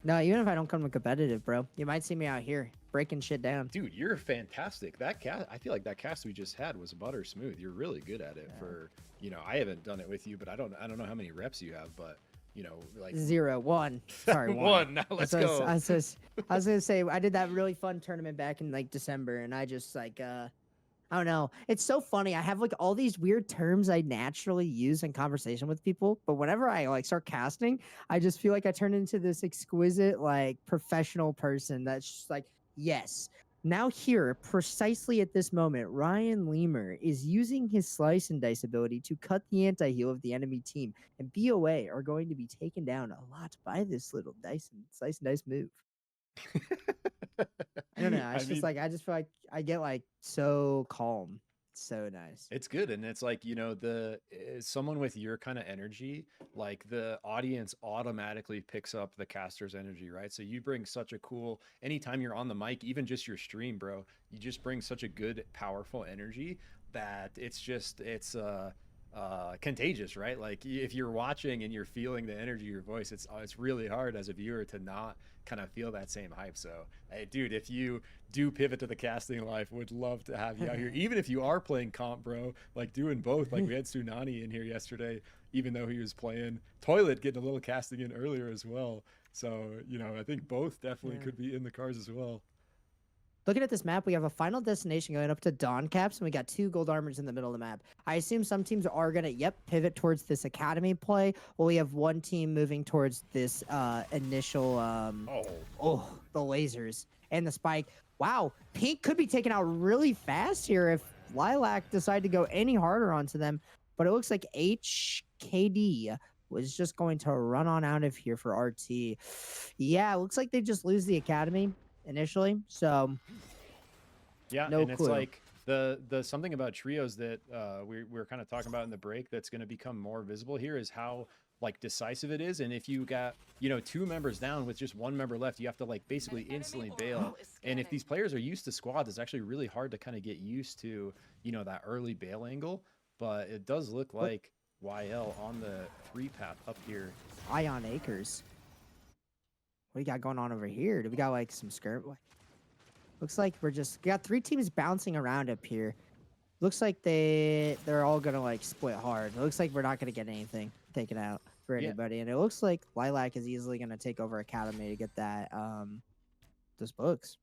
No, even if I don't come to competitive, bro, you might see me out here breaking shit down. Dude, you're fantastic. That cast, I feel like that cast we just had was butter smooth. You're really good at it. For I haven't done it with you, but I don't know how many reps you have, but like 0, 1. Sorry, 1. Now let's go. I was gonna say I did that really fun tournament back in like December, and I just like I don't know. It's so funny. I have like all these weird terms I naturally use in conversation with people, but whenever I like start casting, I just feel like I turn into this exquisite like professional person that's just like, yes. Now here, precisely at this moment, Ryan Lemur is using his slice and dice ability to cut the anti-heal of the enemy team, and BOA are going to be taken down a lot by this little slice and dice move. I don't know. It's just like I just feel like I get like so calm. It's so nice. It's good, and it's like someone with your kind of energy, like the audience automatically picks up the caster's energy, right? So you bring such a cool. Anytime you're on the mic, even just your stream, bro, you just bring such a good, powerful energy that it's contagious, right? Like if you're watching and you're feeling the energy of your voice, it's really hard as a viewer to not kind of feel that same hype. So hey, dude, if you do pivot to the casting life, would love to have you out here, even if you are playing comp, bro, like doing both. Like we had Tsunani in here yesterday, even though he was playing Toilet, getting a little casting in earlier as well. So I think both definitely could be in the cards as well. Looking at this map, we have a final destination going up to Dawn Caps, and we got 2 gold armors in the middle of the map. I assume some teams are going to, pivot towards this academy play, while we have one team moving towards this initial, the lasers and the spike. Wow, Pink could be taken out really fast here if Lilac decide to go any harder onto them, but it looks like HKD was just going to run on out of here for RT. Yeah, it looks like they just lose the academy initially, so yeah, no and clue. It's like the something about trios that we're kind of talking about in the break that's going to become more visible here is how like decisive it is. And if you got 2 members down with just 1 member left, you have to like basically instantly bail. And if these players are used to squads, it's actually really hard to kind of get used to that early bail angle. But it does look like YL on the 3 path up here. Ion Acres. What do you got going on over here? Do we got like some skirt? Looks like we got 3 teams bouncing around up here. Looks like they're all gonna like split hard. It looks like we're not gonna get anything taken out for anybody. And it looks like Lilac is easily gonna take over Academy to get that those books.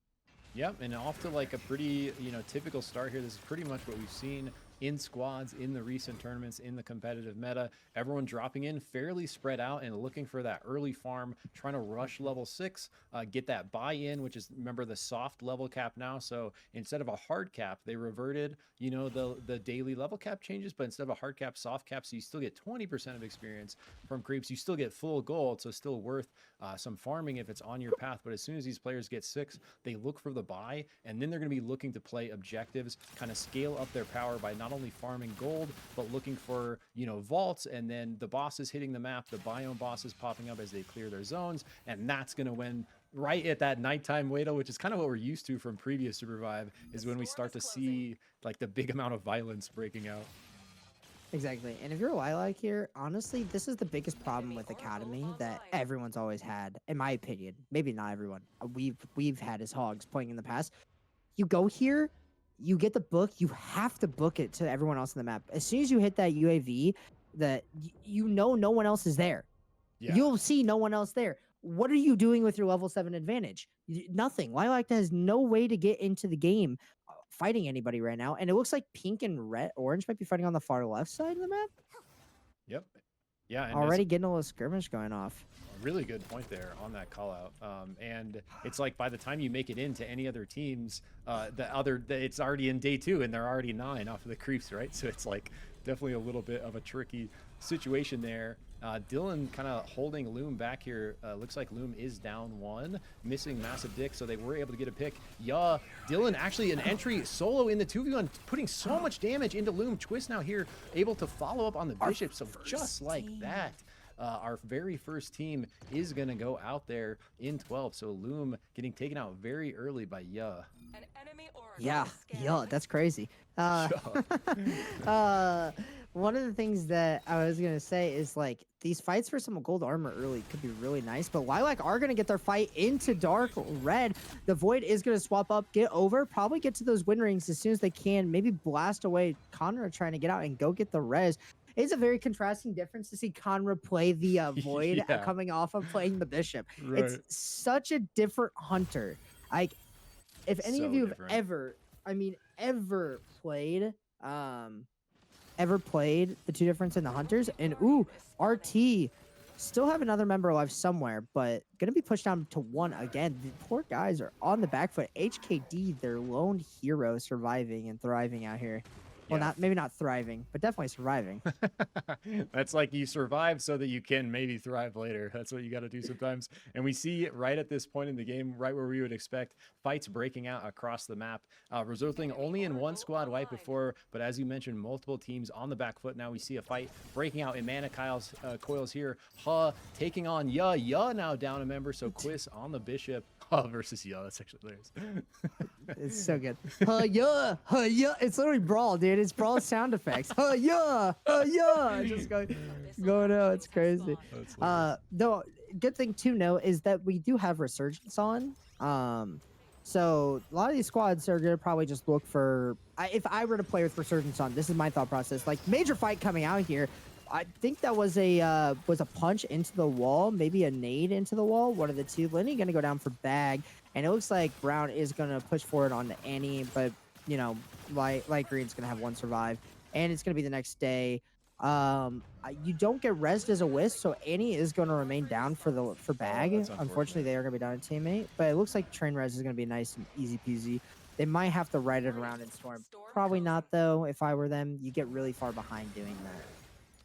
Yep, and off to like a pretty typical start here. This is pretty much what we've seen in squads in the recent tournaments in the competitive meta. Everyone dropping in fairly spread out and looking for that early farm, trying to rush level 6, get that buy-in, which is, remember, the soft level cap now. So instead of a hard cap, they reverted the daily level cap changes, but instead of a hard cap, soft cap, so you still get 20% of experience from creeps. You still get full gold, so still worth some farming if it's on your path. But as soon as these players get 6, they look for the buy, and then they're going to be looking to play objectives, kind of scale up their power by not only farming gold, but looking for, vaults, and then the bosses hitting the map, the biome bosses popping up as they clear their zones, and that's going to win right at that nighttime Wedel, which is kind of what we're used to from previous SUPERVIVE, is when we start to see like the big amount of violence breaking out. Exactly. And if you're a Lilac here, honestly, this is the biggest problem with Academy that everyone's always had, in my opinion. Maybe not everyone. We've had as hogs playing in the past. You go here, you get the book, you have to book it to everyone else in the map. As soon as you hit that UAV, no one else is there. Yeah. You'll see no one else there. What are you doing with your level 7 advantage? Nothing. Lilac has no way to get into the game fighting anybody right now. And it looks like Pink and Orange might be fighting on the far left side of the map. Yep. Yeah. And already getting a little skirmish going off. Really good point there on that call out. And it's like by the time you make it into any other teams, it's already in day 2 and they're already 9 off of the creeps, right? So it's like definitely a little bit of a tricky situation there. Dylan kind of holding Loom back here. Looks like Loom is down 1, missing Massive Dick, so they were able to get a pick. Yeah, Dylan actually an entry solo in the 2v1, putting so much damage into Loom. Twist now here, able to follow up on the Bishop, so just like that. Our very first team is going to go out there in 12. So Loom getting taken out very early by Yeah. one of the things that I was gonna say is like these fights for some gold armor early could be really nice, but Lilac are gonna get their fight into dark red. The Void is gonna swap up, get over, probably get to those win rings as soon as they can, maybe blast away Conrad trying to get out and go get the res. It's a very contrasting difference to see Conrad play the Void Yeah. coming off of playing the Bishop. Right. It's such a different hunter. Like, if any of So you have different. ever played the two difference in the hunters, and RT still have another member alive somewhere, but gonna be pushed down to 1 again. The poor guys are on the back foot. HKD, their lone hero, surviving and thriving out here. Well, Yeah. maybe not thriving, but definitely surviving. That's like you survive so that you can maybe thrive later. That's what you got to do sometimes. And we see right at this point in the game, right where we would expect, fights breaking out across the map, resulting only in 1 squad wipe before. But as you mentioned, multiple teams on the back foot. Now we see a fight breaking out in Mana Kyle's coils here. Taking on Ya now down a member. So Quiz on the Bishop. Versus Ya. That's actually hilarious. It's so good. Yeah. It's literally Brawl, dude. It's Brawl sound effects. Yeah. Just going out. It's crazy. Though, good thing to know is that we do have Resurgence on. So a lot of these squads are gonna probably just look for. If I were to play with Resurgence on, this is my thought process. Like, major fight coming out here. I think that was a punch into the wall, maybe a nade into the wall. One of the two. Lenny gonna go down for bag, and it looks like Brown is gonna push forward on Annie, but you know, light green's gonna have 1 survive, and it's gonna be the next day. You don't get rezzed as a wisp, so Annie is gonna remain down for bag. Unfortunately, they are gonna be down a teammate, but it looks like train res is gonna be nice and easy peasy. They might have to ride it around in Storm. Probably not though. If I were them, you get really far behind doing that.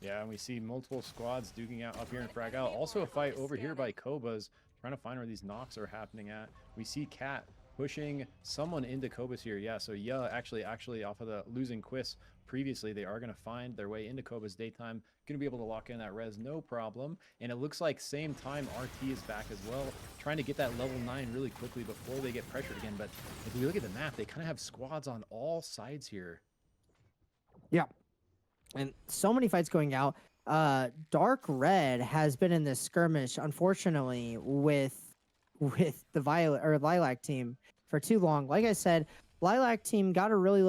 Yeah, and we see multiple squads duking out up here in Frag Out. Also a fight over here by Kobas, trying to find where these knocks are happening at. We see Cat pushing someone into Kobas here. Yeah, so Yeah, actually off of the losing Quiz previously, they are going to find their way into Kobas daytime. Going to be able to lock in that res, no problem. And it looks like same time RT is back as well, trying to get that level 9 really quickly before they get pressured again. But if we look at the map, they kind of have squads on all sides here. Yeah. And so many fights going out. Dark Red has been in this skirmish, unfortunately, with the Lilac team for too long. Like I said, Lilac team got a really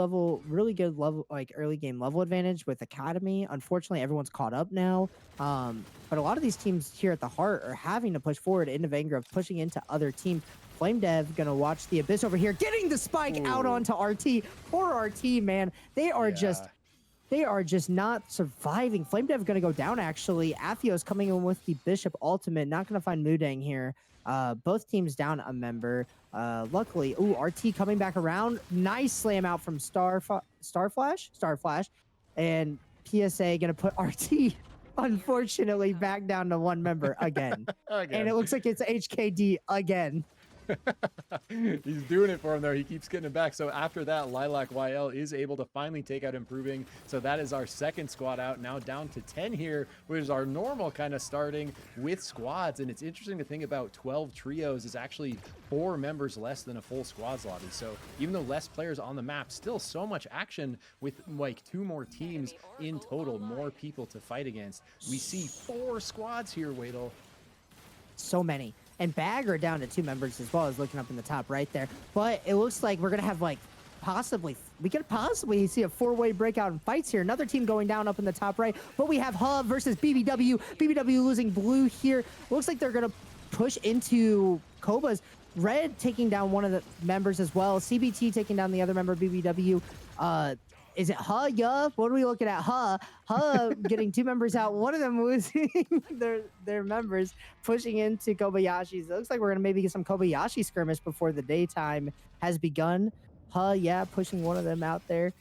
good level, like early game level advantage with Academy. Unfortunately, everyone's caught up now. But a lot of these teams here at the heart are having to push forward into Vanguard, pushing into other teams. Flame Dev gonna watch the Abyss over here, getting the spike out onto RT. Poor RT, man. They are just not surviving. Flame Dev gonna go down, actually. Atheo's coming in with the Bishop ultimate. Not gonna find Mudang here. Both teams down a member. Luckily, RT coming back around. Nice slam out from Starflash. And PSA gonna put RT, unfortunately, back down to 1 member again. And it looks like it's HKD again. He's doing it for him there. He keeps getting it back. So after that, Lilac YL is able to finally take out Improving. So that is our second squad out, now down to 10 here, which is our normal kind of starting with squads. And it's interesting to think about 12 trios is actually 4 members less than a full squads lobby. So even though less players on the map, still so much action with like 2 more teams in total, more people to fight against. We see 4 squads here, Wedel. So many. And Bag are down to 2 members as well, as looking up in the top right there. But it looks like we're going to have we could possibly see a 4-way breakout in fights here. Another team going down up in the top right. But we have Hub versus BBW. BBW losing blue here. Looks like they're going to push into Kobas. Red taking down one of the members as well. CBT taking down the other member, BBW. Is it Yeah? What are we looking at? Getting 2 members out. One of them losing their members, pushing into Kobayashi's. It looks like we're going to maybe get some Kobayashi skirmish before the daytime has begun. Pushing one of them out there.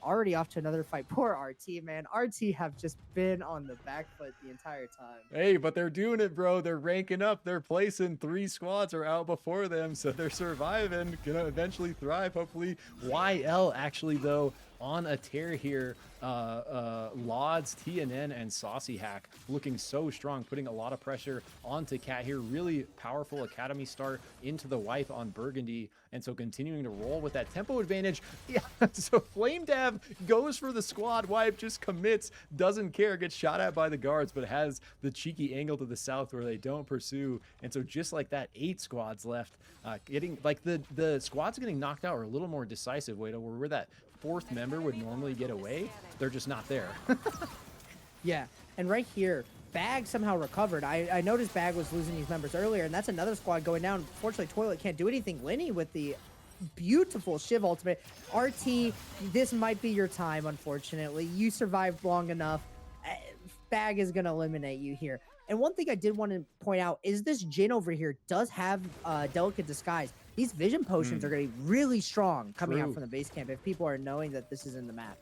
Already off to another fight. Poor RT, man. RT have just been on the back foot the entire time. Hey, but they're doing it, bro. They're ranking up. They're placing. 3 squads are out before them, so they're surviving. Gonna eventually thrive, hopefully. YL actually, though, on a tear here. Lods, TNN, and Saucy Hack looking so strong, putting a lot of pressure onto Cat here. Really powerful academy start into the wipe on Burgundy, and so continuing to roll with that tempo advantage. Yeah, so Flame Dav goes for the squad wipe, just commits, doesn't care, gets shot at by the guards, but has the cheeky angle to the south where they don't pursue. And so just like that, 8 squads left. Getting like the squads getting knocked out are a little more decisive, Wedel, where that 4th member would normally get away, they're just not there. Yeah, and right here, Bag somehow recovered. I noticed Bag was losing these members earlier, and that's another squad going down. Fortunately, Toilet can't do anything. Lenny with the beautiful Shiv ultimate. RT, this might be your time, unfortunately. You survived long enough. Bag is going to eliminate you here. And one thing I did want to point out is this Jin over here does have delicate disguise. These vision potions are going to be really strong coming out from the base camp if people are knowing that this is in the map.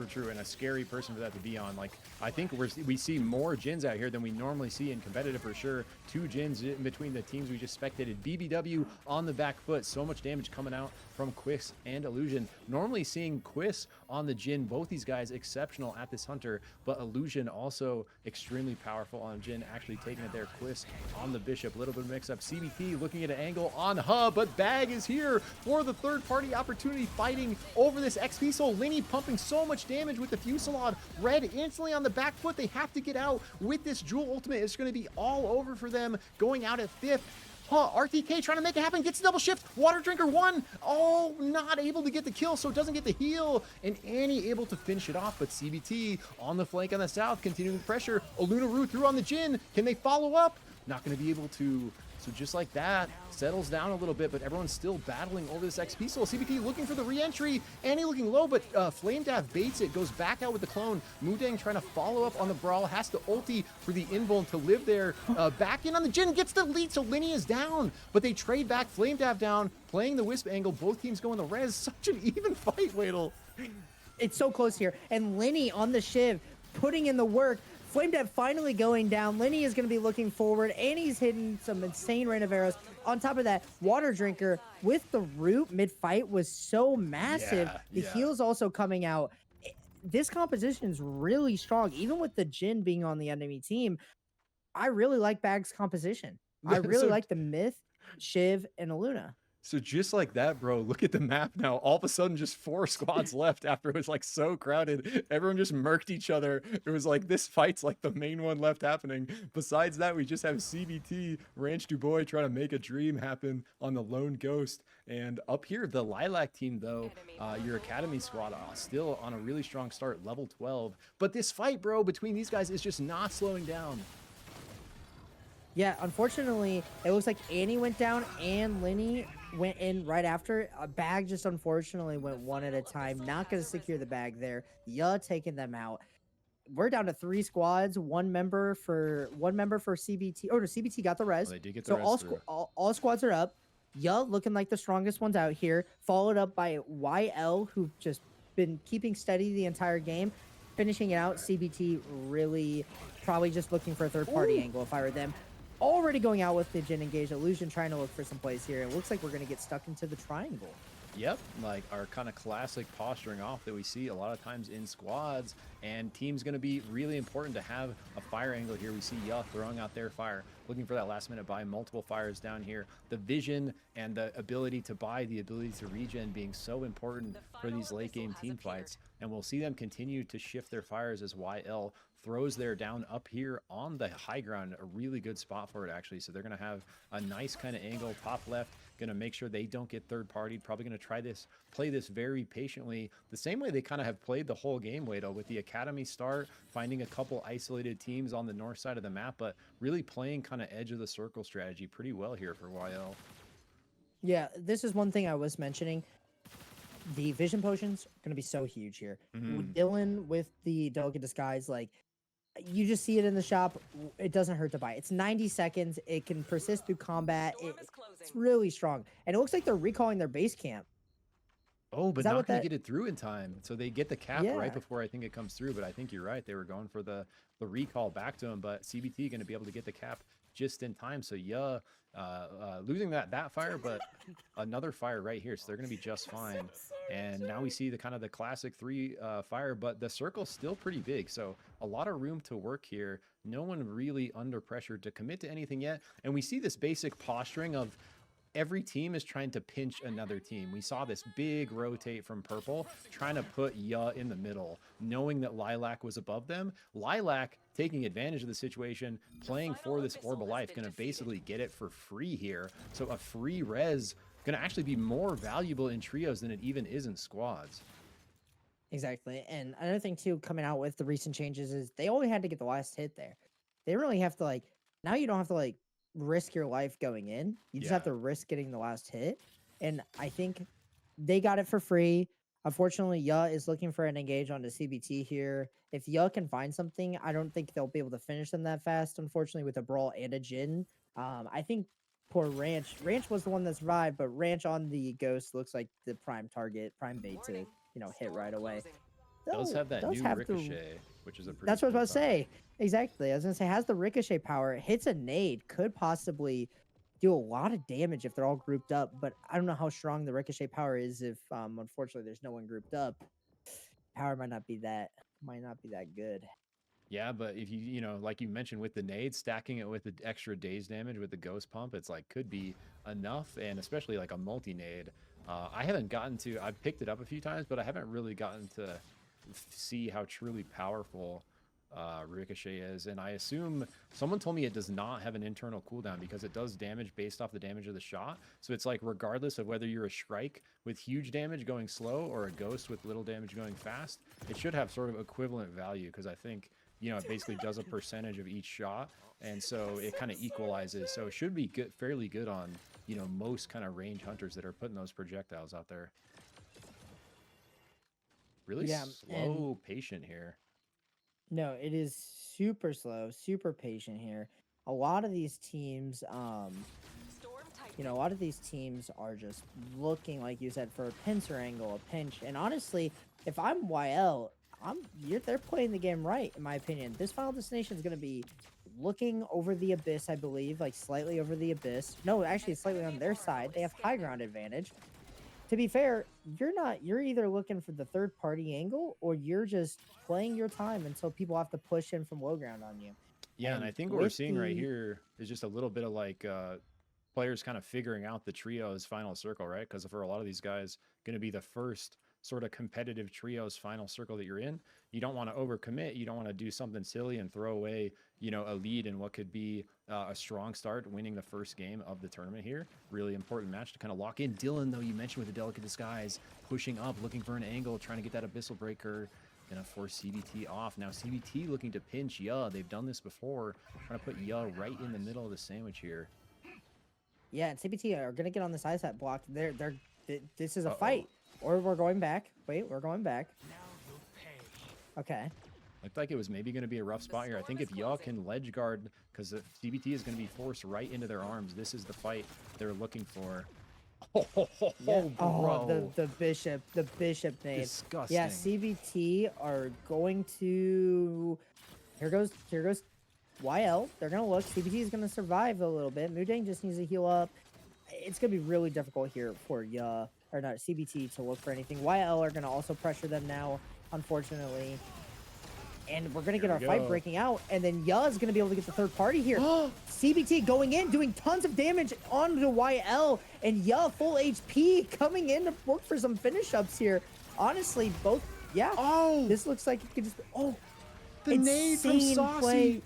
True, and a scary person for that to be on. Like, I think we see more Jins out here than we normally see in competitive for sure. 2 Jins in between the teams we just spectated. BBW on the back foot. So much damage coming out from Quiz and Illusion. Normally seeing Quiz on the Jin, both these guys exceptional at this Hunter, but Illusion also extremely powerful on Jin, actually taking it there. Quiz on the Bishop, little bit of mix up. CBT looking at an angle on Hub, but Bag is here for the third party opportunity, fighting over this XP soul. Linny pumping so much damage with the Fusillade. Red instantly on the back foot. They have to get out with this Jewel ultimate. It's going to be all over for them, going out at 5th. RTK trying to make it happen, gets a double shift. Water Drinker 1. Oh, not able to get the kill, so doesn't get the heal. And Annie able to finish it off, but CBT on the flank on the south, continuing the pressure. Olunaru through on the Jin. Can they follow up? Not going to be able to. So just like that, settles down a little bit, but everyone's still battling over this XP soul. CBT looking for the re-entry. Annie looking low, but Flame Dav baits it, goes back out with the clone. Mudang trying to follow up on the Brawl, has to ulti for the invuln to live there. Back in on the Jin, gets the lead, so Linny is down, but they trade back. Flame Dav down, playing the Wisp angle. Both teams going the res. Such an even fight, Wedel. It's so close here, and Linny on the Shiv, putting in the work. Flame Dev finally going down. Lenny is going to be looking forward, and he's hitting some insane rain of arrows. On top of that, Water Drinker with the root mid-fight was so massive. The heal's also coming out. This composition is really strong. Even with the Jin being on the enemy team, I really like Bag's composition. I really like the Myth, Shiv, and Aluna. So just like that, bro, look at the map now. All of a sudden, just 4 squads left after it was like so crowded. Everyone just murked each other. It was like this fight's like the main one left happening. Besides that, we just have CBT, Ranch Du Bois trying to make a dream happen on the Lone Ghost. And up here, the Lilac team, though, your Academy squad still on a really strong start, level 12. But this fight, bro, between these guys is just not slowing down. Yeah, unfortunately, it looks like Annie went down and Linny went in right after. A Bag just unfortunately went one at a time. Not going to secure the bag there. Taking them out. We're down to 3 squads, one member for CBT. Oh no, CBT got the res. They did get the res. All squads are up. Looking like the strongest ones out here. Followed up by YL, who've just been keeping steady the entire game. Finishing it out, CBT really probably just looking for a third-party angle if I were them. Already going out with the Jin engaged. Illusion trying to look for some plays here. It looks like we're going to get stuck into the triangle. Yep, like our kind of classic posturing off that we see a lot of times in squads, and team's going to be really important to have a fire angle here. We see throwing out their fire, looking for that last minute buy, multiple fires down here. The vision and the ability to buy, the ability to regen being so important for these late game team fights, and we'll see them continue to shift their fires as YL throws their down up here on the high ground, a really good spot for it actually. So they're going to have a nice kind of angle, top left, going to make sure they don't get third partied, probably going to play this very patiently, the same way they kind of have played the whole game, Wedel, with the Academy start, finding a couple isolated teams on the north side of the map, but really playing kind of edge of the circle strategy pretty well here for YL. Yeah, this is one thing I was mentioning. The vision potions are going to be so huge here. Dylan with the delicate disguise, like, you just see it in the shop. It doesn't hurt to buy. It's 90 seconds. It can persist through combat. It's really strong. And it looks like they're recalling their base camp. Oh, but not going to get it through in time. So they get the cap right before I think it comes through. But I think you're right. They were going for the recall back to him. But CBT going to be able to get the cap just in time. So yeah, losing that fire, but another fire right here, so they're going to be just fine. And now we see the kind of the classic 3 fire, but the circle's still pretty big, so a lot of room to work here. No one really under pressure to commit to anything yet, and we see this basic posturing of every team is trying to pinch another team. We saw this big rotate from Purple, trying to put in the middle, knowing that Lilac was above them. Lilac taking advantage of the situation, playing for this Orb of Life, going to basically get it for free here. So a free res going to actually be more valuable in trios than it even is in squads. Exactly. And another thing too, coming out with the recent changes is they only had to get the last hit there. They really have to now you don't have to risk your life going in. You just have to risk getting the last hit. And I think they got it for free. Unfortunately, is looking for an engage on the CBT here. If can find something, I don't think they'll be able to finish them that fast, unfortunately, with a Brawl and a Jin. I think poor Ranch was the one that survived, but Ranch on the Ghost looks like the prime target, prime bait to, hit right away. Does have that new Ricochet, which is a pretty That's what I was about to say. Exactly. I was going to say, has the Ricochet power, hits a nade, could possibly do a lot of damage if they're all grouped up, but I don't know how strong the Ricochet power is if, unfortunately, there's no one grouped up. Power might not be that good. Yeah, but if you like you mentioned with the nade, stacking it with the extra daze damage with the ghost pump, it's could be enough, and especially a multi nade. I haven't gotten to, I've picked it up a few times, but I haven't really gotten to see how truly powerful Ricochet is, and I assume someone told me it does not have an internal cooldown because it does damage based off the damage of the shot. So it's regardless of whether you're a Shrike with huge damage going slow or a Ghost with little damage going fast, it should have sort of equivalent value, because I think it basically does a percentage of each shot, and so it kind of equalizes. So it should be good, fairly good on most kind of range hunters that are putting those projectiles out there. Really slow, patient here. No, it is super slow, super patient here. A lot of these teams, a lot of these teams are just looking, like you said, for a pincer angle, a pinch. And honestly, if I'm YL, they're playing the game right, in my opinion. This Final Destination is going to be looking over the abyss, I believe, slightly over the abyss. No, actually, it's slightly on their side. They have high ground advantage. To be fair, you're either looking for the third party angle or you're just playing your time until people have to push in from low ground on you. Yeah, and I think what we're seeing right here is just a little bit of players kind of figuring out the trios final circle, right? Because for a lot of these guys, going to be the first sort of competitive trios final circle that you're in. You don't want to overcommit. You don't want to do something silly and throw away, a lead in what could be a strong start, winning the first game of the tournament here. Really important match to kind of lock in. Dylan, though, you mentioned with the Delicate Disguise, pushing up, looking for an angle, trying to get that Abyssal Breaker. Gonna force CBT off. Now CBT looking to pinch They've done this before, trying to put right in the middle of the sandwich here. Yeah, and CBT are gonna get on the side set block. This is a fight. Or we're going back. Wait, we're going back. Okay. Looked like it was maybe going to be a rough spot here. I think if can ledge guard, because if CBT is going to be forced right into their arms, this is the fight they're looking for. Bro. The bishop nade. Disgusting. Yeah, CBT are going to. Here goes YL. They're gonna look. CBT is gonna survive a little bit. Mudang just needs to heal up. It's gonna be really difficult here for CBT to look for anything. YL are gonna also pressure them now, unfortunately. And we're going to get our fight breaking out. And then is going to be able to get the third party here. CBT going in, doing tons of damage onto YL. And full HP coming in to work for some finish ups here. Honestly, both. Yeah. Oh. This looks like it could just. Oh. The nade from Saucy. Play.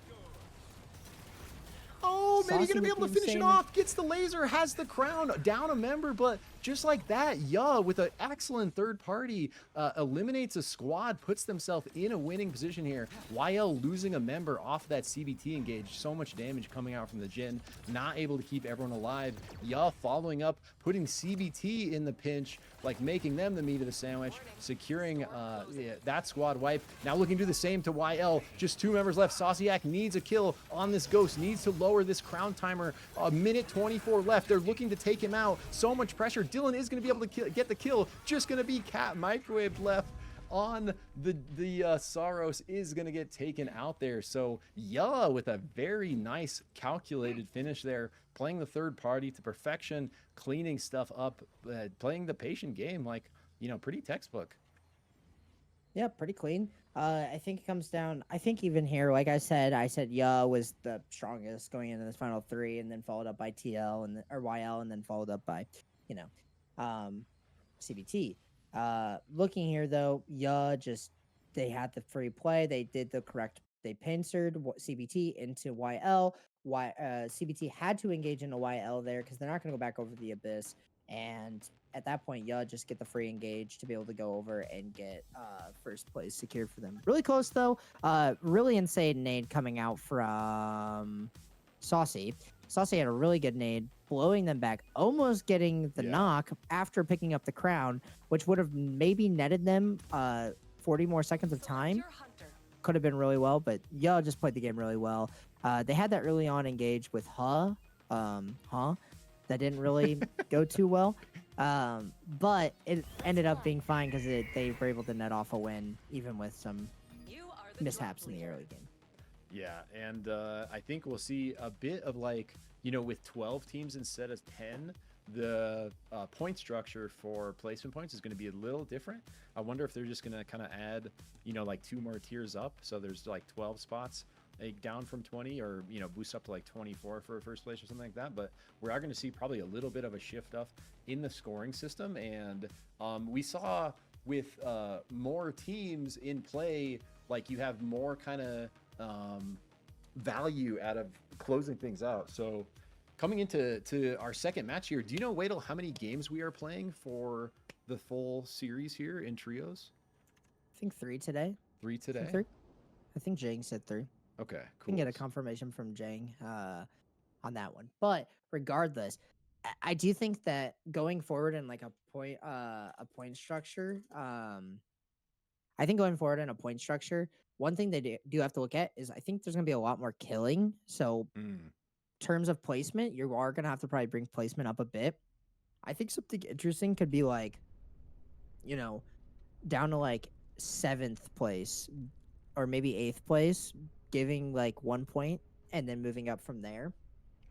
Oh, maybe going to be able to finish it off. Gets the laser, has the crown, down a member, but just like that, with an excellent third party, eliminates a squad, puts themselves in a winning position here. YL losing a member off that CBT engage, so much damage coming out from the Jin, not able to keep everyone alive. Following up, putting CBT in the pinch, making them the meat of the sandwich, securing that squad wipe. Now looking to do the same to YL, just 2 members left. Sauciak needs a kill on this Ghost, needs to lower this crown timer. A minute 24 left. They're looking to take him out. So much pressure. Dylan is going to be able to get the kill. Just going to be Cat microwave left. on the Saros is going to get taken out there. So yeah, with a very nice calculated finish there, playing the third party to perfection, cleaning stuff up, playing the patient game, like, you know, pretty textbook. Yeah, pretty clean. I think it comes down. I think even here, like I said Ya was the strongest going into this final three, and then followed up by TL or YL, and then followed up by, you know, CBT. Looking here though, Ya just they had the free play. They did the correct. They pincered CBT into YL. CBT had to engage into YL there because they're not going to go back over the abyss. And at that point, yeah, just get the free engage to be able to go over and get first place secured for them. Really close though. Really insane nade coming out from Saucy. Saucy had a really good nade, blowing them back, almost getting the knock after picking up the crown, which would have maybe netted them 40 more seconds of time. Could have been really well, but Yo just played the game really well. They had that early on engage with that didn't really go too well. But it ended up being fine because they were able to net off a win, even with some mishaps in the early game. Yeah, and I think we'll see a bit of, like, you know, with 12 teams instead of 10, the point structure for placement points is going to be a little different. I wonder if they're just going to kind of add, you know, like 2 more tiers up. So there's like 12 spots, like down from 20, or, you know, boost up to like 24 for first place or something like that. But we are going to see probably a little bit of a shift up in the scoring system. And we saw with more teams in play, like, you have more kind of value out of closing things out. So coming into our second match here, do you know, Wedel, how many games we are playing for the full series here in trios? I think 3 today. 3 today? I think Jang said 3. Okay, cool. I can get a confirmation from Jang on that one. But regardless, I do think that going forward in like a point structure, I think going forward in a point structure, one thing they do have to look at is I think there's going to be a lot more killing. So terms of placement, you are going to have to probably bring placement up a bit. I think something interesting could be like, you know, down to like 7th place or maybe 8th place, giving like 1 point and then moving up from there.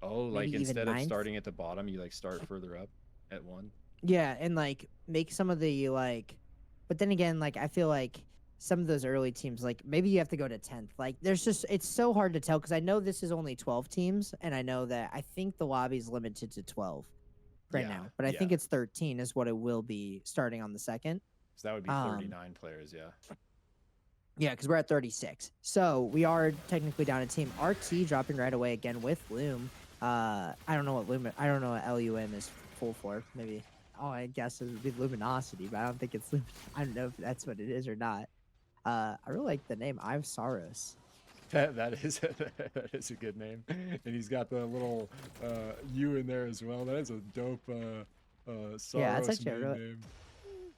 Oh, like maybe instead of 9th. starting at the bottom, you like start further up at 1. Yeah, and like make some of the like, but then again, like I feel like some of those early teams, like maybe you have to go to 10th. Like there's just, it's so hard to tell because I know this is only 12 teams, and I know that I think the lobby is limited to 12 right now, but I think it's 13 is what it will be starting on the 2nd. So that would be 39 players, yeah. Yeah, because we're at 36. So we are technically down a team. RT dropping right away again with Loom. I don't know what LUM is full for. Maybe, I guess it would be Luminosity, but I don't think it's. I don't know if that's what it is or not. I really like the name. I'm Saros. That is a good name, and he's got the little U in there as well. That is a dope Saros that's actually name.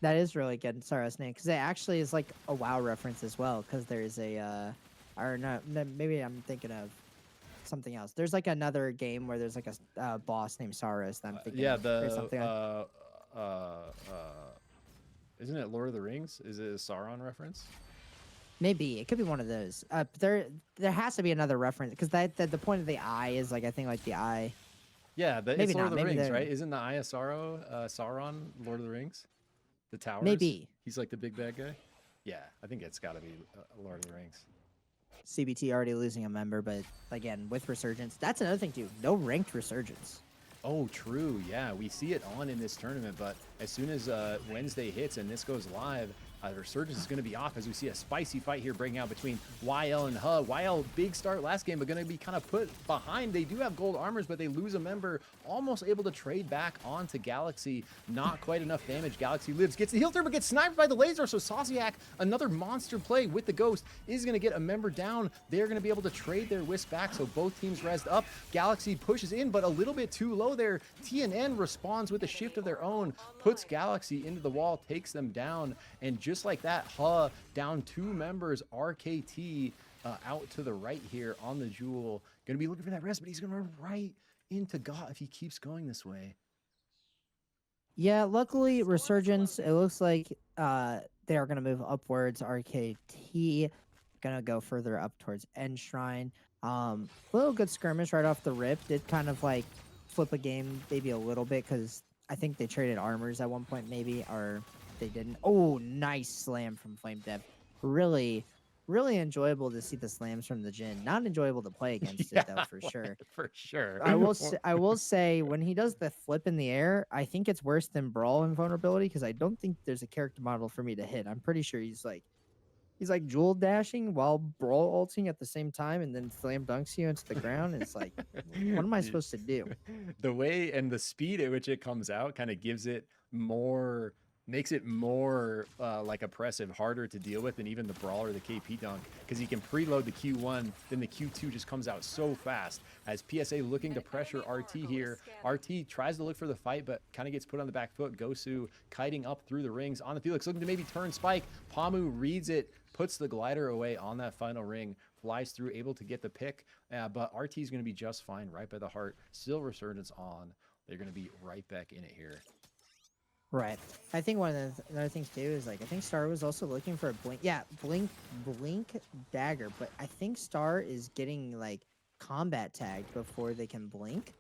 That is really good, Saros name, because it actually is like a WoW reference as well. Because there's a, or no, maybe I'm thinking of something else. There's like another game where there's like a boss named Saros that I'm thinking. Yeah, of, something isn't it Lord of the Rings? Is it a Sauron reference? Maybe it could be one of those. There has to be another reference because the point of the eye is like I think like the eye. Yeah, maybe it's Lord not. of the Rings, right? Isn't the Eye of Sauron Lord of the Rings? The towers? Maybe. He's like the big bad guy? Yeah, I think it's got to be Lord of the Rings. CBT already losing a member, but again, with Resurgence, that's another thing too. No ranked Resurgence. Oh, true. Yeah, we see it on in this tournament, but as soon as Wednesday hits and this goes live, Resurgence is going to be off as we see a spicy fight here breaking out between YL and HUH. YL, big start last game, but going to be kind of put behind. They do have gold armors, but they lose a member. Almost able to trade back onto Galaxy. Not quite enough damage. Galaxy lives, gets the heal turn, but gets sniped by the laser. So Sauciac, another monster play with the Ghost, is going to get a member down. They're going to be able to trade their Wisp back, so both teams rezzed up. Galaxy pushes in, but a little bit too low there. TNN responds with a shift of their own, puts Galaxy into the wall, takes them down, and just like that, HUH down 2 members. RKT out to the right here on the Jewel. Gonna be looking for that rest, but he's gonna run right into God if he keeps going this way. Yeah, luckily Resurgence, it looks like they are gonna move upwards. RKT gonna go further up towards Enshrine. Little good skirmish right off the rip. Did kind of like flip a game maybe a little bit because I think they traded armors at one point maybe, or they didn't. Oh, nice slam from Flame Dev. Really, really enjoyable to see the slams from the Jin. Not enjoyable to play against it though, for sure. For sure. I will say when he does the flip in the air, I think it's worse than Brawl invulnerability because I don't think there's a character model for me to hit. I'm pretty sure he's like jewel dashing while Brawl ulting at the same time and then slam dunks you into the ground. It's like, what am I supposed to do? The way and the speed at which it comes out kind of gives it more, makes it more like oppressive, harder to deal with than even the Brawl or the KP dunk, because you can preload the Q1, then the Q2 just comes out so fast. As PSA looking to pressure RT here, RT tries to look for the fight, but kind of gets put on the back foot. Gosu kiting up through the rings on the Felix, looking to maybe turn Spike. Pamu reads it, puts the glider away on that final ring, flies through, able to get the pick, but RT is going to be just fine right by the heart. Still Resurgence on. They're going to be right back in it here. Right. I think one of the other things too is like I think Star was also looking for a blink. Yeah, blink dagger, but I think Star is getting like combat tagged before they can blink,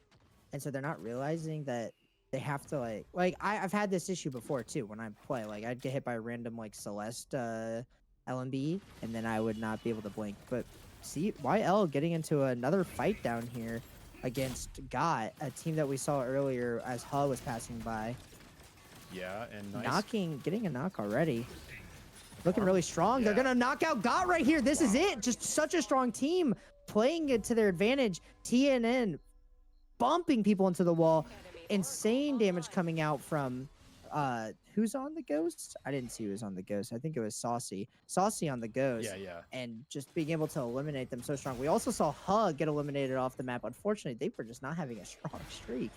and so they're not realizing that they have to I've had this issue before too when I play. Like I'd get hit by a random like Celeste LMB, and then I would not be able to blink. But see, YL getting into another fight down here against Got, a team that we saw earlier as Ha was passing by. Yeah, and nice. Getting a knock already. Looking really strong. Yeah. They're going to knock out Got right here. This is it. Just such a strong team playing it to their advantage. TNN bumping people into the wall. Insane damage coming out from who's on the Ghost? I didn't see who was on the Ghost. I think it was Saucy. Saucy on the Ghost. Yeah. And just being able to eliminate them so strong. We also saw Hug get eliminated off the map. Unfortunately, they were just not having a strong streak.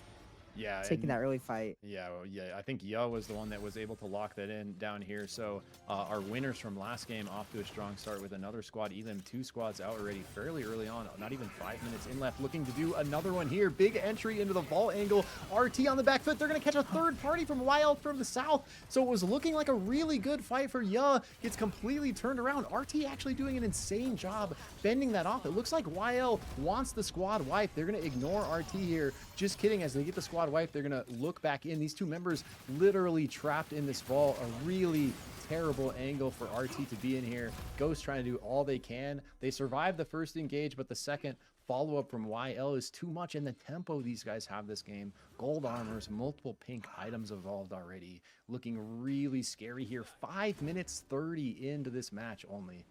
Yeah, taking that early fight. Yeah, I think Yo was the one that was able to lock that in down here. So our winners from last game off to a strong start with another squad. Elim, 2 squads out already fairly early on. Not even 5 minutes in left. Looking to do another one here. Big entry into the vault angle. RT on the back foot. They're going to catch a third party from YL from the south. So it was looking like a really good fight for Ya. Gets completely turned around. RT actually doing an insane job bending that off. It looks like YL wants the squad wipe. They're going to ignore RT here. Just kidding. As they get the squad wipe, they're gonna look back in. These two members literally trapped in this vault. A really terrible angle for RT to be in here. Ghost trying to do all they can. They survived the first engage, but the second follow-up from YL is too much in the tempo these guys have this game. Gold armors, multiple pink items evolved already. Looking really scary here. 5 minutes 30 into this match only.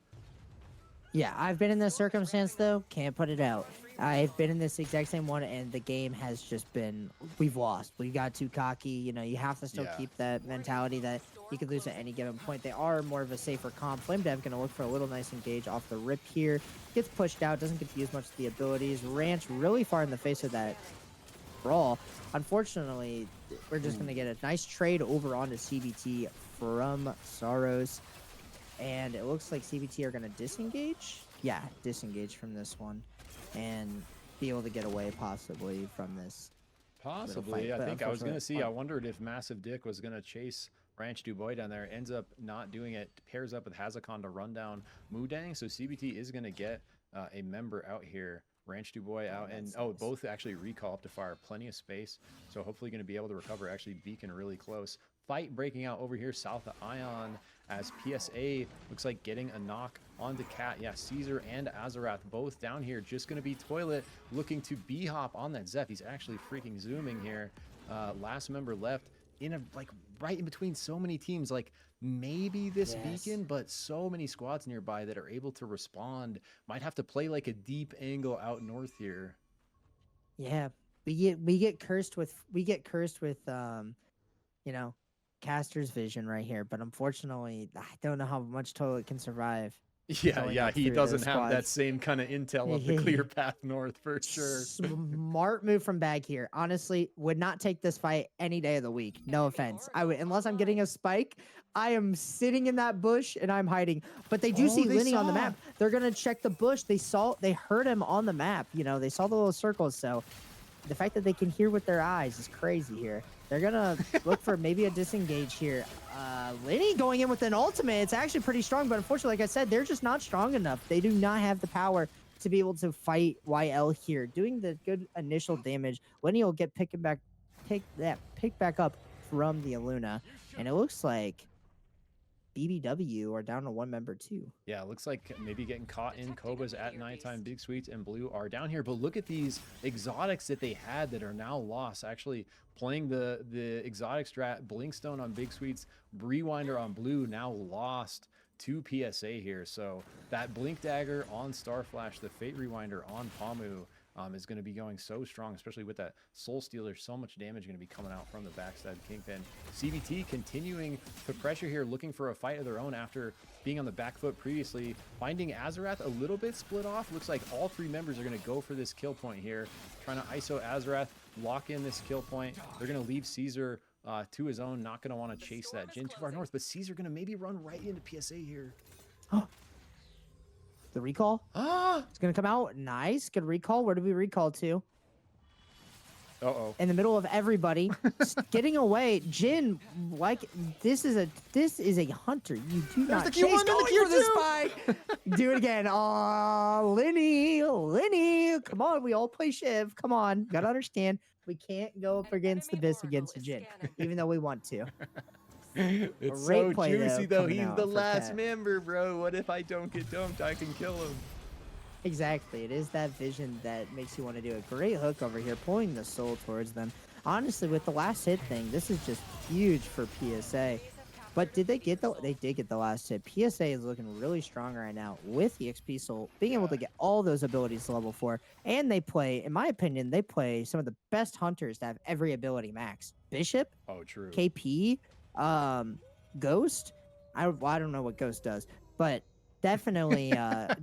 Yeah, I've been in this circumstance, though. Can't put it out. I've been in this exact same one, and the game has just been, we've lost. We got too cocky. You know, you have to still keep that mentality that you could lose at any given point. They are more of a safer comp. Flame Dev going to look for a little nice engage off the rip here. Gets pushed out, doesn't get to use much of the abilities. Ranch really far in the face of that Brawl. Unfortunately, we're just going to get a nice trade over onto CBT from Saros. And it looks like CBT are going to disengage. Yeah, disengage from this one. And be able to get away possibly from this. Possibly. I think I was going to see, I wondered if Massive Dick was going to chase Ranch Dubois down there. Ends up not doing it. Pairs up with Hazakon to run down Mudang. So CBT is going to get a member out here. Ranch Dubois out. And nice. Both actually recall up to fire. Plenty of space. So hopefully going to be able to recover. Actually, Beacon really close. Fight breaking out over here south of Ion as PSA looks like getting a knock onto Cat. Yeah, Caesar and Azarath both down here. Just going to be Toilet looking to B-hop on that Zeph. He's actually freaking zooming here. Last member left in a right in between so many teams. Like maybe this Beacon, but so many squads nearby that are able to respond. Might have to play like a deep angle out north here. Yeah, we get cursed with you know, Caster's vision right here, but unfortunately I don't know how much Toilet can survive. Yeah, he doesn't have that same kind of intel of the clear path north for sure. Smart move from Bag here. Honestly, would not take this fight any day of the week. No offense. I would, unless I'm getting a spike, I am sitting in that bush and I'm hiding. But they do see Linny on the map. They're gonna check the bush. They heard him on the map. You know, they saw the little circles. So the fact that they can hear with their eyes is crazy here. They're gonna look for maybe a disengage here. Lenny going in with an ultimate. It's actually pretty strong, but unfortunately, like I said, they're just not strong enough. They do not have the power to be able to fight YL here. Doing the good initial damage, Lenny will get picked back up from the Aluna, and it looks like BBW are down to one member too. Yeah, it looks like maybe getting caught in Cobas at nighttime. Big Sweets and Blue are down here, but look at these exotics that they had that are now lost. Actually playing the exotic strat, Blinkstone on Big Sweets, Rewinder on Blue, now lost to PSA here. So that Blink Dagger on Starflash, the Fate Rewinder on Pamu, is going to be going so strong, especially with that Soul Stealer. So much damage going to be coming out from the backstab Kingpin. CBT continuing to pressure here, looking for a fight of their own after being on the back foot previously. Finding Azarath a little bit split off. Looks like all three members are going to go for this kill point here. Trying to ISO Azarath, lock in this kill point. They're going to leave Caesar to his own. Not going to want to chase that Jin too far north, but Caesar going to maybe run right into PSA here. The recall? It's going to come out. Nice. Good recall. Where do we recall to? Uh-oh. In the middle of everybody. Getting away. Jin, like, this is a hunter. You do not chase going for this spike. Do it again. Oh, Lenny. Come on. We all play Shiv. Come on. Got to understand. We can't go up against the Abyss against a Jin, even though we want to. It's so juicy though. He's the last member, bro. What if I don't get dumped? I can kill him. Exactly. It is that vision that makes you want to do a great hook over here, pulling the soul towards them. Honestly, with the last hit thing, this is just huge for PSA. But did they get they did get the last hit. PSA is looking really strong right now with the XP Soul, being able to get all those abilities to level 4. And they play, in my opinion, they play some of the best hunters to have every ability max. Bishop, true. KP, Ghost. I don't know what Ghost does, but definitely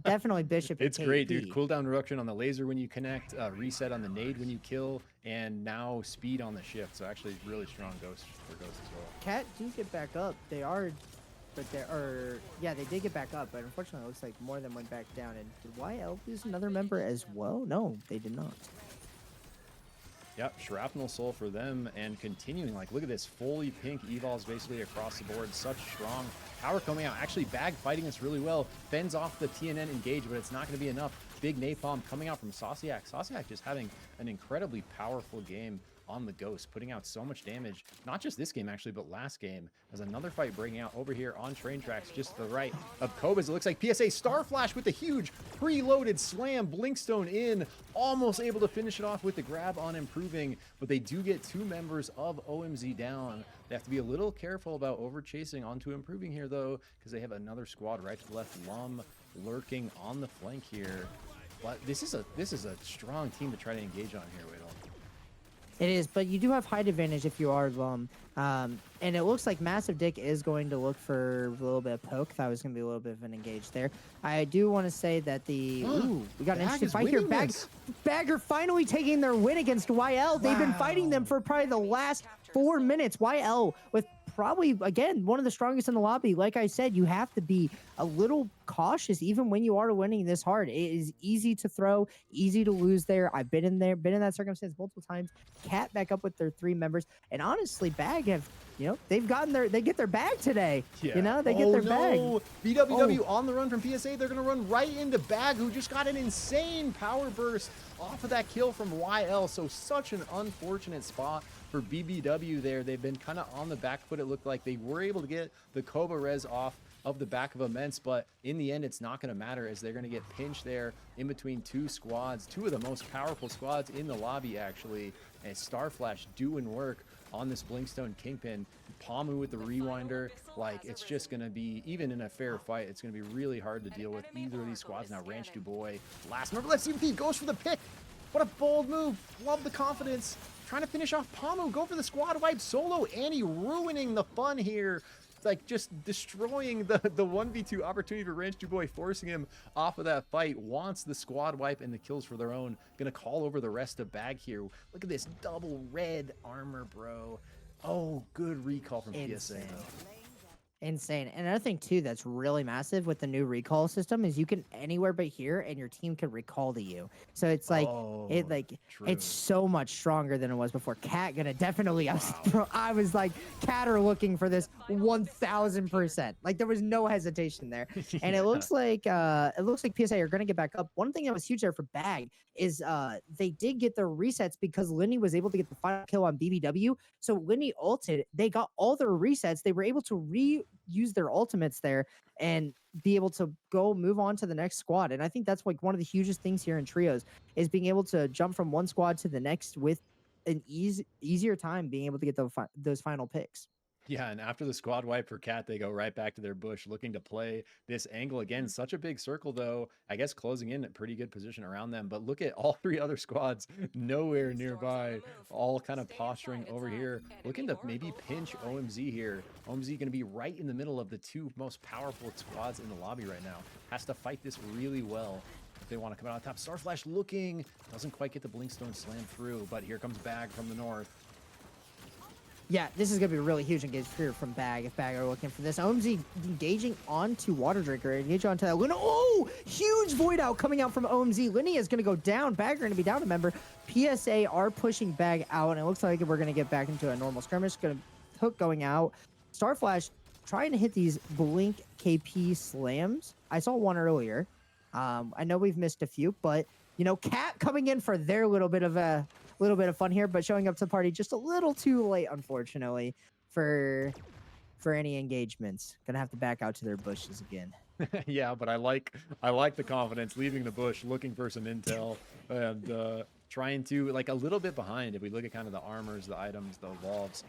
definitely Bishop. It's great, dude. Cooldown reduction on the laser when you connect, reset on the nade when you kill, and now speed on the shift. So actually really strong Ghost for Ghost as well. Cat do get back up. They are, but they are, yeah, they did get back up, but unfortunately it looks like more than went back down. And did YL lose another member as well? No, they did not. Yep, Shrapnel Soul for them, and continuing, like, look at this, fully pink evols basically across the board. Such strong power coming out. Actually, Bag fighting this really well. Fends off the TNN engage, but it's not going to be enough. Big napalm coming out from Sauciac. Sauciac just having an incredibly powerful game on the Ghost, putting out so much damage, not just this game actually, but last game, as another fight breaking out over here on train tracks, just to the right of Cobas. It looks like PSA Starflash with the huge preloaded slam, Blinkstone in, almost able to finish it off with the grab on improving, but they do get two members of OMZ down. They have to be a little careful about over chasing onto improving here though, because they have another squad right to the left, Lum lurking on the flank here. But this is a strong team to try to engage on here, Wedel. It is, but you do have height advantage if you are Lum. And it looks like Massive Dick is going to look for a little bit of poke. That was going to be a little bit of an engage there. I do want to say that we got an interesting fight here. Bagger finally taking their win against YL. They've been fighting them for probably the last 4 minutes. YL with probably, again, one of the strongest in the lobby. Like I said, you have to be a little cautious even when you are winning this hard. It is easy to throw, easy to lose there. I've been in there, been in that circumstance multiple times. Cat back up with their 3 members. And honestly, Bag have, they've gotten they get their bag today. Yeah. They get their bag. BWW on the run from PSA. They're going to run right into Bag, who just got an insane power burst off of that kill from YL. So such an unfortunate spot for BBW there. They've been kind of on the back foot, it looked like. They were able to get the Koba res off of the back of Immense, but in the end, it's not going to matter as they're going to get pinched there in between 2 squads, 2 of the most powerful squads in the lobby, actually. And Starflash doing work on this Blinkstone Kingpin. Pamu with the Rewinder. Like, it's just going to be, even in a fair fight, it's going to be really hard to deal with either of these squads. Now, Ranch Du Bois, last member. Let's see if he goes for the pick. What a bold move. Love the confidence. Trying to finish off Pamu. Go for the squad wipe. Solo Annie ruining the fun here. It's like just destroying the 1v2 opportunity for Ranch Du Bois, forcing him off of that fight. Wants the squad wipe and the kills for their own. Gonna call over the rest of Bag here. Look at this double red armor, bro. Oh, good recall from PSA though. Insane. And another thing too that's really massive with the new recall system is you can anywhere but here and your team can recall to you. So it's like Oh, it's true. so much stronger than it was before. Cat gonna definitely Wow. bro, I was like Cat are looking for this 1000%. Like there was no hesitation there. And Yeah. it looks like PSA are gonna get back up. One thing that was huge there for Bag is they did get their resets because Lenny was able to get the final kill on BBW. So Lenny ulted, they got all their resets. They were able to reuse their ultimates there and be able to go move on to the next squad. And I think that's like one of the hugest things here in trios is being able to jump from one squad to the next with an easier time being able to get those final picks. Yeah, and after the squad wipe for Cat, they go right back to their bush looking to play this angle again. Such a big circle, though. I guess closing in a pretty good position around them. But look at all three other squads nowhere nearby, all kind of posturing over here, looking to maybe pinch OMZ here. OMZ going to be right in the middle of the two most powerful squads in the lobby right now. Has to fight this really well if they want to come out on top. Starflash looking, doesn't quite get the Blinkstone slam through, but here comes Bag from the north. Yeah, this is going to be a really huge engagement here from Bag if Bag are looking for this. OMZ engaging onto Water Drinker, engaging onto that Luna. Oh, huge void out coming out from OMZ. Linny is going to go down. Bag are going to be down a member. PSA are pushing Bag out, and it looks like we're going to get back into a normal skirmish. Going to Hook going out. Starflash trying to hit these Blink KP slams. I saw one earlier. I know we've missed a few, but, you know, Cat coming in for their little bit of fun here, but showing up to the party just a little too late, unfortunately, for any engagements. Gonna have to back out to their bushes again. Yeah, but I like the confidence, leaving the bush, looking for some intel, and trying to, like, a little bit behind. If we look at kind of the armors, the items, the evolves,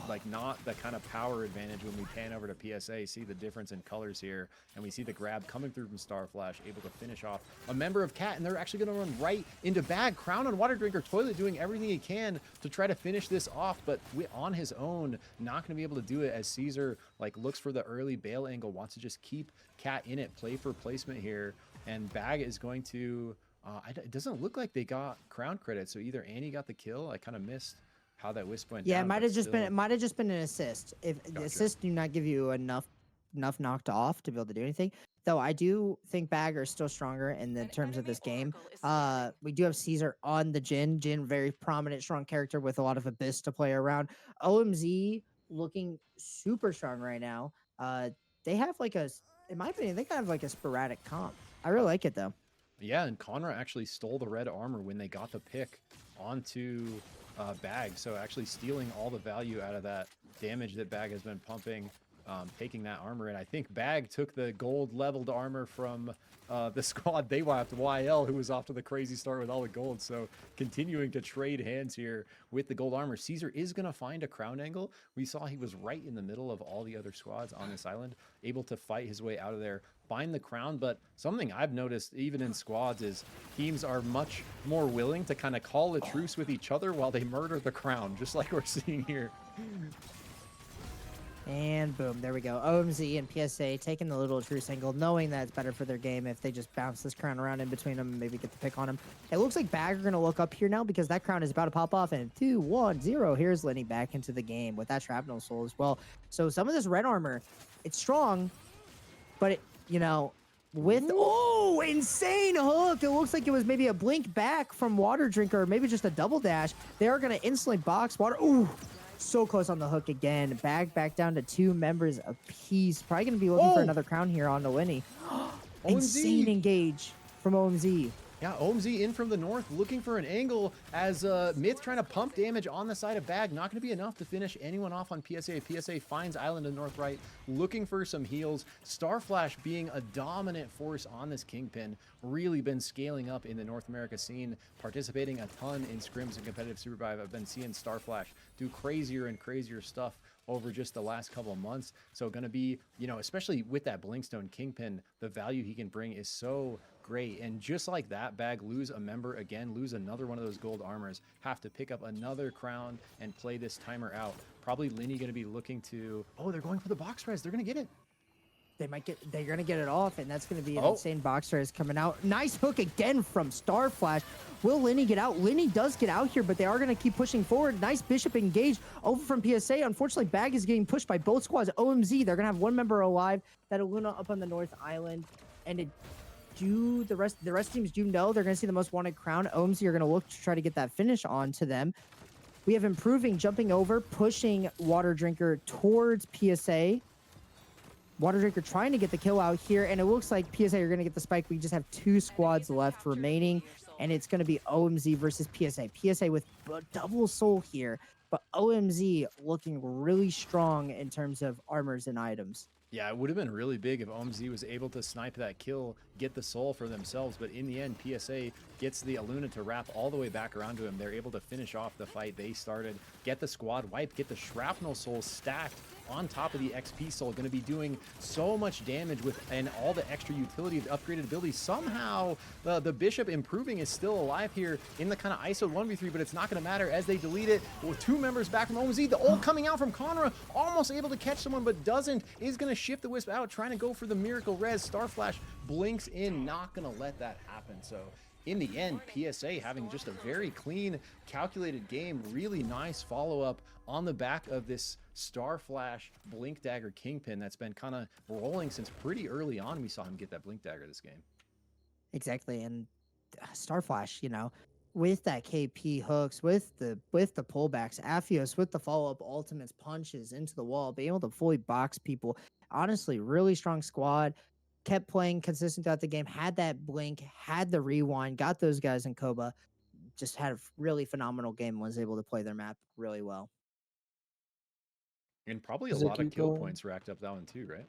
like not the kind of power advantage when we pan over to PSA. See the difference in colors here, and we see the grab coming through from Starflash, able to finish off a member of Cat, and they're actually going to run right into Bag. Crown on Water Drinker, Toilet doing everything he can to try to finish this off, but on his own, not going to be able to do it as Caesar like looks for the early bail angle, wants to just keep Cat in it, play for placement here, and Bag is going to. It doesn't look like they got crown credit, so either Annie got the kill. I kind of missed how that wisp went. Yeah, down, it might have just been an assist. If the assist do not give you enough knocked off to be able to do anything. Though I do think Bagger is still stronger in the terms of this game. We do have Caesar on the Jin. Jin, very prominent, strong character with a lot of Abyss to play around. OMZ looking super strong right now. They have like in my opinion, they kind of like a sporadic comp. I really like it though. Yeah, and Conra actually stole the red armor when they got the pick onto Bag, so actually stealing all the value out of that damage that Bag has been pumping, taking that armor. And I think Bag took the gold leveled armor from the squad they wiped, YL, who was off to the crazy start with all the gold. So continuing to trade hands here with the gold armor. Caesar is going to find a crown angle. We saw he was right in the middle of all the other squads on this island, able to fight his way out of there, find the crown. But something I've noticed even in squads is teams are much more willing to kind of call a truce with each other while they murder the crown, just like we're seeing here. And boom, there we go. OMZ and PSA taking the little truce angle, knowing that it's better for their game if they just bounce this crown around in between them and maybe get the pick on him. It looks like Bag are going to look up here now because that crown is about to pop off. And 2, 1, 0. Here's Lenny back into the game with that Shrapnel Soul as well. So some of this red armor, it's strong, but it, you know, with insane hook. It looks like it was maybe a blink back from Water Drinker, or maybe just a double dash. They are going to instantly box Water. Ooh. So close on the hook again. Bag back down to 2 members apiece. Probably going to be looking for another crown here on the Lenny. Insane engage from OMZ. Yeah, OMZ in from the north, looking for an angle as Myth trying to pump damage on the side of Bag. Not going to be enough to finish anyone off on PSA. PSA finds Island to north right, looking for some heals. Starflash being a dominant force on this Kingpin. Really been scaling up in the North America scene, participating a ton in scrims and competitive SUPERVIVE. I've been seeing Starflash do crazier and crazier stuff over just the last couple of months. So going to be, you know, especially with that Blinkstone Kingpin, the value he can bring is so great. And just like that, Bag lose a member again, lose another one of those gold armors, have to pick up another crown and play this timer out. Probably Lenny going to be looking to, oh, they're going for the box res. They're going to get it. they're gonna get it off, and that's gonna be an Oh. insane box race coming out. Nice hook again from Starflash. Will Lenny get out? Lenny does get out here, but they are gonna keep pushing forward. Nice Bishop engaged over from PSA. Unfortunately, Bag is getting pushed by both squads. OMZ, they're gonna have one member alive. That Luna up on the North Island, and the rest teams do know they're gonna see the most wanted crown. OMZ are gonna look to try to get that finish on to them. We have Improving jumping over, pushing Water Drinker towards PSA. Water Drinker trying to get the kill out here, and it looks like PSA are going to get the spike. We just have 2 squads left remaining, and it's going to be OMZ versus PSA. PSA with a double soul here, but OMZ looking really strong in terms of armors and items. Yeah, it would have been really big if OMZ was able to snipe that kill, get the soul for themselves, but in the end, PSA gets the Aluna to wrap all the way back around to him. They're able to finish off the fight they started, get the squad wiped, get the Shrapnel Soul stacked on top of the XP Soul, going to be doing so much damage with and all the extra utility of upgraded abilities. Somehow, the Bishop Improving is still alive here in the kind of ISO 1v3, but it's not going to matter as they delete it. With 2 members back from OMZ, the ult coming out from Conra, almost able to catch someone, but doesn't, is going to shift the Wisp out, trying to go for the Miracle Res. Starflash blinks in, not going to let that happen. So in the end, PSA having just a very clean, calculated game. Really nice follow-up on the back of this Starflash Blink Dagger Kingpin that's been kind of rolling since pretty early on. We saw him get that Blink Dagger this game. Exactly, and Starflash, with that KP hooks, with the pullbacks, Aphios with the follow-up ultimates, punches into the wall, being able to fully box people. Honestly, really strong squad. Kept playing consistent throughout the game, had that blink, had the rewind, got those guys in Koba, just had a really phenomenal game, was able to play their map really well. And probably a lot of kill points racked up that one too, right?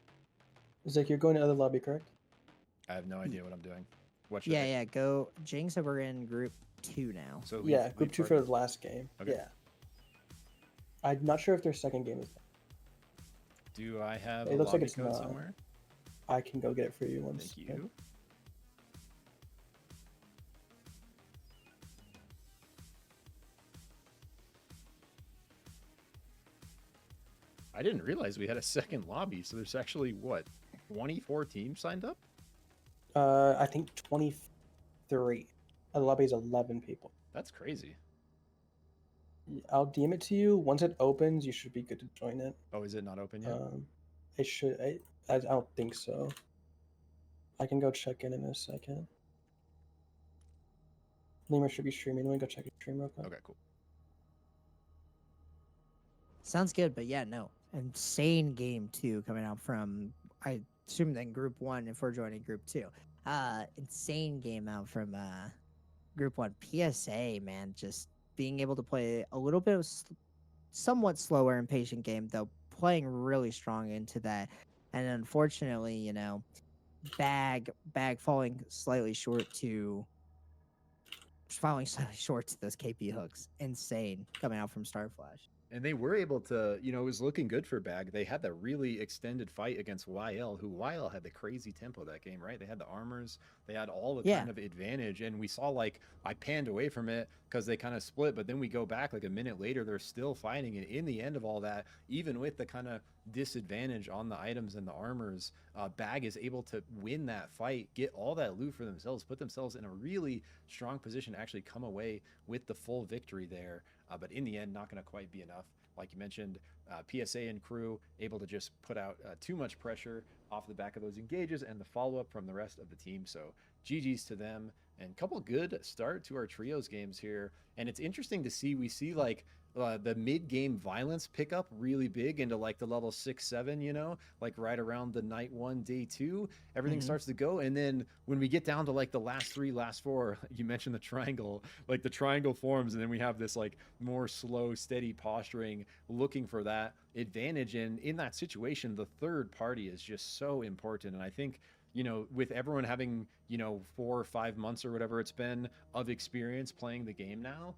Zach, you're going to other lobby, correct? I have no idea what I'm doing. What yeah, go. Jing said we're in group 2 now. So yeah, group 2 for the last game. Okay. Yeah. I'm not sure if their second game is done. Do I have it looks like it's code not. somewhere? I can go get it for you once. Thank you. I didn't realize we had a second lobby, so there's actually, what, 24 teams signed up? I think 23. The lobby is 11 people. That's crazy. I'll DM it to you. Once it opens, you should be good to join it. Oh, is it not open yet? It should. I don't think so. I can go check in a second. Lemur should be streaming. Let me go check your stream real quick. Okay, cool. Sounds good, but yeah, no. Insane game 2 coming out from, I assume then group 1 if we're joining group 2. Insane game out from group 1. PSA, man, just being able to play a little bit of somewhat slower and patient game, though playing really strong into that. And unfortunately, Bag falling slightly short to those KP hooks. Insane coming out from Starflash. And they were able to, it was looking good for Bag. They had that really extended fight against YL, who YL had the crazy tempo that game, right? They had the armors, they had all the kind of advantage. And we saw, I panned away from it because they kind of split, but then we go back a minute later, they're still fighting. And in the end of all that, even with the kind of disadvantage on the items and the armors, Bag is able to win that fight, get all that loot for themselves, put themselves in a really strong position to actually come away with the full victory there. But in the end, not going to quite be enough. Like you mentioned, PSA and crew able to just put out too much pressure off the back of those engages and the follow-up from the rest of the team. So GG's to them, and a couple good start to our trios games here. And it's interesting to see, we see the mid-game violence pick up really big into the level 6-7, right around the night 1, day 2, everything starts to go. And then when we get down to the last 3, last 4, you mentioned the triangle, the triangle forms, and then we have this more slow, steady posturing, looking for that advantage. And in that situation, the third party is just so important. And I think, with everyone having, 4 or 5 months or whatever it's been of experience playing the game now,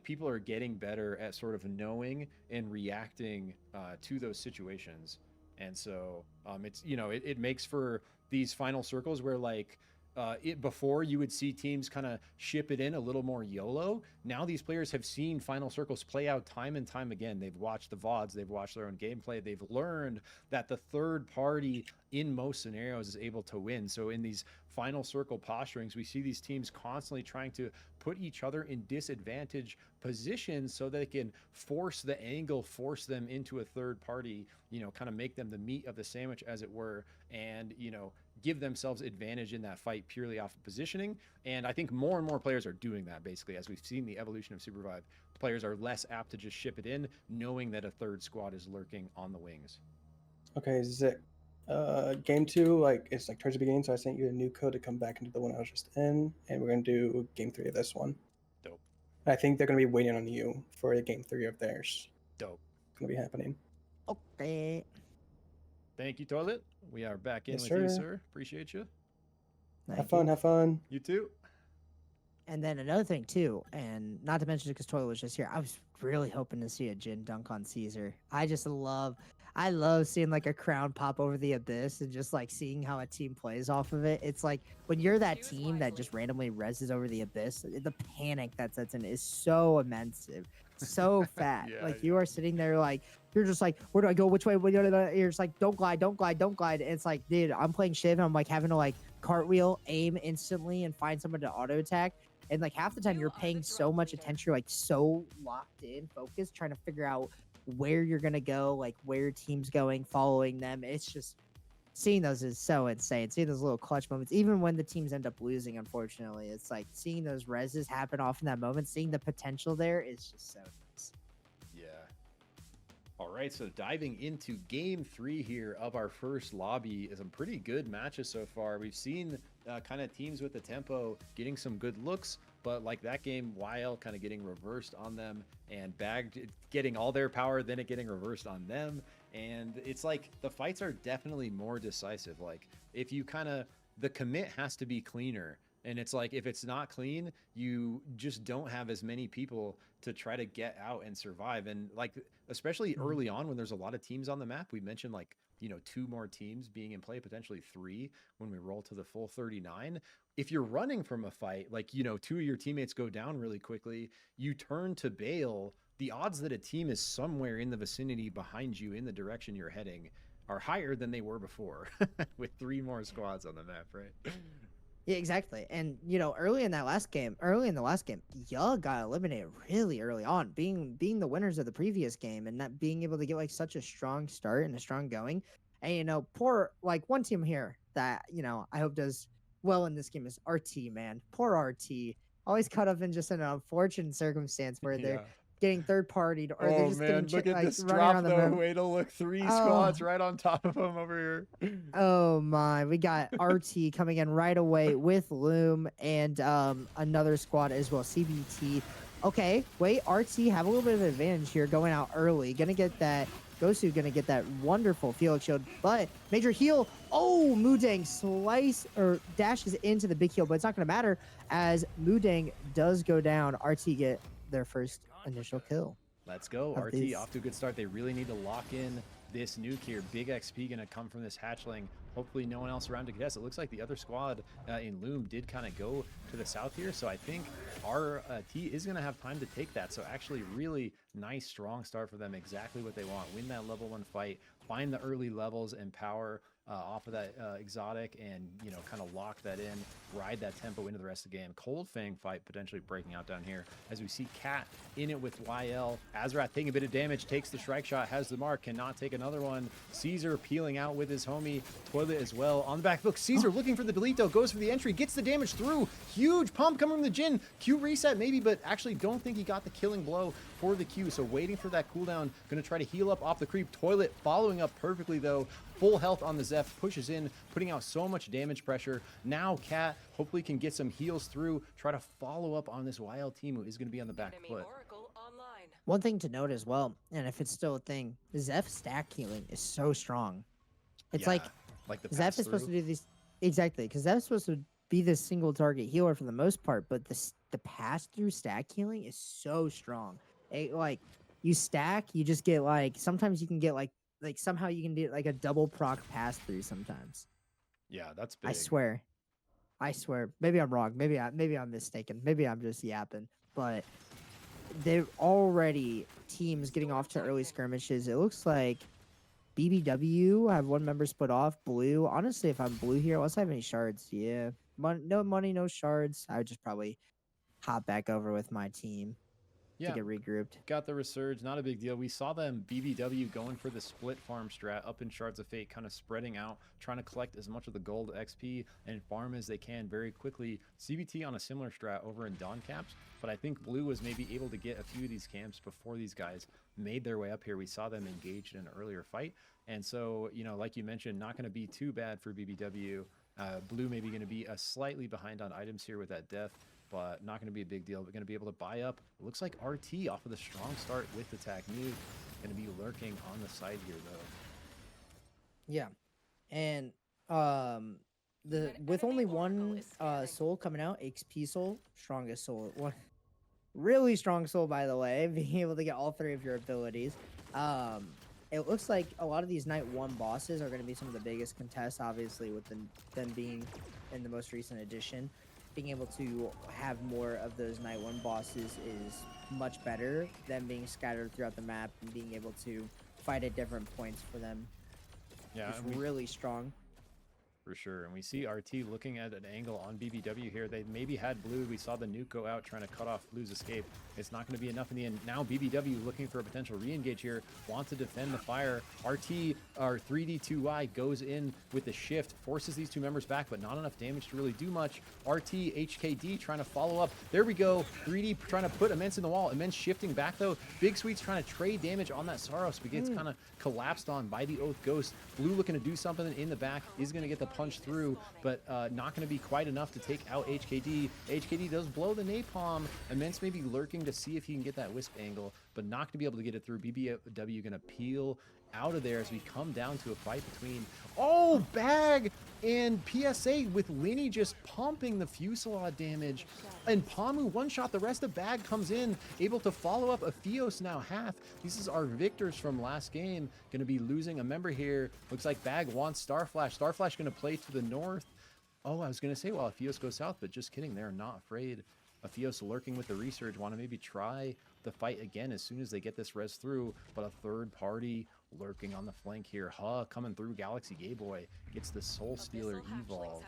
people are getting better at sort of knowing and reacting to those situations. And so it's, it makes for these final circles where before you would see teams kind of ship it in a little more YOLO. Now these players have seen final circles play out time and time again. They've watched the VODs, they've watched their own gameplay, they've learned that the third party in most scenarios is able to win. So in these final circle posturings, we see these teams constantly trying to put each other in disadvantage positions so that they can force the angle, force them into a third party, you know, kind of make them the meat of the sandwich, as it were, and, you know, give themselves advantage in that fight purely off of positioning. And I think more and more players are doing that, basically. As we've seen the evolution of SUPERVIVE, players are less apt to just ship it in, knowing that a third squad is lurking on the wings. Okay, is it game 2, like it's like towards the beginning, so I sent you a new code to come back into the one I was just in, and we're gonna do game 3 of this one. Dope. I think they're gonna be waiting on you for a game 3 of theirs. Dope. It's gonna be happening. Okay. Thank you, Toilet. We are back in Yes, with you, sir. sir. Appreciate you. Have fun, have fun. You too. And then another thing too, and not to mention because Toilet was just here, I was really hoping to see a Jin dunk on Caesar. I love seeing like a crown pop over the abyss and just like seeing how a team plays off of it. It's like when you're that team that just randomly reses over the abyss, the panic that sets in is so immense, so fat. Yeah, like you are sitting there like you're just like, where do I go? Which way? You're just like, don't glide, don't glide, don't glide. And it's like, dude, I'm playing Shiv and I'm like having to like cartwheel, aim instantly, and find someone to auto attack. And like half the time you're paying so much attention, you're like so locked in, focused, trying to figure out where you're gonna go, like where your team's going, following them. It's just seeing those is so insane. Seeing those little clutch moments, even when the teams end up losing, unfortunately, it's like seeing those reses happen off in that moment, seeing the potential there is just so nice. Yeah. All right, so diving into game 3 here of our first lobby is some pretty good matches so far. We've seen kind of teams with the tempo getting some good looks, but like that game, Wedel kind of getting reversed on them, and Bagged getting all their power, then it getting reversed on them. And it's like the fights are definitely more decisive. Like if you kind of, the commit has to be cleaner. And it's like, if it's not clean, you just don't have as many people to try to get out and survive. And like, especially early on when there's a lot of teams on the map, we mentioned like, you know, 2 more teams being in play, potentially 3 when we roll to the full 39. If you're running from a fight, like, you know, 2 of your teammates go down really quickly, you turn to bail, the odds that a team is somewhere in the vicinity behind you in the direction you're heading are higher than they were before with 3 more squads on the map, right? Yeah, exactly. And you know, early in the last game, Yug got eliminated really early on, being the winners of the previous game and not being able to get like such a strong start and a strong going. And you know, poor like one team here that, you know, I hope does well in this game is RT, man. Poor RT. Always caught up in just an unfortunate circumstance where they're getting third partied or they're just getting look at like, this running drop around the though. map. Way to look, 3 squads right on top of him over here. Oh my, we got RT coming in right away with Loom and another squad as well, CBT. Okay, wait, RT have a little bit of an advantage here going out early. Gonna get that, Gosu gonna get that wonderful Felix shield, but major heal. Oh, Mudang slice or dashes into the big heal, but it's not gonna matter as Mudang does go down. RT get their first initial kill. Let's go. Of RT these. off to a good start. They really need to lock in this nuke here. Big XP going to come from this hatchling. Hopefully no one else around to contest. It looks like the other squad in Loom did kind of go to the south here. So I think our T is going to have time to take that. So actually really nice, strong start for them. Exactly what they want. Win that level 1 fight. Find the early levels and power off of that exotic and, you know, kind of lock that in, ride that tempo into the rest of the game. Cold Fang fight potentially breaking out down here as we see Cat in it with YL. Azrath taking a bit of damage, takes the strike shot, has the mark, cannot take another one. Caesar peeling out with his homie Toilet as well. On the back, look, Caesar looking for the Delito, goes for the entry, gets the damage through. Huge pump coming from the Jin. Q reset maybe, but actually don't think he got the killing blow for the Q. So waiting for that cooldown, gonna try to heal up off the creep. Toilet following up perfectly though. Full health on the Zeph, pushes in, putting out so much damage pressure. Now Cat hopefully can get some heals through, try to follow up on this YL team who is going to be on the back foot. One thing to note as well, and if it's still a thing, Zeph stack healing is so strong. It's Yeah, like the Zeph is supposed to do these exactly because Zeph's supposed to be the single target healer for the most part, but the pass through stack healing is so strong. Like you stack, you just get like sometimes you can get like somehow you can do like a double proc pass through sometimes. Yeah, that's big. I swear. I swear, maybe I'm wrong. Maybe I'm mistaken. Maybe I'm just yapping. But they're already teams getting off to early skirmishes. It looks like BBW have one member split off. Blue, honestly, if I'm blue here, unless I have any shards, yeah, no money, no shards. I would just probably hop back over with my team to Yeah, get regrouped. got the resurge, not a big deal. We saw them BBW going for the split farm strat up in Shards of Fate, kind of spreading out, trying to collect as much of the gold XP and farm as they can very quickly. CBT on a similar strat over in Dawn Caps, but I think Blue was maybe able to get a few of these camps before these guys made their way up here. We saw them engaged in an earlier fight, and so, you know, like you mentioned, not going to be too bad for BBW. Blue maybe going to be slightly behind on items here with that death, but not going to be a big deal. But going to be able to buy up. It looks like RT off of the strong start with attack new. Going to be lurking on the side here though. Yeah, and with only one soul coming out, XP soul, strongest soul, one really strong soul by the way, being able to get all three of your abilities. It looks like a lot of these night one bosses are going to be some of the biggest contests, obviously, with them being in the most recent edition. Being able to have more of those night one bosses is much better than being scattered throughout the map and being able to fight at different points for them. Yeah, It's really strong. For sure. And we see RT looking at an angle on BBW here. They maybe had Blue. We saw the nuke go out trying to cut off Blue's escape. It's not going to be enough in the end. Now BBW looking for a potential re-engage here. Want to defend the fire. RT, or 3D2Y, goes in with the shift. Forces these two members back, but not enough damage to really do much. RT, HKD trying to follow up. There we go. 3D trying to put Immense in the wall. Immense shifting back though. Big Sweet's trying to trade damage on that Saros, but gets kind of collapsed on by the Oath Ghost. Blue looking to do something in the back. Is going to get the punch through, but not going to be quite enough to take out HKD. HKD does blow the napalm. Immense maybe lurking to see if he can get that wisp angle, but not going to be able to get it through. BBW going to peel out of there as we come down to a fight between Bag and PSA, with Linny just pumping the Fusillade damage, and Pamu one shot. The rest of Bag comes in, able to follow up. Afios now half. This is our victors from last game. Going to be losing a member here. Looks like Bag wants Starflash. Starflash going to play to the north. Oh, I was going to say, well, Afios goes south, but just kidding. They're not afraid. Afios lurking with the resurge. Want to maybe try the fight again as soon as they get this res through, but a third party lurking on the flank here. Coming through. Galaxy Gayboy gets the Soul Stealer evolve.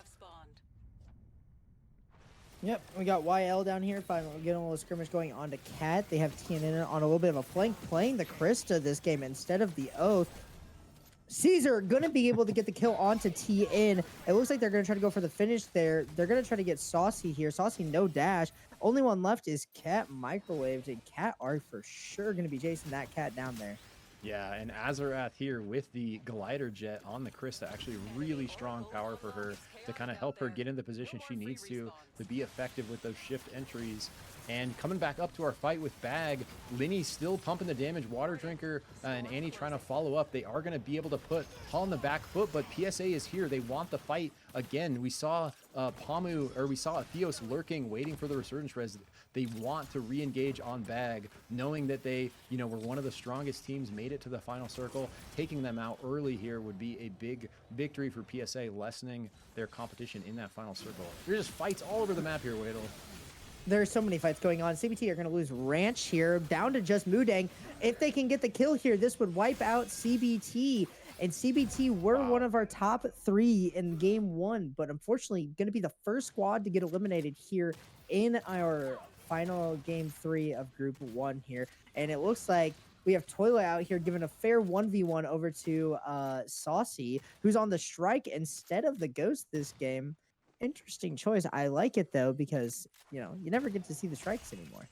Yep, we got YL down here. Finally getting a little skirmish going on to Cat. They have TNN on a little bit of a flank, playing the Krista this game instead of the Oath. Caesar gonna be able to get the kill onto TN. It looks like they're gonna try to go for the finish there. They're gonna try to get Saucy here. Saucy no dash. Only one left is Cat microwaved, and Cat are for sure gonna be chasing that Cat down there. Yeah, and Azarath here with the glider jet on the Krista. Actually really strong power for her to kind of help her get in the position she needs to be effective with those shift entries. And coming back up to our fight with Bag, Linny still pumping the damage. Water Drinker and Annie trying to follow up. They are going to be able to put Hall on the back foot, but PSA is here. They want the fight again. We saw we saw Afios lurking, waiting for the resurgence res. They want to re-engage on Bag, knowing that they, were one of the strongest teams, made it to the final circle. Taking them out early here would be a big victory for PSA, lessening their competition in that final circle. There's just fights all over the map here, Wedel. There's so many fights going on. CBT are going to lose Ranch here, down to just Mudang. If they can get the kill here, this would wipe out CBT. And CBT were one of our top 3 in game 1, but unfortunately going to be the first squad to get eliminated here in our final game 3 of group 1 here. And it looks like we have Toilet out here giving a fair 1v1 over to Saucy, who's on the strike instead of the Ghost this game. Interesting choice. I like it though, because you never get to see the strikes anymore.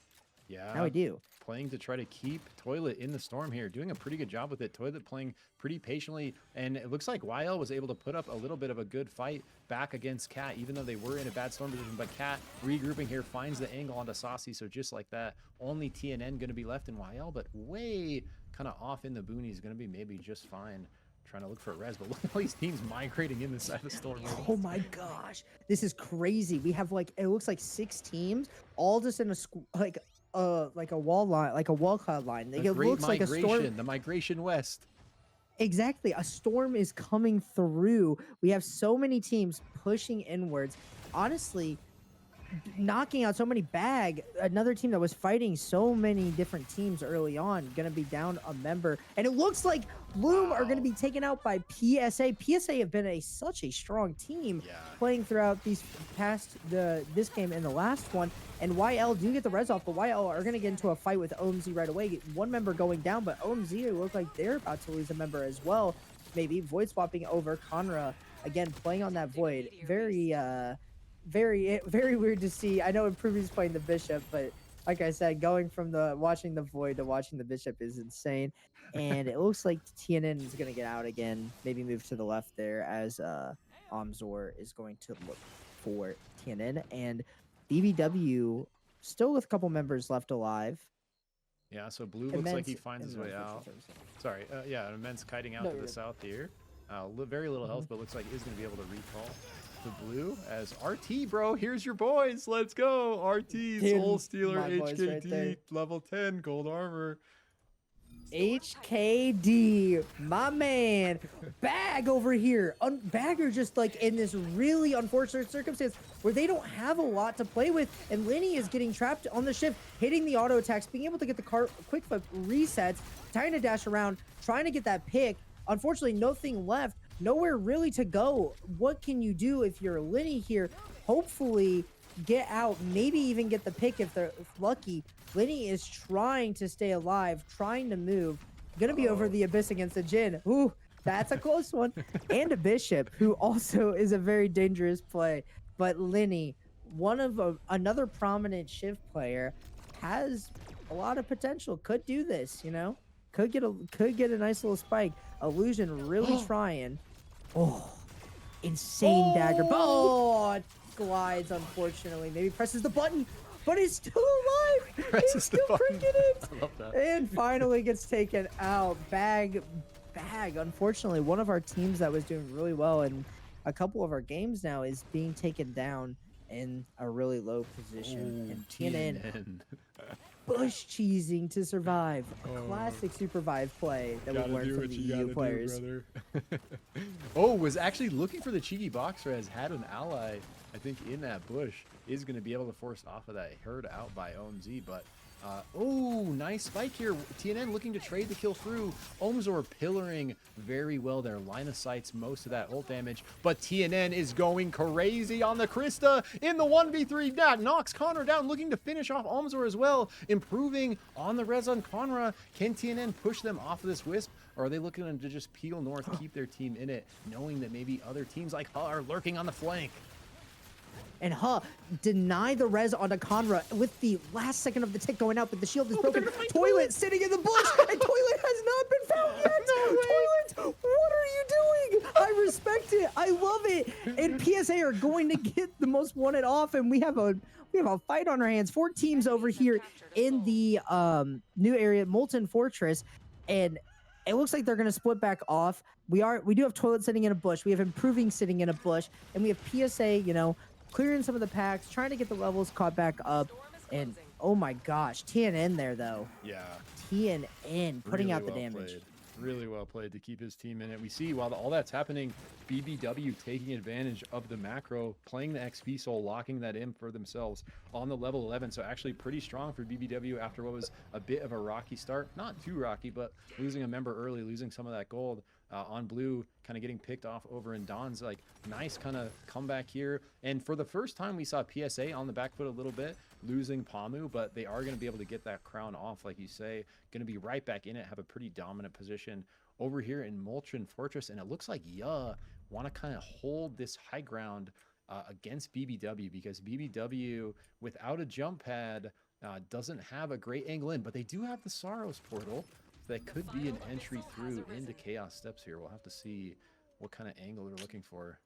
Yeah, now we do. Playing to try to keep Toilet in the storm here, doing a pretty good job with it. Toilet playing pretty patiently, and it looks like YL was able to put up a little bit of a good fight back against Cat, even though they were in a bad storm position. But Cat regrouping here, finds the angle onto Saucy, so just like that, only TNN going to be left in YL, but way kind of off in the boonies, going to be maybe just fine. Trying to look for a res, but look at all these teams migrating in the side of the storm. Oh my gosh, this is crazy. We have it looks like 6 teams, all just in a wall line, like a wall cloud line. It looks like a storm. The migration west. Exactly, a storm is coming through. We have so many teams pushing inwards. honestly, knocking out so many Bag, another team that was fighting so many different teams early on, gonna be down a member, and it looks like Loom are gonna be taken out by PSA. PSA have been such a strong team playing throughout these this game and the last one, and YL do get the res off, but YL are gonna get into a fight with OMZ right away. One member going down, but OMZ look like they're about to lose a member as well. Maybe Void swapping over. Conra again playing on that Void. Very weird to see. I know Improvy's playing the Bishop, but like I said, going from watching the Void to watching the Bishop is insane. And it looks like TNN is going to get out again. Maybe move to the left there as Omzor is going to look for TNN. And BBW still with a couple members left alive. Yeah, so Blue looks like he finds his way out. Sorry, yeah, Immense kiting out to the south here. Very little health, but looks like he's going to be able to recall the Blue as RT, bro. Here's your boys. Let's go. RT, Soul Stealer, HKD, right level 10, gold armor. HKD, my man. Bag over here. Bagger just like in this really unfortunate circumstance where they don't have a lot to play with, and Lenny is getting trapped on the shift, hitting the auto attacks, being able to get the quick flip resets, trying to dash around, trying to get that pick. Unfortunately, nothing left. Nowhere really to go. What can you do if you're Lenny here? Hopefully get out, maybe even get the pick if they're lucky. Lenny is trying to stay alive, trying to move. Gonna be over the Abyss against the Jin. Ooh, that's a close one. And a Bishop, who also is a very dangerous play. But Lenny, another prominent Shiv player, has a lot of potential. Could do this, you know? Could get a nice little spike. Illusion really trying. Oh, insane dagger. Oh, glides, unfortunately. Maybe presses the button, but he's still alive. He's still freaking it. I love that. And finally gets taken out. Bag, unfortunately, one of our teams that was doing really well in a couple of our games now is being taken down in a really low position. And TNN bush cheesing to survive. A classic SUPERVIVE play that we learned from the EU players. Was actually looking for the cheeky boxer, has had an ally, I think, in that bush. Is going to be able to force off of that herd out by OMZ, but nice spike here. TNN looking to trade the kill through. Omzor pillaring very well there. Line of sights most of that ult damage, but TNN is going crazy on the Krista in the 1v3. That knocks Conra down, looking to finish off Omzor as well. Improving on the res on Conra. Can TNN push them off of this Wisp, or are they looking to just peel north, keep their team in it, knowing that maybe other teams like Ha are lurking on the flank? And deny the res onto Conra with the last second of the tick going out, but the shield is broken. Toilet sitting in the bush, and Toilet has not been found yet. Toilet, what are you doing? I respect it. I love it. And PSA are going to get the most wanted off, and we have a fight on our hands. 4 teams over here in the new area, Molten Fortress, and it looks like they're going to split back off. We do have Toilet sitting in a bush. We have Improving sitting in a bush, and we have PSA, clearing some of the packs, trying to get the levels caught back up. And oh my gosh, TNN there though. Yeah. TNN putting out the damage. Really well played to keep his team in it. We see while all that's happening, BBW taking advantage of the macro, playing the XP Soul, locking that in for themselves on the level 11. So actually pretty strong for BBW after what was a bit of a rocky start. Not too rocky, but losing a member early, losing some of that gold. On Blue, kind of getting picked off over in Don's. Like, nice kind of comeback here. And for the first time, we saw PSA on the back foot a little bit, losing Pamu, but they are going to be able to get that crown off, like you say. Going to be right back in it, have a pretty dominant position over here in Molten Fortress. And it looks like want to kind of hold this high ground against BBW, because BBW, without a jump pad, doesn't have a great angle in, but they do have the Sorrows portal. That could be an entry through into Chaos Steps here. We'll have to see what kind of angle they're looking for.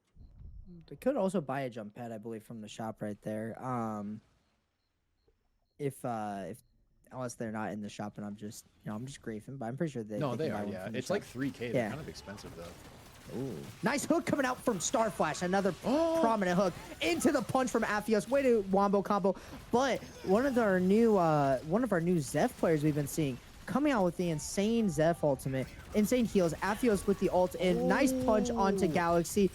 They could also buy a jump pad, I believe, from the shop right there. If unless they're not in the shop and I'm just griefing, but I'm pretty sure they they are. Yeah, it's like 3K. They're kind of expensive though. Ooh. Nice hook coming out from Starflash. Another prominent hook into the punch from Aphios. Way to wombo combo. But one of our new Zeph players we've been seeing coming out with the insane Zeph ultimate. Insane heals. Aphios with the ult in. Nice punch onto Galaxy.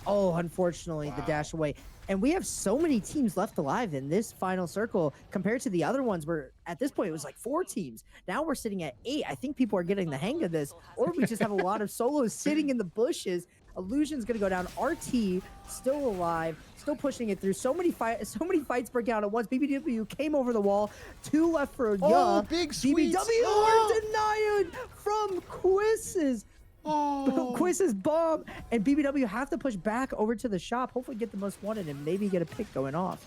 Oh, unfortunately, the dash away. And we have so many teams left alive in this final circle compared to the other ones where at this point it was like 4 teams. Now we're sitting at 8. I think people are getting the hang of this, or we just have a lot of solos sitting in the bushes. Illusion's gonna go down. RT still alive, still pushing it through. So many fights break out at once. BBW came over the wall. 2 left for Oh, big sweets. BBW are denied from Quizzes. Oh. Quiz's bomb, and BBW have to push back over to the shop, hopefully get the most wanted and maybe get a pick going off.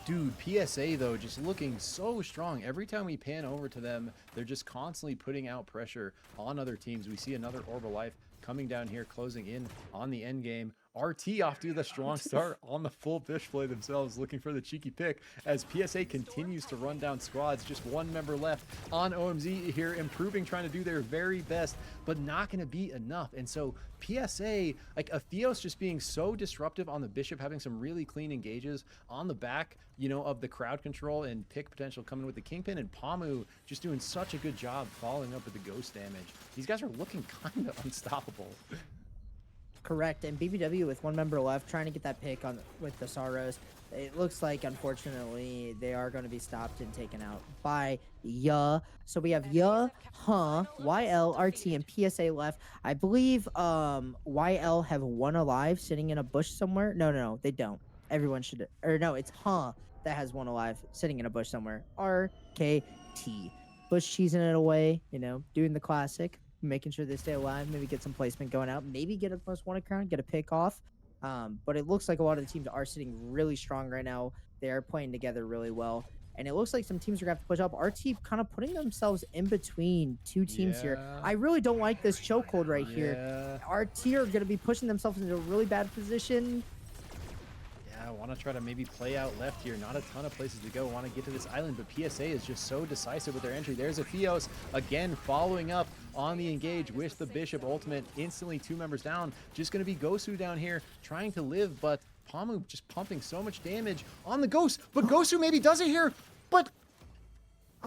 Dude, PSA though, just looking so strong. Every time we pan over to them, they're just constantly putting out pressure on other teams. We see another Orb of Life coming down here, closing in on the end game. RT off to the strong start on the full fish play themselves, looking for the cheeky pick as PSA continues to run down squads. Just 1 member left on OMZ here, improving, trying to do their very best, but not going to be enough. And so PSA, like Atheos just being so disruptive on the Bishop, having some really clean engages on the back, you know, of the crowd control and pick potential coming with the Kingpin, and Pamu just doing such a good job following up with the ghost damage. These guys are looking kind of unstoppable. Correct, and BBW with 1 member left, trying to get that pick on with the Sorrows. It looks like, unfortunately, they are going to be stopped and taken out by Ya. So we have Ya, YL, RT, and PSA left. I believe YL have 1 alive sitting in a bush somewhere. No, they don't. Everyone should, or no, it's that has 1 alive sitting in a bush somewhere. RKT. Bush cheesing it away, you know, doing the classic. Making sure they stay alive, maybe get some placement going out, maybe get a most wanted crown, get a pick off. But it looks like a lot of the teams are sitting really strong right now. They are playing together really well. And it looks like some teams are going to have to push up. RT kind of putting themselves in between 2 teams here. I really don't like this chokehold right here. RT are going to be pushing themselves into a really bad position. I want to try to maybe play out left here. Not a ton of places to go. Want to get to this island, but PSA is just so decisive with their entry. There's Atheos again following up on the engage with the Bishop ultimate. Instantly 2 members down. Just going to be Gosu down here trying to live, but Pamu just pumping so much damage on the Ghost. But Gosu maybe does it here, but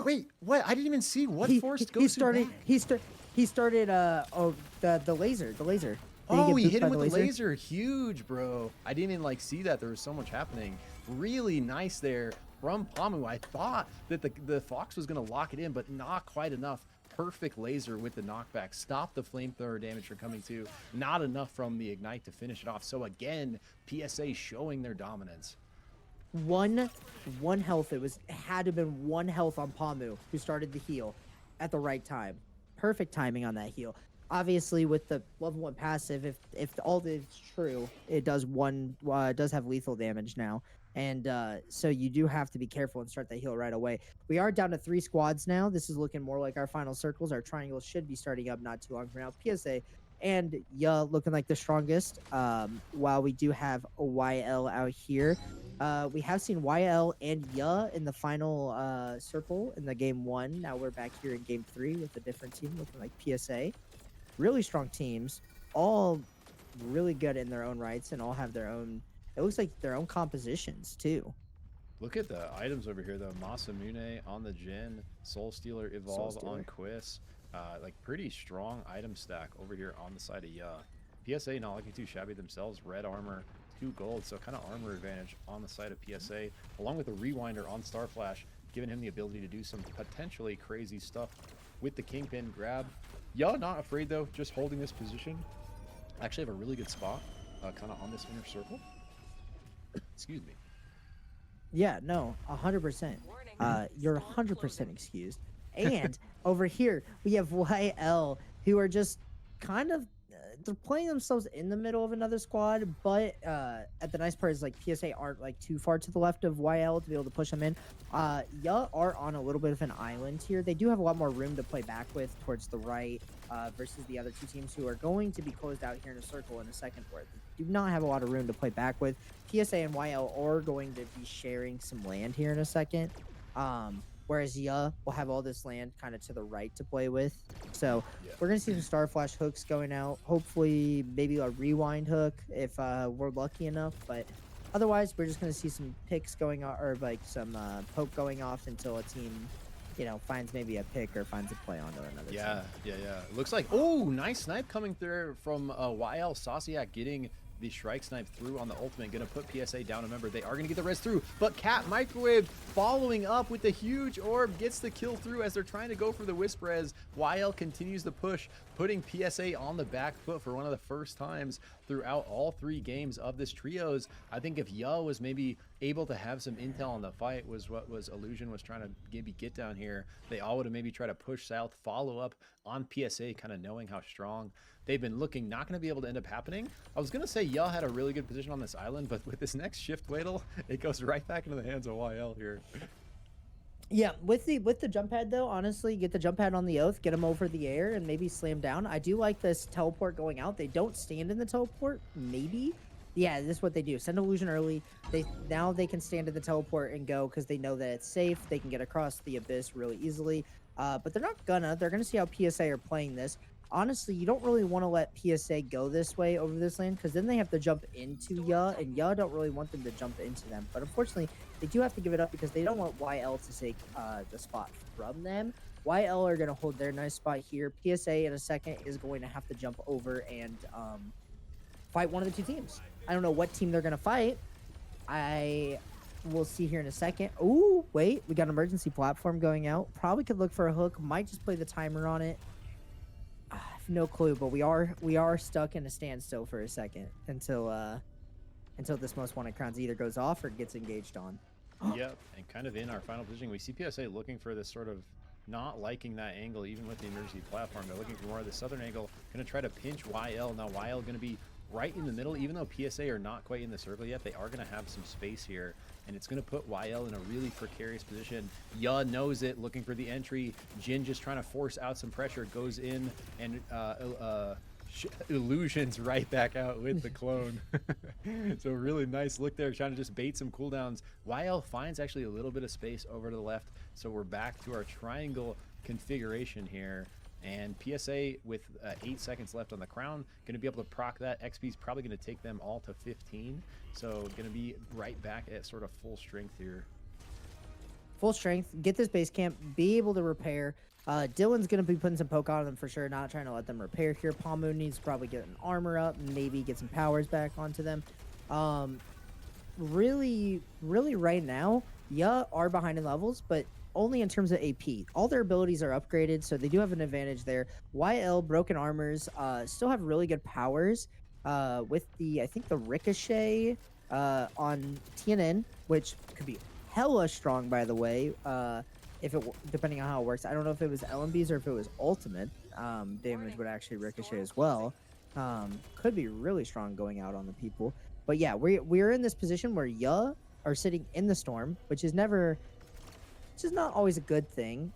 wait, what? I didn't even see what forced Gosu back. He started the laser. Oh, he hit him with the laser. Huge, bro. I didn't even like see that. There was so much happening. Really nice there from Pamu. I thought that the Fox was going to lock it in, but not quite enough. Perfect laser with the knockback. Stop the flamethrower damage from coming to. Not enough from the ignite to finish it off. So again, PSA showing their dominance. One health. It had to have been 1 health on Pamu, who started the heal at the right time. Perfect timing on that heal. Obviously, with the level 1 passive, if all is true, it does have lethal damage now, and so you do have to be careful and start that heal right away. We are down to 3 squads now. This is looking more like our final circles. Our triangles should be starting up not too long from now. PSA and Ya looking like the strongest. While we do have a YL out here, we have seen YL and Ya in the final circle in the game 1. Now we're back here in game 3 with a different team looking like PSA. Really strong teams, all really good in their own rights, and all have their own, it looks like their own compositions too. Look at the items over here though. Masamune on the Jin, Soul Stealer Evolve on Quiz. Like pretty strong item stack over here on the side of Ya. PSA not looking too shabby themselves. Red armor, 2 gold, so kind of armor advantage on the side of PSA, along with a rewinder on Starflash, giving him the ability to do some potentially crazy stuff with the Kingpin grab. Ya not afraid though, just holding this position. Actually have a really good spot, kind of on this inner circle. Excuse me. Yeah, no, 100%. You're 100% excused. And over here we have YL, who are just kind of they're playing themselves in the middle of another squad, but at the nice part is like PSA aren't like too far to the left of YL to be able to push them in. Ya are on a little bit of an island here. They do have a lot more room to play back with towards the right versus the other 2 teams who are going to be closed out here in a circle in a second for it. They do not have a lot of room to play back with. PSA and YL are going to be sharing some land here in a second. Whereas Ya will have all this land kind of to the right to play with. So we're going to see some Starflash hooks going out. Hopefully maybe a rewind hook if we're lucky enough. But otherwise, we're just going to see some picks going on, or like some poke going off until a team, you know, finds maybe a pick or finds a play onto another team. Yeah. It looks like, oh, nice snipe coming through from YL. Sauciac getting the strike snipe through on the ultimate, gonna put PSA down a member. They are gonna get the res through, but Cat Microwave following up with the huge orb, gets the kill through as they're trying to go for the wisp res. YL continues to push, putting PSA on the back foot for one of the first times throughout all 3 games of this trios. I think if Yo was maybe able to have some intel on the fight, was what was Illusion was trying to maybe get down here, they all would have maybe tried to push south, follow up on PSA, kind of knowing how strong they've been looking. Not going to be able to end up happening. I was going to say Yell had a really good position on this island, but with this next shift Wedel, it goes right back into the hands of YL here. Yeah, with the jump pad though, honestly, get the jump pad on the oath, get him over the air, and maybe slam down. I do like this teleport going out. They don't stand in the teleport, maybe. Yeah, this is what they do. Send illusion early. Now they can stand in the teleport and go because they know that it's safe. They can get across the abyss really easily. But they're not gonna. They're gonna see how PSA are playing this. Honestly, you don't really want to let PSA go this way over this lane because then they have to jump into Ya, and Ya don't really want them to jump into them. But unfortunately, they do have to give it up because they don't want YL to take the spot from them. YL are going to hold their nice spot here. PSA in a second is going to have to jump over and fight one of the 2 teams. I don't know what team they're going to fight. We'll see here in a second. Ooh, wait, we got an emergency platform going out. Probably could look for a hook. Might just play the timer on it. I have no clue, but we are stuck in a standstill for a second until this most wanted crowns either goes off or gets engaged on. Yep, and kind of in our final positioning, we see PSA looking for this sort of not liking that angle, even with the emergency platform. They're looking for more of the southern angle, going to try to pinch YL. Now YL going to be right in the middle, even though PSA are not quite in the circle yet. They are going to have some space here, and it's going to put YL in a really precarious position. Ya knows it, looking for the entry. Jin just trying to force out some pressure, goes in, and Illusions right back out with the clone. So really nice look there, trying to just bait some cooldowns. YL finds actually a little bit of space over to the left, so we're back to our triangle configuration here. And PSA with 8 seconds left on the crown, going to be able to proc that. XP is probably going to take them all to 15. So going to be right back at sort of full strength here. Full strength, get this base camp, be able to repair. Dylan's going to be putting some poke on them for sure, not trying to let them repair here. Palmu needs to probably get an armor up, maybe get some powers back onto them. Really right now, Ya are behind in levels, but only in terms of AP. All their abilities are upgraded, so they do have an advantage there. YL, broken armors, still have really good powers with I think the Ricochet on TNN, which could be hella strong, by the way, depending on how it works. I don't know if it was LMBs or if it was ultimate damage would actually ricochet as well. Could be really strong going out on the people. But yeah, we're in this position where Ya are sitting in the storm, which is not always a good thing.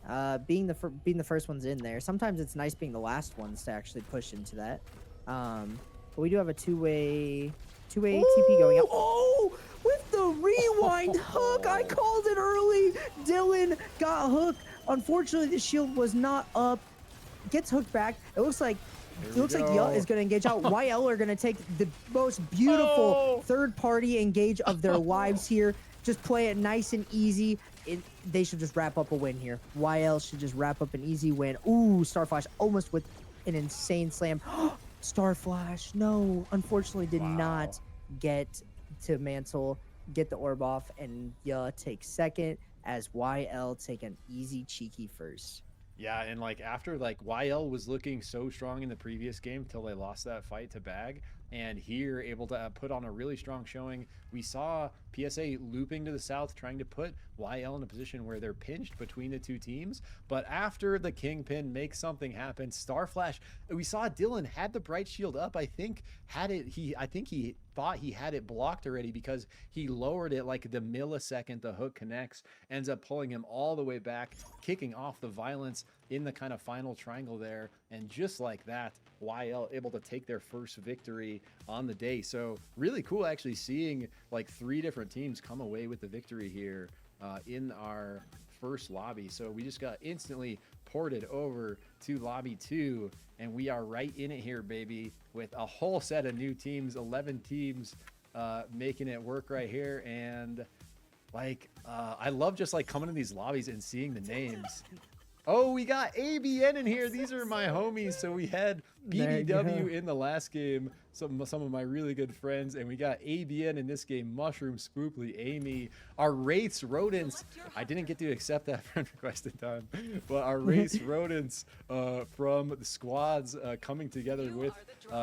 Being the first ones in there, sometimes it's nice being the last ones to actually push into that. But we do have a two-way TP going out. Oh, with the rewind hook, I called it early. Dylan got hooked. Unfortunately, the shield was not up. Gets hooked back. It looks like Ya is going to engage out. YL are going to take the most beautiful third-party engage of their lives here. Just play it nice and easy. They should just wrap up a win here. YL should just wrap up an easy win. Ooh, Starflash almost with an insane slam. Starflash, no, unfortunately did not get to mantle, get the orb off, and Ya take second as YL take an easy cheeky first. Yeah, and like after YL was looking so strong in the previous game till they lost that fight to Bag, and here able to put on a really strong showing. We saw PSA looping to the south, trying to put YL in a position where they're pinched between the 2 teams. But after the Kingpin makes something happen, Starflash, we saw Dylan had the Bright Shield up. I think he thought he had it blocked already because he lowered it like the millisecond the hook connects, ends up pulling him all the way back, kicking off the violence in the kind of final triangle there. And just like that, YL able to take their first victory on the day. So really cool actually seeing like 3 different teams come away with the victory here in our first lobby. So we just got instantly ported over to lobby 2, and we are right in it here, baby, with a whole set of new teams, 11 teams making it work right here. And like I love just like coming to these lobbies and seeing the names. Oh, we got ABN in here. These are my homies. So we had There you BBW go. in the last game, some of my really good friends, and we got ABN in this game, Mushroom, Spooply, Amy, our Wraiths, Rodents. I didn't get to accept that friend request in time, but our Wraiths, Rodents from the squads coming together with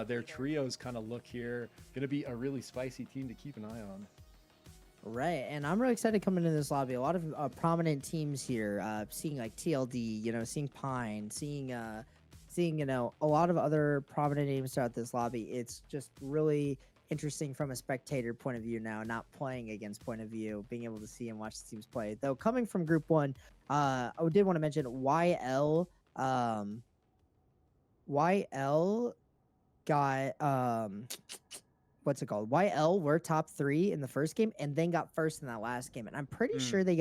their trios kind of look here. Going to be a really spicy team to keep an eye on. Right, and I'm really excited coming into this lobby. A lot of prominent teams here. Seeing like TLD, seeing Pine, seeing a lot of other prominent names throughout this lobby. It's just really interesting from a spectator point of view now, not playing against point of view, being able to see and watch the teams play. Though coming from Group 1, I did want to mention YL. YL got what's it called? YL were top 3 in the first game and then got first in that last game. And I'm pretty sure they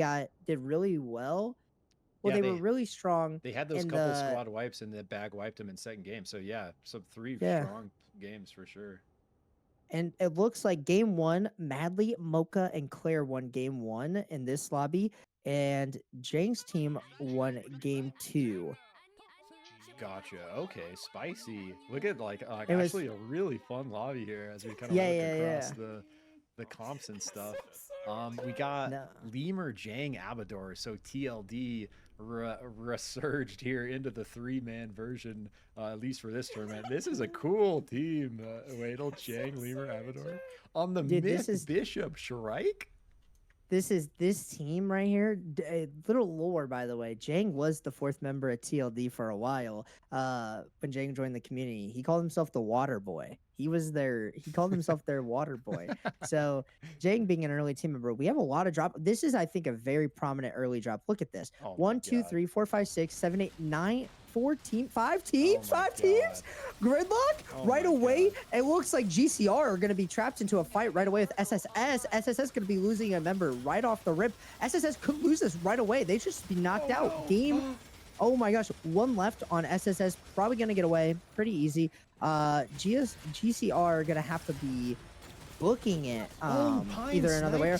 did really well. Well, Yeah, they were really strong. They had those in couple the, squad wipes and the bag wiped them in second game. So yeah, some 3 Yeah. strong games for sure. And it looks like game 1, Madly, Mocha, and Claire won game 1 in this lobby. And Jang's team won game 2. Gotcha. Okay, spicy. Look at like It was- actually a really fun lobby here as we kind of Yeah, look across yeah. the comps and stuff. We got No. Lemur, Jang, Abador. So TLD resurged here into the 3-man version, at least for this tournament. This is a cool team. Wedel, Jang, Lemur, Abador on the Dude, Myth Bishop Shrike. This team right here. Little lore, by the way. Jang was the 4th member at TLD for a while. When Jang joined the community, he called himself the Water Boy. He called himself their Water Boy. So Jang being an early team member, we have a lot of drop. This is, I think, a very prominent early drop. Look at this. Oh my 1, 2, God. 3, 4, 5, 6, 7, 8, 9, 5 teams. Oh my 5 teams. Gridlock Oh right my away. God. It looks like GCR are going to be trapped into a fight right away with SSS. SSS going to be losing a member right off the rip. SSS could lose this right away. They should just be knocked out. no. Game. Oh my gosh. 1 left on SSS. Probably going to get away. Pretty easy. GCR are going to have to be booking it Pine either another way or...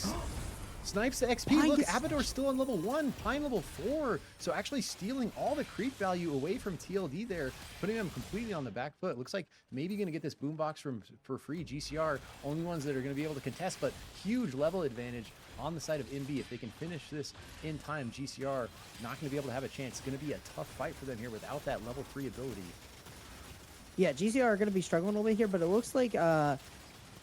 Snipes the XP. Pine Look, gets- Abador's still on level 1, Pine level 4. So actually stealing all the creep value away from TLD there, putting them completely on the back foot. Looks like maybe going to get this boombox for free. GCR, only ones that are going to be able to contest, but huge level advantage on the side of MB. If they can finish this in time, GCR not going to be able to have a chance. It's going to be a tough fight for them here without that level 3 ability. Yeah, GCR are going to be struggling a little bit here, but it looks like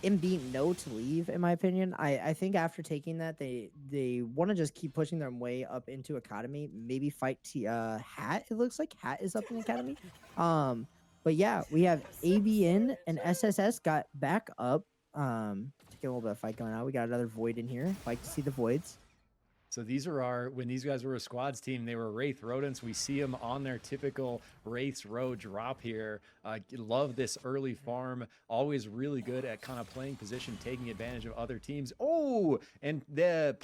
MB know to leave, in my opinion. I think after taking that, they want to just keep pushing their way up into Academy. Maybe fight Hat. It looks like Hat is up in Academy. But yeah, we have ABN and SSS got back up. To get a little bit of fight going on. We got another Void in here. Like to see the Voids. So these are when these guys were a squads team, they were Wraith Rodents. We see them on their typical Wraiths Row drop here. Love this early farm. Always really good at kind of playing position, taking advantage of other teams. Oh, and the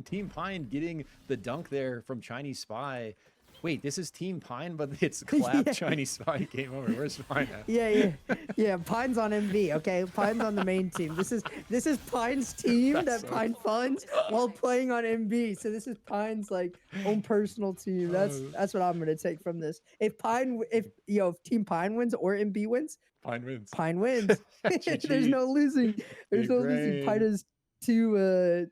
Team Pine getting the dunk there from Chinese Spy. Wait, this is Team Pine, but it's collab Yeah. Chinese Spy game over. Where's Pine at? Yeah. Pine's on MV. Okay, Pine's on the main team. This is Pine's team That's that so Pine funds while playing on MV. So this is Pine's like own personal team. That's what I'm gonna take from this. If Team Pine wins or MB wins, Pine wins. Pine wins. There's GG. no losing. There's Big no losing. brain. Pine has two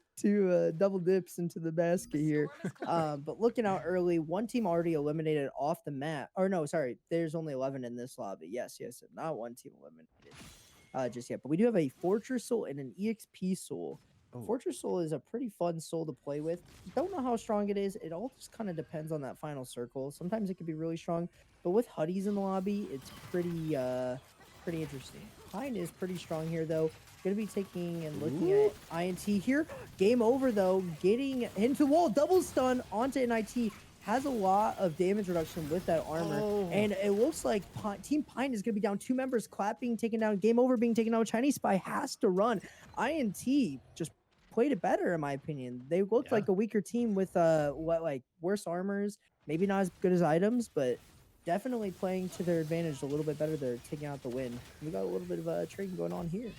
double dips into the basket here. But looking out early, one team already eliminated off the map. Or no, sorry, there's only 11 in this lobby. Yes, not one team eliminated just yet. But we do have a Fortress Soul and an EXP Soul. Oh. Fortress Soul is a pretty fun soul to play with. Don't know how strong it is. It all just kind of depends on that final circle. Sometimes it can be really strong, but with Huddies in the lobby, it's pretty interesting. Pine is pretty strong here, though. Going to be taking and looking at INT here. Game over, though. Getting into the wall. Double stun onto NIT. Has a lot of damage reduction with that armor. Oh. And it looks like Team Pine is going to be down 2 members. Clap being taken down. Game over being taken down. Chinese Spy has to run. INT just played it better, in my opinion. They looked like a weaker team with worse armors. Maybe not as good as items, but definitely playing to their advantage a little bit better. They're taking out the win. We got a little bit of trading going on here.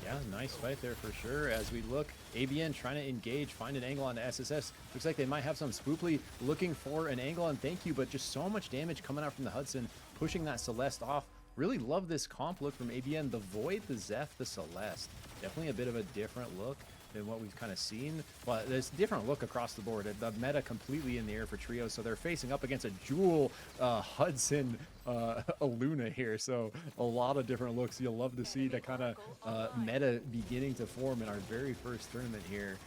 Yeah, nice fight there for sure. As we look, ABN trying to engage, find an angle on the SSS. Looks like they might have some Spooply looking for an angle on thank you, but just so much damage coming out from the Hudson, pushing that Celeste off. really love this comp look from ABN. The Void, the Zeph, the Celeste. Definitely a bit of a different look than what we've kind of seen, but there's a different look across the board. The meta completely in the air for trios, so they're facing up against a Jewel Hudson Aluna here, so a lot of different looks. You'll love to see that kind of meta beginning to form in our very first tournament here.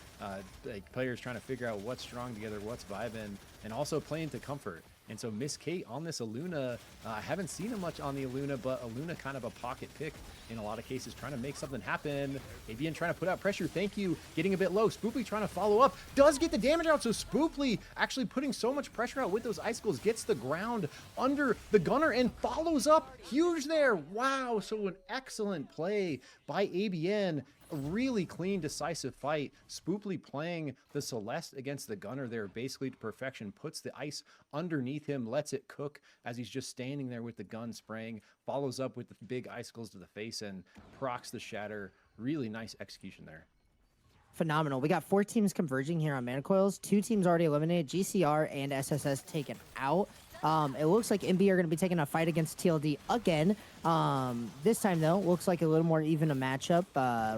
Like players trying to figure out what's strong together, what's vibing, and also playing to comfort. And so Miss Kate on this Aluna, I haven't seen him much on the Aluna, but Aluna kind of a pocket pick in a lot of cases, trying to make something happen. ABN trying to put out pressure. Thank you. Getting a bit low. Spooply trying to follow up. Does get the damage out. So Spooply actually putting so much pressure out with those icicles. Gets the ground under the gunner and follows up. Huge there. Wow. So an excellent play by ABN. A really clean, decisive fight. Spooply playing the Celeste against the gunner there basically to perfection. Puts the ice underneath him, lets it cook as he's just standing there with the gun spraying. Follows up with the big icicles to the face and procs the shatter. Really nice execution there. Phenomenal. We got 4 teams converging here on Mana Coils. 2 teams already eliminated. GCR and SSS taken out. It looks like MB are going to be taking a fight against TLD again. This time, though, looks like a little more even a matchup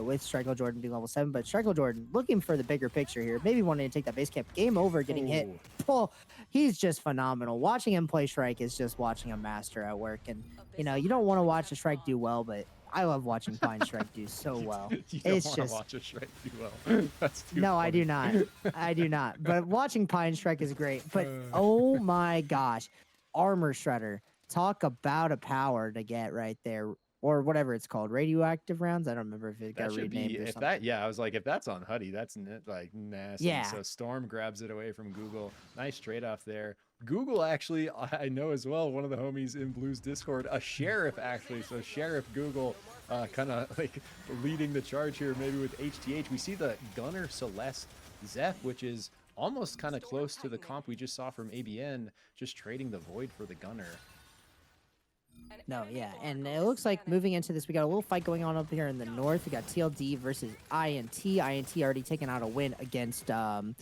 with Strikel Jordan being level 7. But Strikel Jordan looking for the bigger picture here. Maybe wanting to take that base camp. Game over, getting hit. Oh, he's just phenomenal. Watching him play Shrike is just watching a master at work. And, you know, you don't want to watch a Shrike do well, but I love watching Pine Shrike do so well. You don't It's want to just watch a Shrike do well. That's too no, funny. I do not. I do not. But watching Pine Shrike is great. But oh my gosh, Armor Shredder. Talk about a power to get right there, or whatever it's called, radioactive rounds. I don't remember if it That got should renamed be or if something. that. Yeah, I was like, if that's on Huddy, that's like nasty. Yeah. So Storm grabs it away from Google. Nice trade off there. Google actually, I know as well, one of the homies in Blue's Discord, a sheriff actually. So Sheriff Google, kind of like leading the charge here, maybe with HTH. We see the Gunner Celeste Zeph, which is almost kind of close to the comp we just saw from ABN, just trading the Void for the Gunner. No, yeah, and it looks like moving into this, we got a little fight going on up here in the north. We got TLD versus INT. INT already taken out a win against Team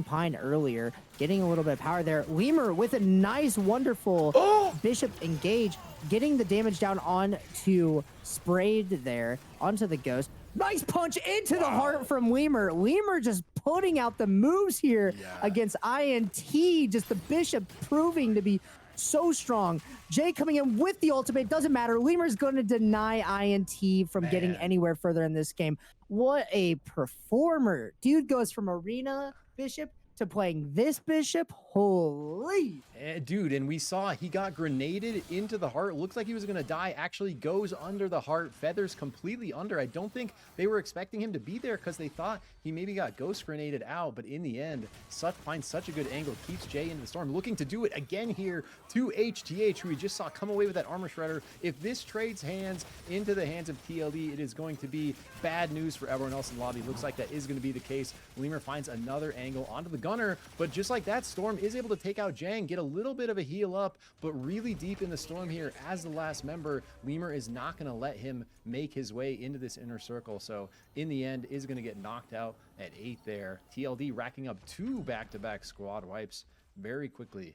Pine earlier, getting a little bit of power there. Lemur with a nice, wonderful Bishop engage, getting the damage down onto Sprayed there, onto the Ghost. Nice punch into the heart from Lemur. Lemur just putting out the moves here against INT. Just the Bishop proving to be so strong. Jay coming in with the ultimate. Doesn't matter. Lemur's going to deny INT from getting anywhere further in this game. What a performer. Dude goes from Arena Bishop to playing this Bishop. Holy. Dude, and we saw he got grenaded into the heart. Looks like he was going to die. Actually goes under the heart. Feathers completely under. I don't think they were expecting him to be there because they thought he maybe got ghost grenaded out. But in the end, finds such a good angle. Keeps Jay into the storm. Looking to do it again here to HTH, who we just saw come away with that armor shredder. If this trades hands into the hands of TLD, it is going to be bad news for everyone else in the lobby. Looks like that is going to be the case. Lemur finds another angle onto the gunner. But just like that, Storm is able to take out Jang, get a little bit of a heal up, but really deep in the storm here as the last member. Lemur is not going to let him make his way into this inner circle. So in the end is going to get knocked out at 8 there. TLD racking up 2 back-to-back squad wipes very quickly.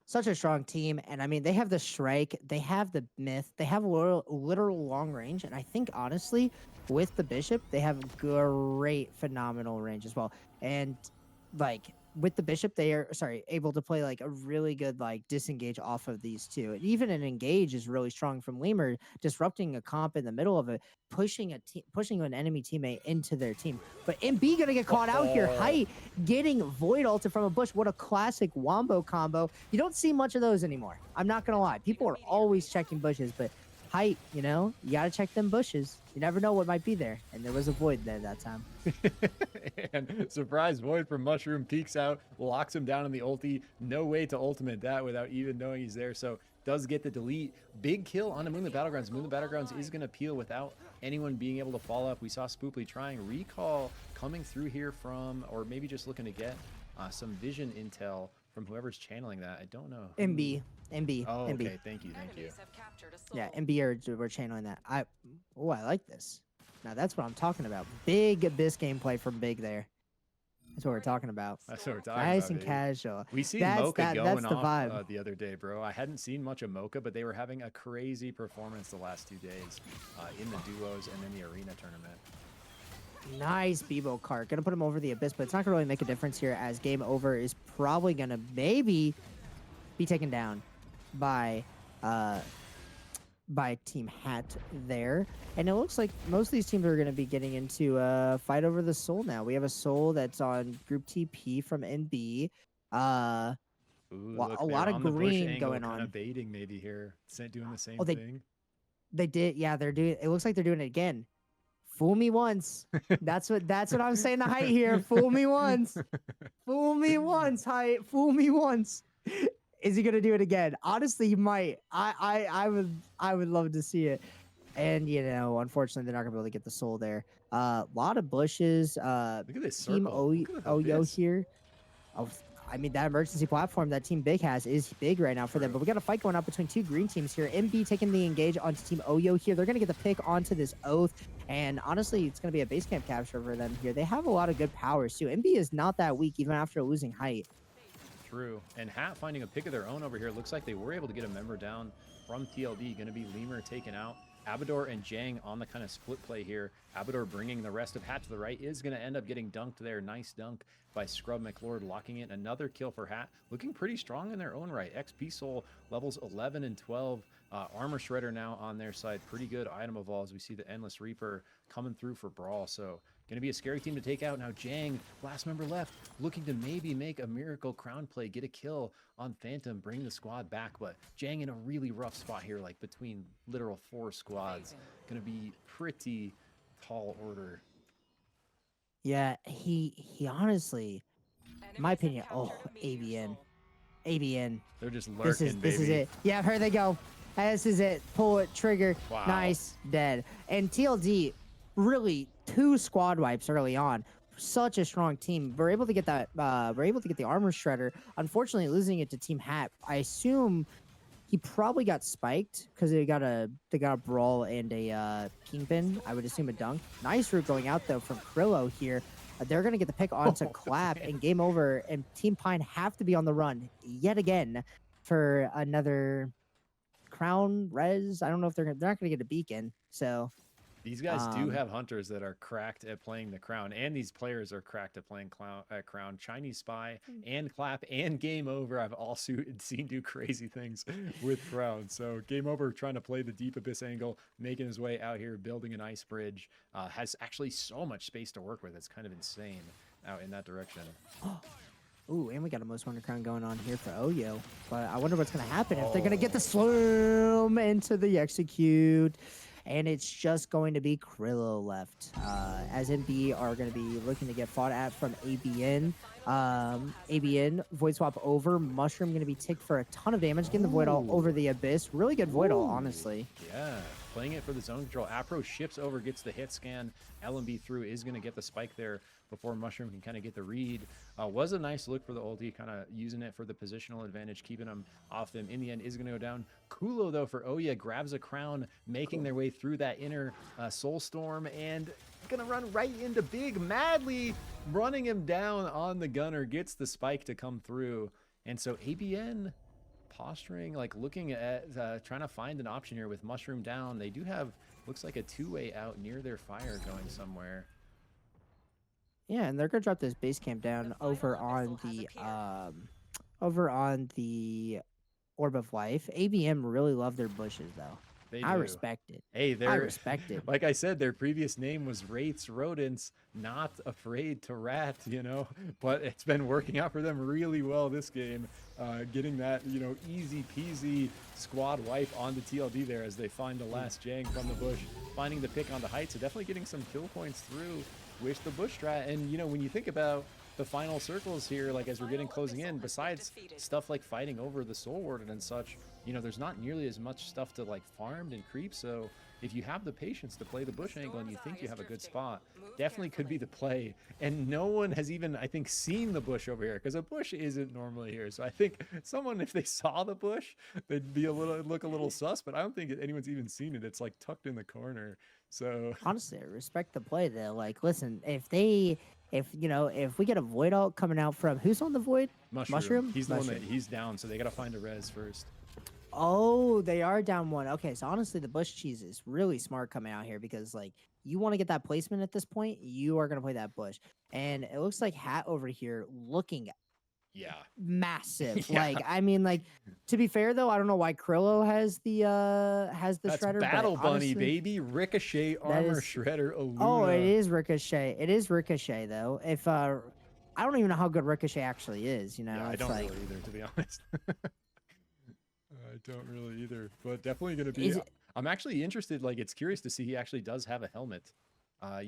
Such a strong team, and I mean, they have the Shrike, they have the Myth, they have a literal long range, and I think, honestly, with the Bishop, they have great, phenomenal range as well. And, like, with the Bishop, they are, able to play, like, a really good, like, disengage off of these two. And even an engage is really strong from Lemur, disrupting a comp in the middle of it, pushing an enemy teammate into their team. But MB gonna get caught out here. Height getting Void ulted from a bush. What a classic Wombo combo. You don't see much of those anymore. I'm not gonna lie. People are always checking bushes, but Height, you know, you gotta check them bushes. You never know what might be there. And there was a Void there that time. And surprise Void from Mushroom peeks out, locks him down in the ulti. No way to ultimate that without even knowing he's there. So does get the delete. Big kill on the Moon the Battlegrounds. Moon the Battlegrounds is going to peel without anyone being able to follow up. We saw Spooply trying recall coming through here from, or maybe just looking to get some vision intel from whoever's channeling that. I don't know. MB. Oh, MB. okay. Thank you. Yeah, MB we're channeling that. I like this. Now that's what I'm talking about. Big Abyss gameplay from Big there. That's what we're talking about. That's what we're talking Nice about, and baby. casual. We seen That's Mocha that's going the off vibe. the other day, bro. I hadn't seen much of Mocha, but they were having a crazy performance the last 2 days in the duos and then the arena tournament. Nice Bebo cart. Gonna put him over the abyss, but it's not gonna really make a difference here as game over is probably gonna maybe be taken down by Team Hat there. And it looks like most of these teams are gonna be getting into a fight over the soul now. We have a soul that's on group TP from NB. Ooh, A look, lot they're of on the bush green angle, going kind on. of baiting maybe here. Doing the same Oh, thing. They did, yeah. They're doing. It looks like they're doing it again. Fool me once. That's what I'm saying to Height here. Fool me once. Fool me once, Height. Fool me once. Is he gonna do it again? Honestly, he might. I would love to see it. And unfortunately, they're not gonna be able to get the soul there. A lot of bushes. Look at this Team circle. Look at the Oyo abyss. here. Oh, I mean, that emergency platform that Team Big has is big right now for them. But we got a fight going on between two green teams here. MB taking the engage onto Team Oyo here. They're going to get the pick onto this Oath. And honestly, it's going to be a base camp capture for them here. They have a lot of good powers, too. MB is not that weak, even after losing height. True. And Hat finding a pick of their own over here. Looks like they were able to get a member down from TLD. Going to be Lemur taken out. Abador and Jang on the kind of split play here. Abador bringing the rest of Hat to the right is going to end up getting dunked there. Nice dunk by Scrub McLord, locking in another kill for Hat. Looking pretty strong in their own right. XP Soul levels 11 and 12. Armor Shredder now on their side. Pretty good item evolves. We see the Endless Reaper coming through for Brawl. So going to be a scary team to take out. Now Jang, last member left, looking to maybe make a miracle crown play, get a kill on Phantom, bring the squad back. But Jang in a really rough spot here, like between literal 4 squads. Going to be pretty tall order. Yeah, he honestly, in my opinion, ABN. They're just lurking, This is it. Yeah, here they go. This is it. Pull it, trigger. Wow. Nice, dead. And TLD, really 2 squad wipes early on. Such a strong team. We're able to get that. We're able to get the armor shredder. Unfortunately, losing it to Team Hat. I assume he probably got spiked because they got a brawl and a kingpin. I would assume a dunk. Nice route going out though from Krillo here. They're gonna get the pick onto Clap and game over. And Team Pine have to be on the run yet again for another crown res. I don't know if they're not gonna get a beacon. So these guys do have hunters that are cracked at playing the crown, and these players are cracked at playing crown. Chinese Spy and Clap and Game Over I've also seen do crazy things with crown. So Game Over trying to play the deep abyss angle, making his way out here, building an ice bridge. Has actually so much space to work with. It's kind of insane out in that direction. Ooh, and we got a most wanted crown going on here for Oyo. But I wonder what's going to happen if they're going to get the slam into the execute. And it's just going to be Krillo left. As MB are going to be looking to get fought at from ABN. ABN, Void Swap over. Mushroom going to be ticked for a ton of damage. Getting the Void all over the Abyss. Really good Void all, honestly. Yeah, playing it for the zone control. Apro ships over, gets the hit scan. LMB through is going to get the spike there before Mushroom can kind of get the read. Was a nice look for the ulti, kind of using it for the positional advantage, keeping them off them. In the end, is going to go down. Kulo, though, for Oya, grabs a crown, making their way through that inner Soul Storm, and going to run right into Big, madly running him down on the gunner, gets the spike to come through. And so ABN posturing, like looking at trying to find an option here with Mushroom down. They do have, looks like a 2-way out near their fire going somewhere. Yeah, and they're gonna drop this base camp down over on the Orb of Life. ABM really love their bushes though. I respect it. Hey, I respect it. Like I said, their previous name was Wraiths Rodents, not afraid to rat, you know, but it's been working out for them really well this game. Getting that, you know, easy peasy squad wipe on the TLD there as they find the last Jang from the bush, finding the pick on the height. So definitely getting some kill points through with the bush strat. And, you know, when you think about the final circles here, like as we're getting closing in, besides stuff like fighting over the Soul Warden and such, you know, there's not nearly as much stuff to like farm and creep. So if you have the patience to play the bush angle and you think you have a good spot, definitely could be the play. And no one has even, I think, seen the bush over here, because a bush isn't normally here. So I think someone, if they saw the bush, they'd be look a little sus, but I don't think anyone's even seen it. It's like tucked in the corner. So honestly, I respect the play though. Like, listen, if they if we get a Void ult coming out from who's on the Void? Mushroom. He's the one that Mushroom. he's down, so they got to find a res first. Oh, they are down one. Okay, so honestly, the Bush Cheese is really smart coming out here because like you want to get that placement at this point, you are gonna play that Bush, and it looks like Hat over here looking Yeah. massive. Yeah. Like I mean, like to be fair though, I don't know why Krillo has the That's shredder. Battle but Bunny, honestly, baby. Ricochet, Armor is- Shredder, Aluna. Oh, it is Ricochet. It is Ricochet though. If I don't even know how good Ricochet actually is. You know, Yeah, I it's don't like, really either, to be honest. I don't really either, but definitely going to be. Is it- I'm actually interested. Like, it's curious to see he actually does have a helmet.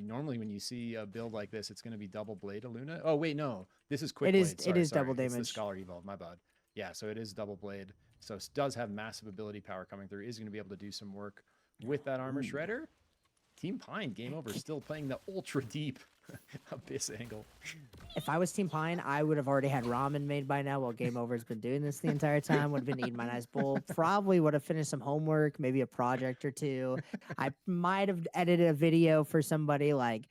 Normally, when you see a build like this, it's going to be double blade Aluna. Oh wait, no, this is quick. It is- blade. it is double It's the damage. Scholar Evolve. My bad. Yeah, so it is double blade. So it does have massive ability power coming through. Is going to be able to do some work with that armor shredder. Team Pine, game over. Still playing the ultra deep abyss angle. if I was Team Pine, I would have already had ramen made by now. While Game Over's been doing this the entire time, would have been eating my nice bowl. Probably would have finished some homework, maybe a project or two. I might have edited a video for somebody. Like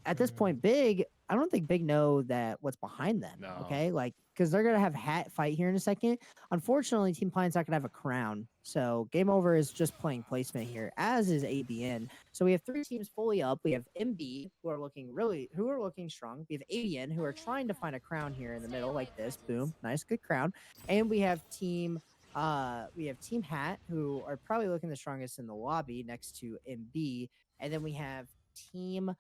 at this point, Big. I don't think Big know that what's behind them. No. Okay, like because they're gonna have Hat fight here in a second. Unfortunately, Team Pine's not gonna have a crown, so Game Over is just playing placement here, as is ABN. So we have 3 teams fully up. We have MB who are looking strong. We have ABN who are trying to find a crown here in the middle, like this. Boom, nice, good crown. And we have Team Hat who are probably looking the strongest in the lobby next to MB, and then we have Team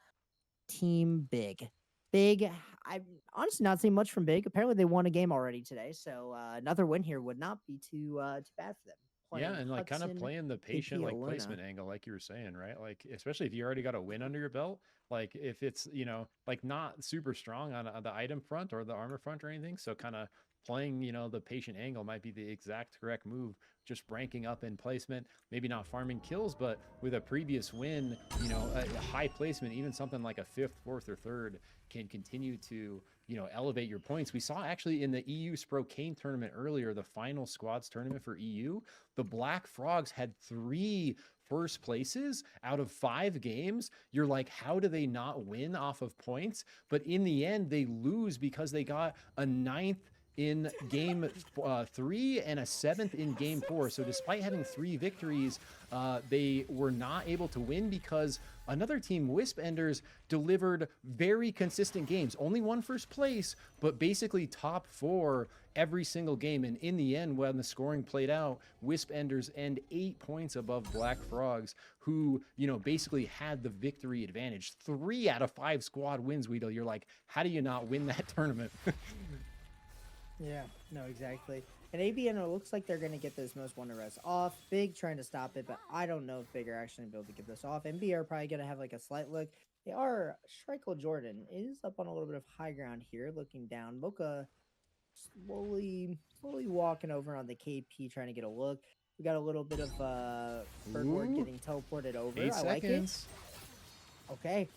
Big. Big, I'm honestly not seeing much from Big. Apparently, they won a game already today, so another win here would not be too bad for them. Yeah, Playing and like kind of Hudson, playing the patient like Aluna. placement angle, like you were saying, right? Like especially if you already got a win under your belt, like if it's like not super strong on the item front or the armor front or anything, so kind of playing the patient angle might be the exact correct move. Just ranking up in placement, maybe not farming kills, but with a previous win, a high placement, even something like a 5th, 4th, or 3rd can continue to elevate your points. We saw actually in the EU Sprocane tournament earlier, the final squads tournament for EU, the Black Frogs had 3 first places out of 5 games. You're like, how do they not win off of points? But in the end, they lose because they got a 9th in game 3 and a 7th in game 4. So despite having 3 victories, they were not able to win because another team, Wisp Enders, delivered very consistent games. Only won first place, but basically top 4 every single game. And in the end, when the scoring played out, Wisp Enders end 8 points above Black Frogs, who, basically had the victory advantage. 3 out of 5 squad wins, Wedel. You're like, how do you not win that tournament? Yeah, no, exactly. And ABN, it looks like they're going to get this most wonder res off. Big trying to stop it, but I don't know if Big are actually going to be able to get this off. MB are probably going to have like a slight look. They are. Shrikle Jordan is up on a little bit of high ground here, looking down. Mocha slowly walking over on the KP, trying to get a look. We got a little bit of Birdward getting teleported over. 8 I like it. seconds. Okay.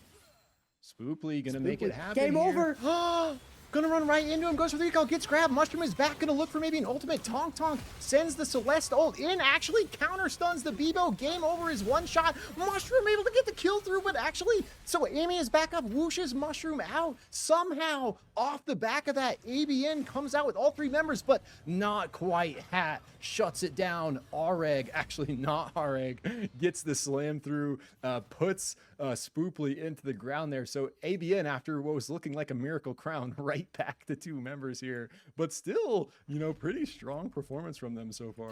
Spooply gonna make it Spooply. happen. Game here. over. Gonna run right into him, goes for the recall, gets grabbed. Mushroom is back, gonna look for maybe an ultimate. Tonk sends the Celeste ult in, actually counter stuns the Bebo. Game over is 1 shot. Mushroom able to get the kill through, but actually, so Amy is back up, whooshes Mushroom out. Somehow, off the back of that, ABN comes out with all 3 members, but not quite. Hat shuts it down. Areg, actually not Areg, gets the slam through, puts Spooply into the ground there. So ABN, after what was looking like a miracle crown, right back to 2 members here, but still, pretty strong performance from them so far.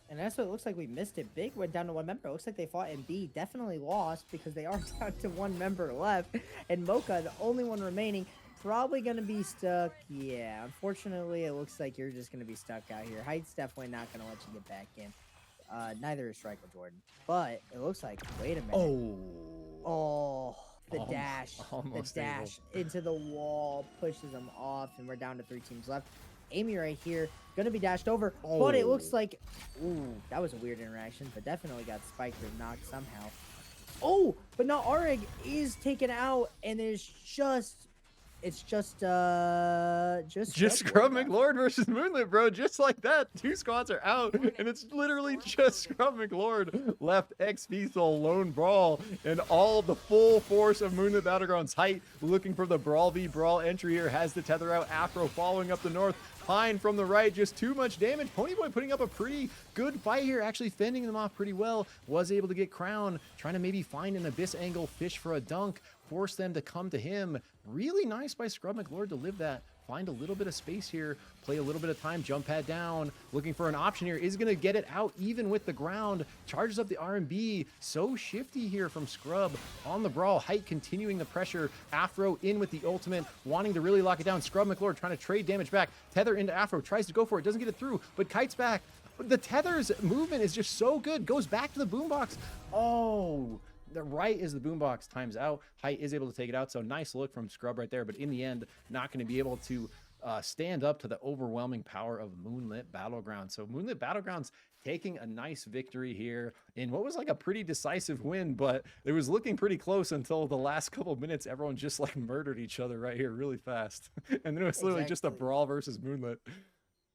And that's what it looks like. We missed it. Big went down to 1 member. It looks like they fought, and B definitely lost because they are down to 1 member left. And Mocha, the only one remaining, probably going to be stuck. Yeah, unfortunately, it looks like you're just going to be stuck out here. Height's definitely not going to let you get back in. Neither is Shrikle Jordan. But it looks like, wait a minute. Oh, the dash. The dash into the wall pushes them off, and we're down to 3 teams left. Amy right here, gonna be dashed over, but it looks like, ooh, that was a weird interaction, but definitely got spiked or knocked somehow. Oh, but now Areg is taken out, and there's just It's just Scrub left. McLord versus Moonlit, bro. Just like that, 2 squads are out, and it's literally just Scrub McLord left. XP lone brawl, and all the full force of Moonlit Battlegrounds. Height looking for the Brawl v Brawl entry here, has the tether out. Afro following up the north. Pine from the right, just too much damage. Ponyboy putting up a pretty good fight here, actually fending them off pretty well. Was able to get Crown, trying to maybe find an abyss angle, fish for a dunk, force them to come to him. Really nice by Scrub McLord to live that. Find a little bit of space here, play a little bit of time, jump pad down, looking for an option here, is gonna get it out even with the ground, charges up the R&B, so shifty here from Scrub on the Brawl. Height continuing the pressure, Afro in with the ultimate, wanting to really lock it down. Scrub McLord trying to trade damage back, tether into Afro, tries to go for it, doesn't get it through, but Kite's back. The tether's movement is just so good, goes back to the boombox. Oh, the right is the boombox, times out. Height is able to take it out, so nice look from Scrub right there, but in the end, not going to be able to stand up to the overwhelming power of Moonlit Battlegrounds. So Moonlit Battlegrounds taking a nice victory here in what was like a pretty decisive win, but it was looking pretty close until the last couple of minutes. Everyone just like murdered each other right here really fast. And then it was literally just a brawl versus Moonlit.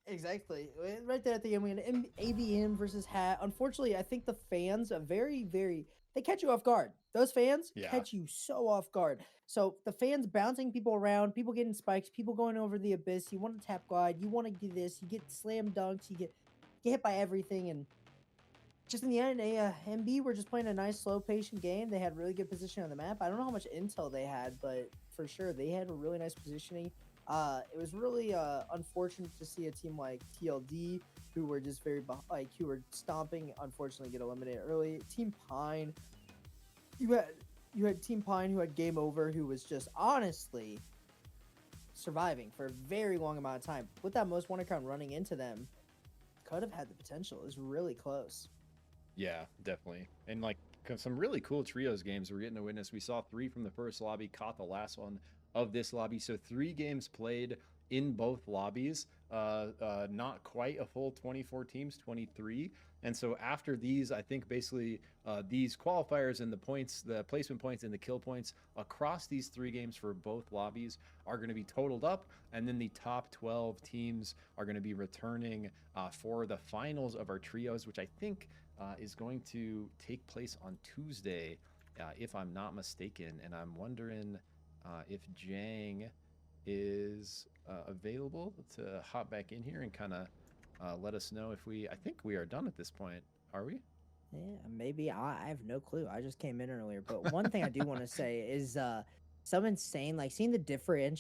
Exactly. Right there at the end, we had ABM versus Hat. Unfortunately, I think the fans are they catch you off guard. Those fans catch you so off guard. So the fans bouncing people around, people getting spikes, people going over the abyss. You want to tap glide, you want to do this, you get slam dunks, you get hit by everything, and just in the end, MB were just playing a nice, slow, patient game. They had really good position on the map. I don't know how much intel they had, but for sure they had a really nice positioning. It was really unfortunate to see a team like TLD, who were just who were stomping, unfortunately get eliminated early. Team Pine, you had Team Pine who had game over, who was just honestly surviving for a very long amount of time. With that most wanted crown running into them, could have had the potential. It was really close. Yeah, definitely. And like some really cool trios games we're getting to witness. We saw 3 from the first lobby, caught the last one of this lobby. So 3 games played in both lobbies. Not quite a full 24 teams, 23. And so after these, I think basically these qualifiers and the points, the placement points and the kill points across these 3 games for both lobbies are going to be totaled up. And then the top 12 teams are going to be returning for the finals of our trios, which I think is going to take place on Tuesday, if I'm not mistaken. And I'm wondering if Jang is available to hop back in here and kind of let us know if I think we are done at this point. Are we? Yeah, maybe. I have no clue. I just came in earlier. But one thing I do want to say is some insane, like seeing the different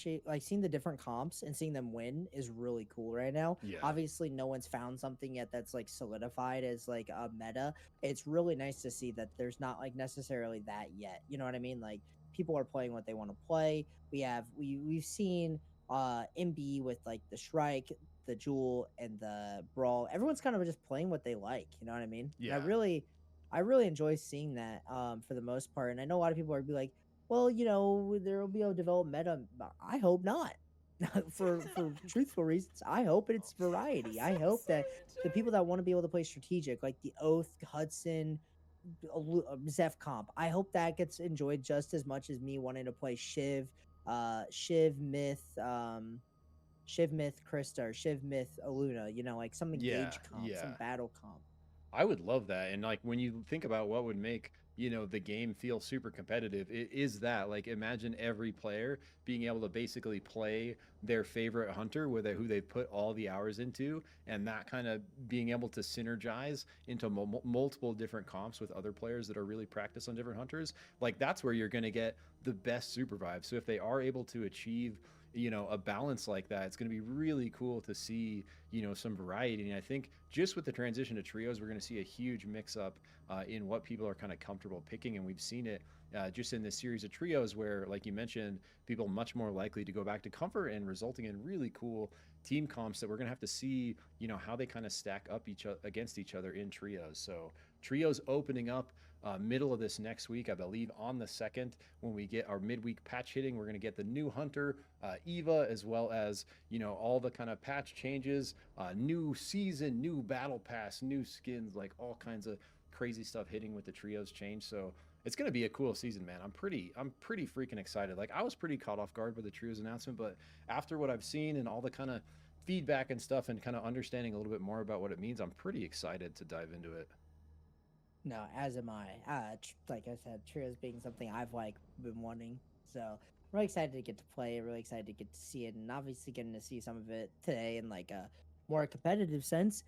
comps and seeing them win is really cool right now. Yeah. Obviously, no one's found something yet that's like solidified as like a meta. It's really nice to see that there's not like necessarily that yet. You know what I mean? Like people are playing what they want to play. We've seen MB with like the Shrike, the Jewel, and the Brawl. Everyone's kind of just playing what they like. You know what I mean? Yeah. And I really enjoy seeing that for the most part. And I know a lot of people are be like, well, you know, there will be a developed meta. I hope not. for truthful reasons, I hope it's variety. I hope that the people that want to be able to play strategic, like the Oath, Hudson, Zeph comp, I hope that gets enjoyed just as much as me wanting to play Shiv, Myth, Krista, or Shiv, Myth, Aluna. You know, like some engage comp, some battle comp. I would love that. And like when you think about what would make, you know, the game feel super competitive, it is that, like, imagine every player being able to basically play their favorite hunter with who they've put all the hours into, and that kind of being able to synergize into multiple different comps with other players that are really practiced on different hunters. Like that's where you're going to get the best SUPERVIVE. So if they are able to achieve, you know, a balance like that, it's going to be really cool to see, you know, some variety. And I think just with the transition to trios, we're going to see a huge mix up in what people are kind of comfortable picking. And we've seen it just in this series of trios where, like you mentioned, people much more likely to go back to comfort, and resulting in really cool team comps that we're going to have to see, you know, how they kind of stack up against each other in trios. So trios opening up middle of this next week, I believe on the 2nd, when we get our midweek patch hitting. We're going to get the new hunter, Eva, as well as, you know, all the kind of patch changes, new season, new battle pass, new skins, like all kinds of crazy stuff hitting with the trios change. So it's going to be a cool season, man. I'm pretty freaking excited. Like, I was pretty caught off guard by the trios announcement, but after what I've seen and all the kind of feedback and stuff and kind of understanding a little bit more about what it means, I'm pretty excited to dive into it. No, as am I. Like I said, trios being something I've been wanting. So I'm really excited to get to play. Really excited to get to see it, and obviously getting to see some of it today in like a more competitive sense.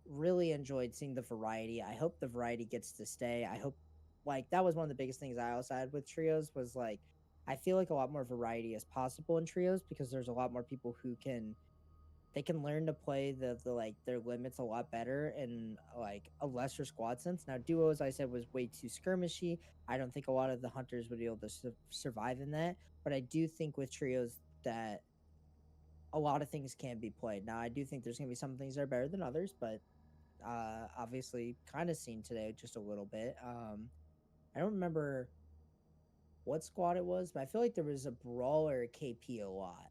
Really enjoyed seeing the variety. I hope the variety gets to stay. I hope that was one of the biggest things I also had with trios was like I feel like a lot more variety is possible in trios because there's a lot more people who can learn to play the like their limits a lot better in like a lesser squad sense. Now duos I said was way too skirmishy. I don't think a lot of the hunters would be able to survive in that, but I do think with trios that a lot of things can be played. Now I do think there's gonna be some things that are better than others, but obviously kind of seen today just a little bit. I don't remember what squad it was, but I feel like there was a brawler KP a lot.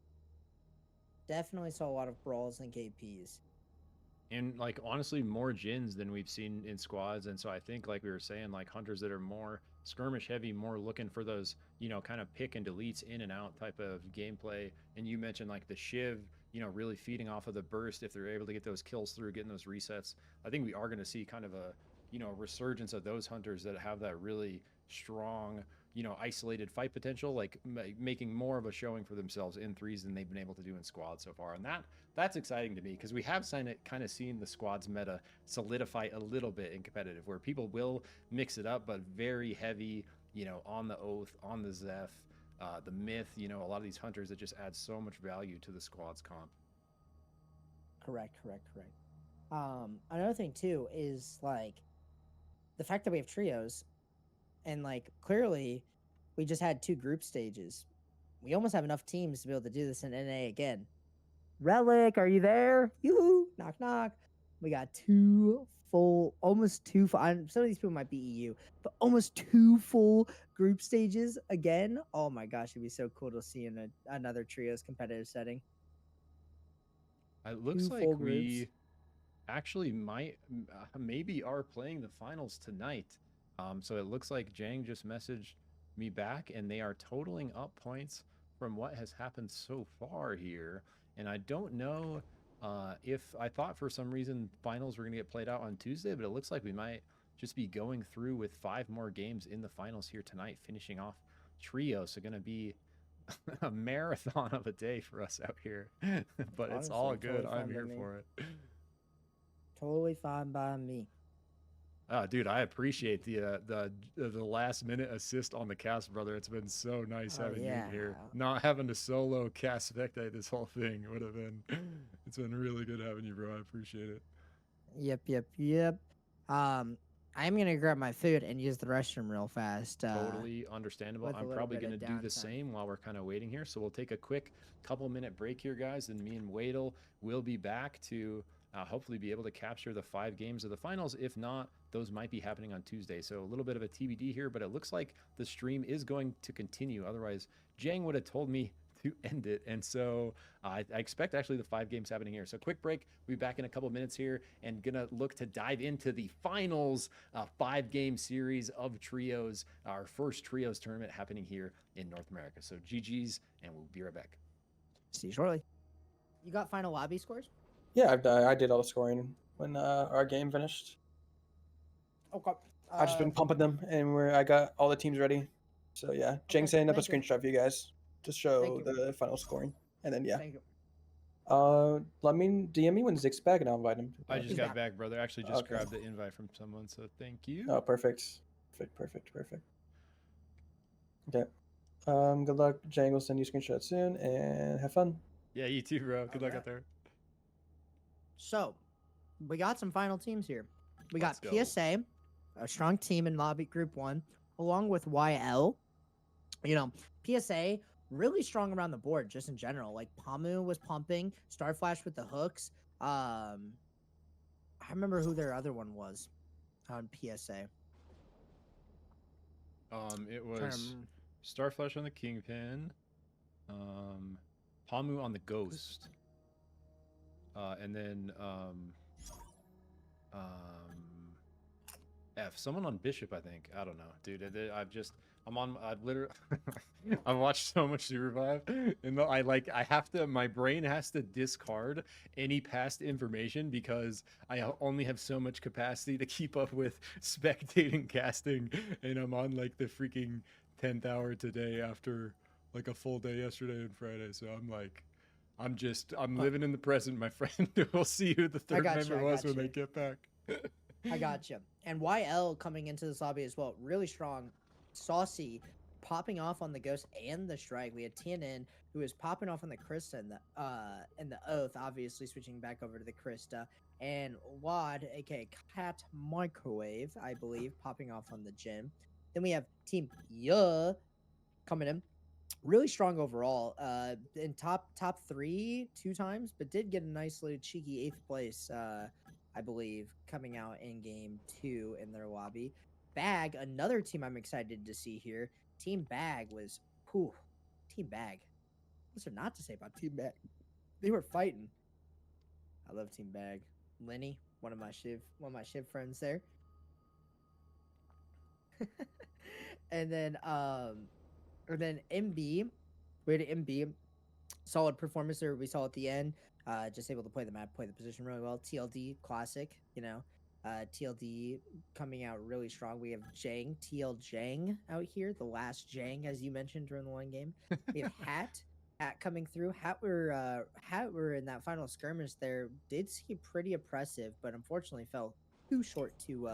Definitely saw a lot of brawls and KPs. And like honestly, more Jins than we've seen in squads. And so I think, like we were saying, like hunters that are more skirmish heavy, more looking for those, you know, kind of pick and deletes in and out type of gameplay. And you mentioned like the Shiv, you know, really feeding off of the burst if they're able to get those kills through, getting those resets. I think we are going to see kind of a, you know, resurgence of those hunters that have that really strong, you know, isolated fight potential, like making more of a showing for themselves in threes than they've been able to do in squads so far. And that's exciting to me because we have kind of seen the squads meta solidify a little bit in competitive where people will mix it up, but very heavy, you know, on the Oath, on the Zeph, the Myth, you know, a lot of these hunters that just add so much value to the squads comp. Correct. Another thing too is like the fact that we have trios and like clearly we just had 2 group stages. We almost have enough teams to be able to do this in NA again. Relic, are you there? Yoo-hoo! Knock, knock. We got 2 full, almost 2 full, some of these people might be EU, but almost 2 full group stages again. Oh my gosh, it'd be so cool to see in another trios competitive setting. It looks 2 like full we groups. actually might maybe are playing the finals tonight. So it looks like Jang just messaged me back and they are totaling up points from what has happened so far here. And I don't know if I thought for some reason finals were going to get played out on Tuesday, but it looks like we might just be going through with 5 more games in the finals here tonight, finishing off trio. So going to be a marathon of a day for us out here, but it's all Honestly, good. totally I'm fine by here me. for it. Totally fine by me. Dude, I appreciate the last minute assist on the cast, brother. It's been so nice having you here. Not having to solo cast spectate this whole thing would have been. It's been really good having you, bro. I appreciate it. Yep. I am gonna grab my food and use the restroom real fast. Totally understandable. with a I'm little probably bit going of to do the downtime. same while we're kind of waiting here. So we'll take a quick couple-minute break here, guys, and me and Wedel will be back to hopefully be able to capture the 5 games of the finals. If not, those might be happening on Tuesday. So a little bit of a TBD here, but it looks like the stream is going to continue. Otherwise, Jang would have told me to end it. And so I expect actually the 5 games happening here. So quick break. We'll be back in a couple minutes here and gonna look to dive into the finals 5-game series of trios, our first trios tournament happening here in North America. So GG's, and we'll be right back. See you shortly. You got final lobby scores? Yeah, I did all the scoring when our game finished. Okay. I've just been pumping them, and I got all the teams ready. So yeah, Jang setting up a screenshot for you guys to show the final scoring, and then yeah. Thank you. Let me DM me when Zig's back, and I'll invite him. I just got back, brother. Actually, just grabbed the invite from someone, so thank you. Oh, perfect. Okay. Good luck. Jang will send you a screenshot soon, and have fun. Yeah, you too, bro. Good luck out there. So, we got some final teams here. We got Let's PSA, a strong team in lobby group 1, along with YL. You know, PSA really strong around the board just in general. Like Pamu was pumping, Starflash with the hooks. I remember who their other one was on PSA. It was Starflash on the Kingpin, Pamu on the Ghost, and then F. Someone on Bishop, I think. I don't know, dude. I've literally, I've watched so much SUPERVIVE, and I have to, my brain has to discard any past information because only have so much capacity to keep up with spectating casting, and I'm on like the freaking 10th hour today after like a full day yesterday and Friday. So I'm living in the present, my friend. We'll see who the third member was when they get back. I got you. And YL coming into this lobby as well, really strong. Saucy popping off on the Ghost and the Strike. We had TNN who was popping off on the Krista and the Oath, obviously switching back over to the Krista. And Wad, aka Cat Microwave, I believe, popping off on the Jin. Then we have Team Yeah coming in. Really strong overall. In top 3 2 times, but did get a nice little cheeky 8th place, I believe, coming out in game 2 in their lobby. Bag, another team I'm excited to see here. Team Bag was, Team Bag. What's there not to say about Team Bag? They were fighting. I love Team Bag. Lenny, one of my Shiv friends there. And then MB, we had MB, solid performance there. We saw at the end, just able to play the map, play the position really well. TLD classic, TLD coming out really strong. We have Jang out here, the last Jang, as you mentioned during the one game. We have Hat coming through. Hat were in that final skirmish there. Did seem pretty oppressive, but unfortunately fell too short to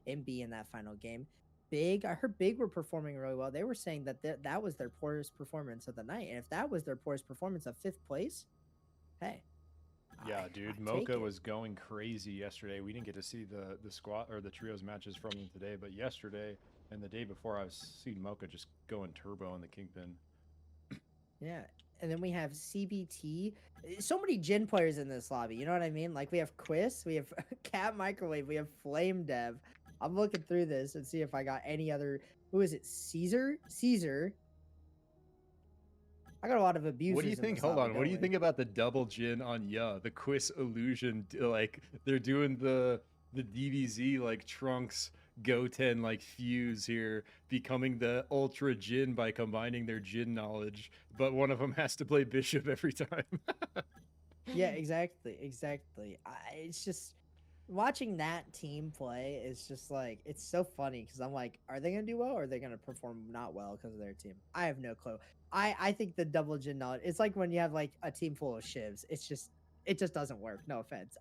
MB in that final game. Big, I heard Big were performing really well. They were saying that that was their poorest performance of the night, and if that was their poorest performance of 5th place, hey. Yeah, dude, Mocha was going crazy yesterday. We didn't get to see the squad or the trios matches from them today, but yesterday and the day before, I've seen Mocha just going turbo in the Kingpin. Yeah, and then we have CBT. So many Jin players in this lobby. You know what I mean? Like we have Quiz, we have Cat Microwave, we have Flame Dev. I'm looking through this and see if I got any other. Who is it? Caesar. I got a lot of abusers. What do you think? Hold on. What do you think about the double Jin on the Quiz illusion? Like they're doing the DBZ like Trunks Goten like fuse here, becoming the Ultra Jin by combining their Jin knowledge, but one of them has to play Bishop every time. Yeah, exactly. It's just watching that team play is just like, it's so funny because I'm like, are they gonna do well or are they gonna perform not well because of their team? I have no clue. I think the double Jin knowledge, it's like when you have like a team full of shivs. It just doesn't work. No offense.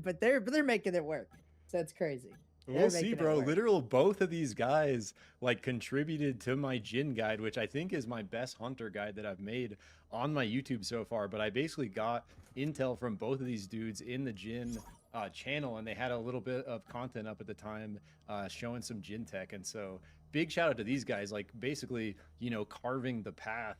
But they're making it work. So it's crazy. We'll see, bro. Literal, both of these guys like contributed to my Jin guide, which I think is my best hunter guide that I've made on my YouTube so far. But I basically got intel from both of these dudes in the Jin channel, and they had a little bit of content up at the time showing some Jin tech. And so big shout out to these guys, like basically, carving the path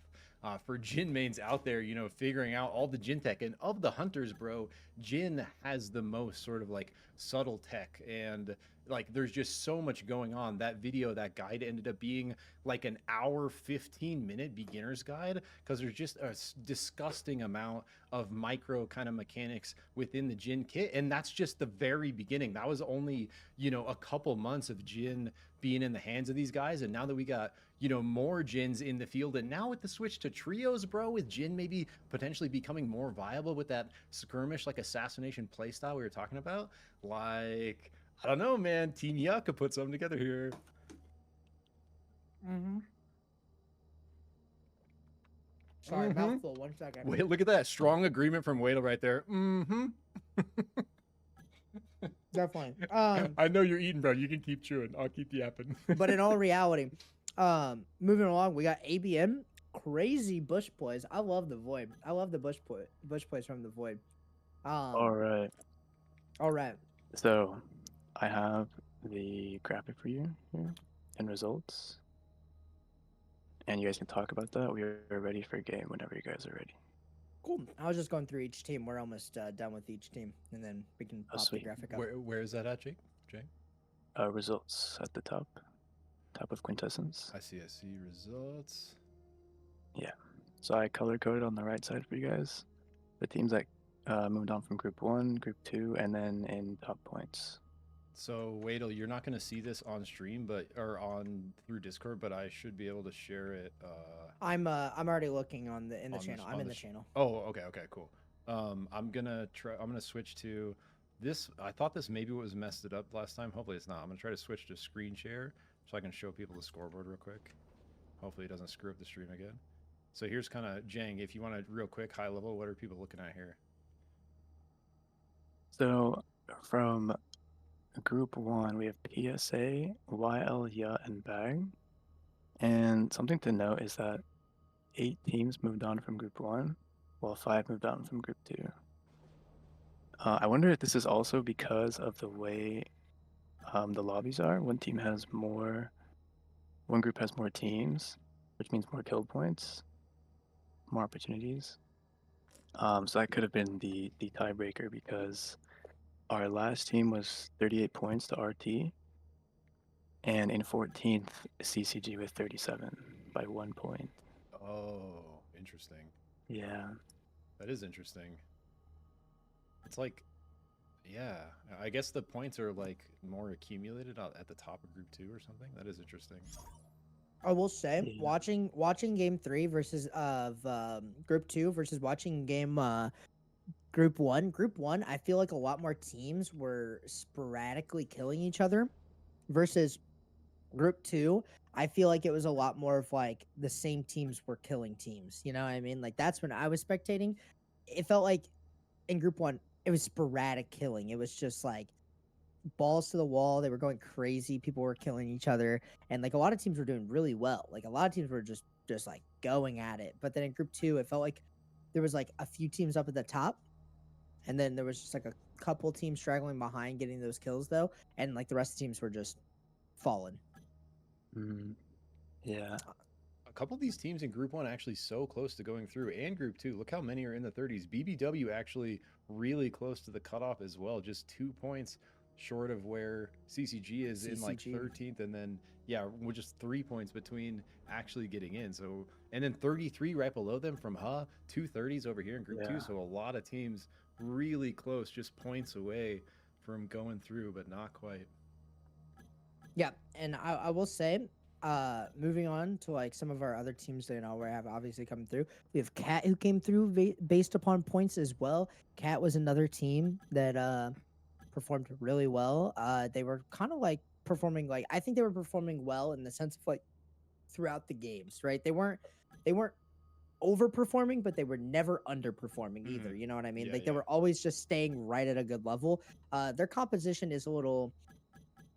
for Jin mains out there, figuring out all the Jin tech. And of the hunters, bro, Jin has the most sort of like subtle tech, and like there's just so much going on. That video, that guide ended up being like an hour 15-minute beginner's guide because there's just a disgusting amount of micro kind of mechanics within the Jin kit, and that's just the very beginning. That was only a couple months of Jin being in the hands of these guys, and now that we got more Jins in the field, and now with the switch to trios, bro, with Jin maybe potentially becoming more viable with that skirmish like assassination playstyle we were talking about, like I don't know, man. Team Yuck could put something together here. Sorry, mouthful. 1 second. Wait, look at that strong agreement from Wedel right there. Definitely. I know you're eating, bro. You can keep chewing. I'll keep yapping. But in all reality, moving along, we got ABM. Crazy bush plays. I love the Void. I love the bush plays from the Void. All right. So I have the graphic for you here and results, and you guys can talk about that. We are ready for a game whenever you guys are ready. Cool. I was just going through each team. We're almost done with each team, and then we can pop the graphic up. Where is that at, Jake? Results at the top of Quintessence. I see results. Yeah. So I color coded on the right side for you guys the teams that moved on from Group 1, Group 2, and then in top points. So Wedel, you're not going to see this on stream, or on through Discord, but I should be able to share it. I'm already looking in the channel. I'm in the channel. Oh, okay, cool. I'm gonna switch to this. I thought this maybe was messed it up last time. Hopefully it's not. I'm gonna try to switch to screen share so I can show people the scoreboard real quick. Hopefully it doesn't screw up the stream again. So here's kind of Jang. If you want to real quick high level, what are people looking at here? So from Group 1, we have PSA, YL, Ya, and Bag. And something to note is that 8 teams moved on from Group 1, while 5 moved on from Group 2. I wonder if this is also because of the way the lobbies are. One group has more teams, which means more kill points, more opportunities. So that could have been the tiebreaker, because our last team was 38 points to RT, and in 14th, CCG with 37 by 1 point. Oh, interesting. Yeah. That is interesting. It's like, yeah, I guess the points are like more accumulated at the top of Group 2 or something. That is interesting. I will say, watching Game 3 versus Group 2 versus watching game Group 1. Group 1, I feel like a lot more teams were sporadically killing each other, versus Group 2. I feel like it was a lot more of like the same teams were killing teams. You know what I mean? Like that's when I was spectating. It felt like in Group 1, it was sporadic killing. It was just like balls to the wall. They were going crazy. People were killing each other, and like a lot of teams were doing really well. Like a lot of teams were just like going at it. But then in Group 2, it felt like there was like a few teams up at the top, and then there was just like a couple teams straggling behind getting those kills though, and like the rest of the teams were just falling. Yeah. A couple of these teams in Group 1 actually so close to going through, and Group 2. Look how many are in the 30s. BBW actually really close to the cutoff as well, just 2 points short of where CCG is in like 13th, and then we're just 3 points between actually getting in. So, and then 33 right below them from HA, 230s over here in Group 2. So a lot of teams really close, just points away from going through, but not quite. Yeah, and I will say, moving on to like some of our other teams that where have obviously come through. We have Cat, who came through based upon points as well. Cat was another team that performed really well. They were kind of like performing, like I think they were performing well in the sense of like throughout the games, right? They weren't overperforming, but they were never underperforming either. You know what I mean? They were always just staying right at a good level. Their composition is a little.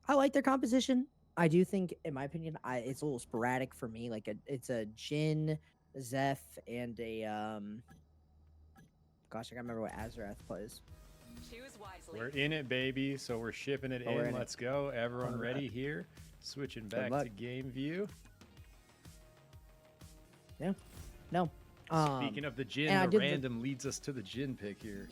I like their composition. I do think, in my opinion, it's a little sporadic for me. Like it's a Jin, Zeph, and a gosh, I can't remember what Azarath plays. Choose wisely. We're in it, baby. So we're shipping it in. Let's go. Everyone ready here? Switching back to game view. Yeah. No. Speaking of the Jin, the random leads us to the Jin pick here.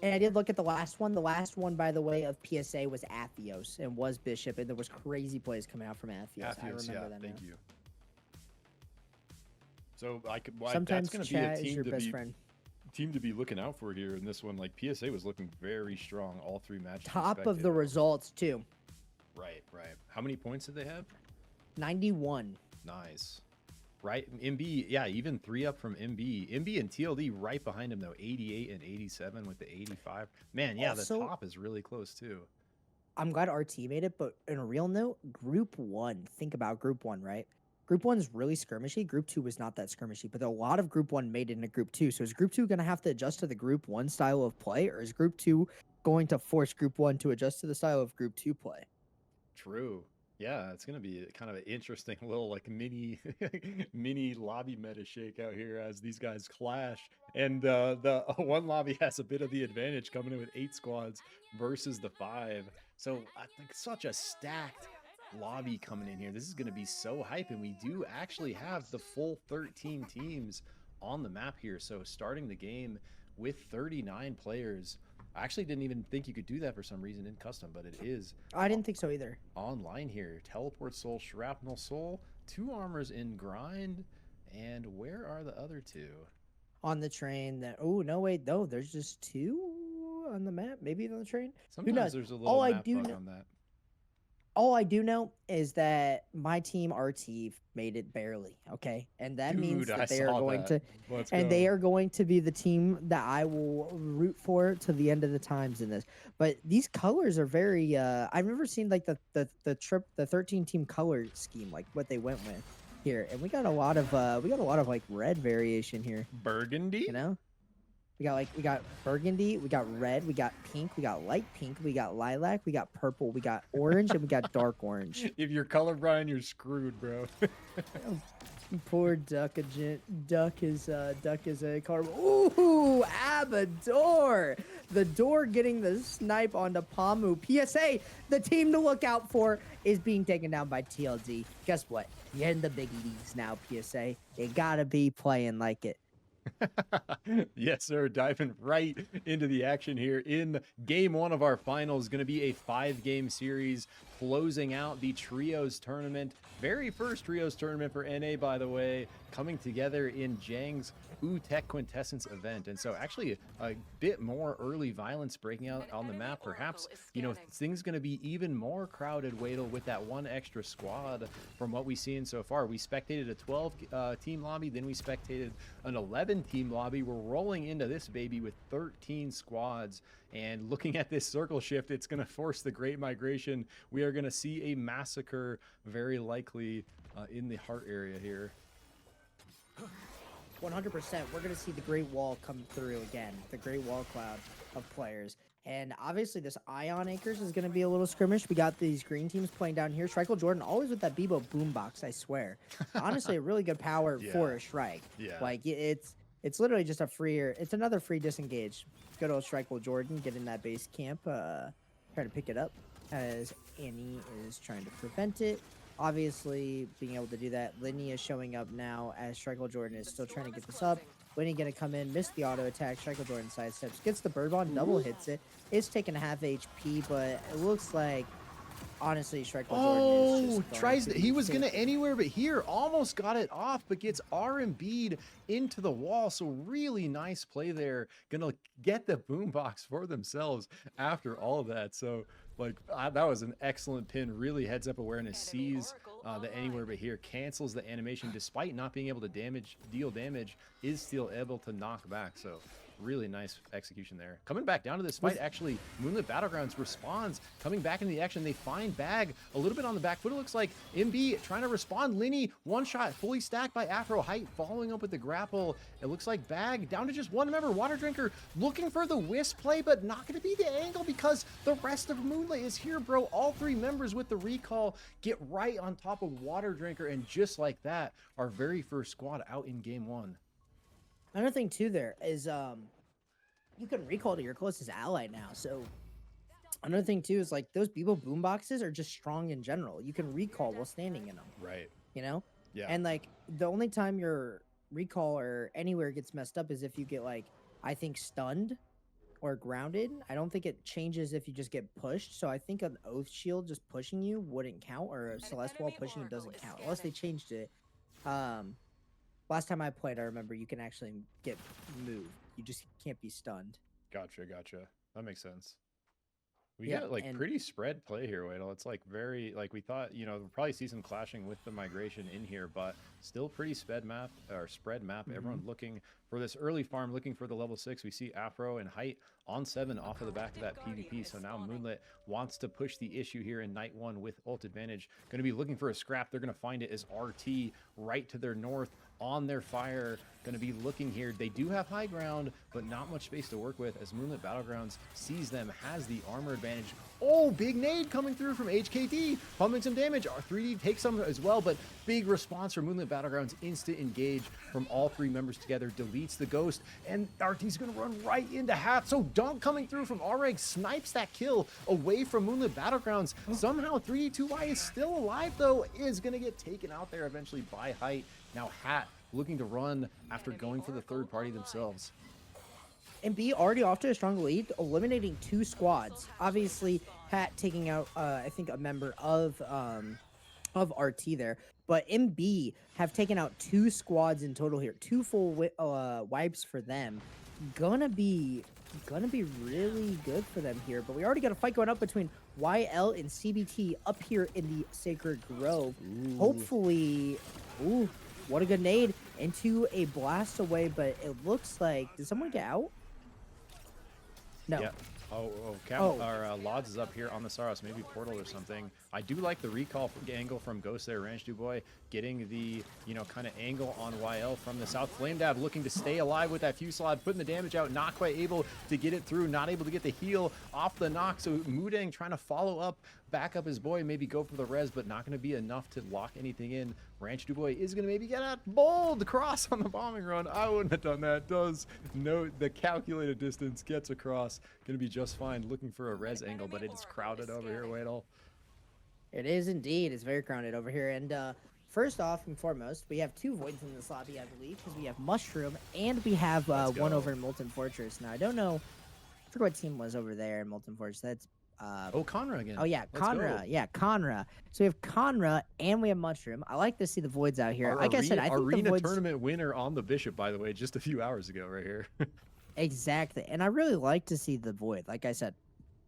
And I did look at the last one. The last one, by the way, of PSA was Atheos and was Bishop, and there was crazy plays coming out from Atheos. I remember that. Thank you. So sometimes that's going to be a team to be looking out for here in this one. Like PSA was looking very strong all 3 matches. Top of the results too. Right. How many points did they have? 91. Nice. Right, MB, even 3 up from MB. MB and TLD right behind him, though, 88 and 87 with the 85. Man, also, the top is really close, too. I'm glad RT made it, but in a real note, Group 1, think about Group 1, right? Group 1 is really skirmishy. Group 2 was not that skirmishy, but a lot of Group 1 made it into Group 2. So is Group 2 going to have to adjust to the Group 1 style of play, or is Group 2 going to force Group 1 to adjust to the style of Group 2 play? True. Yeah, it's gonna be kind of an interesting little like mini lobby meta shakeout here as these guys clash, and the one lobby has a bit of the advantage coming in with 8 squads versus the 5. So I think such a stacked lobby coming in here. This is gonna be so hype, and we do actually have the full 13 teams on the map here. So starting the game with 39 players. I actually didn't even think you could do that for some reason in custom, but it is. I didn't think so either. Online here. Teleport Soul, Shrapnel Soul, 2 armors in grind, and where are the other 2? On the train that, oh, no, wait, no, there's just 2? on the map, maybe on the train. Sometimes knows? there's a All little I map do bug know- on that. All I do know is that my team RT made it barely, okay? And that means Dude, I that they are saw going that. to Let's and go. they are going to be the team that I will root for to the end of the times in this. But these colors are very I've never seen like the 13 team color scheme like what they went with here. And we got a lot of like red variation here, Burgundy? you know? We got burgundy, we got red, we got pink, we got light pink, we got lilac, we got purple, we got orange, and we got dark orange. If you're colorblind, you're screwed, bro. Poor Duck is a color. Ooh, Abador! The door getting the snipe onto Pamu. PSA, the team to look out for is being taken down by TLD. Guess what? You're in the big leagues now, PSA. You gotta be playing like it. Yes, sir. Diving right into the action here in game 1 of our finals. Going to be a 5-game series closing out the Trios Tournament. Very first Trios Tournament for NA, by the way, coming together in Jang's OOOTECH Quintessence event. And so actually a bit more early violence breaking out on the map. Perhaps, you know, things going to be even more crowded, Wedel, with that one extra squad from what we've seen so far. We spectated a 12-team lobby, then we spectated an 11-team lobby. We're rolling into this baby with 13 squads. And looking at this circle shift, it's going to force the Great Migration. We are going to see a massacre very likely in the heart area here. 100%. We're going to see the Great Wall come through again, the Great Wall cloud of players. And obviously this Ion Acres is going to be a little skirmish. We got these green teams playing down here. Shrike Jordan always with that Bebo boombox, I swear. Honestly, a really good power for a Shrike. Yeah. Like, it's literally just it's another free disengage. Good old Shrike Jordan getting that base camp, trying to pick it up as Annie is trying to prevent it. Obviously, being able to do that, Linny is showing up now as Shrike Jordan is still trying to get this up. Linny gonna come in, miss the auto attack. Shrike Jordan sidesteps, gets the bird bond, double hits it. It's taking a half HP, but it looks like honestly Shrike Jordan is just he was gonna anywhere but here, almost got it off, but gets RMB'd into the wall. So really nice play there, gonna get the boombox for themselves after all of that. So like that was an excellent pin. Really heads up awareness, sees the anywhere but here, cancels the animation despite not being able to deal damage, is still able to knock back. So really nice execution there. Coming back down to this fight, actually, Moonlit Battlegrounds responds, coming back into the action. They find Bag a little bit on the back foot. It looks like MB trying to respond. Linny, one shot, fully stacked by Afro. Height following up with the grapple. It looks like Bag down to just one member. Water Drinker looking for the wisp play, but not going to be the angle because the rest of Moonlit is here, bro. All 3 members with the recall get right on top of Water Drinker, and just like that, our very first squad out in game 1. Another thing too there is you can recall to your closest ally now. So another thing too is like those Bebo boomboxes are just strong in general. You can recall while standing in them. Right. You know? Yeah. And like the only time your recall or anywhere gets messed up is if you get like, I think, stunned or grounded. I don't think it changes if you just get pushed. So I think an Oath Shield just pushing you wouldn't count, or a Celeste Wall pushing you doesn't count unless they changed it. Last time I played, I remember you can actually get moved. You just can't be stunned. Gotcha. That makes sense. We Yeah, got like and- pretty spread play here, Wedel. It's like very, like we thought, you know, we'll probably see some clashing with the migration in here, but still pretty spread map. Everyone looking for this early farm, looking for the level 6. We see Afro and Height on 7 off of the back of that PvP. So now Moonlit wants to push the issue here in night 1 with ult advantage. Going to be looking for a scrap. They're going to find it as RT right to their north on their fire. Going to be looking here. They do have high ground, but not much space to work with as Moonlit Battlegrounds sees them, has the armor advantage. Oh, big nade coming through from HKD, pumping some damage. R3D takes some as well, but big response from Moonlit Battlegrounds. Instant engage from all 3 members together, deletes the ghost, and RT's going to run right into half. So Dunk coming through from Reg snipes that kill away from Moonlit Battlegrounds. Somehow 3D2Y is still alive, though, is going to get taken out there eventually by Height. Now Hat looking to run after going for the third party themselves. And B already off to a strong lead, eliminating 2 squads. Obviously, Hat taking out, I think, a member of RT there. But MB have taken out 2 squads in total here. 2 full wipes for them. Gonna be gonna be really good for them here. But we already got a fight going up between YL and CBT up here in the Sacred Grove. Ooh. Hopefully, ooh, what a good nade into a blast away. But it looks like, did someone get out? No. Yeah. Lods is up here on the Saros, maybe Portal or something. I do like the recall angle from Ghost there. Ranch Dubois getting the, kind of angle on YL from the south. Flame Dab looking to stay alive with that Fusillade, putting the damage out, not quite able to get it through, not able to get the heal off the knock. So Mudang trying to follow up, back up his boy, maybe go for the res, but not going to be enough to lock anything in. Ranch Dubois is going to maybe get a bold cross on the bombing run. I wouldn't have done that. Does note the calculated distance, gets across, going to be just fine. Looking for a res angle, but it is crowded over here, Wedel. It is indeed. It's very crowded over here. And first off and foremost, we have 2 voids in this lobby, I believe, because we have Mushroom and we have one over in Molten Fortress. Now, I don't know. I forget what team was over there in Molten Fortress. That's Conra again. Oh yeah, Conra. Yeah, Conra. So we have Conra and we have Mushroom. I like to see the voids out here. Like I said, I think Arena the voids... tournament winner on the Bishop, by the way, just a few hours ago, right here. Exactly, and I really like to see the void. Like I said,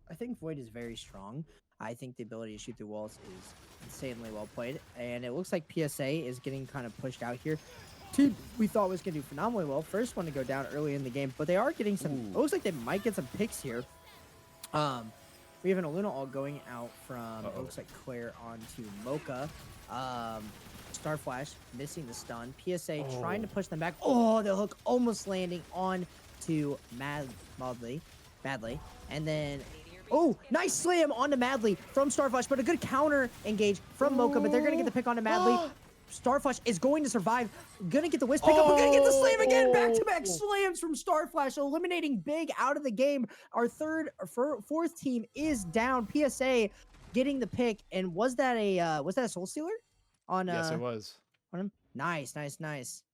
I think void is very strong. I think the ability to shoot through walls is insanely well played, and it looks like PSA is getting kind of pushed out here. Team we thought was going to do phenomenally well. First one to go down early in the game, but they are getting some... It looks like they might get some picks here. We have an Aluna all going out from, it looks like Claire onto Mocha. Starflash missing the stun. PSA trying to push them back. Oh, the hook almost landing on to Madly. And then, nice slam onto Madly from Starflash, but a good counter engage from Mocha, but they're going to get the pick onto Madly. Starflash is going to survive. Gonna get the Wisp pick up. We're gonna get the slam again. Back-to-back slams from Starflash, eliminating Big out of the game. Our fourth team is down. PSA getting the pick. And was that a Soul Stealer? Yes, it was. On him? Nice.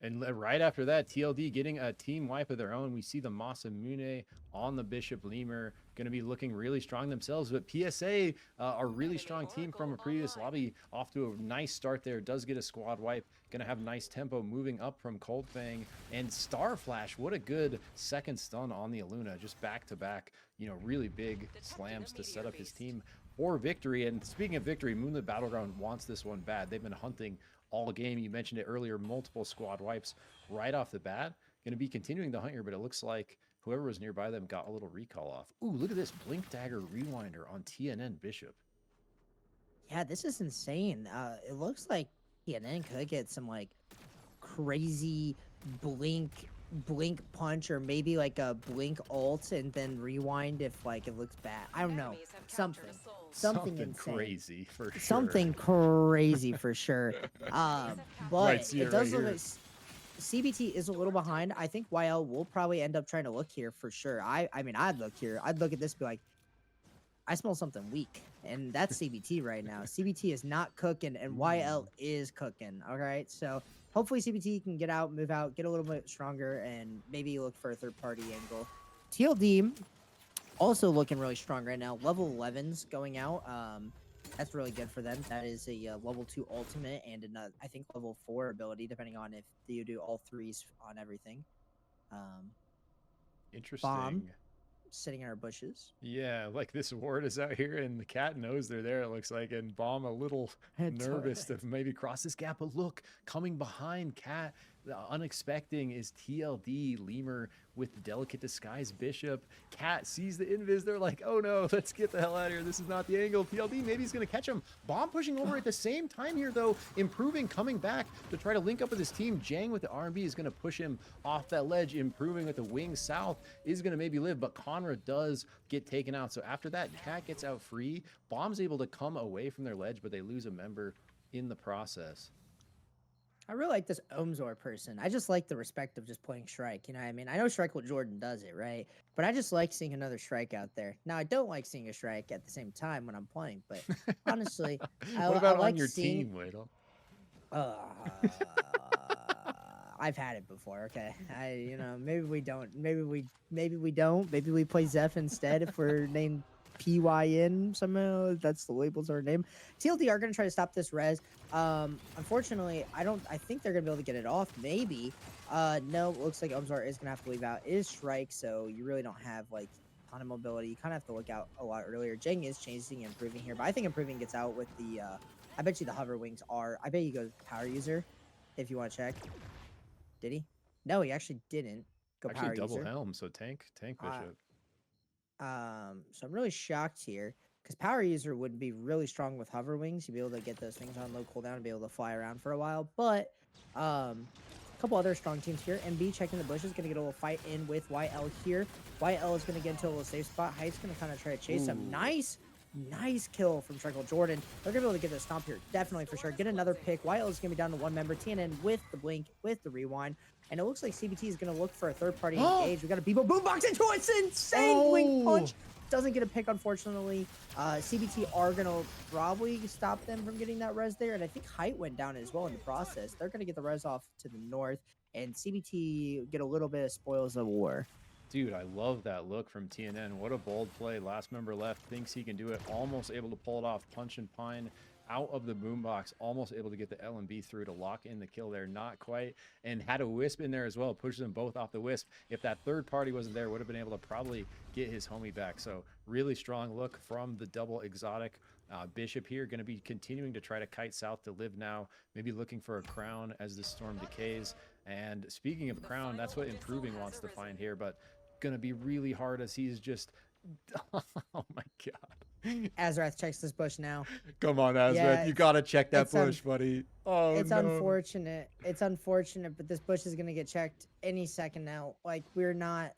And right after that, TLD getting a team wipe of their own. We see the Masamune on the Bishop Lemur, going to be looking really strong themselves. But PSA, a really strong team from a previous lobby, off to a nice start there. Does get a squad wipe. Going to have nice tempo moving up from Cold Fang. And Starflash, what a good second stun on the Aluna. Just back-to-back, really big slams to set up his team for victory. And speaking of victory, Moonlit Battleground wants this one bad. They've been hunting all game. You mentioned it earlier, multiple squad wipes right off the bat. Going to be continuing the hunt here, but it looks like whoever was nearby them got a little recall off. Ooh, look at this Blink Dagger Rewinder on TNN Bishop. Yeah, this is insane. It looks like TNN could get some like crazy blink punch, or maybe like a blink ult and then rewind if like it looks bad. I don't know. Something insane. Crazy for sure. Something crazy for sure. But right, it does look like CBT is a little behind. I think YL will probably end up trying to look here for sure. I mean, I'd look here. I'd look at this and be like, I smell something weak. And that's CBT right now. CBT is not cooking, and YL is cooking. All right. So hopefully CBT can get out, move out, get a little bit stronger, and maybe look for a third-party angle. TLD also looking really strong right now. Level 11's going out. That's really good for them. That is a level 2 ultimate and I think level 4 ability, depending on if you do all 3s on everything. Interesting. Bomb sitting in our bushes. Yeah, like this ward is out here, and the cat knows they're there, it looks like, and Bomb a little nervous to maybe cross this gap. But look, coming behind Cat, the unexpecting is TLD Lemur with the Delicate Disguise Bishop. Cat sees the invis. They're like, oh no, let's get the hell out of here. This is not the angle. TLD, maybe he's going to catch him. Bomb pushing over at the same time here, though, improving, coming back to try to link up with his team. Jang with the R&B is going to push him off that ledge. Improving with the wing south is going to maybe live, but Conrad does get taken out. So after that, Cat gets out free. Bomb's able to come away from their ledge, but they lose a member in the process. I really like this Omzor person. I just like the respect of just playing Shrike. You know what I mean? I know Shrike with Jordan does it, right? But I just like seeing another Shrike out there. Now, I don't like seeing a Shrike at the same time when I'm playing, but honestly, what about I like on your seeing... team, Wedel? I've had it before. Okay, maybe we don't. Maybe we don't. Maybe we play Zeph instead if we're named PYN somehow. That's the label's our name. TLD are gonna try to stop this res. Unfortunately, I think they're gonna be able to get it off. Maybe. No, looks like Omzar is gonna have to leave out. It is strike, so you really don't have like a ton of mobility. You kind of have to look out a lot earlier. Jang is chasing and improving here, but I think improving gets out with the. I bet you the hover wings are. I bet you go power user, if you want to check. Did he? No, he actually didn't. Go Actually, power double user. helm, so tank Bishop. So I'm really shocked here because power user would be really strong with hover wings. You'd be able to get those things on low cooldown and be able to fly around for a while. But a couple other strong teams here. MB checking the bushes, gonna get a little fight in with YL here. YL is gonna get into a little safe spot. Height's gonna kind of try to chase him. Nice kill from Trickle Jordan. They're gonna be able to get the stomp here, definitely for sure. Get another pick. YL is gonna be down to one member. TNN with the blink, with the rewind. And it looks like CBT is going to look for a third-party engage. We got a Bebo boombox into it. It's insane blink punch. Doesn't get a pick, unfortunately. CBT are going to probably stop them from getting that res there. And I think Height went down as well in the process. They're going to get the res off to the north. And CBT get a little bit of spoils of war. Dude, I love that look from TNN. What a bold play. Last member left. Thinks he can do it. Almost able to pull it off. Punch and Pine out of the boombox, almost able to get the LMB through to lock in the kill there. Not quite. And had a Wisp in there as well. Pushes them both off the Wisp. If that third party wasn't there, would have been able to probably get his homie back. So really strong look from the double exotic. Bishop here going to be continuing to try to kite south to live now. Maybe looking for a crown as the storm decays. And speaking of crown, that's what Improving wants to find here. But going to be really hard as he's just... oh my god. Azrath checks this bush now. Come on, Azrath. Yeah, you got to check that bush, buddy. Oh, it's no. unfortunate. It's unfortunate, but this bush is going to get checked any second now. Like, we're not...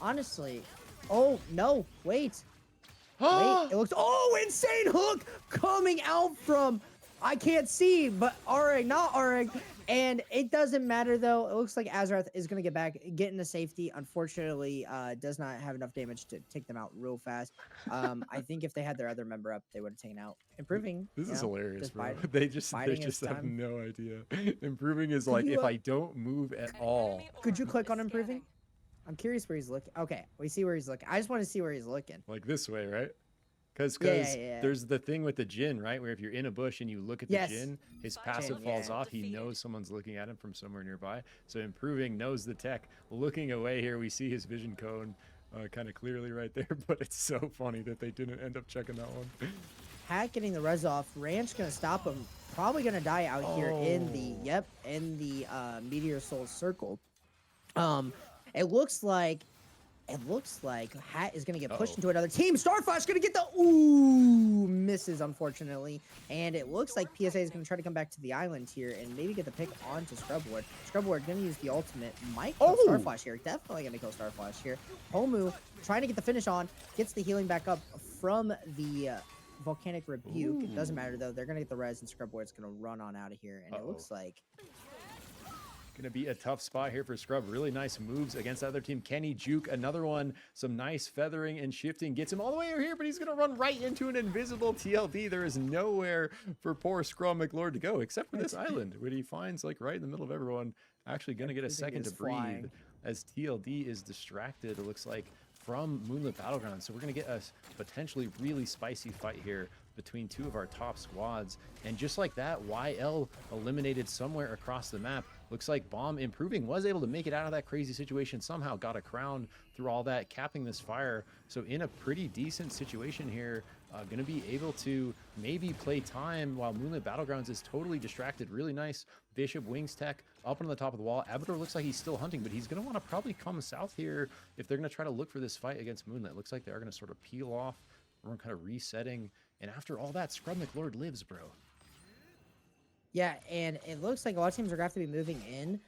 Honestly. Oh, no. Wait. Wait. It looks... Oh, insane hook coming out from... I can't see, but Areg, not Areg. And it doesn't matter, though. It looks like Azrath is going to get back, get into safety. Unfortunately, does not have enough damage to take them out real fast. I think if they had their other member up, they would have taken out. Improving. This is hilarious, bro. Fighting. They just have no idea. Improving is like, if I don't move at all. Could you click on Improving? I'm curious where he's looking. Okay, we see where he's looking. I just want to see where he's looking. Like this way, right? Because yeah. there's the thing with the Jhin, right? Where if you're in a bush and you look at the Jhin, his passive falls off. He knows someone's looking at him from somewhere nearby. So Improving knows the tech. Looking away here, we see his vision cone kind of clearly right there. But it's so funny that they didn't end up checking that one. Hat getting the res off. Ranch going to stop him. Probably going to die out here in the Meteor Soul circle. It looks like Hat is going to get pushed into another team. Starflash going to get the... Ooh, misses, unfortunately. And it looks like PSA is going to try to come back to the island here and maybe get the pick onto Scrubward. Scrubward going to use the ultimate. Might kill Starflash here. Definitely going to kill Starflash here. Homu trying to get the finish on. Gets the healing back up from the... Volcanic Rebuke. It doesn't matter, though. They're going to get the res, and Scrubward's going to run on out of here. And it looks like... Going to be a tough spot here for Scrub. Really nice moves against the other team. Kenny Juke, another one. Some nice feathering and shifting. Gets him all the way over here, but he's going to run right into an invisible TLD. There is nowhere for poor Scrum McLord to go, except for this island, where he finds, like, right in the middle of everyone. Actually going to get a second to breathe as TLD is distracted, it looks like, from Moonlit Battleground. So we're going to get a potentially really spicy fight here between two of our top squads. And just like that, YL eliminated somewhere across the map. Looks like Bomb Improving was able to make it out of that crazy situation, somehow got a crown through all that, capping this fire. So in a pretty decent situation here, going to be able to maybe play time while Moonlit Battlegrounds is totally distracted. Really nice Bishop Wings tech up on the top of the wall. Abador looks like he's still hunting, but he's going to want to probably come south here if they're going to try to look for this fight against Moonlit. Looks like they are going to sort of peel off. We're kind of resetting. And after all that, Scrub McLord lives, bro. Yeah, and it looks like a lot of teams are going to have to be moving in.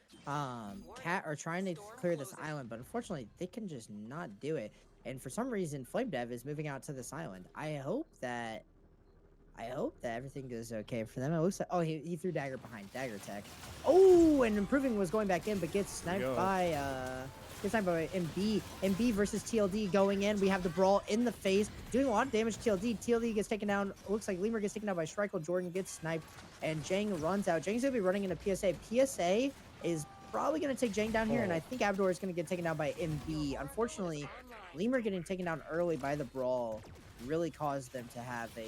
Cat are trying to clear this island, but unfortunately, they can just not do it. And for some reason, Flame Dev is moving out to this island. I hope that everything goes okay for them. It looks like, he threw Dagger behind. Dagger tech. Oh, and Improving was going back in, but gets sniped by MB. MB versus TLD going in. We have the brawl in the face, doing a lot of damage to TLD. TLD gets taken down. Looks like Lemur gets taken down by Strikel. Jordan gets sniped, and Jang runs out. Jang's going to be running into PSA. PSA is probably going to take Jang down here, and I think Abdor is going to get taken down by MB. Unfortunately, Lemur getting taken down early by the brawl really caused them to have a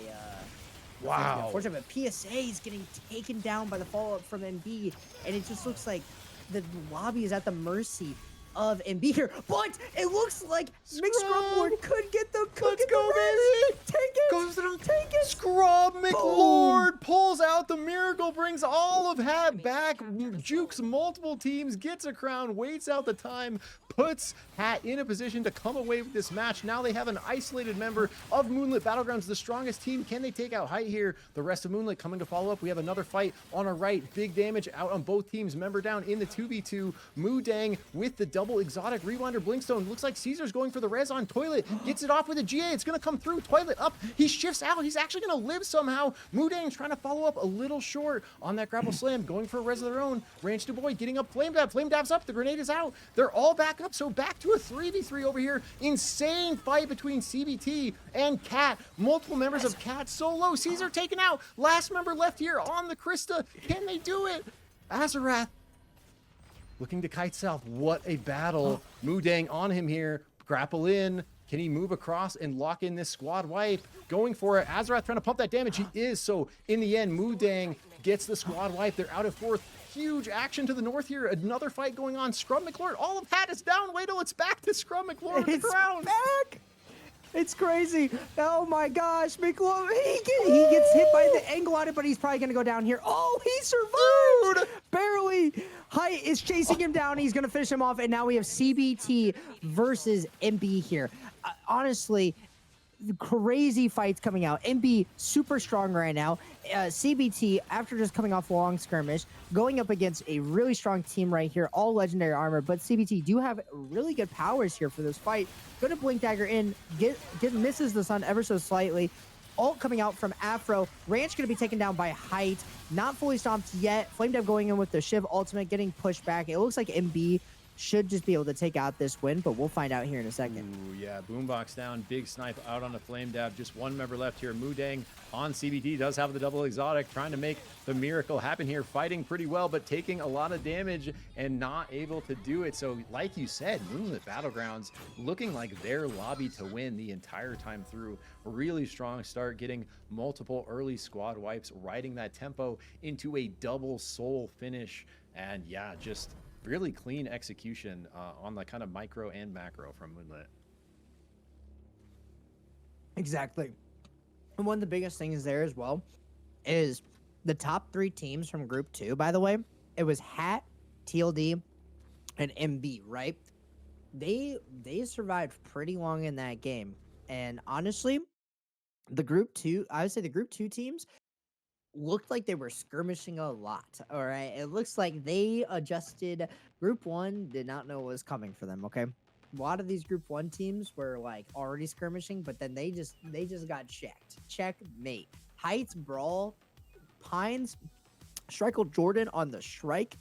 Wow. unfortunate, but PSA is getting taken down by the follow-up from MB, and it just looks like the lobby is at the mercy of MB here. But it looks like Mixed Scrumlord could get the Let's go, baby! Take it! Goes through. Take it! Scrub McLord pulls out the miracle, brings all of Hat back, jukes multiple teams, gets a crown, waits out the time, puts Hat in a position to come away with this match. Now they have an isolated member of Moonlit Battlegrounds, the strongest team. Can they take out Height here? The rest of Moonlit coming to follow up. We have another fight on our right. Big damage out on both teams. Member down in the 2v2. Moodang with the double exotic rewinder Blinkstone. Looks like Caesar's going for the res on Toilet. Gets it off with a GA. It's going to come through. Toilet up. He shifts out. He's actually going to live somehow. Moodang trying to follow up a little short on that grapple slam. Going for a res of their own. Ranch Du Bois getting up Flame Dab. Flame Dab's up. The grenade is out. They're all back up. So back to a 3v3 over here. Insane fight between CBT and Cat. Multiple members of Cat solo. Caesar taken out. Last member left here on the Krista. Can they do it? Azarath looking to kite south. What a battle. Moodang on him here. Grapple in. Can he move across and lock in this squad wipe? Going for it. Azarath trying to pump that damage. He is. So in the end, Moodang gets the squad wipe. They're out of fourth. Huge action to the north here. Another fight going on. Scrum McLord. All of Hat is down. Wedel, it's back to Scrum McLord with the crown. Back. It's crazy. Oh my gosh, McLord. He gets hit by the angle on it, but he's probably going to go down here. Oh, he survived. Dude. Barely. Height is chasing him down. He's going to finish him off. And now we have CBT versus MB here. Honestly, crazy fights coming out. MB super strong right now. CBT, after just coming off a long skirmish, going up against a really strong team right here, all legendary armor, but CBT do have really good powers here for this fight. Gonna blink dagger in, misses the sun ever so slightly. Ult coming out from Afro. Ranch gonna be taken down by Height. Not fully stomped yet. Flame Dev going in with the Shiv ultimate, getting pushed back. It looks like MB should just be able to take out this win, but we'll find out here in a second. Ooh, yeah, Boombox down, big snipe out on a Flame Dab. Just one member left here. Moodang on CBT does have the double exotic, trying to make the miracle happen here, fighting pretty well, but taking a lot of damage and not able to do it. So like you said, Moonlit Battlegrounds looking like their lobby to win the entire time through. Really strong start, getting multiple early squad wipes, riding that tempo into a double soul finish. And yeah, just really clean execution on the kind of micro and macro from Moonlit. Exactly. And one of the biggest things there as well is the top 3 teams from Group 2, by the way. It was Hat, TLD, and MB, right? They survived pretty long in that game. And honestly, the Group 2, I would say the Group 2 teams looked like they were skirmishing a lot. All right, it looks like they adjusted. Group 1 did not know what was coming for them. Okay, a lot of these Group 1 teams were like already skirmishing, but then they just got checkmate. Heights brawl, Pines, Strikel Jordan on the Shrike,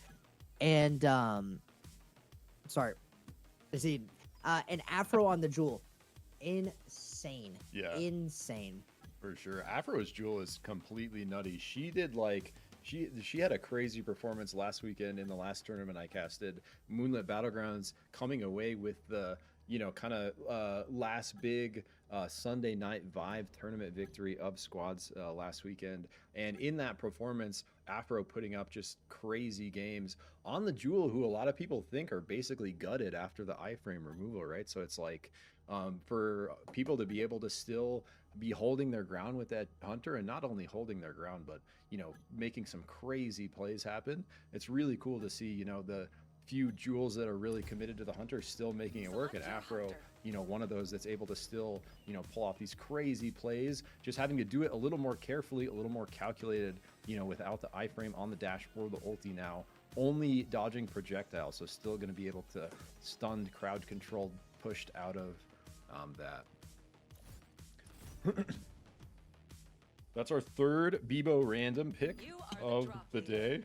and sorry, and Afro on the Jewel. Insane. Yeah, insane. For sure. Afro's Jewel is completely nutty. She did like she had a crazy performance last weekend in the last tournament I casted. Moonlit Battlegrounds coming away with the, you know, kind of last big Sunday night vibe tournament victory of squads last weekend. And in that performance, Afro putting up just crazy games on the Jewel, who a lot of people think are basically gutted after the iframe removal, right? So it's like for people to be able to still be holding their ground with that hunter, and not only holding their ground, but, you know, making some crazy plays happen. It's really cool to see, you know, the few jewels that are really committed to the hunter still making it work. And Afro, you know, one of those that's able to still, you know, pull off these crazy plays, just having to do it a little more carefully, a little more calculated, you know, without the iframe on the dash for the ulti now. Only dodging projectiles, so still going to be able to stunned, crowd controlled, pushed out of that. That's our third Bebo random pick of the day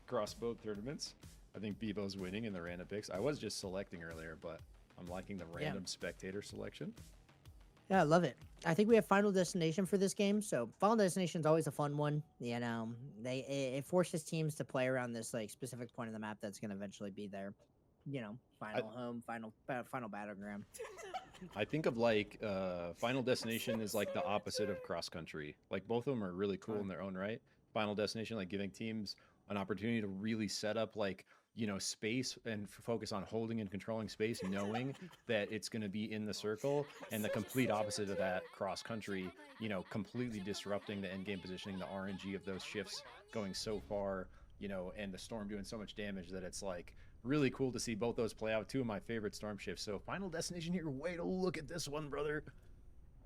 across both tournaments. I think Bebo's winning in the random picks. I was just selecting earlier, but I'm liking the random spectator selection. Yeah, I love it. I think we have Final Destination for this game, so Final Destination is always a fun one. You know, it forces teams to play around this like specific point of the map that's going to eventually be there. final home, final battleground. I think of like Final Destination is like the opposite of cross country. Like both of them are really cool in their own right. Final Destination, like giving teams an opportunity to really set up like space and focus on holding and controlling space, knowing that it's going to be in the circle, and the complete opposite of that, cross country, completely disrupting the end game positioning, the RNG of those shifts going so far, and the storm doing so much damage that it's like really cool to see both those play out. Two of my favorite storm shifts. So Final Destination here. Wait a look at this one, brother.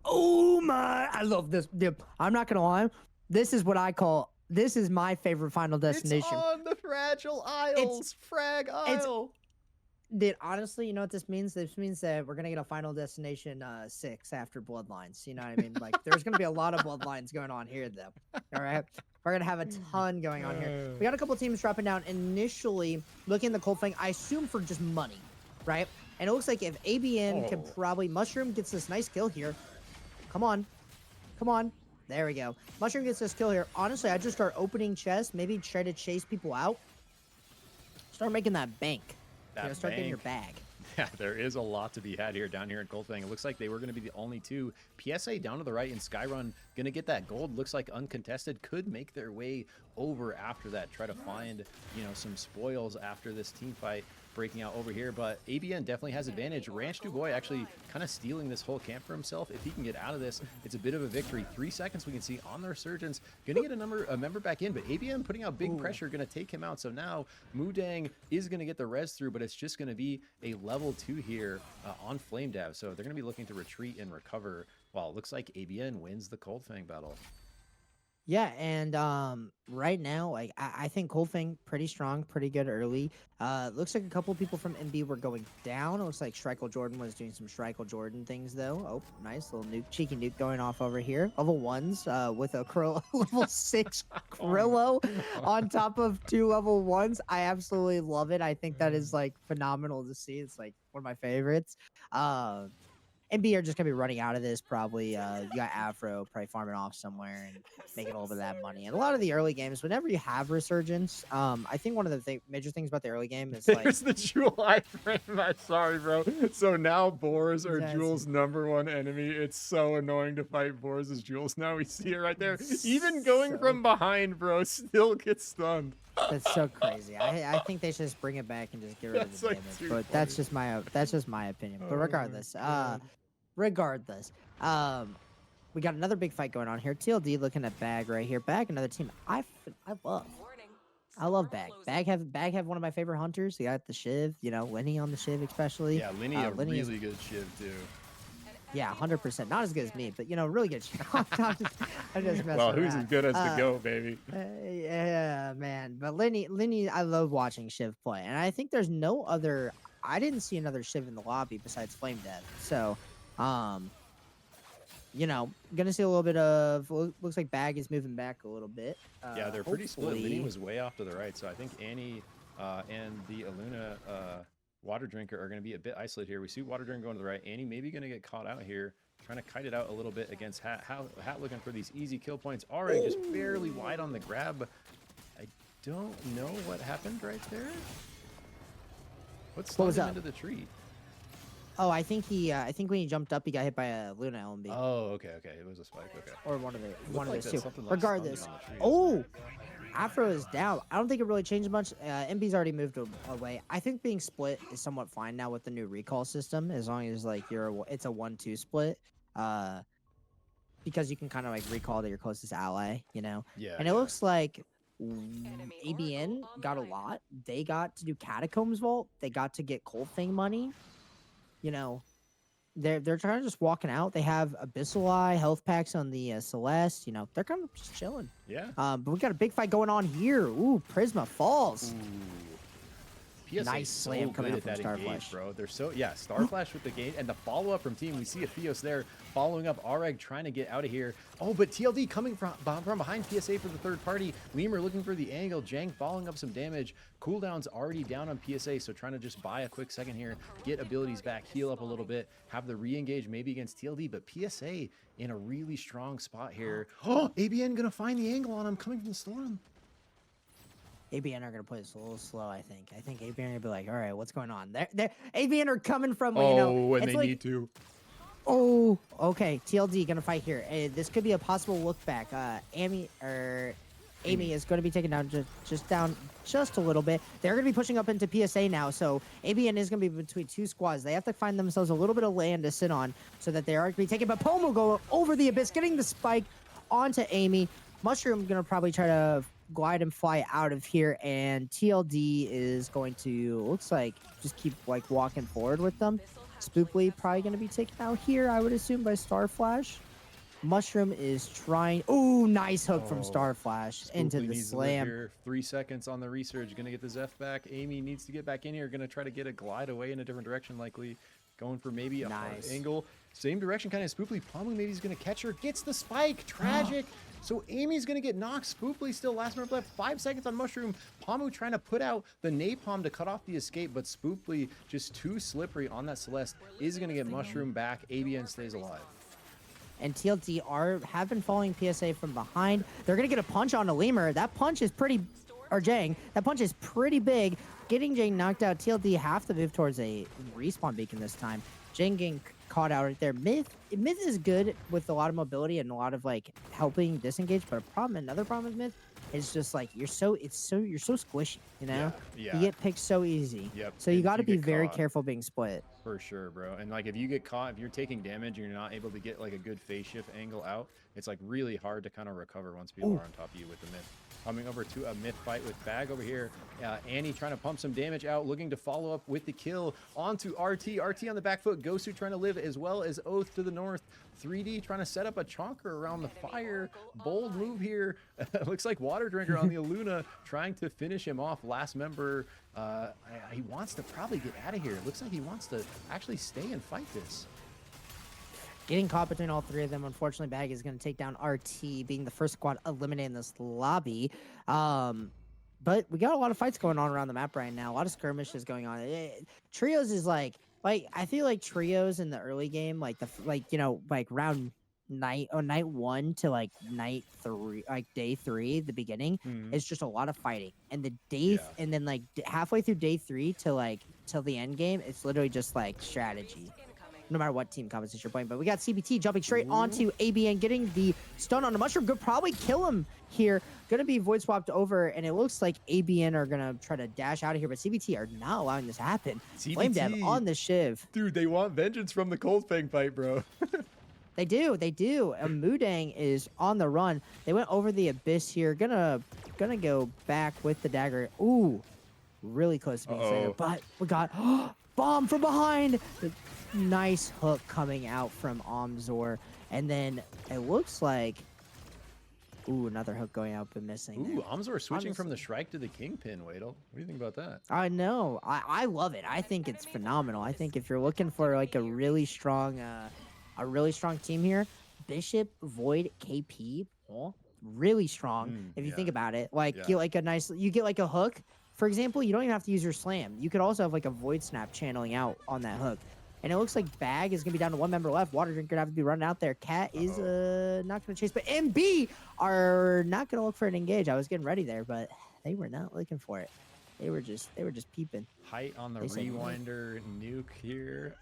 Oh my, I love this. Dude, I'm not gonna lie, this is what I call, this is my favorite Final Destination. It's on the Fragile Isles. Frag Isle. Dude, honestly, you know what this means? This means that we're gonna get a Final Destination 6 after Bloodlines. You know what I mean? Like, there's gonna be a lot of Bloodlines going on here, though. All right, we're gonna have a ton going on here. We got a couple teams dropping down. Initially, looking at the Cold Fang, I assume for just money, right? And it looks like if ABN can probably Mushroom gets this nice kill here. Come on, come on. There we go. Mushroom gets this kill here. Honestly, I just start opening chests, maybe try to chase people out. Start making that bank. Start getting your bag. Yeah, there is a lot to be had here down here in Cold Fang. It looks like they were going to be the only two. PSA down to the right and Skyrun going to get that gold. Looks like uncontested. Could make their way over after that. Try to find, some spoils after this team fight breaking out over here. But ABN definitely has advantage. Ranch Dubois actually kind of stealing this whole camp for himself. If he can get out of this, it's a bit of a victory. 3 seconds we can see on the Resurgence. Going to get a member back in, but ABN putting out big pressure, going to take him out. So now Mudang is going to get the res through, but it's just going to be a level 2 here on Flame Dav. So they're going to be looking to retreat and recover, while it looks like ABN wins the Cold Fang battle. Yeah, and right now, like I think Cold Fang pretty strong, pretty good early. Looks like a couple of people from MB were going down. It looks like Shrike'll Jordan was doing some Shrike'll Jordan things though. Oh, nice little nuke, cheeky nuke going off over here. Level 1s with a level 6 Krillo on top of 2 level 1s. I absolutely love it. I think that is like phenomenal to see. It's like one of my favorites. MB are just gonna be running out of this probably. You got Afro probably farming off somewhere and making a little bit of that money. And a lot of the early games, whenever you have Resurgence, I think one of the major things about the early game is like there's the Jewel iframe. I'm sorry, bro. So now Boars are Jewel's #1 enemy. It's so annoying to fight Boars as Jewels. Now we see it right there. Even going from behind, bro, still gets stunned. That's so crazy. I think they should just bring it back and just get rid of the damage. But that's just my opinion. But regardless, we got another big fight going on here. TLD looking at Bag right here. Bag, another team I love Bag. Bag have one of my favorite hunters. He got the Shiv, Lenny on the Shiv especially. Yeah, Lenny a really good Shiv too. Yeah, 100%. Not as good as me, but really good. I'm just messing well, who's around. as good as the Go, baby? Yeah, man. But Lenny, I love watching Shiv play, and I think there's no other. I didn't see another Shiv in the lobby besides Flame Dev. So, gonna see a little bit of. Looks like Bag is moving back a little bit. Yeah, they're pretty split. Lenny was way off to the right, so I think Annie and the Aluna Water Drinker are going to be a bit isolated here. We see Water Drinker going to the right. Annie maybe going to get caught out here, trying to kite it out a little bit against Hat. Hat looking for these easy kill points. Already just barely wide on the grab. I don't know what happened right there. What slid him into the tree? Oh, I think when he jumped up, he got hit by a Luna LMB. Oh, okay. It was a spike. Okay. Or one of those two. Like Regardless. Oh. Afro is down. I don't think it really changed much. MB's already moved away. I think being split is somewhat fine now with the new recall system, as long as like it's a 1-2 split. Because you can kind of like recall to your closest ally, Yeah. And it looks like ABN got a lot. They got to do Catacombs Vault. They got to get Cold Fang money. They're trying to just walking out. They have Abyssal Eye, health packs on the Celeste. They're kind of just chilling. Yeah. But we got a big fight going on here. Ooh, Prisma falls. PSA nice slam coming up from Starflash, bro. They're so Starflash with the gate and the follow up from team. We see a Theos there following up. Areg trying to get out of here. Oh, but TLD coming from behind PSA for the third party. Lemur looking for the angle. Jang following up some damage. Cooldown's already down on PSA, so trying to just buy a quick second here, get abilities back, heal up a little bit, have the re-engage maybe against TLD, but PSA in a really strong spot here. Oh, ABN gonna find the angle on him coming from the storm. ABN are gonna play this a little slow. I think ABN are gonna be like, all right, what's going on? They're ABN are coming from you know. when it's they like, need to. Oh, okay. TLD gonna fight here. This could be a possible look back. Amy is going to be taken down just a little bit. They're going to be pushing up into PSA now, so ABN is going to be between two squads. They have to find themselves a little bit of land to sit on so that they are going to be taken. But Pomo go over the abyss, getting the spike onto Amy. Mushroom going to probably try to glide and fly out of here, and TLD is going to, looks like, just keep like walking forward with them. Spooply probably going to be taken out here, I would assume, by Starflash. Mushroom is trying. Ooh, nice hook from Starflash into the slam. 3 seconds on the research. Gonna get the Zeph back. Amy needs to get back in here. Gonna try to get a glide away in a different direction, likely going for maybe a hard angle. Same direction, kind of. Spooply. Pomu maybe he's gonna catch her. Gets the spike. Tragic. So Amy's gonna get knocked. Spooply still last minute left. 5 seconds on Mushroom. Pomu trying to put out the napalm to cut off the escape, but Spooply just too slippery on that Celeste is gonna get Mushroom back. ABN stays alive. And TLD have been following PSA from behind. They're gonna get a punch on a lemur. That punch is pretty, or Jang. That punch is pretty big. Getting Jang knocked out. TLD have to move towards a respawn beacon this time. Jang getting caught out right there. Myth is good with a lot of mobility and a lot of like helping disengage, but another problem with Myth is just like you're so squishy, you know? Yeah. You get picked so easy. Yep. So you got to be very careful being split. For sure, bro. And like if you get caught, if you're taking damage and you're not able to get like a good phase shift angle out, it's like really hard to kind of recover once people are on top of you with the Myth. Coming over to a Myth fight with Bag over here. Annie trying to pump some damage out, looking to follow up with the kill onto RT. RT on the back foot. Gosu trying to live, as well as Oath to the north. 3D trying to set up a chonker around the fire. Bold move here. Looks like Water Drinker on the Aluna trying to finish him off. Last member, he wants to probably get out of here. It looks like he wants to actually stay and fight this. Getting caught between all three of them. Unfortunately, Bag is going to take down RT, being the first squad eliminated in this lobby. But we got a lot of fights going on around the map right now. A lot of skirmishes going on. Trios is like I feel like Trios in the early game, like round night 1 to like night 3, like day 3, the beginning, it's just a lot of fighting. And the day and then like halfway through day 3 to like till the end game, it's literally just like strategy. No matter what team composition you're playing. But we got CBT jumping straight onto ABN, getting the stun on the Mushroom. Could probably kill him here. Gonna be void swapped over, and it looks like ABN are gonna try to dash out of here, but CBT are not allowing this to happen. Flame Dev on the Shiv. Dude, they want vengeance from the Cold Fang fight, bro. They do. And Mudang is on the run. They went over the abyss here. Gonna go back with the dagger. Ooh, really close to being saved. But we got bomb from behind. Nice hook coming out from Omzor, and then it looks like another hook going out but missing. Omzor switching from the Shrike to the Kingpin. Wedel, what do you think about that? I know, I love it. I think it's phenomenal. I think if you're looking for like a really strong team here, Bishop, Void, KP, really strong. If you think about it, like you get like a hook. For example, you don't even have to use your slam. You could also have like a Void Snap channeling out on that hook. And it looks like Bag is going to be down to one member left. Water Drinker going to have to be running out there. Cat is not going to chase. But MB are not going to look for an engage. I was getting ready there, but they were not looking for it. They were just peeping. Height on the Rewinder nuke here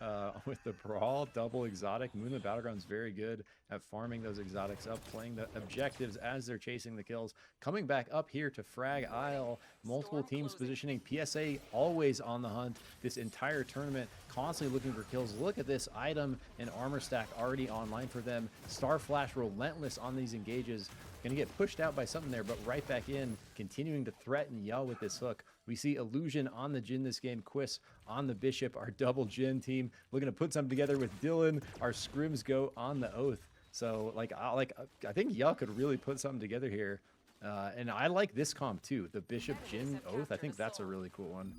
with the Brawl. Double exotic. Moon the Battleground's very good at farming those exotics up, playing the objectives as they're chasing the kills. Coming back up here to Frag Isle. Multiple teams positioning. PSA always on the hunt this entire tournament, constantly looking for kills. Look at this item and armor stack already online for them. Starflash relentless on these engages. Gonna get pushed out by something there, but right back in, continuing to threaten Yell with this hook. We see Illusion on the Jhin this game, Quiss on the Bishop, our double Jhin team, looking to put something together with Dylan. Our scrims go on the Oath. So I think Yell could really put something together here. And I like this comp too, the Bishop Jhin Oath. I think that's a really cool one.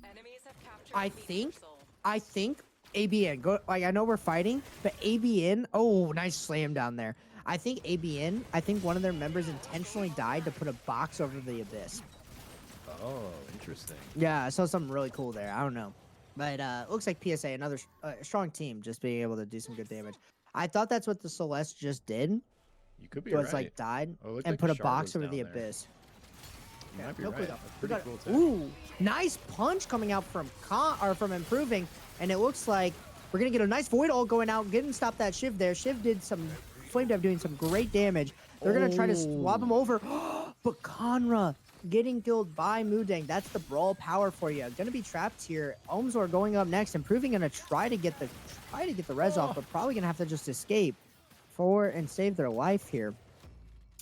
I think ABN, I know we're fighting, but ABN, nice slam down there. I think ABN, one of their members intentionally died to put a box over the abyss. Oh, interesting. Yeah, I saw something really cool there. I don't know. But it looks like PSA, another strong team, just being able to do some good damage. I thought that's what the Celeste just did. You could be right. right. It's like died and like put a box over the abyss. Yeah, might be no right. quick up. That's We pretty got, cool tech. ooh, nice punch coming out from from Improving, and it looks like we're gonna get a nice Void ult going out, getting stop that Shiv there. Shiv did some Flame Dive doing some great damage. They're gonna try to swap him over, but Conra getting killed by Mudang. That's the brawl power for you. Gonna be trapped here. Ohmsor going up next. Improving gonna try to get the res off, but probably gonna have to just escape and save their life here.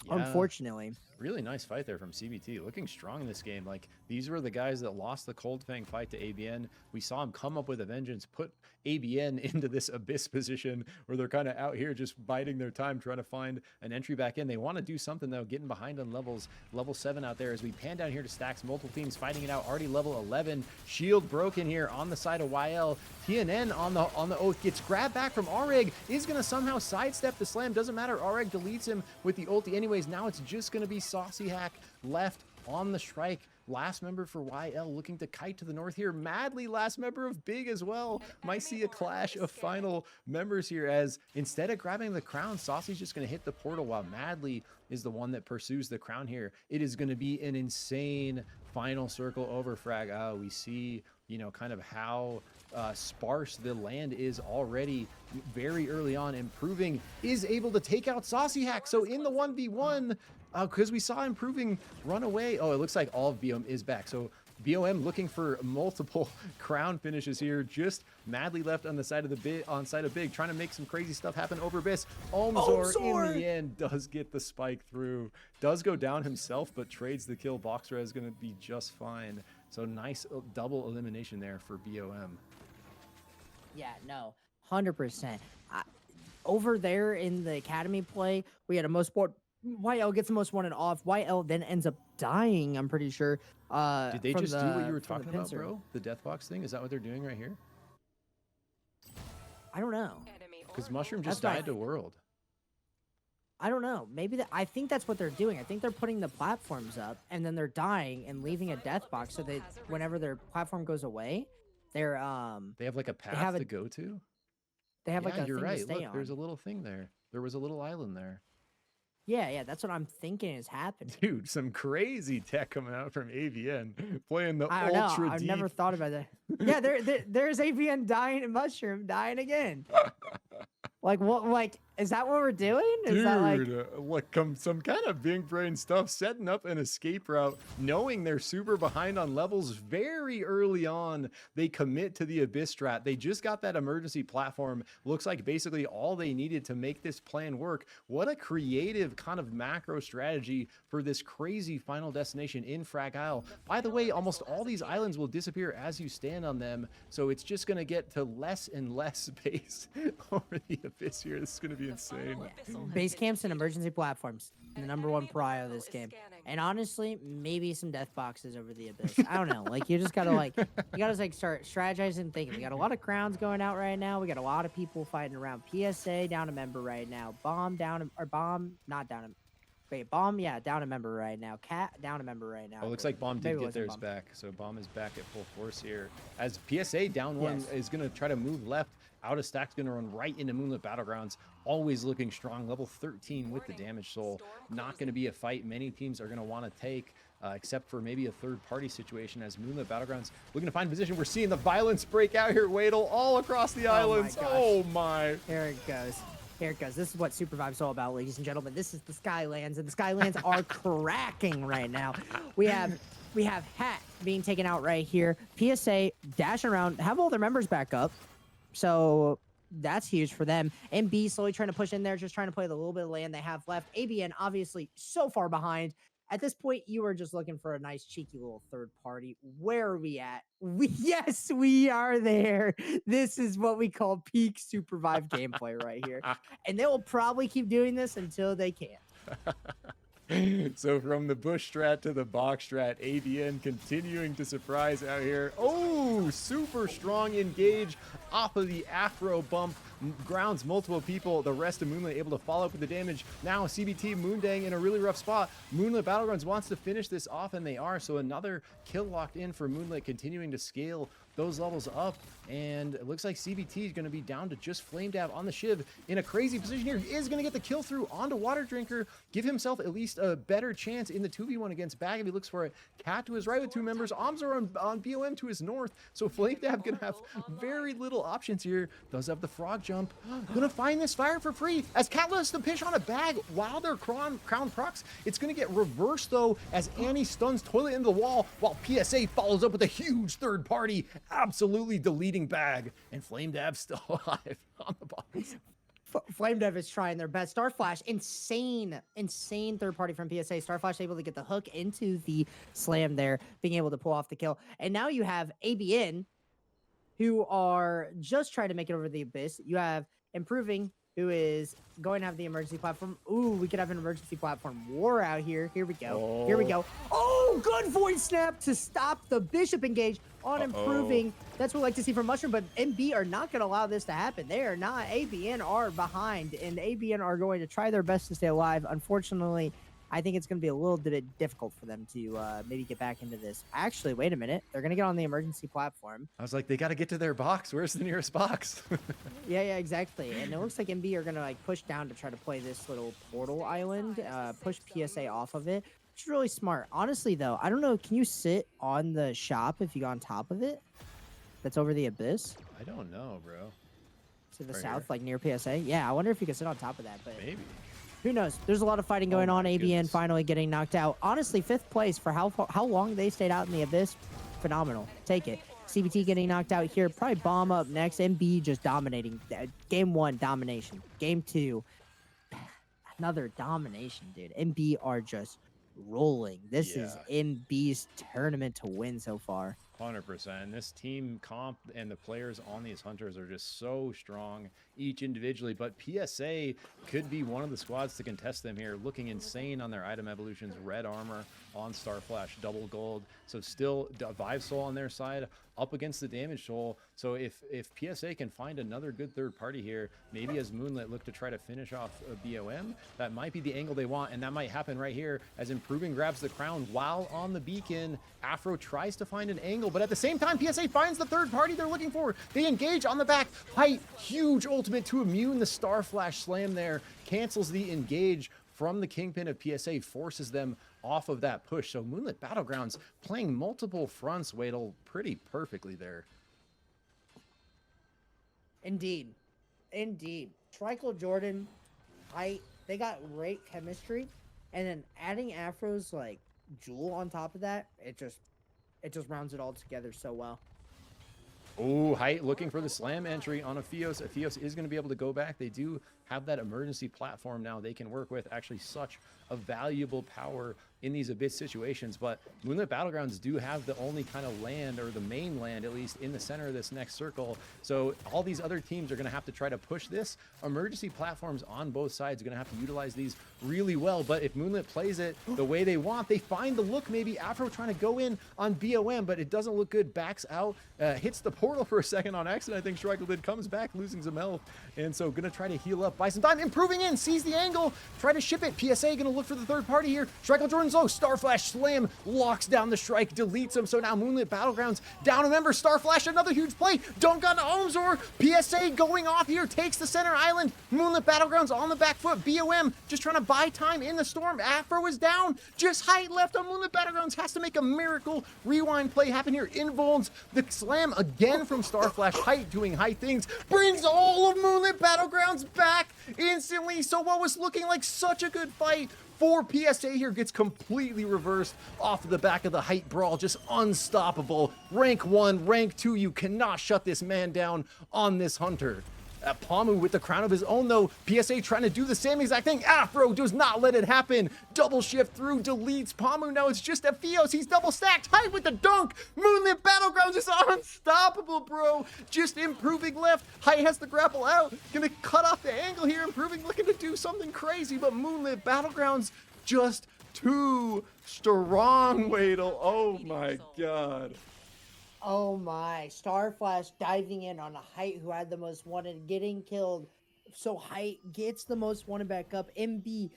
Yeah. Unfortunately. Really nice fight there from CBT. Looking strong in this game. Like, these were the guys that lost the Cold Fang fight to ABN. We saw him come up with a vengeance, put ABN into this abyss position where they're kind of out here just biding their time, trying to find an entry back in. They want to do something, though, getting behind on levels. Level 7 out there as we pan down here to stacks. Multiple teams fighting it out. Already level 11. Shield broken here on the side of YL. TNN on the Oath gets grabbed back from Aureg. Is going to somehow sidestep the slam. Doesn't matter. Aureg deletes him with the ulti anyways. Now it's just going to be Saucy Hack left on the strike. Last member for YL looking to kite to the north here. Madly last member of Big as well. Might see a clash of final members here as instead of grabbing the crown, Saucy's just going to hit the portal while Madly is the one that pursues the crown here. It is going to be an insane final circle over frag. We see, you know, kind of how sparse the land is already very early on. Improving is able to take out Saucy Hack. So in the 1v1, because we saw Improving run away. Oh, it looks like all of BOM is back. So BOM looking for multiple crown finishes here. Just Madly left on the side of Big, trying to make some crazy stuff happen over Abyss. Ohmsor in the end does get the spike through. Does go down himself, but trades the kill. Boxra is going to be just fine. So nice double elimination there for BOM. Yeah, no, 100%. Over there in the academy play, we had a most sport. YL gets the most wanted off. YL then ends up dying, I'm pretty sure. Did they just do what you were talking about, bro? The Deathbox thing? Is that what they're doing right here? I don't know. Because Mushroom just died to World. I don't know. Maybe I think that's what they're doing. I think they're putting the platforms up, and then they're dying and leaving a Deathbox so that whenever their platform goes away, they're they have like a path to go to? They have like a you're thing right. to stay Look, on. there's a little thing there. There was a little island there. Yeah, that's what I'm thinking is happening. Dude, some crazy tech coming out from AVN playing the I don't ultra know. I've deep. never thought about that. Yeah, there's AVN dying and Mushroom dying again. Like what? Like is that what we're doing? Is Dude, that like some kind of big brain stuff, setting up an escape route, knowing they're super behind on levels very early on. They commit to the Abyss strat. They just got that emergency platform. Looks like basically all they needed to make this plan work. What a creative kind of macro strategy for this crazy final destination in Frag Isle. By the way, almost all these islands will disappear as you stand on them, so it's just going to get to less and less space over the Abyss here. This is going to be insane. Yeah. Base camps and emergency platforms, the #1 prio of this game, and honestly, maybe some death boxes over the Abyss. I don't know. Like you just gotta start strategizing and thinking. We got a lot of crowns going out right now. We got a lot of people fighting around. PSA down a member right now. Bomb down a member right now. Cat down a member right now. Oh, looks like Bomb did get theirs back. So Bomb is back at full force here. As PSA down one is going to try to move left. Out of stack's going to run right into Moonlit Battlegrounds. Always looking strong. Level 13 with the damage soul. Not going to be a fight many teams are going to want to take, except for maybe a third-party situation as Moonlit Battlegrounds looking to find position. We're seeing the violence break out here, Wedel, all across the islands. Oh my. Here it goes. Here it goes. This is what SUPERVIVE's all about, ladies and gentlemen. This is the Skylands, and the Skylands are cracking right now. We have Hat being taken out right here. PSA dashing around, have all their members back up. So that's huge for them. And B slowly trying to push in there, just trying to play the little bit of land they have left. ABN obviously so far behind. At this point, you are just looking for a nice cheeky little third party. Where are we at? Yes, we are there. This is what we call peak SUPERVIVE gameplay right here. And they will probably keep doing this until they can't. So from the bush strat to the box strat, ABN continuing to surprise out here. Oh, super strong engage off of the Afro bump. grounds multiple people. The rest of Moonlit able to follow up with the damage. Now CBT Moondang in a really rough spot. Moonlit Battlegrounds wants to finish this off, and they are. So another kill locked in for Moonlit, continuing to scale those levels up, and it looks like CBT is going to be down to just Flame Dab on the Shiv in a crazy position here. He is going to get the kill through onto Water Drinker, give himself at least a better chance in the 2v1 against Bag if he looks for it. Cat to his right with 2 members, Oms are on BOM to his north, so Flame Dab going to have very little options here. Does have the frog jump, gonna find this fire for free as Cat lets the pitch on a Bag while they're crown procs. It's going to get reversed though as Annie stuns Toilet into the wall while PSA follows up with a huge third party, absolutely deleting Bag, and Flame Dab still alive on the bottom. Flame Dab is trying their best. Starflash, insane third party from PSA. Starflash able to get the hook into the slam there, being able to pull off the kill. And now you have ABN, who are just trying to make it over the abyss. You have Improving, who is going to have the emergency platform. Ooh, we could have an emergency platform war out here. Here we go. Here we go. Oh, good void snap to stop the Bishop engage on Improving. That's what we like to see from Mushroom, but MB are not going to allow this to happen. They are not. ABN are behind, and ABN are going to try their best to stay alive. Unfortunately, I think it's going to be a little bit difficult for them to maybe get back into this. Actually, wait a minute. They're going to get on the emergency platform. I was like, they got to get to their box. Where's the nearest box? Yeah, exactly. And it looks like MB are going to like push down to try to play this little portal island, push PSA off of it, which is really smart. Honestly, though, I don't know. Can you sit on the shop if you go on top of it? That's over the abyss? I don't know, bro. To the south, like near PSA? Yeah, I wonder if you could sit on top of that, but maybe. Who knows? There's a lot of fighting going on. ABN goodness. finally getting knocked out. Honestly, 5th place for how long they stayed out in the abyss. Phenomenal. Take it. CBT getting knocked out here. Probably bomb up next. MB just dominating. Game 1, domination. Game 2, another domination, dude. MB are just rolling. This is MB's tournament to win so far. 100%. This team comp and the players on these hunters are just so strong each individually, but PSA could be one of the squads to contest them here, looking insane on their item evolutions. Red armor on Starflash, double gold, so still Vive Soul on their side up against the damage soul. So if PSA can find another good third party here, maybe as Moonlit look to try to finish off a BOM, that might be the angle they want, and that might happen right here as Improving grabs the crown while on the beacon. Afro tries to find an angle, but at the same time PSA finds the third party they're looking for. They engage on the back. Height, huge ultimate to immune the Starflash slam there, cancels the engage from the Kingpin of PSA, forces them off of that push. So Moonlit Battlegrounds playing multiple fronts, Wedel, pretty perfectly there. Indeed. Tricle Jordan, they got great chemistry, and then adding Afro's like Jewel on top of that, it just rounds it all together so well. Oh, Height looking for the slam entry on Aphios. Aphios is going to be able to go back. They do have that emergency platform now they can work with. Actually, such a valuable power in these abyss situations, but Moonlit Battlegrounds do have the only kind of land, or the main land at least, in the center of this next circle. So all these other teams are going to have to try to push this. Emergency platforms on both sides are going to have to utilize these really well, but if Moonlit plays it the way they want, they find the look. Maybe Afro trying to go in on BOM, but it doesn't look good. Backs out, hits the portal for a second on accident. I think Shrikeldid comes back, losing some health, and so gonna try to heal up, buy some time. Improving in, sees the angle, try to ship it. PSA gonna look for the third party here. Shrike Jordan's low, Starflash slam, locks down the Shrike, deletes him. So now Moonlit Battlegrounds down a member. Starflash, another huge play, dunk on Omzor. PSA going off here, takes the center island. Moonlit Battlegrounds on the back foot. BOM just trying to buy time in the storm. Afro is down, just Height left on Moonlit Battlegrounds, has to make a miracle rewind play happen here. Invulns, the slam again from Starflash. Height doing Height things, brings all of Moonlit Battlegrounds back instantly. So what was looking like such a good fight for PSA here gets completely reversed off of the back of the Height brawl. Just unstoppable. Rank 1, rank 2, you cannot shut this man down on this hunter. Pamu with the crown of his own though. PSA trying to do the same exact thing. Afro does not let it happen. Double shift through, deletes Pamu. Now it's just Aphios. He's double stacked. Height with the dunk. Moonlit Battlegrounds is unstoppable, bro. Just Improving left. Height has to grapple out. Gonna cut off the angle here. Improving looking to do something crazy, but Moonlit Battlegrounds just too strong, Wedel. Oh my god. Oh my, Starflash diving in on a Height who had the most wanted, getting killed. So Height gets the most wanted back up. MB,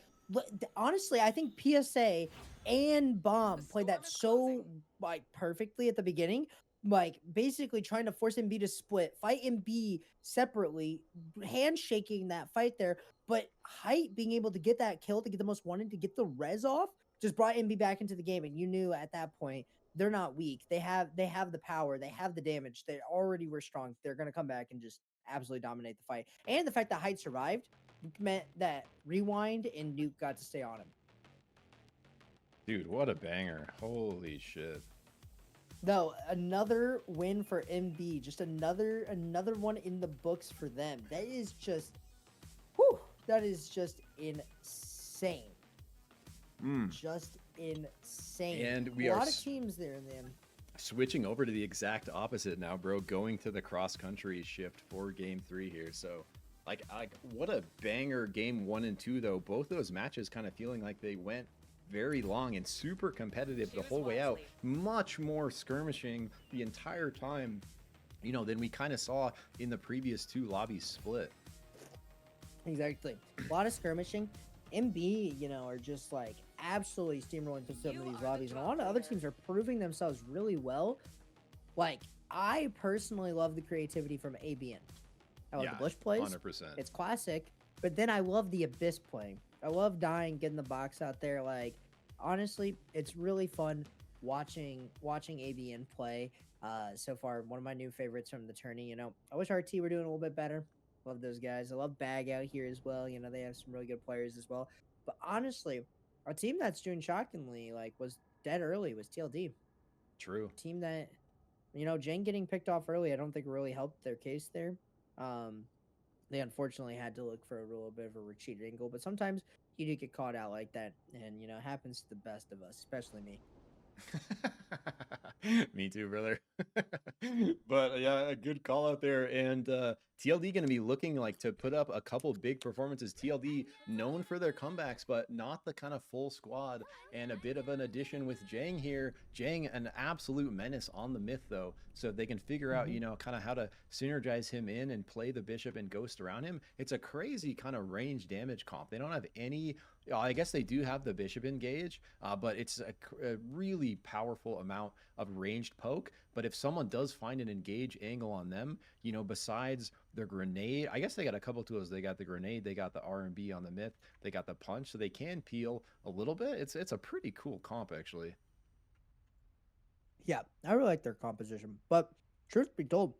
honestly, I think PSA and Bomb played that so like perfectly at the beginning. Like basically trying to force MB to split, fight MB separately, handshaking that fight there. But Height being able to get that kill to get the most wanted to get the res off just brought MB back into the game, and you knew at that point they're not weak. They have the power. They have the damage. They already were strong. They're gonna come back and just absolutely dominate the fight. And the fact that Height survived meant that Rewind and Nuke got to stay on him. Dude, what a banger. Holy shit. No, another win for MB. Just another one in the books for them. That is just, whew, that is just insane. Just insane. And we a are lot of teams there in them. Switching over to the exact opposite now, bro. Going to the cross-country shift for game 3 here. So, like, what a banger game 1 and 2, though. Both those matches kind of feeling like they went very long and super competitive the whole way out. Much more skirmishing the entire time, you know, than we kind of saw in the previous 2 lobbies split. Exactly. A lot of skirmishing. MB, you know, are just like absolutely steamrolling through some of these lobbies, and a lot of other teams are proving themselves really well. Like, I personally love the creativity from ABN. I love the Bush plays. 100%. It's classic, but then I love the Abyss playing. I love dying, getting the box out there. Like, honestly, it's really fun watching ABN play. So far, one of my new favorites from the tourney. You know, I wish RT were doing a little bit better. Love those guys. I love Bag out here as well. You know, they have some really good players as well. But honestly, a team that's doing shockingly, like, was dead early was TLD. True. A team that, you know, Jang getting picked off early, I don't think really helped their case there. They unfortunately had to look for a little bit of a retreat angle, but sometimes you do get caught out like that, and, you know, it happens to the best of us, especially me. Me too, brother. But yeah, a good call out there. And TLD going to be looking like to put up a couple big performances. TLD known for their comebacks, but not the kind of full squad. And a bit of an addition with Jang here. Jang, an absolute menace on the myth, though. So they can figure out, you know, kind of how to synergize him in and play the Bishop and Ghost around him. It's a crazy kind of range damage comp. They don't have any... I guess they do have the Bishop engage, but it's a really powerful amount of ranged poke. But if someone does find an engage angle on them, you know, besides their grenade, I guess they got a couple tools. They got the grenade, they got the R&B on the myth, they got the punch, so they can peel a little bit. It's a pretty cool comp, actually. Yeah, I really like their composition. But truth be told,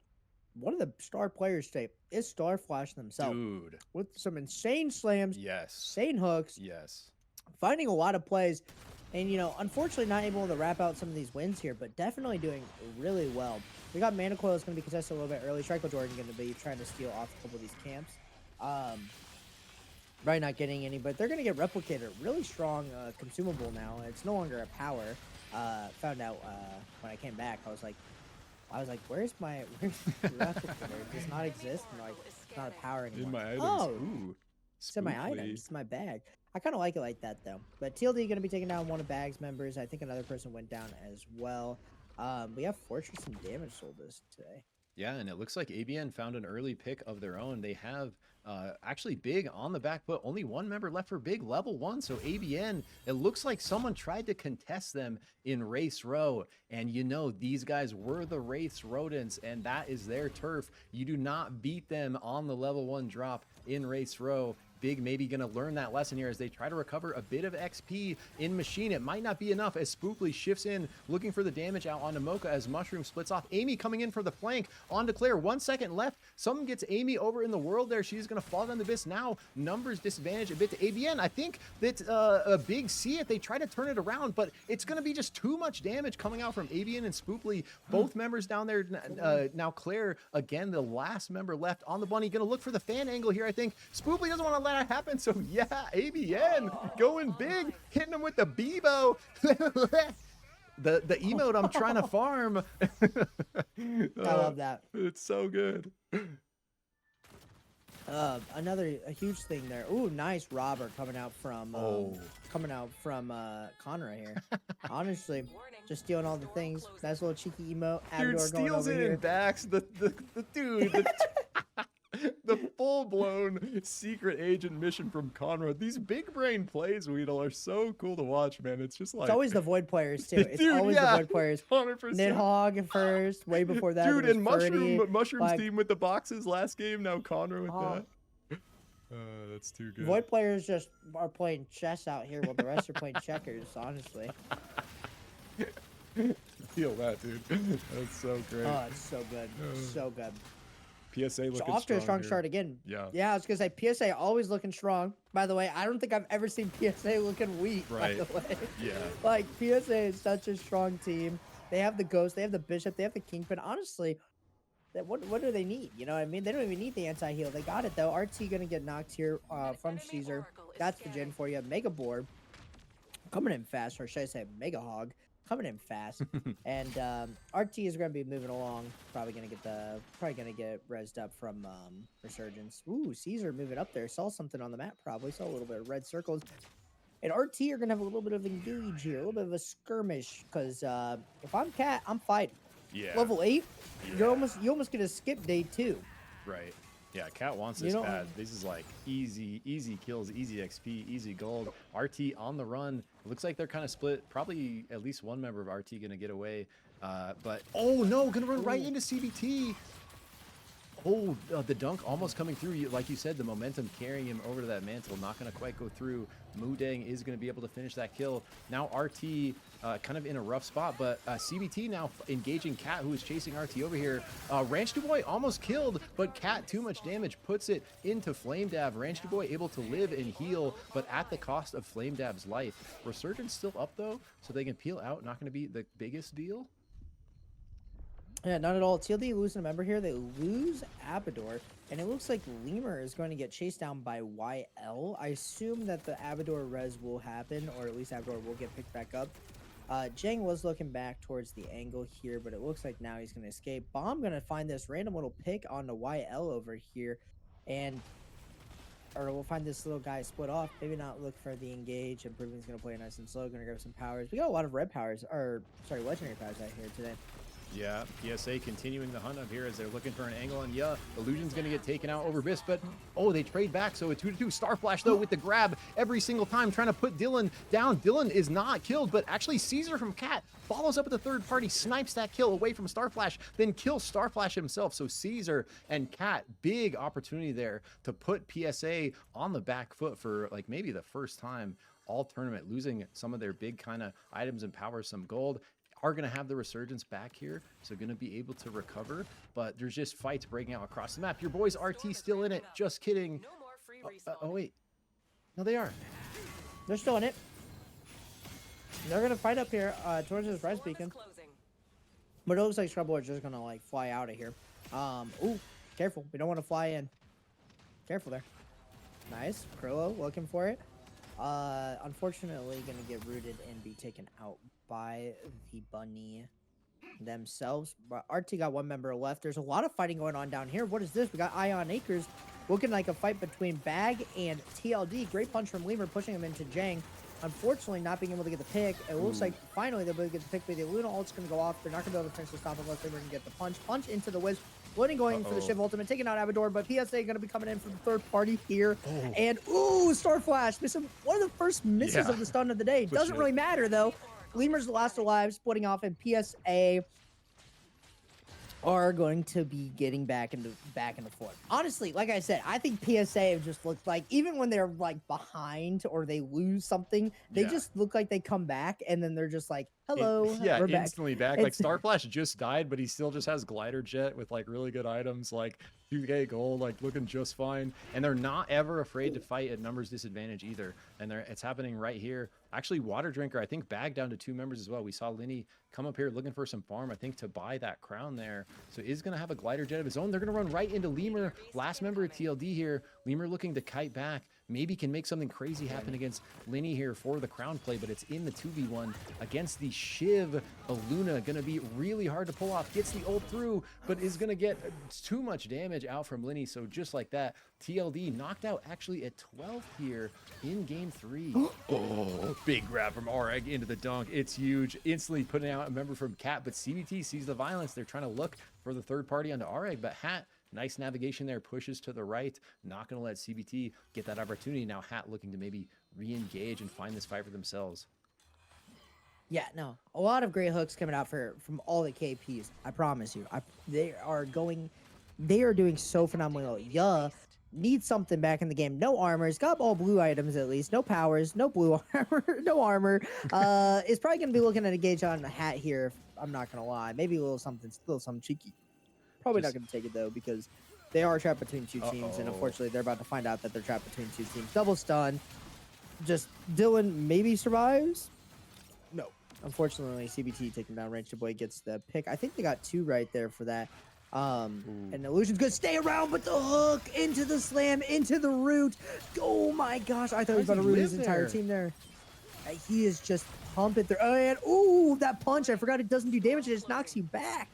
one of the star players today is Starflash themselves. Dude. With some insane slams. Yes. Insane hooks. Yes. Finding a lot of plays. And, you know, unfortunately not able to wrap out some of these wins here, but definitely doing really well. We got Mana Coil is going to be contested a little bit early. Trico Jordan going to be trying to steal off a couple of these camps. Right, not getting any, but they're going to get Replicator. Really strong consumable now. It's no longer a power. Found out when I came back, I was like, where's my replicator? It does not exist. And like, it's not a power anymore. In my items. Oh, Ooh, it's in my items. It's my bag. I kind of like it like that, though. But TLD going to be taking down one of Bag's members. I think another person went down as well. We have Fortress and Damage sold this today. Yeah, and it looks like ABN found an early pick of their own. They have actually Big on the back foot. Only one member left for Big, level 1. So ABN, it looks like someone tried to contest them in Race Row. And you know, these guys were the Race Rodents, and that is their turf. You do not beat them on the level 1 drop in Race Row. Big maybe going to learn that lesson here as they try to recover a bit of XP in Machine. It might not be enough as Spookly shifts in, looking for the damage out onto Mocha as Mushroom splits off. Amy coming in for the flank onto Claire. 1 second left. Someone gets Amy over in the world there. She's going to fall down the abyss now. Numbers disadvantage a bit to ABN. I think that a Big see it. They try to turn it around, but it's going to be just too much damage coming out from ABN and Spookly. Both members down there. Now Claire, again, the last member left on the bunny. Going to look for the fan angle here, I think. Spookly doesn't want to let it happen, so yeah, ABN going big, hitting him with the Bebo. the emote I'm trying to farm. I love that. It's so good. A huge thing there. Ooh, nice robber coming out from Conra here. Honestly, just stealing all the things. Nice little cheeky emote. Dude Abador going steals over it here. and backs the dude. The full-blown secret agent mission from Conrad. These big brain plays, Wedel, are so cool to watch, man. It's just like It's always the Void players too. It's Dude, always yeah, the Void players. 100%. Nidhogg first, way before that. Dude, and Mushrooms like, team with the boxes last game. Now Conrad with that. That's too good. Void players just are playing chess out here while the rest are playing checkers. Honestly. Feel that, dude. That's so great. Oh, it's so good. So good. PSA looking off to a strong here. start again. Yeah. I was gonna say PSA always looking strong. By the way, I don't think I've ever seen PSA looking weak. Right. By the way. Yeah. Like PSA is such a strong team. They have the Ghost, they have the Bishop, they have the Kingpin. Honestly, what do they need? You know what I mean? They don't even need the anti-heal. They got it though. RT gonna get knocked here from Caesar. That's the gen for you. Mega Board coming in fast, or should I say Mega Hog coming in fast. And RT is gonna be moving along. Probably gonna get rezzed up from Resurgence. Ooh, Caesar moving up there. Saw something on the map. Probably saw a little bit of red circles. And RT are gonna have a little bit of engage here, a little bit of a skirmish. Because if I'm Cat, I'm fighting. Yeah. Level 8, Yeah. you almost get to skip day 2. Right. Yeah, Cat wants this bad. This is like easy kills, easy XP, easy gold. RT on the run. Looks like they're kind of split. Probably at least one member of RT gonna get away. But oh no, gonna run right into CBT. Oh, the dunk almost coming through. Like you said, the momentum carrying him over to that mantle. Not going to quite go through. Mudang is going to be able to finish that kill. Now RT kind of in a rough spot, but CBT now engaging Cat, who is chasing RT over here. Ranch Dubois almost killed, but Cat, too much damage, puts it into Flame Dab. Ranch Dubois able to live and heal, but at the cost of Flame Dab's life. Resurgence still up, though, so they can peel out. Not going to be the biggest deal. Yeah, not at all. TLD losing a member here. They lose Abador, and it looks like Lemur is going to get chased down by YL. I assume that the Abador res will happen, or at least Abador will get picked back up. Jang was looking back towards the angle here, but it looks like now he's going to escape. Bomb going to find this random little pick onto YL over here, or we'll find this little guy split off. Maybe not look for the engage. Improvement's going to play nice and slow. Going to grab some powers. We got a lot of red powers, legendary powers out here today. Yeah, PSA continuing the hunt up here as they're looking for an angle, and yeah, Illusion's gonna get taken out over Biss, but oh, they trade back, so a 2-2. Starflash though with the grab every single time, trying to put Dylan down. Dylan is not killed, but actually Caesar from Cat follows up with the third party, snipes that kill away from Starflash, then kills Starflash himself. So Caesar and Cat, big opportunity there to put PSA on the back foot for like maybe the first time all tournament, losing some of their big kind of items and powers, some gold. Are going to have the Resurgence back here, so going to be able to recover, but there's just fights breaking out across the map. Your boys RT still in it. Just kidding. Oh wait, no, they are. They're still in it. They're going to fight up here towards this res beacon, but it looks like Scrubble is just going to like fly out of here. Ooh, careful, we don't want to fly in. Careful there. Nice. Krillo looking for it. Unfortunately going to get rooted and be taken out by the bunny themselves. But RT got one member left. There's a lot of fighting going on down here. What is this? We got Ion Acres looking like a fight between Bag and TLD. Great punch from Lemur pushing him into Jang. Unfortunately, not being able to get the pick. It looks like finally they'll be able to get the pick, but the Luna ult's going to go off. They're not going to be able to finish the stop unless Lemur can get the punch. Punch into the Wiz. Loading going for the Shiv ultimate, taking out Abador, but PSA going to be coming in from the third party here. And ooh, Starflash. One of the first misses of the stun of the day. Doesn't really matter though. Lemur's the last alive, splitting off, and PSA are going to be getting back into form. Honestly, like I said, I think PSA just looks like, even when they're like behind or they lose something, they just look like they come back and then they're just like, hello, we're back. Instantly back. Like Starflash just died, but he still just has glider jet with like really good items, like 2K gold, like looking just fine. And they're not ever afraid to fight at numbers disadvantage either. And it's happening right here. Actually, Water Drinker, I think, bagged down to 2 members as well. We saw Linny come up here looking for some farm, I think, to buy that crown there. So is going to have a glider jet of his own. They're going to run right into Lemur, last member of TLD here. Lemur looking to kite back. maybe can make something crazy happen against Linny here for the crown play, but it's in the 2v1 against the Shiv. Luna gonna be really hard to pull off, gets the ult through, but is gonna get too much damage out from Linny. So just like that, TLD knocked out actually at 12th here in game 3. Oh, big grab from Oreg into the dunk. It's huge. Instantly putting out a member from Cat, but CBT sees the violence. They're trying to look for the third party onto Oreg, but Hat, nice navigation there, pushes to the right. Not going to let CBT get that opportunity. Now Hat looking to maybe re-engage and find this fight for themselves. Yeah, no, a lot of great hooks coming out from all the KPs. I promise you, they are doing so phenomenal. Yeah, needs something back in the game. No armors, got all blue items at least. No powers, no blue armor, no armor. Is probably gonna be looking at a gauge on a Hat here. If I'm not gonna lie, maybe a little something cheeky. Probably not gonna take it though because they are trapped between two teams, and unfortunately they're about to find out that they're trapped between two teams. Double stun. Just Dylan maybe survives. No. Unfortunately, CBT taking down Range Boy gets the pick. I think they got 2 right there for that. And Illusion's gonna stay around, but the hook into the slam, into the root. Oh my gosh, I thought he was about to root his entire team there. He is just pumping through. Oh, and ooh, that punch. I forgot it doesn't do damage, it just knocks you back.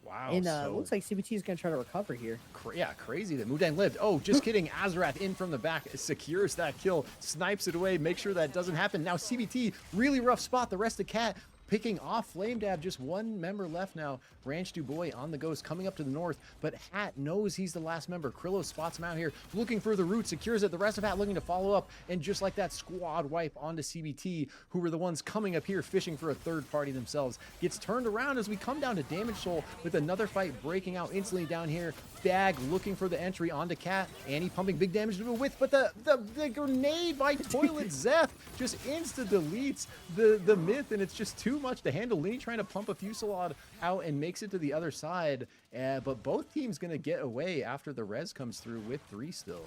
Wow. And looks like CBT is going to try to recover here. Yeah, crazy that Mudang lived. Oh, just kidding. Azarath in from the back, secures that kill, snipes it away, make sure that doesn't happen. Now CBT, really rough spot. The rest of Cat picking off Flame Dab. Just one member left now. Ranch Du Bois on the ghost coming up to the north, but Hat knows he's the last member. Krillo spots him out here, looking for the root, secures it. The rest of Hat looking to follow up, and just like that, squad wipe onto CBT, who were the ones coming up here fishing for a third party themselves. Gets turned around as we come down to Damage Soul with another fight breaking out instantly down here. Bag looking for the entry onto Cat. Annie pumping big damage to the width, but the grenade by Toilet Zeph just insta-deletes the myth, and it's just too much to handle. Linny trying to pump a Fusillade out and makes it to the other side, but both teams going to get away after the res comes through with 3 still.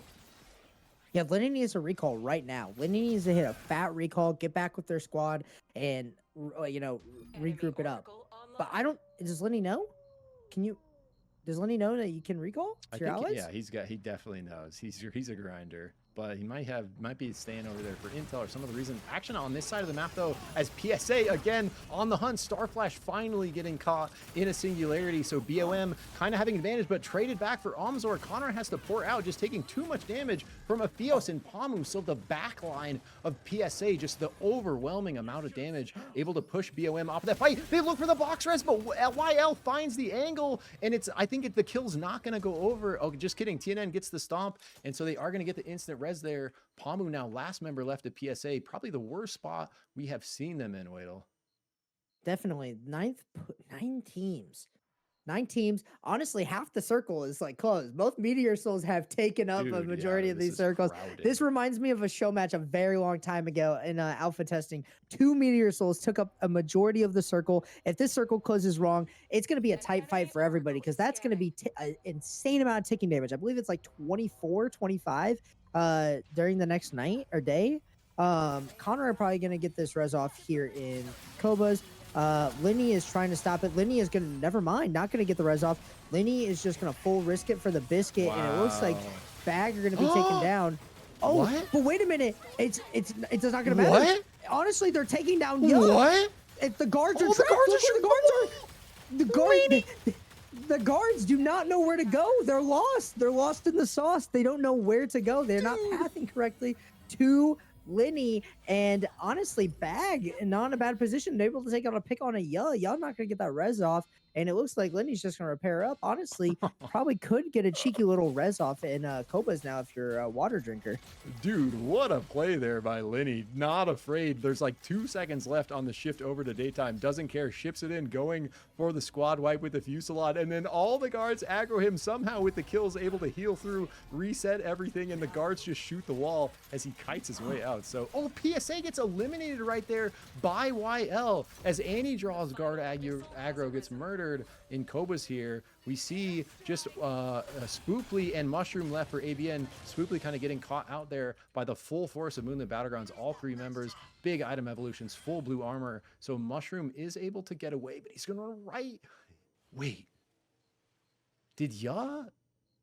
Yeah, Linny needs a recall right now. Linny needs to hit a fat recall, get back with their squad, and, regroup it up. But does Linny know? Does Linny know that you can recall to your allies? Yeah, he definitely knows. He's a grinder. But he might be staying over there for intel or some other reason. Action on this side of the map though, as PSA again on the hunt. Starflash finally getting caught in a singularity, so BOM kind of having advantage, but traded back for Omzor. Connor has to pour out, just taking too much damage from Afios and Pamu. So the back line of PSA, just the overwhelming amount of damage, able to push BOM off of that fight. They look for the box res, but YL finds the angle, and I think the kill's not going to go over. Oh, just kidding. TNN gets the stomp, and so they are going to get the instant res there. Pamu now last member left at PSA, probably the worst spot we have seen them in, Wedel. Definitely. 9 teams. 9 teams. Honestly, half the circle is like closed. Both Meteor Souls have taken up a majority of these circles. Crowded. This reminds me of a show match a very long time ago in alpha testing. 2 Meteor Souls took up a majority of the circle. If this circle closes wrong, it's going to be a tight fight for everybody because that's going to be an insane amount of ticking damage. I believe it's like 24, 25 during the next night or day. Connor are probably going to get this res off here in Koba's. Linny is trying to stop it. Linny is going to, never mind, not going to get the res off. Linny is just going to full risk it for the biscuit, and it looks like Bag are going to be taken down. Oh, what? But wait a minute. It's not going to matter. What? Honestly, they're taking down Yo. What? If the guards are trapped. The guards do not know where to go. They're lost. They're lost in the sauce. They don't know where to go. They're not pathing correctly to Linny, and honestly, Bag not in a bad position. They're able to take out a pick on a Y'all not gonna get that res off, and it looks like Linny's just gonna repair up. Honestly, probably could get a cheeky little res off in Koba's now if you're a water drinker. Dude, what a play there by Linny. Not afraid. There's like 2 seconds left on the shift over to daytime. Doesn't care. Ships it in, going for the squad wipe with the Fusillade, and then all the guards aggro him somehow with the kills, able to heal through, reset everything, and the guards just shoot the wall as he kites his way out. So, PSA gets eliminated right there by YL as Annie draws guard aggro, gets murdered in Koba's here. We see just Spooply and Mushroom left for ABN. Spooply kind of getting caught out there by the full force of Moonlit Battlegrounds. All 3 members, big item evolutions, full blue armor. So Mushroom is able to get away, but he's going to right. Wait. Did Ya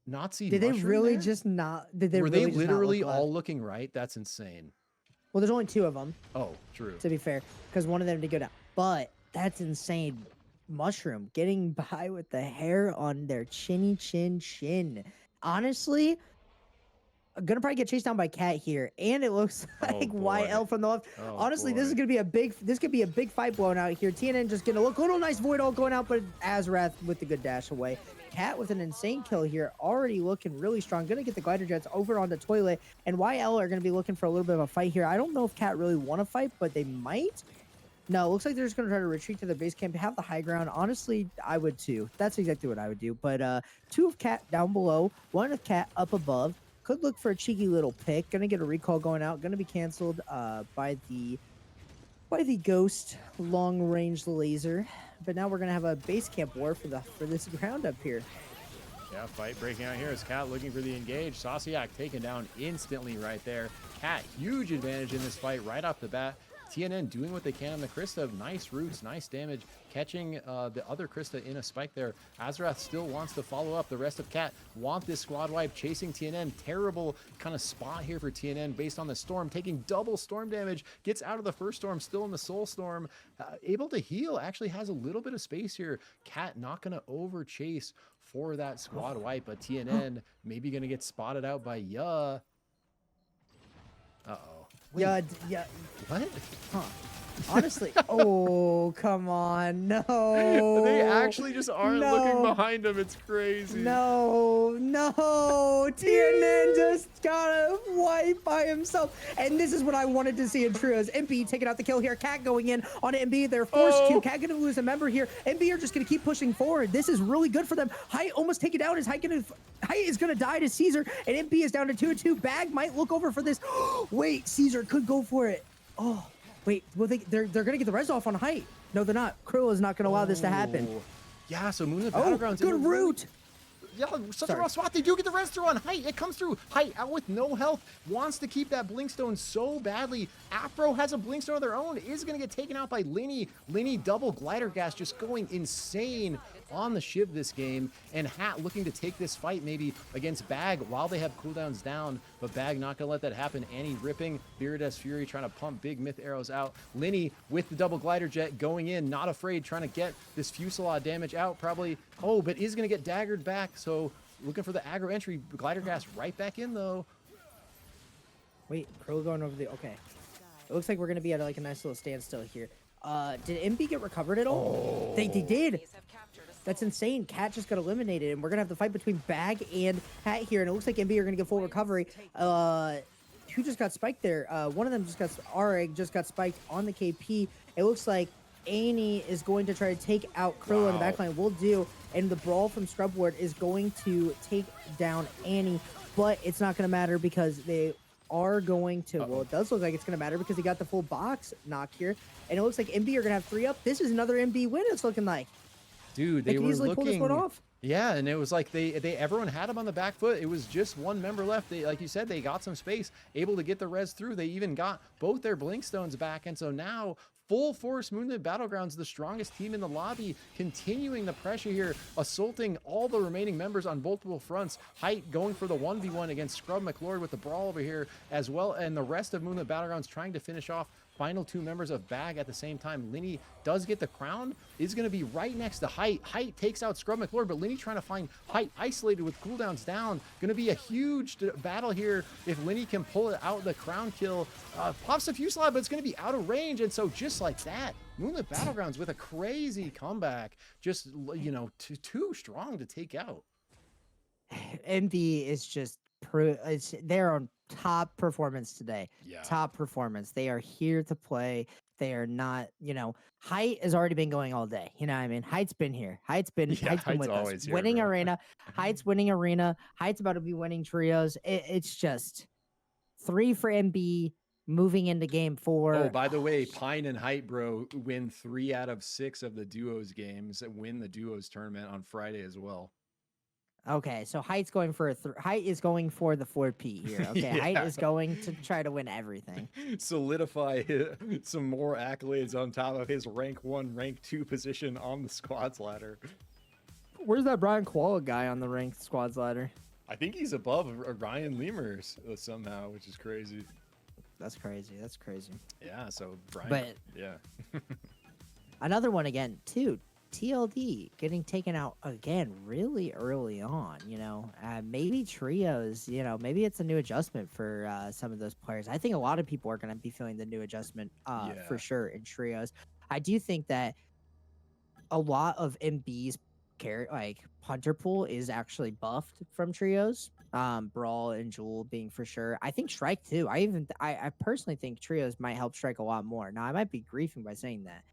Nazi Did they mushroom really there? just not? Did they Were really they just not literally look left? all looking right? That's insane. Well, there's only 2 of them, Oh, true. to be fair, because one of them did go down. But that's insane. Mushroom getting by with the hair on their chinny chin. Honestly, I'm gonna probably get chased down by Cat here, and it looks like boy. YL from the left. Oh, Honestly, this is boy. gonna be a big. This could be a big fight blown out here. TNN just gonna look a little nice void all going out, but Azrath with the good dash away. Cat with an insane kill here, already looking really strong. Gonna get the glider jets over on the toilet, and YL are gonna be looking for a little bit of a fight here. I don't know if Cat really want to fight, but they might. No, it looks like they're just gonna try to retreat to their base camp, have the high ground. Honestly, I would too. That's exactly what I would do. But 2 of Cat down below, 1 of Cat up above. Could look for a cheeky little pick. Gonna get a recall going out. Gonna be canceled by the ghost long range laser. But now we're gonna have a base camp war for this ground up here. Yeah, fight breaking out here as Cat looking for the engage. Sauciac taken down instantly right there. Cat, huge advantage in this fight right off the bat. TNN doing what they can on the Krista. Nice roots, nice damage, catching the other Krista in a spike there. Azrath still wants to follow up. The rest of Cat want this squad wipe, chasing TNN. Terrible kind of spot here for TNN based on the storm, taking double storm damage. Gets out of the first storm, still in the soul storm. Able to heal, actually has a little bit of space here. Cat not going to over chase for that squad wipe, but TNN maybe going to get spotted out by Ya. Uh-oh. Wait, Yeah. what? Huh. Honestly, oh come on, no. They actually just aren't looking behind him. It's crazy. No, TNN just got a wipe by himself. And this is what I wanted to see in trios. MB taking out the kill here. Cat going in on MB. They're forced to. Cat gonna lose a member here. MB are just gonna keep pushing forward. This is really good for them. Height almost taken down. Height is gonna die to Caesar. And MB is down to 2-2. Bag might look over for this. Wait, Caesar could go for it. Oh. Wait, well, they're gonna get the res off on Height. No, they're not. Krill is not gonna allow this to happen. Yeah, so Moon of the Battlegrounds. Good route. Yeah, such a rough spot. They do get the res through on Height. It comes through. Height out with no health. Wants to keep that Blinkstone so badly. Afro has a Blinkstone of their own. Is going to get taken out by Linny. Linny double glider gas just going insane on the Shiv this game. And Hat looking to take this fight maybe against Bag while they have cooldowns down. But Bag not going to let that happen. Annie ripping. Virides Fury trying to pump big myth arrows out. Linny with the double glider jet going in. Not afraid. Trying to get this Fusillade damage out probably. Oh, but is going to get daggered back. So looking for the aggro entry. Glider gas right back in though. Wait, Krill going over the... Okay. It looks like we're going to be at like a nice little standstill here. Did MB get recovered at all? They did. That's insane. Cat just got eliminated, and we're going to have the fight between Bag and Hat here, and it looks like MB are going to get full recovery. Who just got spiked there? One of them just got... Areg just got spiked on the KP. It looks like Annie is going to try to take out Krill in the backline. Will do. And the brawl from Scrub Ward is going to take down Annie, but it's not going to matter because they are going to... Well, it does look like it's going to matter because he got the full box knock here. And it looks like MB are going to have 3 up. This is another MB win, it's looking like. Dude, they can were easily looking... pull this one off. Yeah, and it was like everyone had him on the back foot. It was just one member left. They, like you said, they got some space, able to get the res through. They even got both their Blinkstones back, and so now full force Moonlit Battlegrounds, the strongest team in the lobby, continuing the pressure here, assaulting all the remaining members on multiple fronts. Height going for the 1v1 against Scrub McLord with the brawl over here as well, and the rest of Moonlit Battlegrounds trying to finish off final 2 members of Bag at the same time. Linny does get the crown, is going to be right next to Height. Height takes out Scrub McLord, but Linny trying to find Height isolated with cooldowns down. Going to be a huge battle here if Linny can pull it out the crown kill. Pops a Fusillade, but it's going to be out of range, and so just like that, Moonlit Battlegrounds with a crazy comeback. Just, you know, too strong to take out. MB is just... they're on top performance today. Yeah. Top performance. They are here to play. They are not, Height has already been going all day. You know what I mean? Height's been here. Height's been with us. Here, winning bro. arena. Height's winning arena. Height's about to be winning trios. It's just 3 for MB moving into game 4. Oh, by the way, Pine and Height, bro, win 3 out of 6 of the duos games and win the duos tournament on Friday as well. Okay, so Height's going for Height is going for the 4P here. Okay, Yeah. Height is going to try to win everything. Solidify some more accolades on top of his rank 1, rank 2 position on the squads ladder. Where's that Brian Koala guy on the ranked squads ladder? I think he's above Ryan Lemurs somehow, which is crazy. That's crazy. That's crazy. Yeah, so Brian. But yeah. another one again, too. TLD getting taken out again really early on, you know. Maybe trios, you know, maybe it's a new adjustment for some of those players. I think a lot of people are going to be feeling the new adjustment for sure in trios. I do think that a lot of MB's like punter pool is actually buffed from trios. Brawl and Jewel being for sure. I think Strike too. I personally think trios might help Strike a lot more. Now I might be griefing by saying that,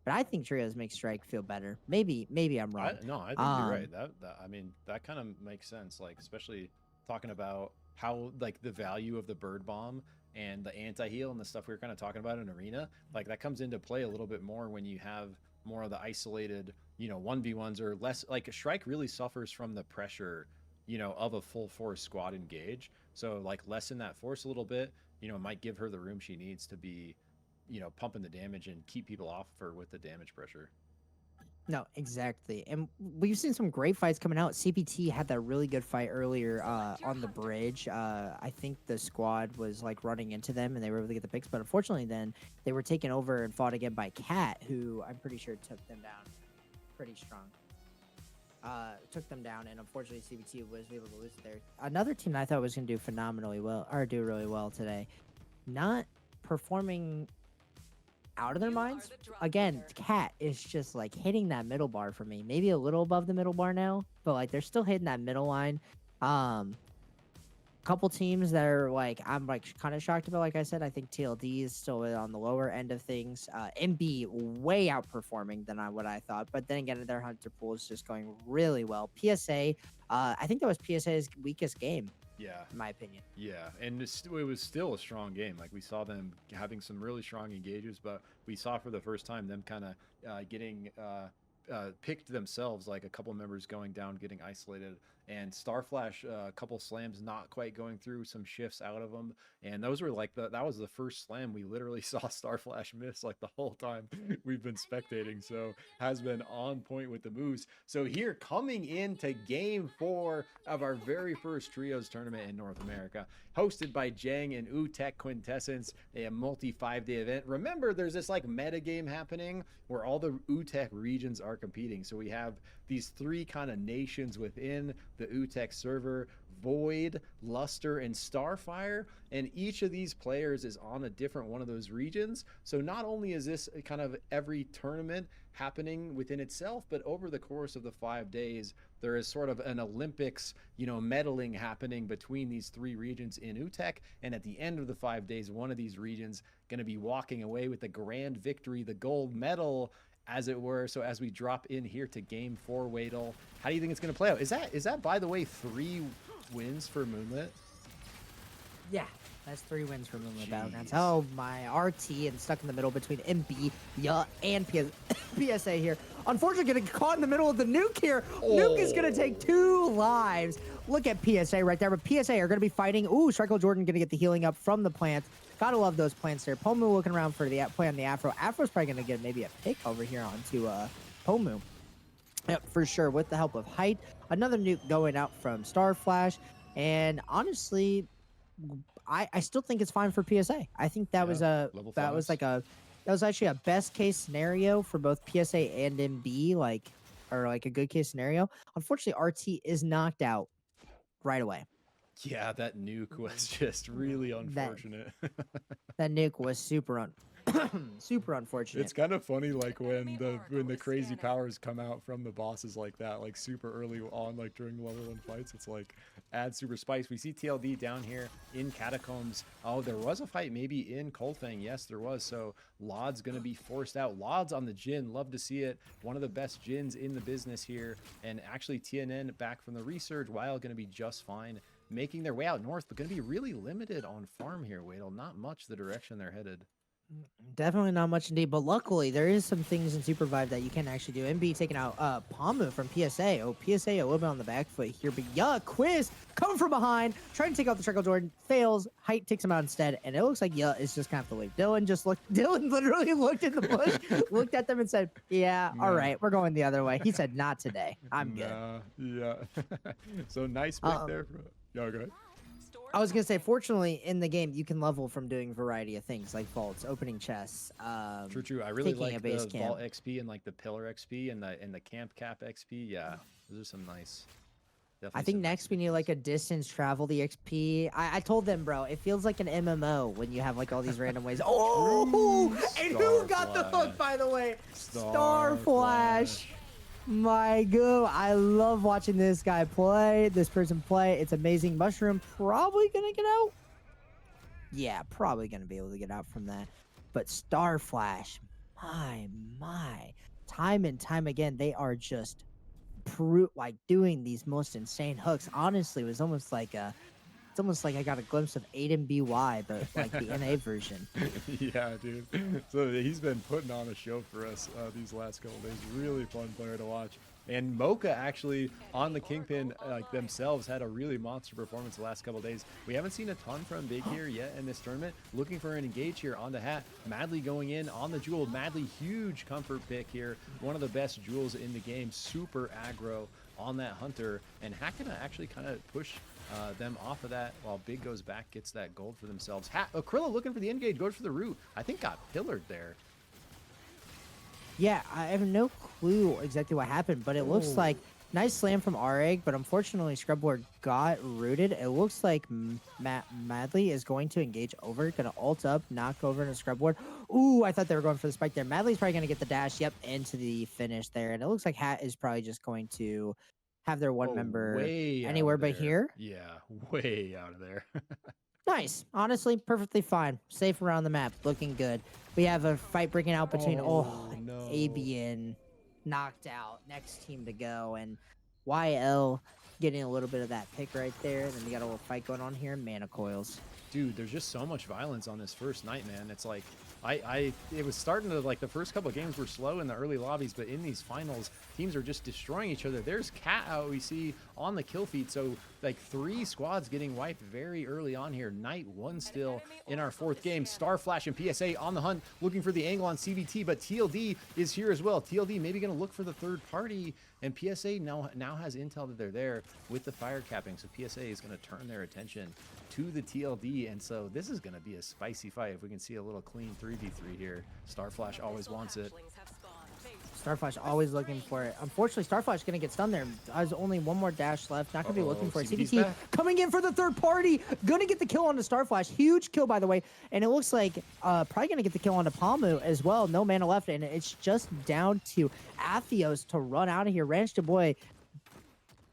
but I think trios make Strike feel better. Maybe I'm wrong. I think you're right. That I mean, that kind of makes sense. Like, especially talking about how like the value of the bird bomb and the anti-heal and the stuff we were kind of talking about in arena, like that comes into play a little bit more when you have more of the isolated, you know, 1v1s or less. Like a Strike really suffers from the pressure, you know, of a full force squad engage. So like lessen that force a little bit, you know, might give her the room she needs to be, you know, pumping the damage and keep people off her with the damage pressure. No, exactly. And we've seen some great fights coming out. CPT had that really good fight earlier on the bridge. I think the squad was like running into them and they were able to get the picks, but unfortunately then they were taken over and fought again by Cat, who I'm pretty sure took them down pretty strong. Took them down, and unfortunately CPT was able to lose there. Another team that I thought was going to do phenomenally well, or do really well today, not performing out of their minds. Again, Cat is just like hitting that middle bar for me. Maybe a little above the middle bar now, but like they're still hitting that middle line. Couple teams that are like I'm like kind of shocked about. Like I said, I think TLD is still on the lower end of things. MB way outperforming than what I thought, but then again, their hunter pool is just going really well. PSA, I think that was PSA's weakest game. Yeah, in my opinion. Yeah, and it was still a strong game. Like we saw them having some really strong engages, but we saw for the first time them kind of getting picked themselves, like a couple members going down, getting isolated, and Starflash a couple slams not quite going through, some shifts out of them, and those were like that was the first slam we literally saw Starflash miss like the whole time we've been spectating. So has been on point with the moves. So here coming into game 4 of our very first trios tournament in North America, hosted by Jang and OOOTECH Quintessence, a multi 5-day event. Remember, there's this like meta game happening where all the OOOTECH regions are competing. So we have these 3 kind of nations within the OOOTECH server: Void, Luster, and Starfire, and each of these players is on a different one of those regions. So not only is this kind of every tournament happening within itself, but over the course of the 5 days, there is sort of an Olympics, you know, medaling happening between these 3 regions in OOOTECH, and at the end of the 5 days, one of these regions going to be walking away with the grand victory, the gold medal, as it were. So as we drop in here to game 4, Wedel, how do you think it's going to play out? Is that by the way 3 wins for Moonlit? Yeah, that's 3 wins for Moonlit Battlegrounds. Oh my, RT and stuck in the middle between MB, and PSA here. Unfortunately, getting caught in the middle of the nuke here. Oh. Nuke is going to take 2 lives. Look at PSA right there, but PSA are going to be fighting. Ooh, Strikel Jordan going to get the healing up from the plant. Gotta love those plants there. Pomu looking around for the play on the Afro. Afro's probably going to get maybe a pick over here onto Pomu. Yep, for sure, with the help of Height. Another nuke going out from Starflash. And honestly, I still think it's fine for PSA. I think that was actually a best case scenario for both PSA and MB, or a good case scenario. Unfortunately, RT is knocked out right away. Yeah, that nuke was just really unfortunate. That nuke was super unfortunate. It's kind of funny, like when the crazy powers come out from the bosses like that, like super early on, like during level 1 fights. It's like add super spice. We see TLD down here in Catacombs. Oh, there was a fight maybe in Kolfang. Yes, there was. So Lod's gonna be forced out. Lod's on the Jin. Love to see it. One of the best Jins in the business here. And actually TNN back from the resurge, while gonna be just fine, making their way out north, but going to be really limited on farm here, Wedel. Not much the direction they're headed. Definitely not much indeed, but luckily there is some things in SUPERVIVE that you can actually do. MB taking out Pamu from PSA. Oh, PSA a little bit on the back foot here, but yeah, Quiz coming from behind, trying to take out the Trickle Jordan, fails. Height takes him out instead, and it looks like is just gonna have to leave. Dylan literally looked in the bush, looked at them and said, "Yeah, all right, we're going the other way." He said, "Not today. I'm good." Yeah. So nice pick there. Yeah, go ahead. I was gonna say, fortunately, in the game, you can level from doing a variety of things like vaults, opening chests. True. I really taking a like base the camp. vault XP and like the pillar XP and the camp cap XP. Yeah, those are some nice. I think next we need like a distance travel the XP. I told them, bro, it feels like an MMO when you have like all these random ways. Oh, and who got the hook, by the way? Star Flash. My God, I love watching this guy play, this person play. It's amazing. Mushroom probably gonna get out. Yeah, probably gonna be able to get out from that. But Star Flash, my, time and time again, they are just like doing these most insane hooks. Honestly, it was almost like it's almost like I got a glimpse of Aiden BY, but like the NA version. Yeah, dude. So he's been putting on a show for us these last couple days. Really fun player to watch. And Mocha actually on the Kingpin themselves had a really monster performance the last couple days. We haven't seen a ton from Big here yet in this tournament. Looking for an engage here on the hat. Madly going in on the Jewel. Madly huge comfort pick here. One of the best Jewels in the game. Super aggro on that Hunter. And Hat gonna actually kind of push them off of that while Big goes back, gets that gold for themselves. Akrillo looking for the engage, goes for the root. I think got pillared there. Yeah, I have no clue exactly what happened, but it looks like nice slam from R-Egg, but unfortunately Scrubboard got rooted. It looks like Madly is going to engage over, gonna ult up, knock over into Scrubboard. Ooh, I thought they were going for the spike there. Madly's probably gonna get the dash, yep, into the finish there, and it looks like Hat is probably just going to have their one member anywhere but here. Yeah, way out of there. Nice. Honestly, perfectly fine. Safe around the map. Looking good. We have a fight breaking out between Abian knocked out. Next team to go. And YL getting a little bit of that pick right there. And then we got a little fight going on here. Mana coils. Dude, there's just so much violence on this first night, man. It's like it was starting to, like, the first couple of games were slow in the early lobbies, but in these finals, teams are just destroying each other. There's Cat out we see on the kill feed, so like 3 squads getting wiped very early on here. Night 1 still in our 4th game. Star Flash and PSA on the hunt, looking for the angle on CBT, but TLD is here as well. TLD maybe going to look for the third party, and PSA now has intel that they're there with the fire capping, so PSA is going to turn their attention to the TLD, and so this is going to be a spicy fight if we can see a little clean 3v3 here. Starflash always wants it. Starflash always looking for it. Unfortunately, Starflash is going to get stunned there. There's only one more dash left. Not going to be looking for it. CBT coming in for the third party. Going to get the kill on the Starflash. Huge kill, by the way. And it looks like probably going to get the kill on the Pamu as well. No mana left. And it's just down to Atheos to run out of here. Ranch to Boy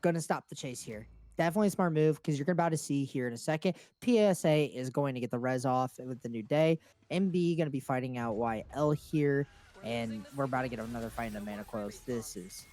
going to stop the chase here. Definitely a smart move because you're about to see here in a second. PSA is going to get the res off with the new day. MB going to be fighting out YL here. And we're about to get another fight in the mana coils. This is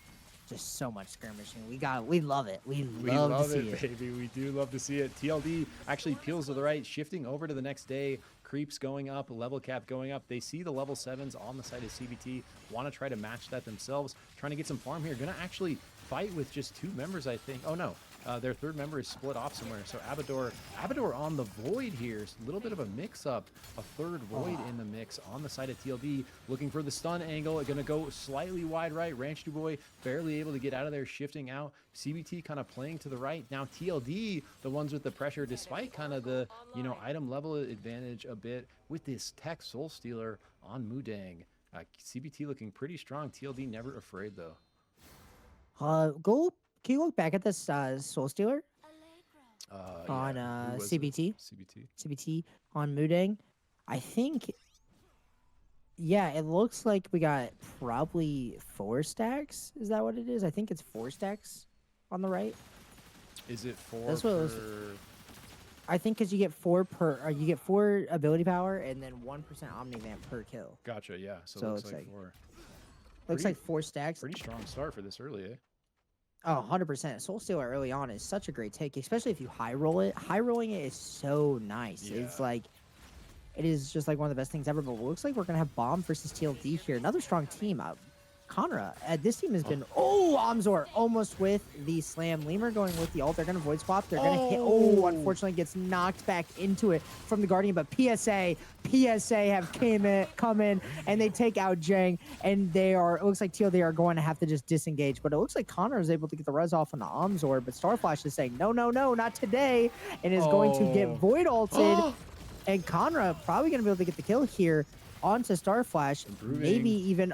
just so much skirmishing. We love it. We love to see it, baby. We do love to see it. TLD actually peels to the right, shifting over to the next day. Creeps going up, level cap going up. They see the level 7s on the side of CBT. Want to try to match that themselves. Trying to get some farm here. Going to actually fight with just 2 members, I think. Oh, no. Their third member is split off somewhere. So Abador on the Void here. A little bit of a mix-up. A third Void in the mix on the side of TLD. Looking for the stun angle. Going to go slightly wide right. Ranch Duboy barely able to get out of there, shifting out. CBT kind of playing to the right. Now TLD, the ones with the pressure, despite kind of the, item level advantage a bit with this Tech Soul Stealer on Mudang. CBT looking pretty strong. TLD never afraid, though. Can you look back at this Soul Stealer on CBT? CBT on Mudang. I think, yeah, it looks like we got probably 4 stacks. Is that what it is? I think it's 4 stacks on the right. Is it 4? That's what it was. I think because you get 4 per, you get 4 ability power and then 1% Omnivamp per kill. Gotcha. Yeah. So it looks like 4. Looks like 4 stacks. Pretty strong start for this early, eh? Oh, 100%. Soul Stealer early on is such a great take, especially if you high roll it. High rolling it is so nice. Yeah. it is just like one of the best things ever. But it looks like we're gonna have Bomb versus TLD here. Another strong team. Conra, this team has been Amzor almost with the slam. Lemur going with the ult. They're gonna void swap. They're gonna hit. Oh, unfortunately gets knocked back into it from the Guardian. But PSA have come in and they take out Jang, and they are. It looks like TLD are going to have to just disengage. But it looks like Conra is able to get the res off on the Amzor. But Starflash is saying no, not today, and is going to get void ulted. And Conra probably gonna be able to get the kill here onto Starflash. Maybe even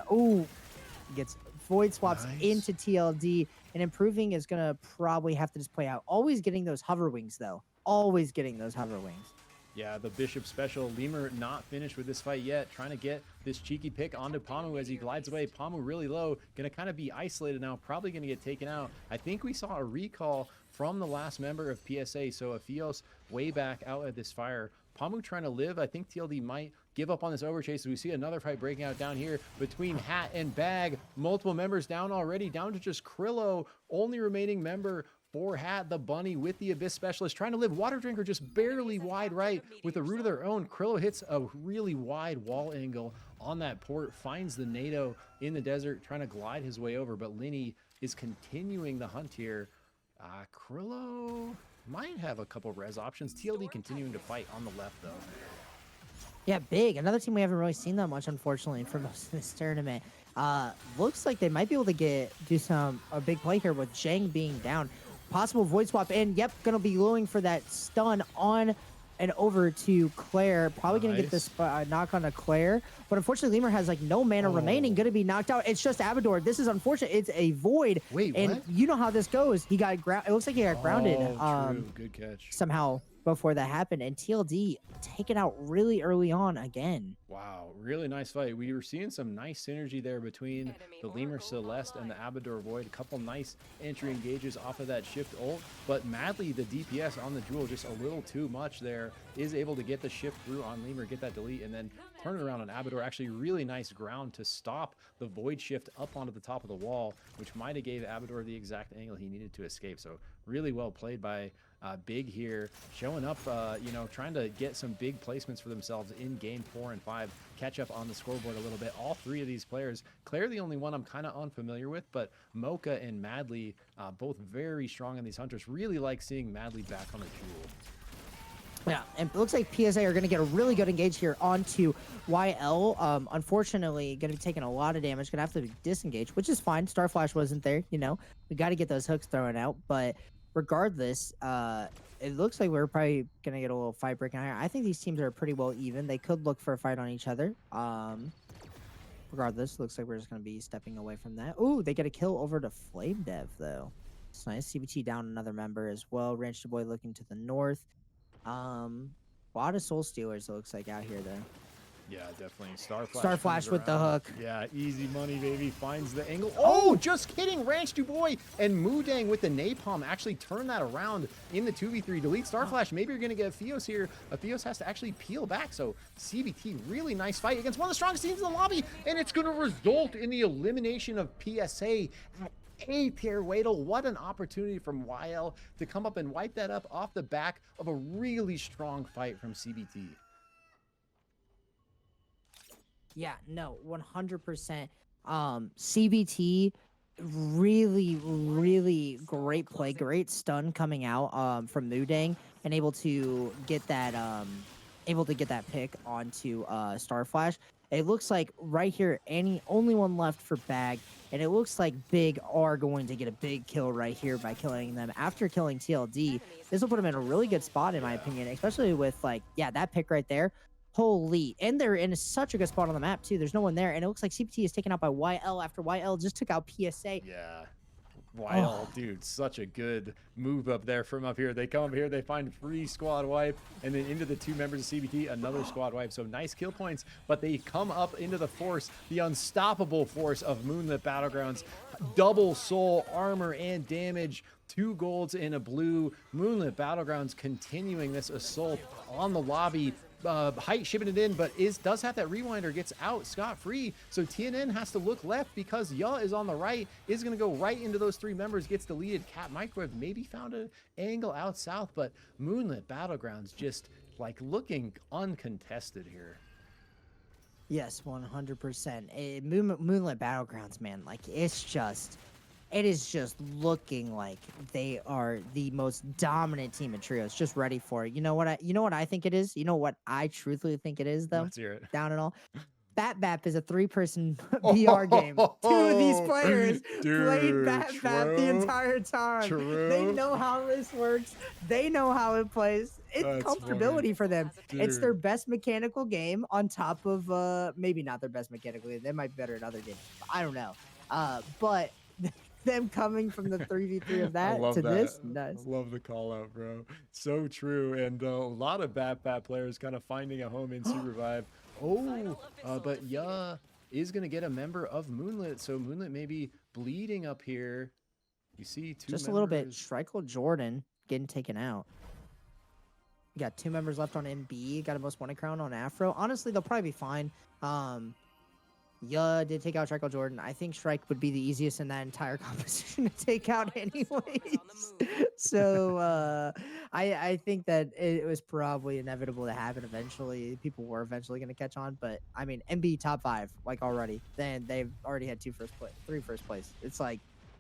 gets void swaps into TLD, and improving is gonna probably have to just play out. Always getting those hover wings though. Always getting those hover wings. Yeah, the Bishop special. Lemur not finished with this fight yet. Trying to get this cheeky pick onto Pamu as he glides away. Pamu really low. Gonna kind of be isolated now. Probably gonna get taken out. I think we saw a recall from the last member of PSA. So Afios way back out at this fire. Pamu trying to live. I think TLD might give up on this overchase. We see another fight breaking out down here between Hat and Bag. Multiple members down already, down to just Krillo. Only remaining member for Hat, the bunny with the Abyss Specialist. Trying to live. Water Drinker just barely wide right with a root of their own. Krillo hits a really wide wall angle on that port. Finds the NATO in the desert, trying to glide his way over. But Linny is continuing the hunt here. Krillo might have a couple res options. TLD continuing to fight on the left though. Yeah, big. Another team we haven't really seen that much, unfortunately, for most of this tournament. Looks like they might be able to do a big play here with Jang being down. Possible void swap, and yep, gonna be going for that stun on and over to Claire. Probably gonna get this knock on to Claire, but unfortunately Lemur has like no mana remaining. Gonna be knocked out. It's just Abador. This is unfortunate. It's a void. Wait, and what? You know how this goes. He got it looks like he got grounded. True. Good catch. Somehow before that happened, and TLD taken out really early on again. Wow, really nice fight. We were seeing some nice synergy there between the Lemur Celeste and the Abador Void. A couple nice entry engages off of that shift ult, but Madly, the DPS on the Jewel, just a little too much there, is able to get the shift through on Lemur, get that delete, and then turn it around on Abador. Actually, really nice ground to stop the Void shift up onto the top of the wall, which might have gave Abador the exact angle he needed to escape. So really well played by Big here, showing up, trying to get some big placements for themselves in game 4 and 5, catch up on the scoreboard a little bit. All three of these players, Claire the only one I'm kind of unfamiliar with, but Mocha and Madly, both very strong in these hunters. Really like seeing Madly back on the Jewel. Yeah, and it looks like PSA are going to get a really good engage here onto YL. Unfortunately, going to be taking a lot of damage. Going to have to disengage, which is fine. Starflash wasn't there, We got to get those hooks thrown out, but regardless, it looks like we're probably going to get a little fight breaking out here. I think these teams are pretty well even. They could look for a fight on each other. Regardless, looks like we're just going to be stepping away from that. Ooh, they get a kill over to Flame Dev, though. It's nice. CBT down another member as well. Ranch the Boy looking to the north. A lot of Soul Stealers, it looks like, out here, though. Yeah, definitely. Starflash with the hook. Yeah, easy money, baby. Finds the angle. Oh, just kidding. Ranch Du Boy and Mudang with the napalm actually turn that around in the 2v3. Delete Starflash. Maybe you're going to get Afios here. Afios has to actually peel back. So CBT, really nice fight against one of the strongest teams in the lobby. And it's going to result in the elimination of PSA at A tier. Wedel, what an opportunity from YL to come up and wipe that up off the back of a really strong fight from CBT. Yeah, no, 100%. CBT, really great play, great stun coming out from Mudang, and able to get that pick onto Starflash. It looks like right here, only one left for Bag, and it looks like Big are going to get a big kill right here by killing them after killing TLD. This will put them in a really good spot, in my opinion, especially with that pick right there. Holy, and they're in such a good spot on the map too. There's no one there, and it looks like CPT is taken out by YL after YL just took out PSA. Yeah, YL, dude, such a good move up there from up here. They come up here, they find free squad wipe, and then into the two members of CBT, another squad wipe. So nice kill points, but they come up into the force, the unstoppable force of Moonlit Battlegrounds. Double soul, armor, and damage. 2 golds and a blue. Moonlit Battlegrounds continuing this assault on the lobby. Height shipping it in, but does have that rewinder, gets out scot-free. So TNN has to look left because Ya is on the right, is going to go right into those 3 members, gets deleted. Cat Microwave maybe found an angle out south, but Moonlit Battlegrounds just like looking uncontested here. Yes, 100%. Moonlit Battlegrounds, man, like it is just looking like they are the most dominant team in trios, just ready for it. You know what I think it is? You know what I truthfully think it is, though? Let's hear it. Down and all. Bat is a 3-person BR game. Two of these players played Bat the entire time. True. They know how this works. They know how it plays. It's That's comfortability funny. for them. Dude. It's their best mechanical game on top of maybe not their best mechanical game. They might be better in other games. I don't know. But them coming from the 3v3 of that to this, nice. I love the call out, bro. So true. And a lot of Bat players kind of finding a home in SUPERVIVE. But is going to get a member of Moonlit. So Moonlit may be bleeding up here. You see two Just members. a little bit. Shrike Jordan getting taken out. You got 2 members left on MB. Got a most wanted crown on Afro. Honestly, they'll probably be fine. Did take out Shrike Jordan. I think Shrike would be the easiest in that entire composition to take out anyways. So I think that it was probably inevitable to happen eventually. People were eventually going to catch on. But, I mean, MB top 5, like, already. Then they've already had 3 first place. It's like,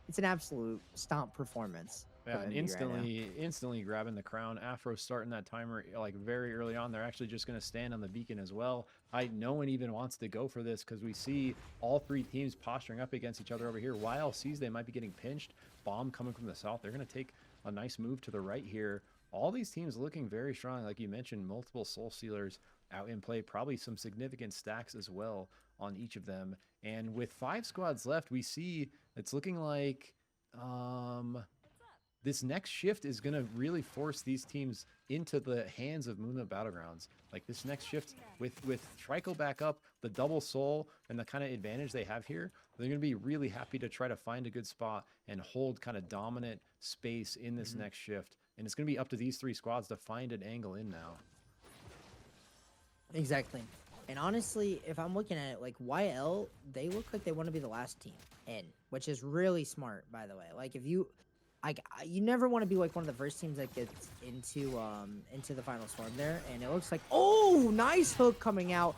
it's an absolute stomp performance. Yeah, and instantly grabbing the crown. Afro starting that timer like very early on. They're actually just going to stand on the beacon as well. No one even wants to go for this because we see all 3 teams posturing up against each other over here. YL sees they might be getting pinched. Bomb coming from the south. They're going to take a nice move to the right here. All these teams looking very strong. Like you mentioned, multiple Soul Stealers out in play. Probably some significant stacks as well on each of them. And with 5 squads left, we see it's looking like... this next shift is going to really force these teams into the hands of Moonlit Battlegrounds. Like this next shift with Trico back up, the double soul, and the kind of advantage they have here, they're going to be really happy to try to find a good spot and hold kind of dominant space in this next shift. And it's going to be up to these 3 squads to find an angle in now. Exactly. And honestly, if I'm looking at it, like YL, they look like they want to be the last team in, which is really smart, by the way. Like if you... you never want to be like one of the first teams that gets into the final storm there, and it looks like nice hook coming out,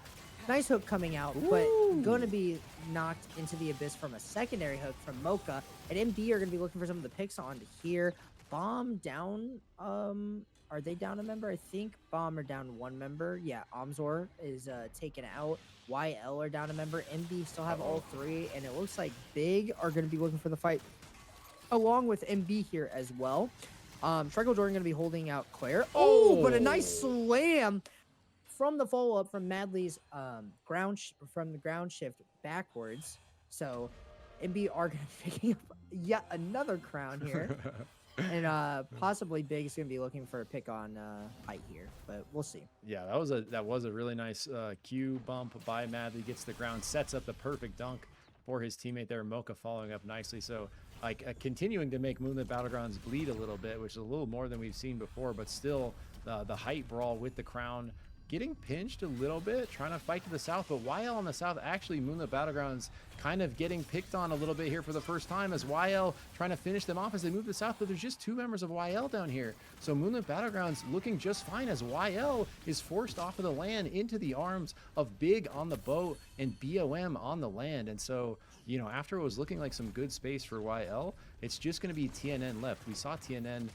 but going to be knocked into the abyss from a secondary hook from Mocha. And MB are going to be looking for some of the picks on here. Bomb down. Are they down a member? I think Bomb are down 1 member. Yeah, Omzor is taken out. YL are down a member. MB still have all 3, and it looks like Big are going to be looking for the fight along with MB here as well. Shrike Jordan going to be holding out Claire. But a nice slam from the follow-up from Madley's ground shift backwards. So MB are going to be picking up yet another crown here. And possibly Big is going to be looking for a pick on height here, but we'll see. Yeah, that was a really nice Q bump by Madley. Gets the ground, sets up the perfect dunk for his teammate there. Mocha following up nicely. So like continuing to make Moonlit Battlegrounds bleed a little bit, which is a little more than we've seen before, but still the height brawl with the crown getting pinched a little bit, trying to fight to the south. But YL on the south, actually Moonlit Battlegrounds kind of getting picked on a little bit here for the first time as YL trying to finish them off as they move to the south. But there's just 2 members of YL down here. So Moonlit Battlegrounds looking just fine as YL is forced off of the land into the arms of Big on the boat and BOM on the land. And so, you know, after it was looking like some good space for YL, it's just going to be TNN left. We saw TNN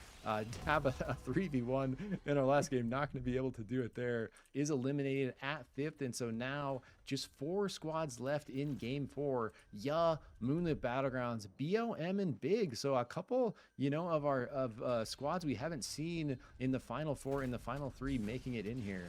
have a 3v1 in our last game, not going to be able to do it there, is eliminated at 5th. And so now just 4 squads left in game 4. Moonlit Battlegrounds, BOM and Big. So a couple, you know, of squads we haven't seen in the final 4, in the final 3 making it in here.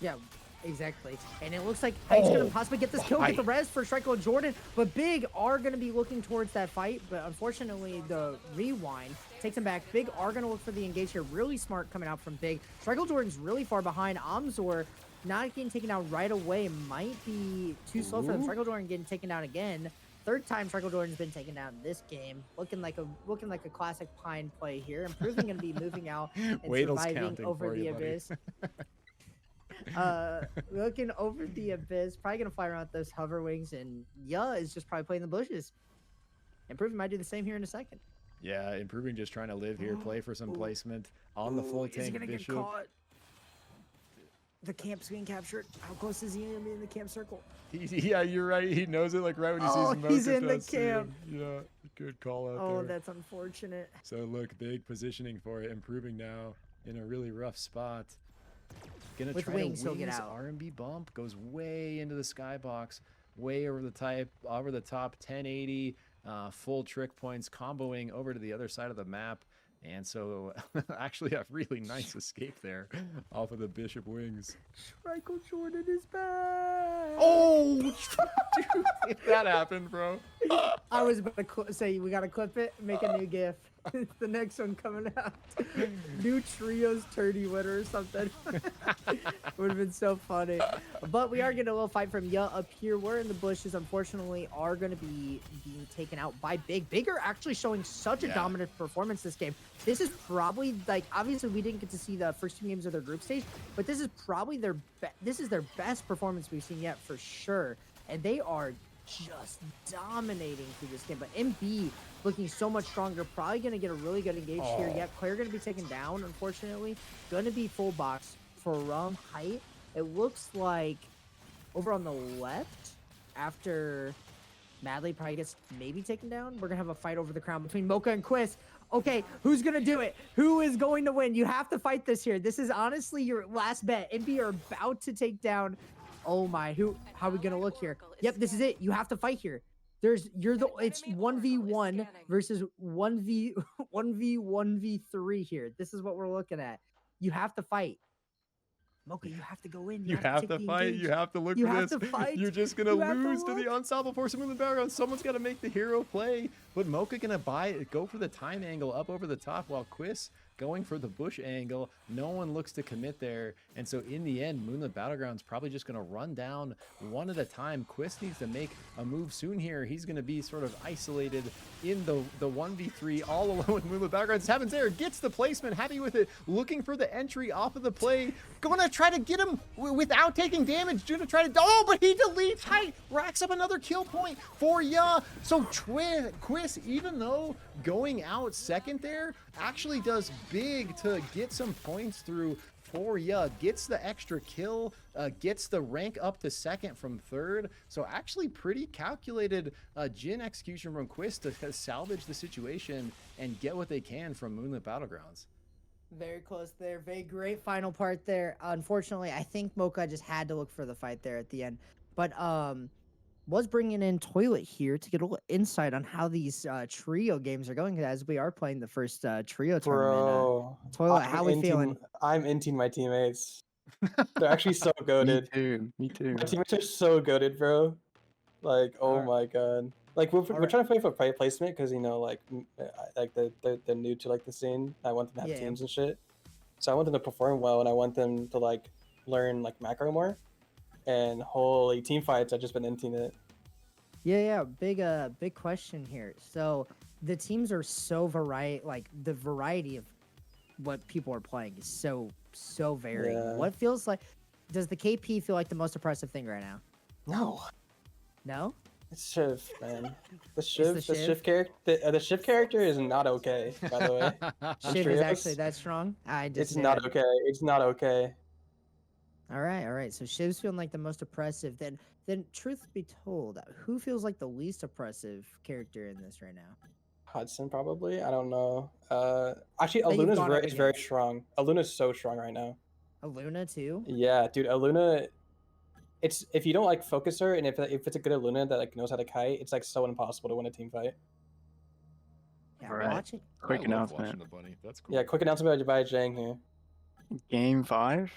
Yeah, exactly. And it looks like Height's going to possibly get this kill, get the res for Shrike Jordan, but Big are going to be looking towards that fight, but unfortunately the rewind takes him back. Big are going to look for the engage here. Really smart coming out from Big. Shrike Jordan's really far behind. Omzor not getting taken out right away might be too slow for them. Shrike Jordan getting taken down again. 3rd time Shrike Jordan's been taken down in this game. Looking like a classic Pine play here. Improving going to be moving out and surviving over the abyss. Looking over the abyss, probably gonna fly around with those hover wings, and is just probably playing the bushes. Improving might do the same here in a second. Yeah, Improving just trying to live here, play for some placement on the full tank Is he gonna Bishop. get caught? the camp's being captured. How close is he gonna be in the camp circle? Yeah, you're right. He knows it like right when he sees Mocha. He's in the does see him. camp. Yeah, good call out Oh, there. that's unfortunate. So look, big positioning for it, improving now in a really rough spot. Gonna With try wings, to he'll get wings out. R&B bump, goes way into the skybox, way over the top, 1080, full trick points, comboing over to the other side of the map. And so actually a really nice escape there off of the Bishop wings. Michael Jordan is back. Oh, dude, if that happened, bro. I was about to say we gotta clip it, make a new GIF. It's the next one coming out. New Trios Tourney winner or something. Would have been so funny. But we are getting a little fight from Ya up here. We're in the bushes, unfortunately, are going to be being taken out by Big. Big are actually showing such a dominant performance this game. This is probably, like, obviously we didn't get to see the first 2 games of their group stage, but this is probably their best performance we've seen yet for sure. And they are just dominating through this game. But MB looking so much stronger, probably going to get a really good engage here. Yep, Claire going to be taken down, unfortunately. Going to be full box from height. It looks like over on the left, after Madley probably gets maybe taken down, we're going to have a fight over the crown between Mocha and Quiz. Okay, who's going to do it? Who is going to win? You have to fight this here. This is honestly your last bet. MB are about to take down. Oh my, how are we gonna look here? Yep, this is it. You have to fight here. It's 1v1 versus 1v3 here. This is what we're looking at. You have to fight. Mocha, you have to go in. You have to fight. You have to look for this. You're just gonna lose to the unstoppable force in the background. Someone's got to make the hero play. But Mocha gonna go for the time angle up over the top, while Quiz going for the bush angle. No one looks to commit there, and so in the end, Moonlit Battleground's probably just gonna run down one at a time. Quiz needs to make a move soon here. He's gonna be sort of isolated in the 1v3 all alone with Moonlit Battlegrounds. Happens there, gets the placement, happy with it, looking for the entry off of the play, gonna try to get him without taking damage. Gonna try to, but he deletes height, racks up another kill point for Ya. So Quiz, even though going out second there, actually does big to get some points through for Ya, gets the extra kill, gets the rank up to second from third. So actually pretty calculated Jin execution from Quiz to salvage the situation and get what they can from Moonlit Battlegrounds. Very close there. Very great final part there. Unfortunately, I think Mocha just had to look for the fight there at the end. But was bringing in Toilet here to get a little insight on how these trio games are going, as we are playing the first trio tournament. Bro, Toilet, how we feeling? I'm inting my teammates. They're actually so goated. Me too. My teammates are so goated, bro. Like, oh my god. Like we're trying to play for placement because, you know, like they're new to like the scene. I want them to have teams and shit. So I want them to perform well, and I want them to like learn like macro more. And holy, team fights, I've just been inting it. Yeah, big question here. So the teams are so like the variety of what people are playing is so varied. Yeah. What feels like, does the KP feel like the most oppressive thing right now? No? It's Shiv, man. The Shiv character is not okay, by the way. Shiv is actually that strong? It's not okay. It's not okay. All right. So Shiv's feeling like the most oppressive. Then truth be told, who feels like the least oppressive character in this right now? Hudson, probably. I don't know. Actually, Aluna's very strong. Aluna's so strong right now. Aluna too? Yeah, dude. Aluna. It's if you don't like focus her, and if it's a good Aluna that like knows how to kite, it's like so impossible to win a team fight. Yeah, all right. watch it. Quick announcement. The bunny. That's cool. Yeah, quick announcement by Jang here. Game 5,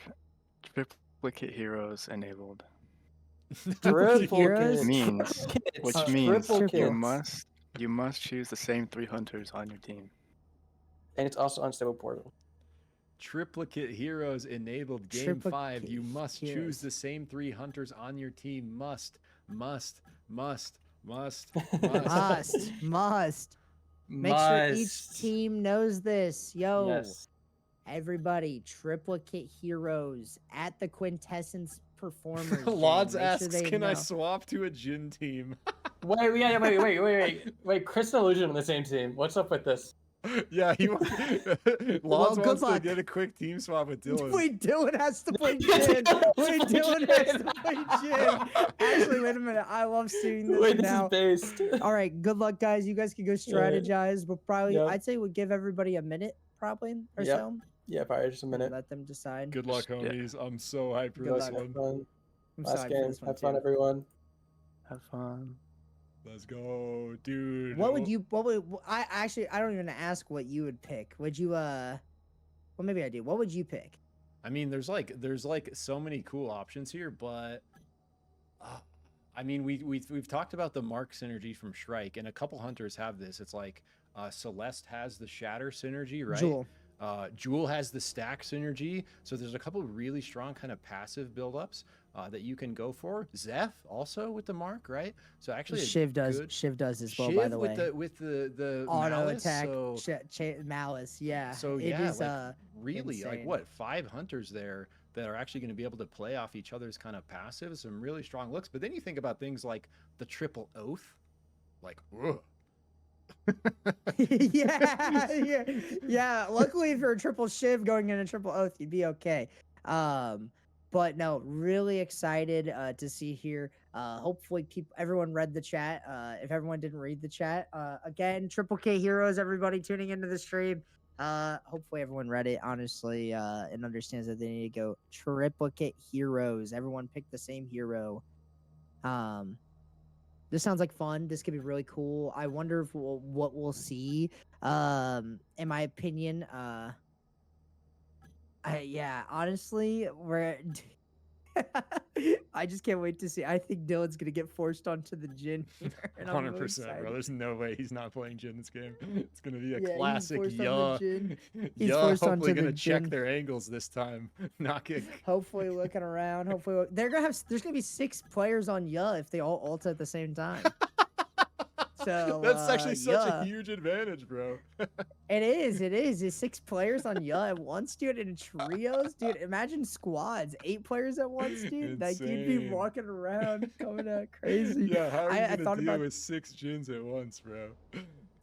triplicate heroes enabled. Heroes? Which means you must choose the same 3 hunters on your team. And it's also unstable portal. Triplicate heroes enabled. Game 5. You must choose the same 3 hunters on your team. Must. Make sure each team knows this. Yo. Yes. Everybody, triplicate heroes at the Quintessence performers. Lods asks, can I swap to a Jin team? Wait, Chris and Illusion on the same team. What's up with this? Yeah, he Well, Lons good wants to luck. get a quick team swap with Dylan. Wait, Dylan has to play Jin. Wait, Dylan has to play Jin. Actually, wait a minute. I love seeing this Wait, this now. is based. All right, good luck, guys. You guys can go strategize, but probably Yep. I'd say we'll give everybody a minute, probably or Yep. so. Yeah, probably just a minute. Let them decide. Good luck, homies. I'm so hyped for Good this luck. one. I'm so Last hyped for game. this one Have fun, too. everyone. Have fun. Let's go, dude. What would you? What would I actually? I don't even ask what you would pick. Would you? Well, maybe I do. What would you pick? I mean, there's like so many cool options here, but I mean, we've talked about the Mark synergy from Shrike, and a couple hunters have this. It's like Celeste has the Shatter synergy, right? Jewel. Jewel has the Stack synergy. So there's a couple of really strong kind of passive buildups that you can go for. Zeph also with the Mark, right? So actually, Shiv does as well. By the way, with the auto malice, attack, so, malice. Yeah. So it yeah, is, like really, like insane. what 5 hunters there that are actually going to be able to play off each other's kind of passives, some really strong looks. But then you think about things like the triple oath, like. Ugh. yeah. Luckily, if you're a triple Shiv going in a triple oath, you'd be okay. But no, really excited to see here. Hopefully, everyone read the chat. If everyone didn't read the chat, again, Triple K Heroes, everybody tuning into the stream. Hopefully, everyone read it honestly and understands that they need to go Triplicate Heroes. Everyone pick the same hero. This sounds like fun. This could be really cool. I wonder if what we'll see. In my opinion, yeah, honestly, I just can't wait to see. I think Dylan's gonna get forced onto the Jin here. 100%, bro. There's no way he's not playing Jin this game. It's gonna be a Yeah, he's classic. forced Yeah, on the Jin. He's yeah. forced Hopefully onto gonna the check Jin. their angles this time. Not kick. Hopefully looking around. Hopefully they're gonna have. There's gonna be 6 players on Ya if they all ult at the same time. So that's actually such Ya. a huge advantage, bro. It is. It's 6 players on Ya at once, dude. In trios, dude. Imagine squads, 8 players at once, dude. Like you'd be Insane. walking around coming out crazy. Yeah, how are you I gonna thought deal about. with 6 Jins at once, bro?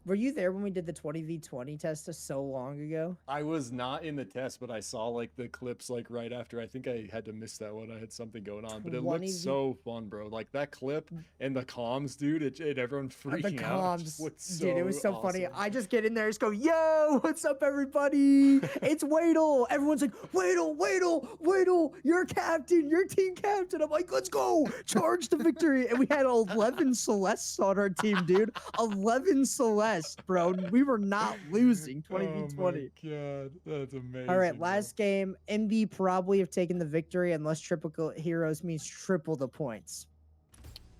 Were you there when we did the 20v20 test so long ago? I was not in the test, but I saw like the clips like right after. I think I had to miss that one. I had something going on, but it looked 20v so fun, bro. Like that clip and the comms, dude. It everyone freaking the out. comms, Just looked so dude, it was so funny. awesome. I just get in there, just go, "Yo, what's up, everybody? It's Wedel." Everyone's like, "Wedel, you're captain, you're team captain." I'm like, "Let's go, charge to victory!" And we had 11 Celestes on our team, dude. 11 Celeste, bro. We were not losing 20v20. Oh my god, that's amazing. All right, bro. last game. MB probably have taken the victory unless triple heroes means triple the points.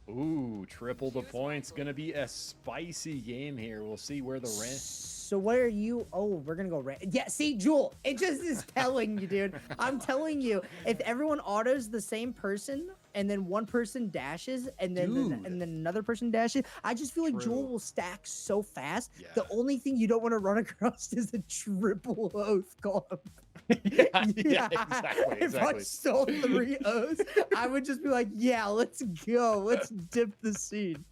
Ooh, triple the points. Gonna be a spicy game here. We'll see where the rank. So what are you? Oh, we're gonna go yeah, see, Jewel, it just is telling you, dude. I'm telling you, if everyone autos the same person and then one person dashes and then another person dashes, I just feel like True. Jewel will stack so fast. Yeah. The only thing you don't want to run across is a triple oath column. yeah, exactly. If I stole 3 oaths, I would just be like, yeah, let's go. Let's dip the scene.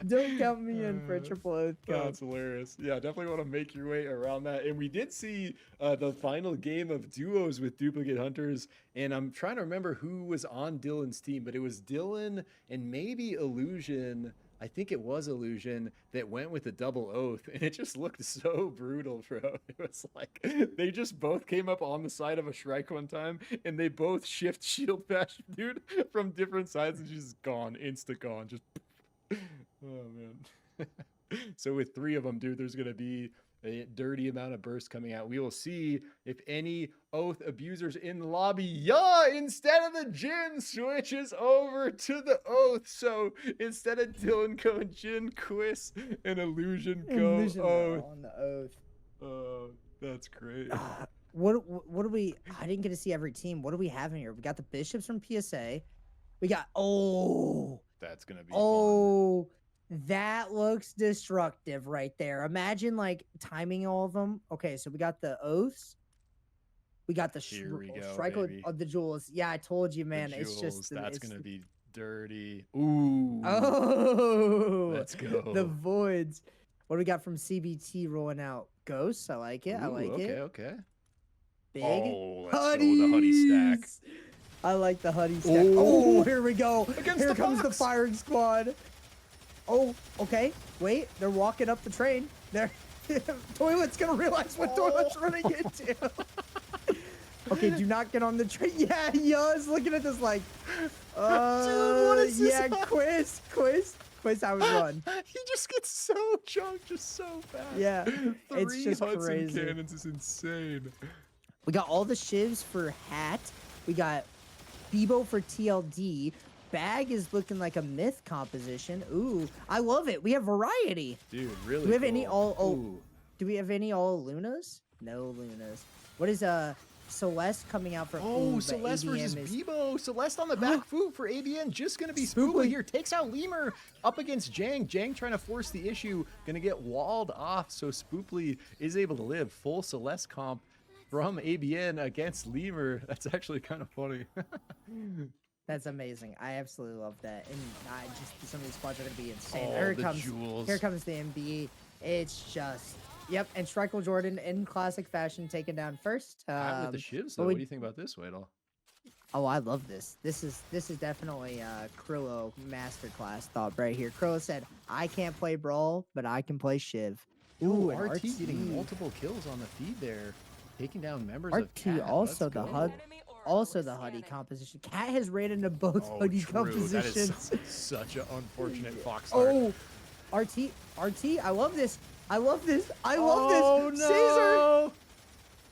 Don't count me in for a triple oath count. That's hilarious. Yeah, definitely want to make your way around that. And we did see the final game of duos with duplicate hunters. And I'm trying to remember who was on Dylan's team, but it was Dylan and maybe Illusion. I think it was Illusion that went with the double oath, and it just looked so brutal, bro. It was like they just both came up on the side of a Shrike one time, and they both shift shield bash, dude, from different sides, and she's gone, insta gone, just. Oh man. So with 3 of them, dude, there's gonna be a dirty amount of burst coming out. We will see if any oath abusers in the lobby. Yeah, instead of the Jin switches over to the oath. So instead of Dylan going Jin, Quiz, and Illusion go oath. On the oath. Oh, that's great. What do we? I didn't get to see every team. What do we have in here? We got the bishops from PSA. We got That's gonna be fun. That looks destructive right there. Imagine like timing all of them. Okay, so we got the oaths. We got the strike of the jewels. Yeah, I told you, man. It's just that's gonna be dirty. Ooh. Oh, let's go. The voids. What do we got from CBT rolling out? Ghosts, I like it. I like okay, it. Okay. Big Oh, let's go with the Huddy stack. Huddies! I like the Huddy stack. Oh, here we go. Against Here the comes the box. firing squad. Oh, okay. Wait, they're walking up the train. They're Toilet's gonna realize what Toilet's running into. Okay, do not get on the train. Yeah, he is looking at this like, Dude, what is this? yeah, quiz, how we run. He just gets so junked just so fast. Yeah, it's Three just Hudson crazy. cannons is insane. We got all the shivs for Hat. We got Bebo for TLD. Bag is looking like a myth composition. Ooh, I love it. We have variety. Dude, really Do we have cool. any all? Oh, Ooh. do we have any all Lunas? No Lunas. What is Celeste coming out for? Oh, ooh, Celeste the versus ABM is- Bebo. Celeste on the back foot for ABN. Just going to be Spooply. Spooply here. Takes out Lemur up against Jang. Jang trying to force the issue. Going to get walled off. So Spooply is able to live. Full Celeste comp from ABN against Lemur. That's actually kind of funny. That's amazing. I absolutely love that. And I just some of these squads are gonna be insane. Oh, Here it the comes. jewels. Here comes the MB. It's just yep. And Strikel Jordan in classic fashion taken down first. With the shivs, but though, we- what do you think about this, Wedel? Oh, I love this. This is definitely Krillo masterclass thought right here. Krillo said, "I can't play Brawl, but I can play Shiv." Ooh, and RT getting multiple kills on the feed there, taking down members of RT Cat. also Let's the go. HUD. Also the Huddy composition. Cat has ran into both Oh, Huddy true. That compositions. is such an unfortunate fox start. Oh, RT, I love this. I love this. I love Oh, this. no.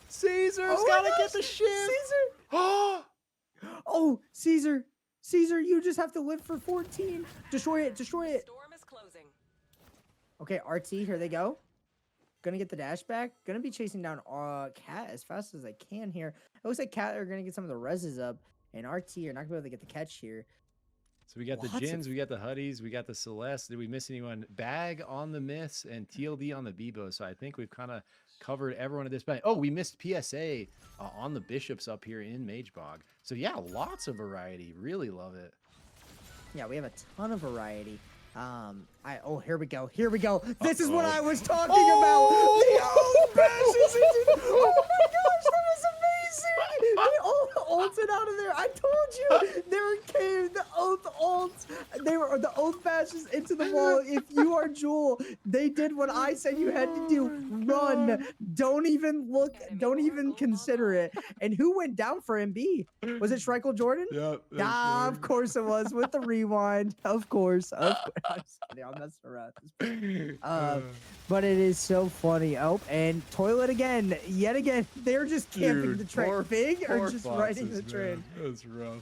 Caesar's Oh my gotta gosh, get the shiv. Caesar. Oh, Oh, Caesar. Caesar, you just have to live for 14. Destroy it. Destroy it. Storm is closing. Okay, RT, here they go. Gonna get the dash back. Gonna be chasing down Cat as fast as I can here. It looks like Cat are gonna get some of the reses up, and RT are not gonna be able to get the catch here. so we got the Lots of- Jins, we got the Huddies, we got the Celeste. Did we miss anyone? Bag on the myths and TLD on the Bebo. So I think we've kind of covered everyone at this point. Oh, we missed PSA on the Bishops up here in Magebog. So yeah, lots of variety. Really love it. Yeah, we have a ton of variety. Oh, here we go. Here we go. This is what I was talking about. The ult bashes into. Oh my gosh, that was amazing. They ulted out of there. I told you. There came the ults. They were the ult bashes into the wall. If you are Jewel, they did what I said you had to do. Run. Don't even look. Don't even consider it. And who went down for MB? Was it Strikel Jordan? Yep. Ah, of course it was with the rewind. Of course. I'm just kidding. I'm messing around. But it is so funny. Oh, and Toilet again. Yet again. They're just camping the train. Big or just riding the train? That's rough.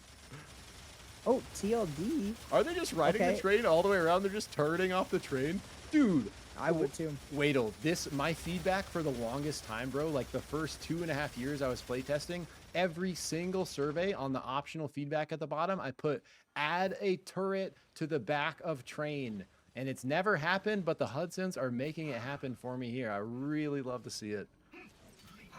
Oh, TLD. Are they just riding Okay. the train all the way around? They're just turning off the train? Dude. I would too. Wedel, my feedback for the longest time, bro, like the first 2.5 years I was playtesting, every single survey on the optional feedback at the bottom, I put add a turret to the back of train. And it's never happened, but the Hudsons are making it happen for me here. I really love to see it.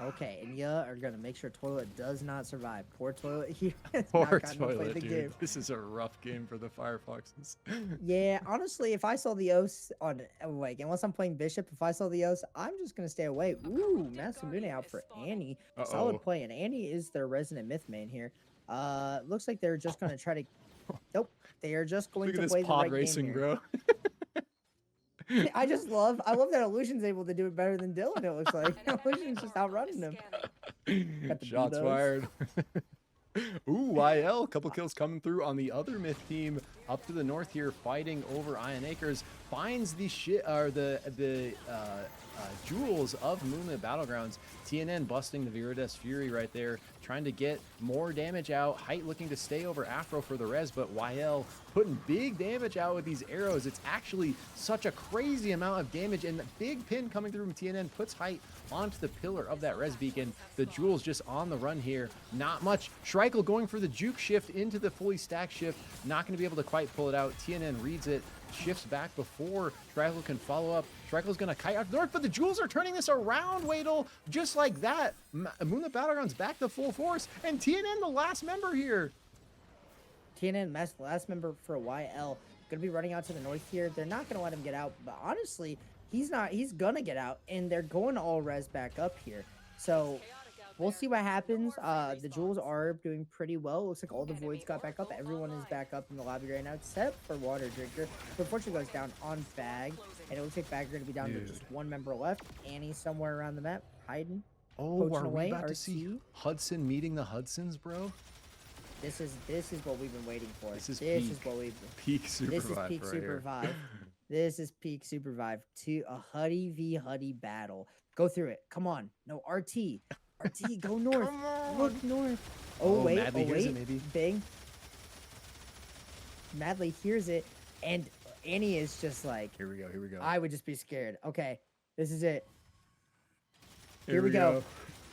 Okay, and you are gonna make sure Toilet does not survive. Poor Toilet here. has Poor not gotten to play Toilet, the dude. game. This is a rough game for the Firefoxes. Yeah, honestly, if I saw the O's on like, unless I'm playing Bishop, if I saw the O's, I'm just gonna stay away. Ooh, Masamune out for Annie. Solid play, and Annie is their resident myth main here. Looks like they're just gonna try to. Nope, they are just going Look to at play this the pod right racing, game here. bro. I love that Illusion's able to do it better than Dylan. It looks like Illusion's just outrunning him. Got the Shots Betos. fired. Ooh, YL, couple kills coming through on the other myth team up to the north here, fighting over Iron Acres. Finds the jewels of Moonlit Battlegrounds. TNN busting the Viriditas Fury right there, trying to get more damage out. Height looking to stay over Afro for the res, but YL putting big damage out with these arrows. It's actually such a crazy amount of damage, and the big pin coming through from TNN puts Height onto the pillar of that res beacon. The jewels just on the run here. Not much. Schreikel going for the juke shift into the fully stacked shift. Not going to be able to quite pull it out. TNN reads it, shifts back before Schreikel can follow up. Schreikel's going to kite out north, but the jewels are turning this around, Wedel, just like that. Moonlit Battlegrounds back to full force, and TNN the last member here. TNN, last member for YL, gonna be running out to the north here. They're not gonna let him get out, but honestly, He's not. He's gonna get out, and they're going to all res back up here. So we'll see what happens. The Jewels are doing pretty well. It looks like all the Voids got back up. Everyone is back up in the lobby right now, except for Water Drinker, who unfortunately goes down on Bag. And it looks like Bag are going to be down to just one member left. Annie's somewhere around the map, hiding. Oh, are away, we about to RT. see Hudson meeting the Hudsons, bro? This is what we've been waiting for. This is what we've peak SUPERVIVE. This is peak right here. SUPERVIVE. This is peak SUPERVIVE. To a Huddy v Huddy battle. Go through it. Come on. No, RT. RT, go north. Look north. Oh, wait. Madly hears wait. it, maybe. Bing. Madly hears it. And Annie is just like, Here we go. Here we go. I would just be scared. Okay. This is it. Here we go.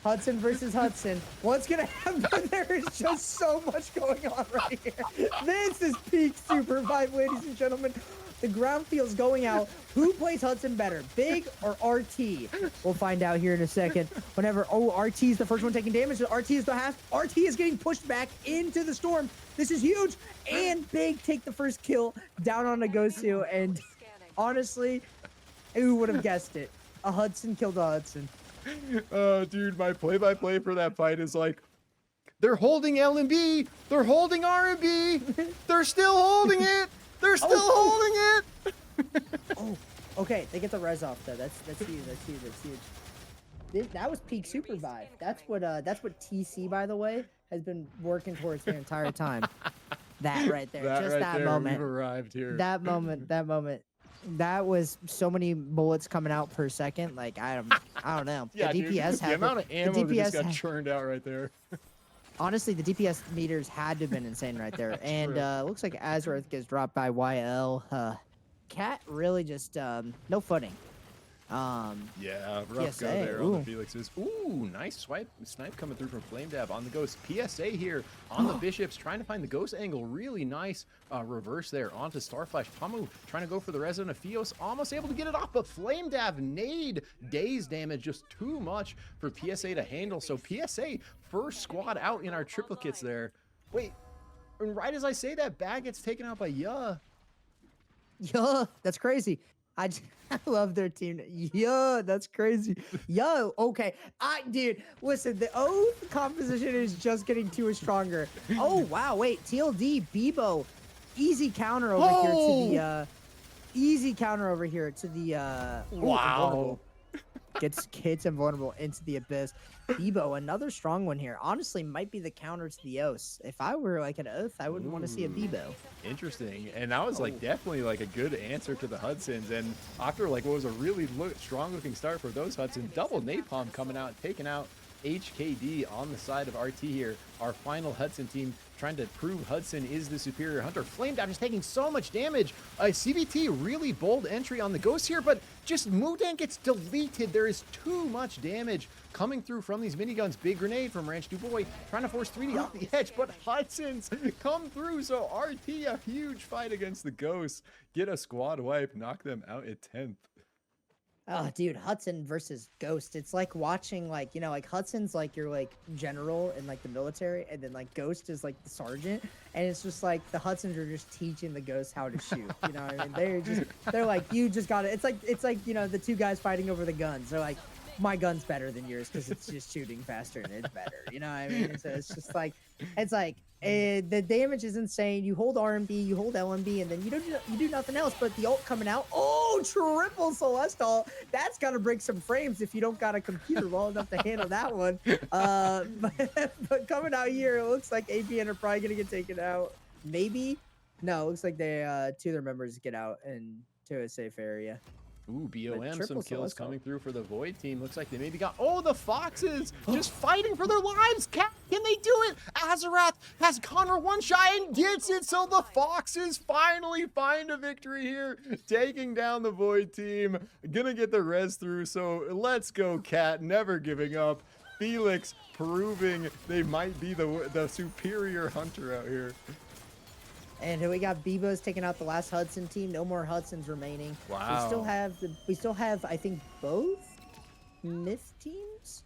Hudson versus Hudson. What's going to happen? There is just so much going on right here. This is peak SUPERVIVE, ladies and gentlemen. The ground feels going out. Who plays Hudson better, Big or RT? We'll find out here in a second. Whenever, RT is the first one taking damage. RT is the half. RT is getting pushed back into the storm. This is huge. And Big take the first kill down on a Gosu. And honestly, who would have guessed it? A Hudson killed a Hudson. Dude, my play-by-play for that fight is like, they're holding L&B, they're holding R&B, they're still holding it, they're still holding it. Okay, they get the res off though. That's huge. That's huge. That's huge. That was peak SUPERVIVE. That's what TC, by the way, has been working towards the entire time. That right there, just right that there, moment. We've arrived here. That moment. That was so many bullets coming out per second. Like I don't know. Yeah, the dude, DPS the amount of ammo that just got had, churned out right there. honestly, the DPS meters had to have been insane right there. And looks like Azrath gets dropped by YL. Cat really just no footing. Yeah, rough PSA, go there on the ooh. Felixes. Ooh, nice snipe coming through from Flame Dab on the Ghost. PSA here on the Bishops, trying to find the Ghost angle. Really nice reverse there onto Starflash. Pamu trying to go for the Resident of Fios, almost able to get it off, but Flame Dab nade daze damage, just too much for PSA to handle. So PSA first squad out in our triplicates there. Wait, and right as I say that, Bag gets taken out by Yuh. Yeah, that's crazy. I love their team. Yeah, that's crazy. Yo, okay. Dude, listen, the O composition is just getting too stronger. Oh, wow, wait. TLD, Bebo. Easy counter over here to the, easy counter over here to the, Wow. Gets invulnerable into the abyss. Bebo, another strong one here. Honestly, might be the counter to the Oath. If I were like an Oath, I wouldn't want to see a Bebo. Interesting. And that was like definitely like a good answer to the Hudsons. And after like what was a really strong looking start for those Hudsons, double napalm coming out, taking out HKD on the side of RT here. Our final Hudson team trying to prove Hudson is the superior hunter. Flame Dab is taking so much damage. CBT really bold entry on the Ghost here, but just Mudan gets deleted. There is too much damage coming through from these miniguns. Big grenade from Ranch Dubois trying to force 3D off the edge, but Hudson's come through. So RT, a huge fight against the Ghosts. Get a squad wipe, knock them out at 10th. Oh, dude, Hudson versus Ghost. It's like watching, like, you know, like Hudson's like your like general in like the military, and then like Ghost is like the sergeant, and it's just like the Hudsons are just teaching the Ghosts how to shoot. You know what I mean? They're like, you just got it. It's like you know, the two guys fighting over the guns. They're like, my gun's better than yours because it's just shooting faster and it's better. You know what I mean? So it's just like, the damage is insane. You hold RMB, you hold LMB, and then you do nothing else. But the ult coming out, triple Celestial. That's gotta break some frames if you don't got a computer well enough to handle that one. But coming out here, it looks like APN are probably gonna get taken out. Maybe, no. It looks like they two of their members get out into a safe area. Ooh, BOM, some kills Celestial coming through for the Void team. Looks like they maybe got... Oh, the Foxes just fighting for their lives. Can they do it? Azarath has Connor one shot and gets it. So the Foxes finally find a victory here, taking down the Void team. Gonna get the res through. So let's go, Cat. Never giving up. Felix proving they might be the superior hunter out here. And we got Bebo's taking out the last Hudson team. No more Hudsons remaining. Wow. We still have I think both Myth teams.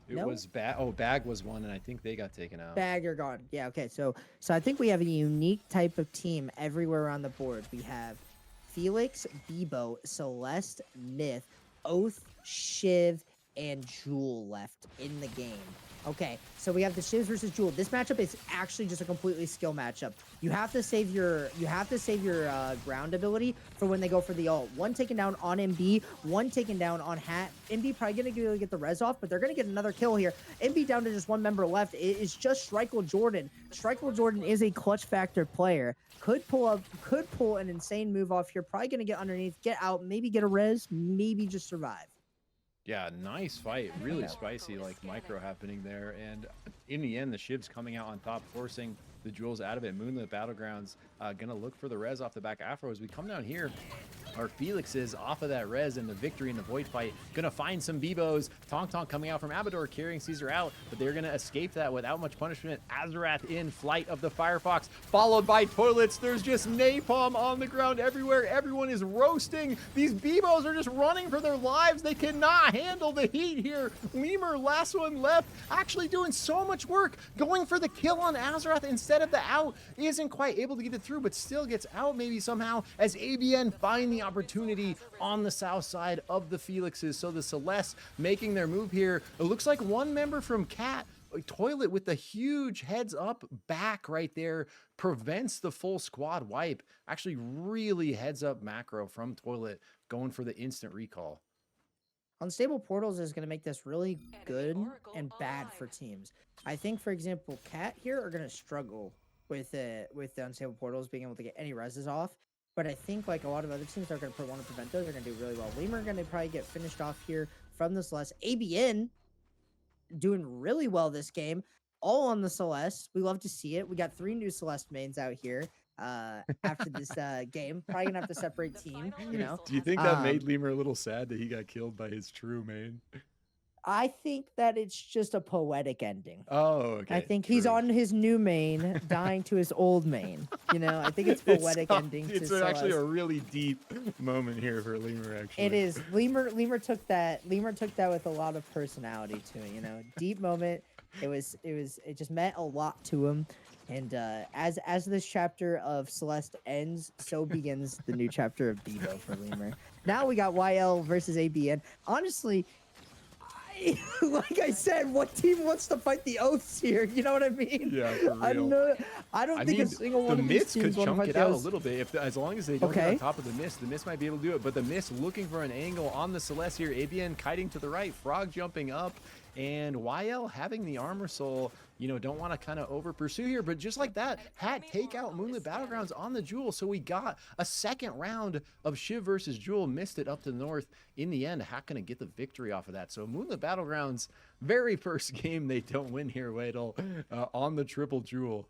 It was Bag was one, and I think they got taken out. Bag are gone. Yeah. Okay. So I think we have a unique type of team everywhere on the board. We have Felix, Bebo, Celeste, Myth, Oath, Shiv, and Jewel left in the game. Okay, so we have the Shivs versus Jewel. This matchup is actually just a completely skill matchup. You have to save your ground ability for when they go for the ult. One taken down on MB, one taken down on Hat. MB probably gonna get the res off, but they're gonna get another kill here. MB down to just one member left. It is just Shrikeable Jordan. Shrikeable Jordan is a clutch factor player. Could pull an insane move off here. Probably gonna get underneath, get out, maybe get a res, maybe just survive. Yeah, nice fight. Really spicy, like micro happening there. And in the end, the Shivs coming out on top, forcing the Jewels out of it. Moonlit Battlegrounds gonna look for the res off the back Afro as we come down here. Our Felix is off of that res and the victory in the Void fight. Gonna find some Bebos. Tonk coming out from Abador, carrying Caesar out, but they're gonna escape that without much punishment. Azarath in flight of the Firefox, followed by Toilets. There's just napalm on the ground everywhere. Everyone is roasting. These Bebos are just running for their lives. They cannot handle the heat here. Lemur, last one left, actually doing so much work, going for the kill on Azarath instead of the out. Isn't quite able to get it through, but still gets out maybe somehow as ABN find the opportunity on the south side of the Felixes. So the Celeste making their move here. It looks like one member from Cat Toilet with the huge heads up back right there prevents the full squad wipe. Actually really heads up macro from Toilet going for the instant recall. Unstable portals is going to make this really good and bad for teams. I think, for example, Cat here are going to struggle with the unstable portals being able to get any reses off. But I think like a lot of other teams are going to want to prevent those. They're going to do really well. Lemur are going to probably get finished off here from the Celeste. ABN doing really well this game. All on the Celeste. We love to see it. We got 3 new Celeste mains out here after this game. Probably going to have to separate team, you know. Do you think that made Lemur a little sad that he got killed by his true main? I think that it's just a poetic ending. Oh, okay. I think he's on his new main, dying to his old main. You know, I think it's poetic ending. It's actually a really deep moment here for Lemur. Actually, it is. Lemur took that. Lemur took that with a lot of personality to it. You know, deep moment. It just meant a lot to him. And as this chapter of Celeste ends, so begins the new chapter of Bebo for Lemur. Now we got YL versus ABN. Honestly, like I said, what team wants to fight the Oaths here? You know what I mean? Yeah, for real. I don't think a single one of these teams could want to chunk fight it the out a Oaths. little bit as long as they don't get on top of the Mist might be able to do it. But the Mist looking for an angle on the Celeste here. ABN kiting to the right, Frog jumping up, and YL having the armor soul. You know, don't want to kind of over pursue here, but just like that, Hat take out Moonlit Battlegrounds on the Jewel. So we got a second round of Shiv versus Jewel, missed it up to the north. In the end, Hat gonna get the victory off of that. So Moonlit Battlegrounds, very first game they don't win here, Wedel, on the triple Jewel.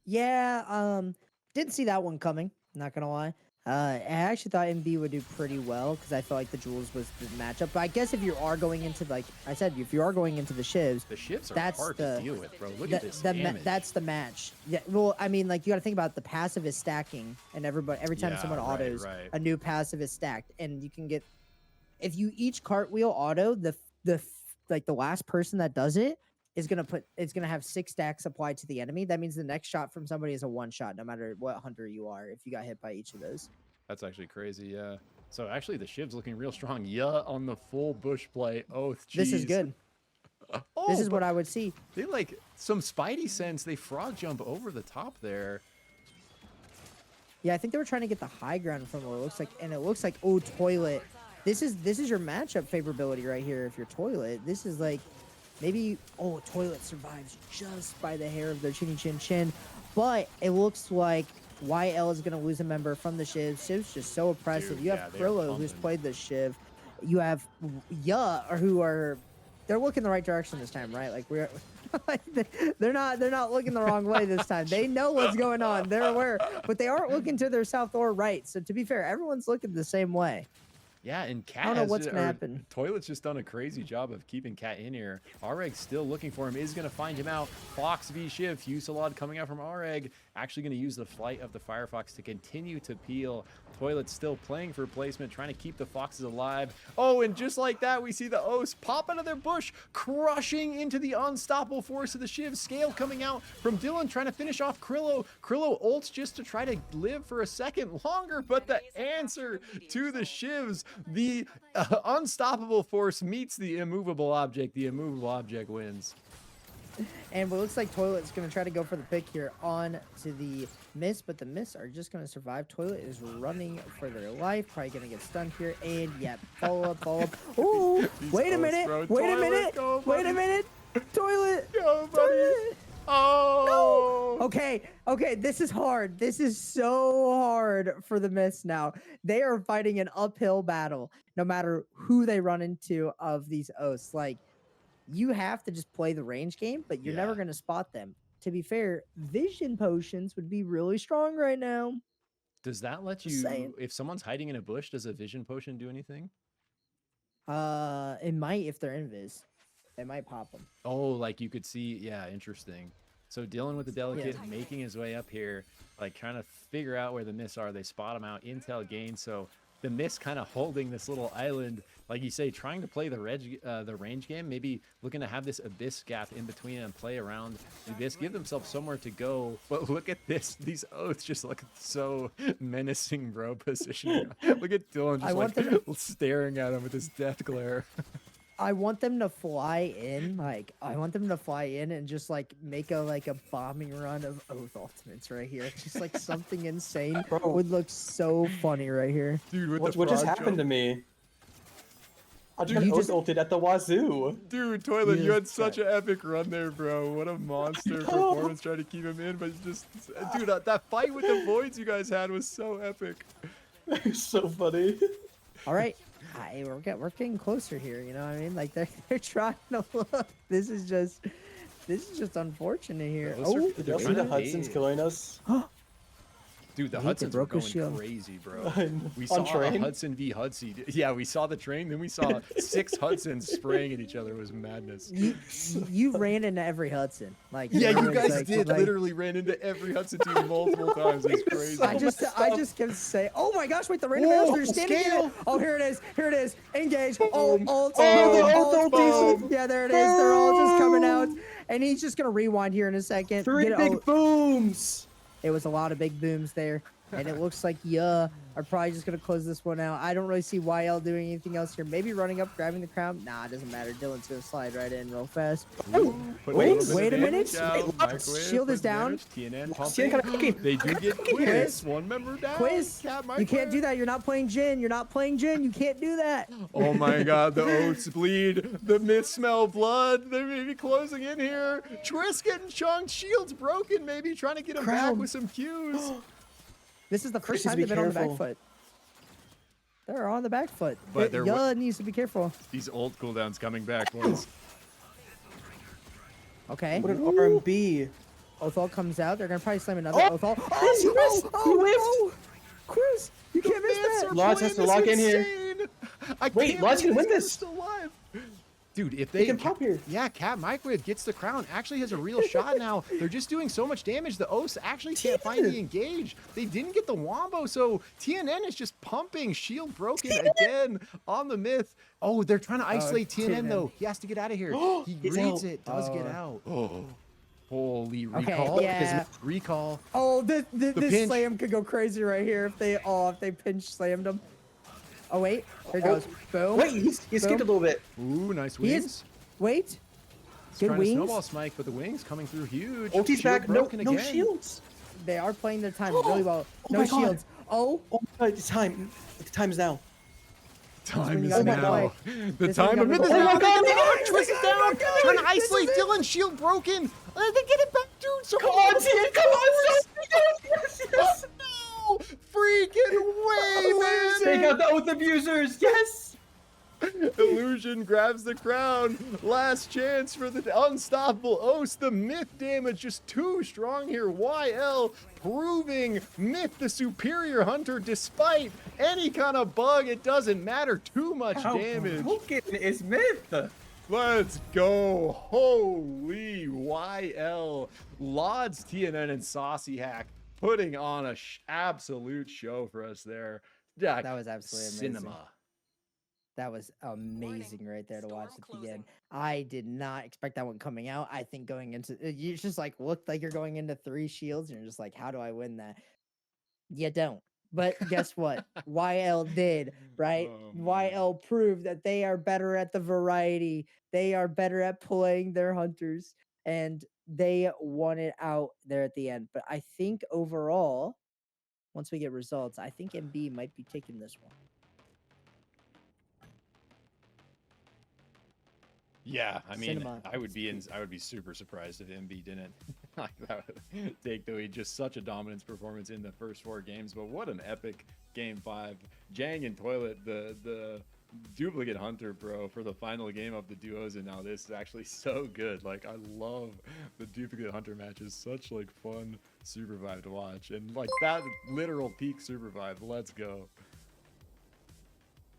Yeah, didn't see that one coming, not gonna lie. I actually thought MB would do pretty well because I felt like the Jewels was the matchup. But I guess if you are going into, like I said, if you are going into the Shivs, that's hard to deal with, bro. Look at this damage. That's the match. Yeah, well, I mean, like you got to think about the passive is stacking, and every time someone autos, a new passive is stacked, and you can get if you each cartwheel auto the last person that does it is gonna have 6 stacks applied to the enemy. That means the next shot from somebody is a 1 shot, no matter what hunter you are. If you got hit by each of those, that's actually crazy. Yeah. So actually, the Shiv's looking real strong. Yeah, on the full bush play. Oath. This is good. This is what I would see. They like some Spidey sense. They frog jump over the top there. Yeah, I think they were trying to get the high ground from what it looks like, and it looks like Toilet. This is your matchup favorability right here. If you're Toilet, this is like. Maybe, Toilet survives just by the hair of their chinny chin chin. But it looks like YL is going to lose a member from the Shiv. Shiv's just so oppressive. You have Krillo, who's played the Shiv. You have they're looking the right direction this time, right? Like they're not looking the wrong way this time. They know what's going on. They're aware, but they aren't looking to their south or right. So to be fair, everyone's looking the same way. Yeah, and Cat I don't know what's gonna happen. Toilet's just done a crazy job of keeping Cat in here. Areg still looking for him, is gonna find him out. Fox v Shiv, Fusilad coming out from Areg actually going to use the flight of the Firefox to continue to peel. Toilet's still playing for placement, trying to keep the Foxes alive. Oh, and just like that, we see the O's pop out of their bush, crushing into the unstoppable force of the Shiv. Scale coming out from Dylan, trying to finish off Krillo. Krillo ults just to try to live for a second longer, but the answer to the Shivs, the unstoppable force meets the immovable object. The immovable object wins. And what looks like Toilet's going to try to go for the pick here on to the Miss, but the Miss are just going to survive. Toilet is running for their life, probably going to get stunned here, and yeah, follow up. Ooh, wait a minute, wait a minute, wait a minute. Toilet, go, buddy. Toilet. Oh, no. Okay, this is hard. This is so hard for the Miss now. They are fighting an uphill battle, no matter who they run into of these O's. Like, you have to just play the range game, but you're never going to spot them. To be fair, vision potions would be really strong right now. Does that let you, if someone's hiding in a bush, does a vision potion do anything? It might if they're invis. They might pop them. Oh, like you could see. Yeah, interesting. So Dylan with the delicate making his way up here, like trying to figure out where the Miss are. They spot him out. Intel gain. So the Miss kind of holding this little island, like you say, trying to play the range game, maybe looking to have this abyss gap in between and play around the abyss, give themselves somewhere to go. But look at this, these oaths just look so menacing, bro. Positioning. Look at Dylan just staring at him with his death glare. I want them to fly in, and just like make a bombing run of Oath Ultimates right here. Just like something insane would look so funny right here. Dude, what just happened to me? I just ulted at the wazoo. Dude, Toilet, you had such an epic run there, bro. What a monster performance trying to keep him in, but just, dude, that fight with the voids you guys had was so epic. So funny. All right. We're getting closer here, you know what I mean? Like they're trying to look. This is just unfortunate here. Oh, did y'all see the Hudson's killing us? Dude, the Hudson's were going crazy, bro. We saw a Hudson v Hudson. Yeah, we saw the train, then we saw 6 Hudsons spraying at each other. It was madness. You ran into every Hudson. Like yeah, you guys literally ran into every Hudson team multiple times. It was crazy. I just can say, oh my gosh, wait, the random arrows are standing in. Oh, here it is. Engage. Oh, yeah, there it is. They're all just coming out, and he's just gonna rewind here in a second. 3 big booms. It was a lot of big booms there, and it looks like are probably just gonna close this one out. I don't really see YL doing anything else here. Maybe running up, grabbing the crown. Nah, it doesn't matter. Dylan's gonna slide right in real fast. Wait a minute. Shield is down. TNN they do get Quiz. One member down. Quiz. You can't do that. You're not playing Jin. You can't do that. Oh my God, the oats bleed. The Myths smell blood. They may be closing in here. Triss getting chunked. Shield's broken. Maybe trying to get him back with some Qs. This is the first time they've been on the back foot. They're on the back foot. But needs to be careful. These ult cooldowns coming back, boys. Okay. What an RMB. Othal comes out. They're going to probably slam another Othal. Oh, Chris, you can't miss that. Lodge has to lock in here. Wait, Lodge can win this. Still alive. Dude, if they can pop here. Yeah, Cat Microwave gets the crown. Actually has a real shot now. They're just doing so much damage. The O's actually can't find the engage. They didn't get the Wombo, so TNN is just pumping. Shield broken again on the Myth. Oh, they're trying to isolate TNN though. He has to get out of here. He reads it, does get out. Oh. Holy recall. Okay, yeah. Recall. Oh, this slam could go crazy right here if they pinch slammed him. Oh wait, there goes. Boom. Wait, he skipped a little bit. Ooh, nice wings. Wait. Good wings. Snowball smite, but the wings coming through huge. Ulti's back. No shields. They are playing their time really well. No shields. Oh my God, it's time. The time is now. Time is now. The time of Myth is now. Twist it down. Trying to isolate Dylan. Shield broken. They get it back, dude. So come on, Tian. Come on, yes. No freaking way, man. Take out the Oath Abusers. Yes. Illusion grabs the crown. Last chance for the unstoppable Oaths. The Myth damage just too strong here. YL proving Myth the superior hunter despite any kind of bug. It doesn't matter. Too much damage. Broken is Myth. Let's go. Holy YL. Lods, TNN, and Saucy Hack putting on a absolute show for us there. That was absolutely amazing. Cinema. That was amazing right there to watch at the end. I did not expect that one coming out. I think going into you just like looked like you're going into 3 shields and you're just like, how do I win that? You don't. But guess what? YL did, right? YL proved that they are better at the variety. They are better at playing their hunters. And they won it out there at the end. But I think overall, once we get results, I think MB might be taking this one. Yeah, I mean, I would be super surprised if MB didn't like that would take the lead. Just such a dominance performance in the first 4 games, but what an epic game 5. Jang and Toilet, the duplicate hunter pro for the final game of the duos, and now this is actually so good. Like, I love the duplicate hunter matches. Such like fun SUPERVIVE to watch, and like that literal peak SUPERVIVE. Let's go.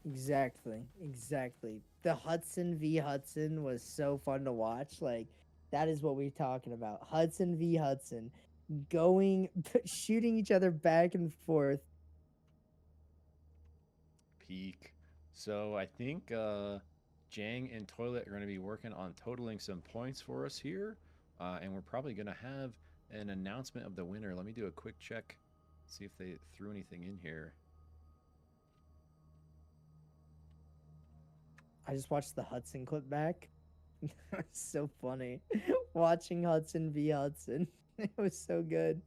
Exactly. The Hudson v Hudson was so fun to watch. Like, that is what we're talking about. Hudson v Hudson, shooting each other back and forth. Peak. So I think Jang and Toilet are going to be working on totaling some points for us here, and we're probably going to have an announcement of the winner. Let me do a quick check, see if they threw anything in here. I just watched the Hudson clip back. It was so funny. Watching Hudson v Hudson. It was so good.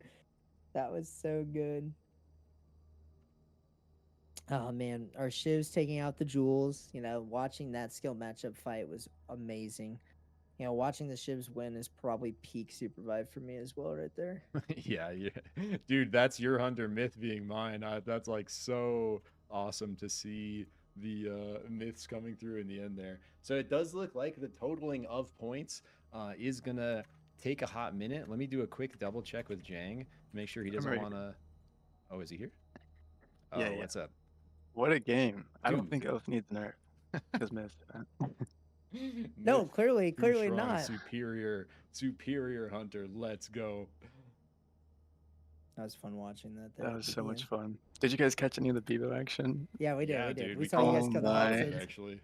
That was so good. Oh, man. Our Shivs taking out the Jewels. You know, watching that skill matchup fight was amazing. You know, watching the Shivs win is probably peak SUPERVIVE for me as well right there. Yeah. Dude, that's your hunter myth being mine. That's like so awesome to see the myths coming through in the end there. So it does look like the totaling of points is gonna take a hot minute. Let me do a quick double check with Jang, make sure he doesn't want to. Oh, is he here? Oh, yeah, what's up? What a game. Dude. I don't think Elf needs nerf. His myth. No, clearly not. Superior hunter. Let's go. That was fun watching that. That was so much fun. Did you guys catch any of the Bebo action? Yeah, we did. Yeah, we did. Dude, we saw you guys kill the Hudson. Actually.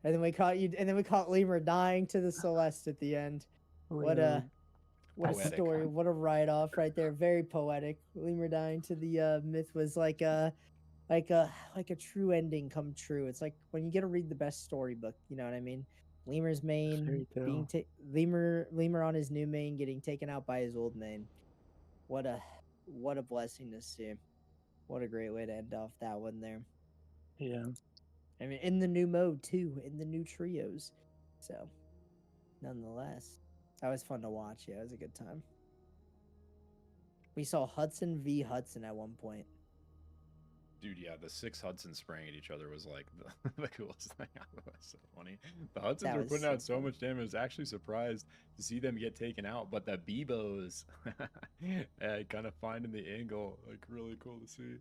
And then we caught you. And then we caught Lemur dying to the Celeste at the end. What a story! What a write-off right there. Very poetic. Lemur dying to the myth was like a true ending come true. It's like when you get to read the best storybook. You know what I mean? Lemur's main being Lemur on his new main getting taken out by his old main. What a blessing to see. What a great way to end off that one there. Yeah. I mean, in the new mode too, in the new trios. So, nonetheless, that was fun to watch. Yeah, it was a good time. We saw Hudson v Hudson at one point. Dude, yeah, the 6 Hudsons spraying at each other was like the coolest thing. That was so funny. The Hudsons were putting out so much damage. I was actually surprised to see them get taken out, but the Bebos kind of finding the angle, like really cool to see.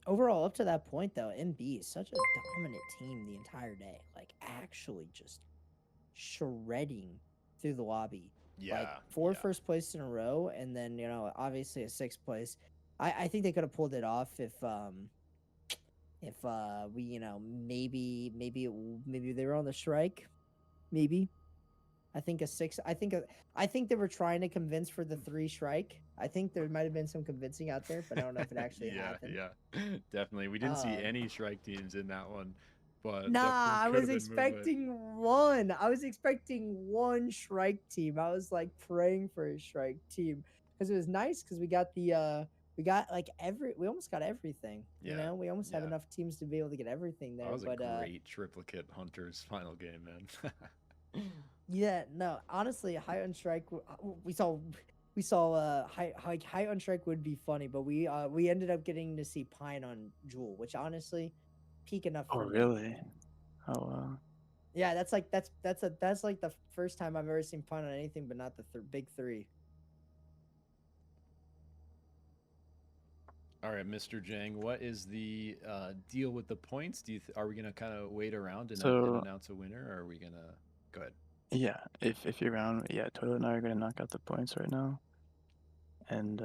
Overall, up to that point though, MB is such a dominant team the entire day. Like actually just shredding through the lobby. Yeah. Like 4 first place in a row, and then obviously a 6th place. I think they could have pulled it off if we maybe they were on the strike, maybe. I think they were trying to convince for the 3 strike. I think there might have been some convincing out there, but I don't know if it actually happened. Yeah, definitely. We didn't see any strike teams in that one. But nah, I was expecting one. I was expecting one strike team. I was like praying for a strike team because it was nice because we got we almost got everything. Yeah, we almost have enough teams to be able to get everything there. That was a great triplicate Hunters final game, man. Yeah, no, honestly, high on strike. We saw high on strike would be funny, but we ended up getting to see Pine on Jewel, which honestly. Peak enough. Oh really? Oh wow. Yeah, that's like the first time I've ever seen Pun on anything, but not the big 3. All right, Mr. Jang, what is the deal with the points? Are we gonna kind of wait around and announce a winner, or are we gonna go ahead? Yeah, if you're around, yeah, Toilet and I are gonna knock out the points right now, and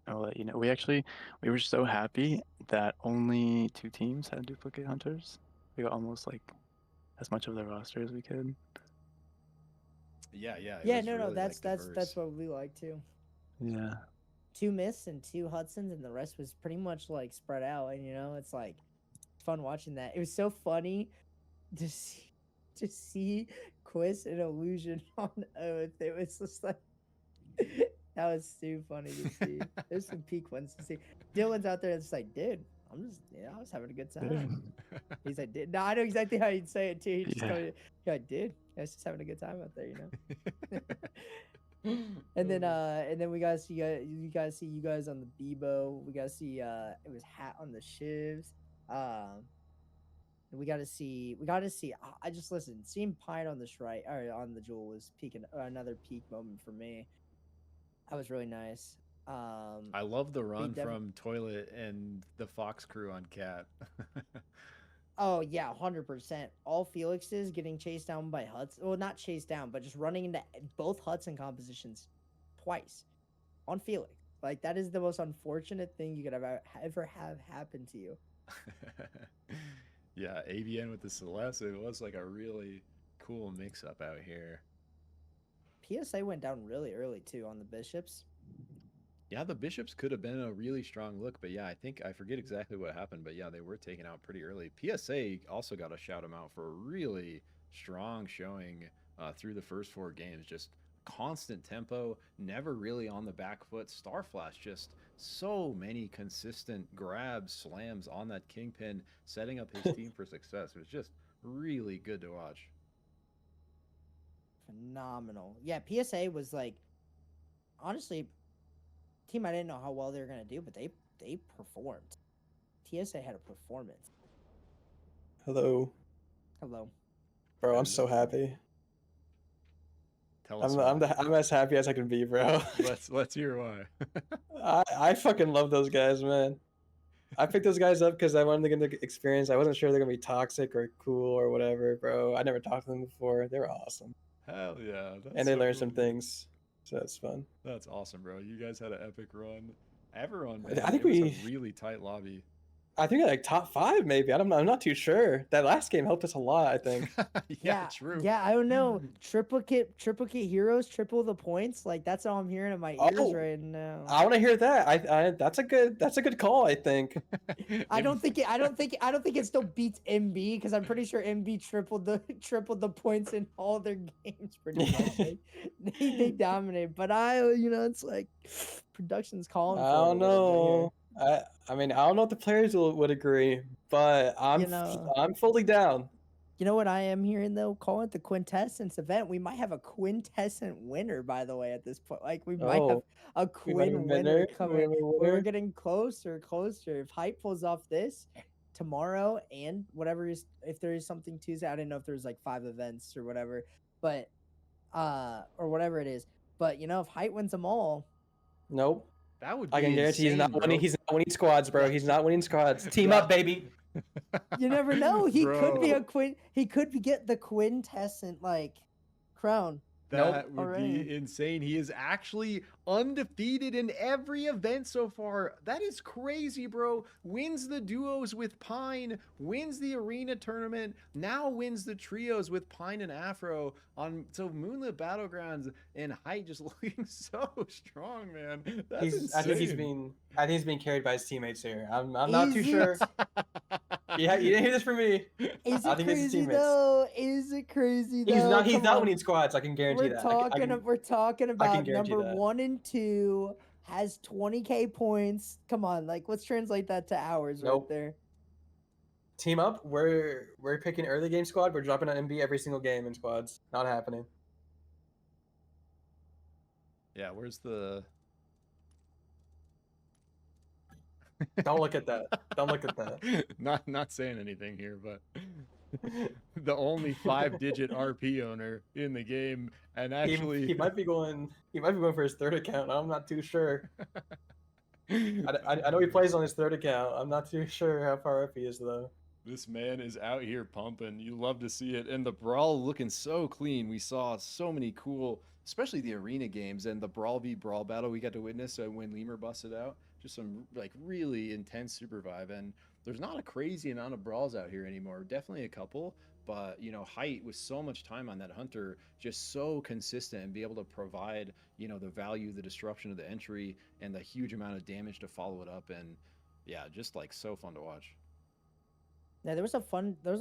I'll let you know. We were so happy that only 2 teams had duplicate hunters. We got almost like as much of the roster as we could. Yeah. Yeah, no, that's what we like too. Yeah. 2 myths and 2 Hudsons, and the rest was pretty much like spread out. And it's like fun watching that. It was so funny to see Quiz and Illusion on Oath. It was just like that was too funny to see. There's some peak ones to see. Dylan's out there that's like, dude, I was having a good time. He's like, dude, no, I know exactly how you'd say it too. He just goes, yeah, dude, I was just having a good time out there, And then we gotta see you guys on the Bebo. We gotta see it was Hat on the Shivs. We gotta see. I just listen. Seeing Pine on the Shrike or on the Jewel was another peak moment for me. That was really nice. I love the run from Toilet and the Fox crew on Cat. Oh yeah, 100%. All Felixes getting chased down by Huts. Well, not chased down, but just running into both Hudson compositions twice on Felix. Like that is the most unfortunate thing you could ever have happen to you. Yeah, AVN with the Celeste. It was like a really cool mix-up out here. PSA went down really early too on the Bishops. Yeah, the Bishops could have been a really strong look, but yeah, I forget exactly what happened, but yeah, they were taken out pretty early. PSA also got to shout them out for a really strong showing through the first 4 games. Just constant tempo, never really on the back foot. Starflash, just so many consistent grabs, slams on that Kingpin, setting up his team for success. It was just really good to watch. Phenomenal. Yeah, PSA was like, honestly, team I didn't know how well they were gonna do, but they performed. TSA had a performance. Hello, bro. I'm so happy. Tell us I'm as happy as I can be, bro. Let's hear why. I fucking love those guys, man. I picked those guys up because I wanted them to get the experience. I wasn't sure they're gonna be toxic or cool or whatever, bro. I never talked to them before. They were awesome. Hell yeah! And they learned some things. So that's fun. That's awesome, bro. You guys had an epic run. Everyone, I think it was a really tight lobby. I think like top 5 maybe. I'm not too sure. That last game helped us a lot, I think. Yeah, true. Yeah, I don't know. Triplicate heroes, triple the points. Like that's all I'm hearing in my ears right now. I want to hear that. I that's a good call, I think. I don't think it still beats MB because I'm pretty sure MB tripled the points in all their games pretty much. They dominate, but it's like production's calling. I don't know. I mean, I don't know if the players would agree, but I'm fully down. You know what I am hearing though? Calling it the Quintessence event. We might have a quintessent winner, by the way, at this point. Like we might have a Quinn winner coming. We're getting closer. If Hype pulls off this tomorrow and whatever if there is something Tuesday, I didn't know if there's like 5 events or whatever, but or whatever it is. But if Hype wins them all, nope. That would be I can guarantee insane, he's not winning squads, bro. He's not winning squads. Team up, baby. You never know. He could be he could get the quintessent like crown. That would be insane. He is actually undefeated in every event so far. That is crazy, bro. Wins the duos with Pine, wins the arena tournament, now wins the trios with Pine and Afro so Moonlit Battlegrounds and Height just looking so strong, man. I think he's being carried by his teammates here. I'm not too sure. Yeah, you didn't hear this from me. Is it crazy though? He's not winning squads. I can guarantee that. We're talking about number 1 and 2 has 20k points. Come on, like let's translate that to hours right there. Team up. We're picking early game squad. We're dropping on MB every single game in squads. Not happening. Yeah, where's the? Don't look at that. Don't look at that. Not saying anything here, but the only 5-digit RP owner in the game, and actually he might be going for his 3rd account. I'm not too sure. I know he plays on his third account. I'm not too sure how far up he is though. This man is out here pumping. You love to see it. And the Brawl looking so clean. We saw so many cool, especially the arena games and the Brawl v Brawl battle we got to witness when Lemur busted out. Just some like really intense SUPERVIVE. And there's not a crazy amount of Brawls out here anymore. Definitely a couple. But, you know, Height with so much time on that Hunter, just so consistent and be able to provide, you know, the value, the disruption of the entry, and the huge amount of damage to follow it up. And yeah, just like so fun to watch. Yeah, there was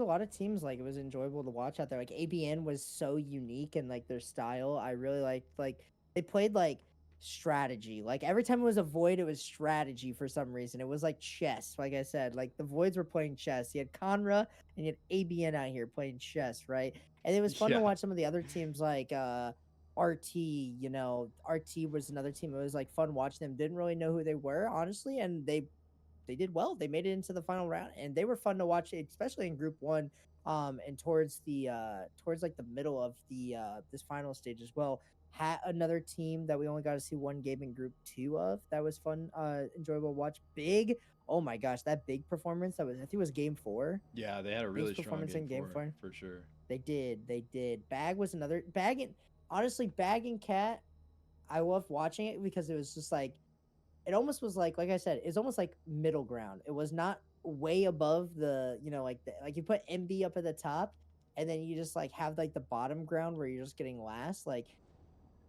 a lot of teams, like, it was enjoyable to watch out there. Like, ABN was so unique in, like, their style. I really liked, like, they played, like, strategy. Like, every time it was a Void, it was strategy for some reason. It was like chess, like I said. Like, the Voids were playing chess. You had Conra and you had ABN out here playing chess, right? And it was fun to watch some of the other teams, like, RT, you know, RT was another team. It was, like, fun watching them. Didn't really know who they were, honestly, and they did well. They made it into the final round, and they were fun to watch, especially in Group 1, and towards like the middle of the this final stage as well. Had another team that we only got to see one game in Group 2 of that was fun, enjoyable to watch. Big, oh my gosh, that big performance, that was, I think it was Game 4. Yeah, they had a really strong performance in Game 4 for sure. They did. Bag was another Bag, and honestly, Bag and Cat, I loved watching it because it was just like, it almost was like I said, it's almost like middle ground. It was not way above the, you know, like you put MB up at the top, and then you just like have like the bottom ground where you're just getting last. Like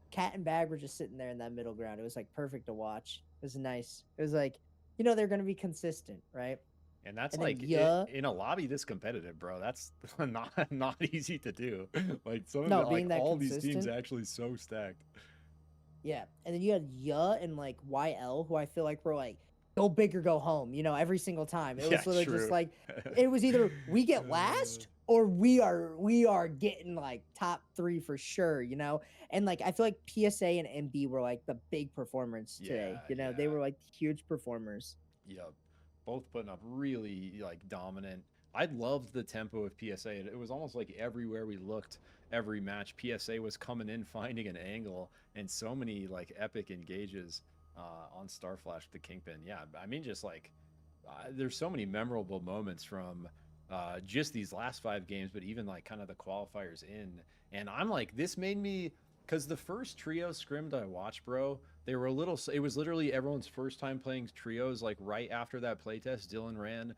Cat and Bag were just sitting there in that middle ground. It was like perfect to watch. It was nice. It was like, you know, they're gonna be consistent, right? And that's And like in a lobby this competitive, bro. That's not easy to do. Like some of like all these teams actually so stacked. Yeah, and then you had and like YL, who I feel like were like, go big or go home, you know, every single time. It was literally just like, it was either we get last or we are getting like top 3 for sure, you know. And like I feel like PSA and MB were like the big performers today. You know, they were like huge performers. Yep, both putting up really like dominant. I loved the tempo of PSA. It was almost like everywhere we looked, every match, PSA was coming in, finding an angle, and so many like epic engages on Starflash, the Kingpin. Yeah, I mean, just like there's so many memorable moments from just these last 5 games, but even like kind of the qualifiers in. And I'm like, this made me, because the first trio scrimmed I watched, bro, they were a little, it was literally everyone's first time playing trios. Like right after that playtest, Dylan ran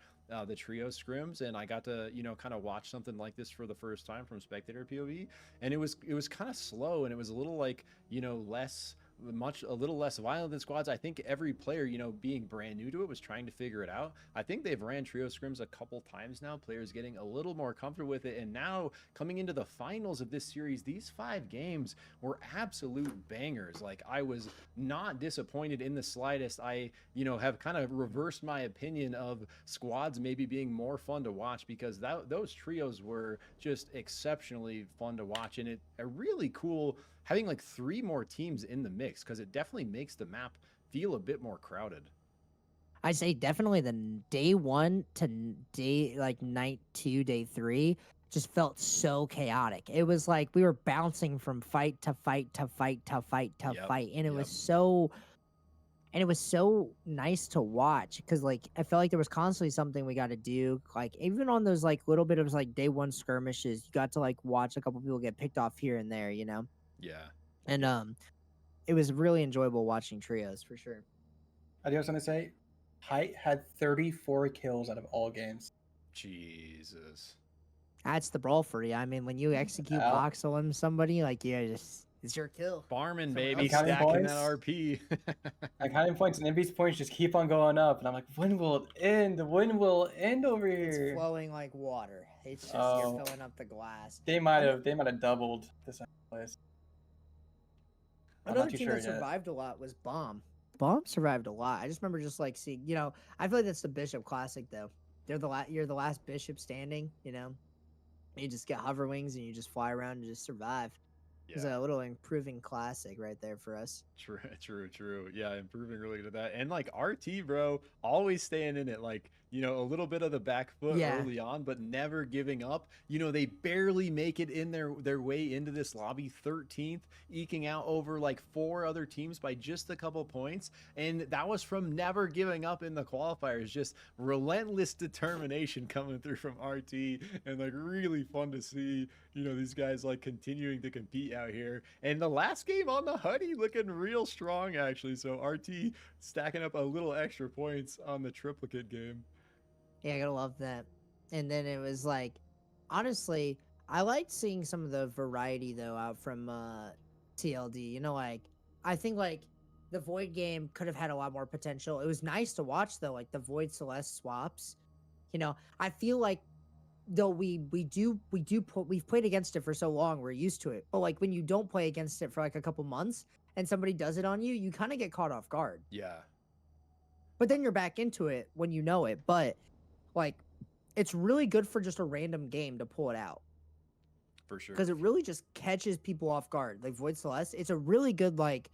the trio scrims, and I got to, you know, kind of watch something like this for the first time from spectator POV, and it was kind of slow, and it was a little like, you know, a little less violent than squads. I think every player, you know, being brand new to it, was trying to figure it out. I think they've ran trio scrims a couple times now, players getting a little more comfortable with it, and now coming into the finals of this series, these 5 games were absolute bangers. Like, I was not disappointed in the slightest. I, you know, have kind of reversed my opinion of squads maybe being more fun to watch, because those trios were just exceptionally fun to watch, and it a really cool having like 3 more teams in the mix, because it definitely makes the map feel a bit more crowded. I say definitely the day 1 to day like night 2, day 3 just felt so chaotic. It was like we were bouncing from fight to fight to fight to fight to fight, and it was so. And it was so nice to watch, because like I felt like there was constantly something we got to do. Like even on those like little bit of like day 1 skirmishes, you got to like watch a couple people get picked off here and there, you know. Yeah. And it was really enjoyable watching trios for sure. I was gonna say, Height had 34 kills out of all games. Jesus. That's the brawl for you. I mean, when you execute voxel on somebody, like, yeah, just it's your kill. Farming, baby, stacking that RP. Like counting points and MV's points just keep on going up, and I'm like, when will it end? When will it end over here? It's flowing like water. It's just you're filling up the glass. They might have doubled this place. Another team that survived a lot was Bomb. Bomb survived a lot. I just remember just like seeing, you know, I feel like that's the Bishop Classic though. You're the last Bishop standing, you know. You just get hover wings and you just fly around and just survive. Yeah. It's a little improving classic right there for us. True. Yeah, improving really to that. And like RT, bro, always staying in it. Like you know, a little bit of the back foot early on, but never giving up. You know, they barely make it in their way into this lobby, 13th, eking out over like 4 other teams by just a couple points. And that was from never giving up in the qualifiers, just relentless determination coming through from RT, and like really fun to see, you know, these guys like continuing to compete out here. And the last game on the Huddy looking real strong, actually. So RT stacking up a little extra points on the triplicate game. Yeah, I gotta love that. And then it was like, honestly, I liked seeing some of the variety though out from TLD. You know, like I think like the Void game could have had a lot more potential. It was nice to watch though, like the Void Celeste swaps. You know, I feel like though we've played against it for so long, we're used to it. But like when you don't play against it for like a couple months and somebody does it on you, you kind of get caught off guard. Yeah. But then you're back into it when you know it. But like, it's really good for just a random game to pull it out. For sure. Because it really just catches people off guard. Like Void Celeste, it's a really good, like,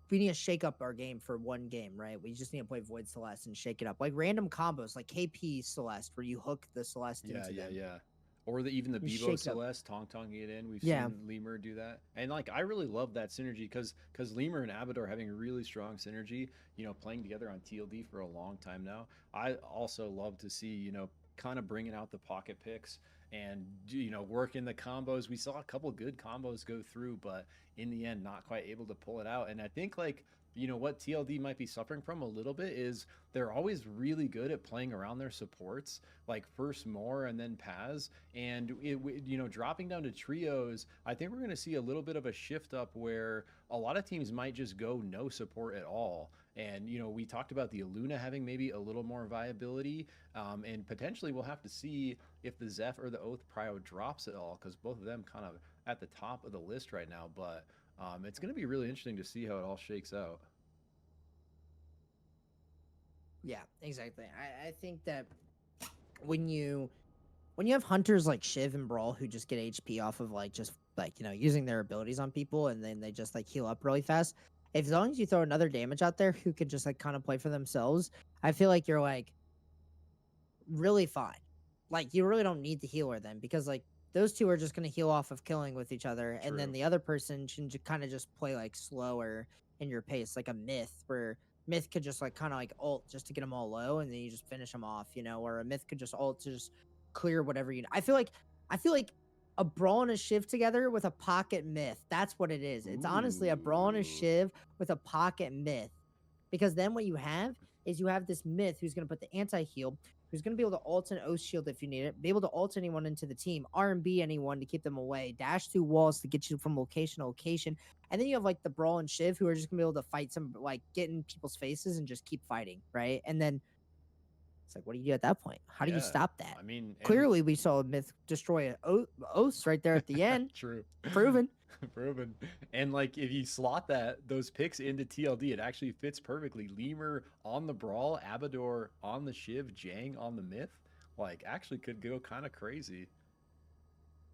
we need to shake up our game for one game, right? We just need to play Void Celeste and shake it up. Like random combos, like KP Celeste, where you hook the Celeste into them. Yeah. Or even the Bebo Celeste, tong-tonging it in. We've seen Lemur do that. And, like, I really love that synergy because Lemur and Abador having a really strong synergy, you know, playing together on TLD for a long time now. I also love to see, you know, kind of bringing out the pocket picks and, you know, working the combos. We saw a couple good combos go through, but in the end, not quite able to pull it out. And I think, like, you know, what TLD might be suffering from a little bit is they're always really good at playing around their supports, like first Moore and then Paz. And, you know, dropping down to trios, I think we're going to see a little bit of a shift up where a lot of teams might just go no support at all. And, you know, we talked about the Aluna having maybe a little more viability, and potentially we'll have to see if the Zeph or the Oath Prio drops at all, because both of them kind of at the top of the list right now. But it's going to be really interesting to see how it all shakes out. Yeah, exactly. I think that when you have hunters like Shiv and Brawl who just get HP off of like just like, you know, using their abilities on people and then they just like heal up really fast, as long as you throw another damage out there who can just like kind of play for themselves, I feel like you're like really fine. Like you really don't need the healer then, because like those two are just going to heal off of killing with each other. True. And then the other person can kind of just play like slower in your pace, like a Myth, where Myth could just like kind of like ult just to get them all low and then you just finish them off, you know, or a Myth could just ult to just clear whatever you know. I feel like a Brawl and a Shiv together with a pocket Myth. That's what it is. It's honestly a Brawl and a Shiv with a pocket Myth. Because then what you have is you have this Myth who's going to put the anti-heal, who's going to be able to ult an Oath Shield if you need it, be able to ult anyone into the team, R&B anyone to keep them away, dash through walls to get you from location to location. And then you have like the Brawl and Shiv who are just going to be able to fight some, like get in people's faces and just keep fighting, right? And then it's like, what do you do at that point? How do you stop that? I mean, clearly we saw Myth destroy Oaths right there at the end. True. Proven. Proven. And like if you slot those picks into TLD, it actually fits perfectly. Lemur on the Brawl, Abador on the Shiv, Jang on the Myth. Like actually could go kind of crazy.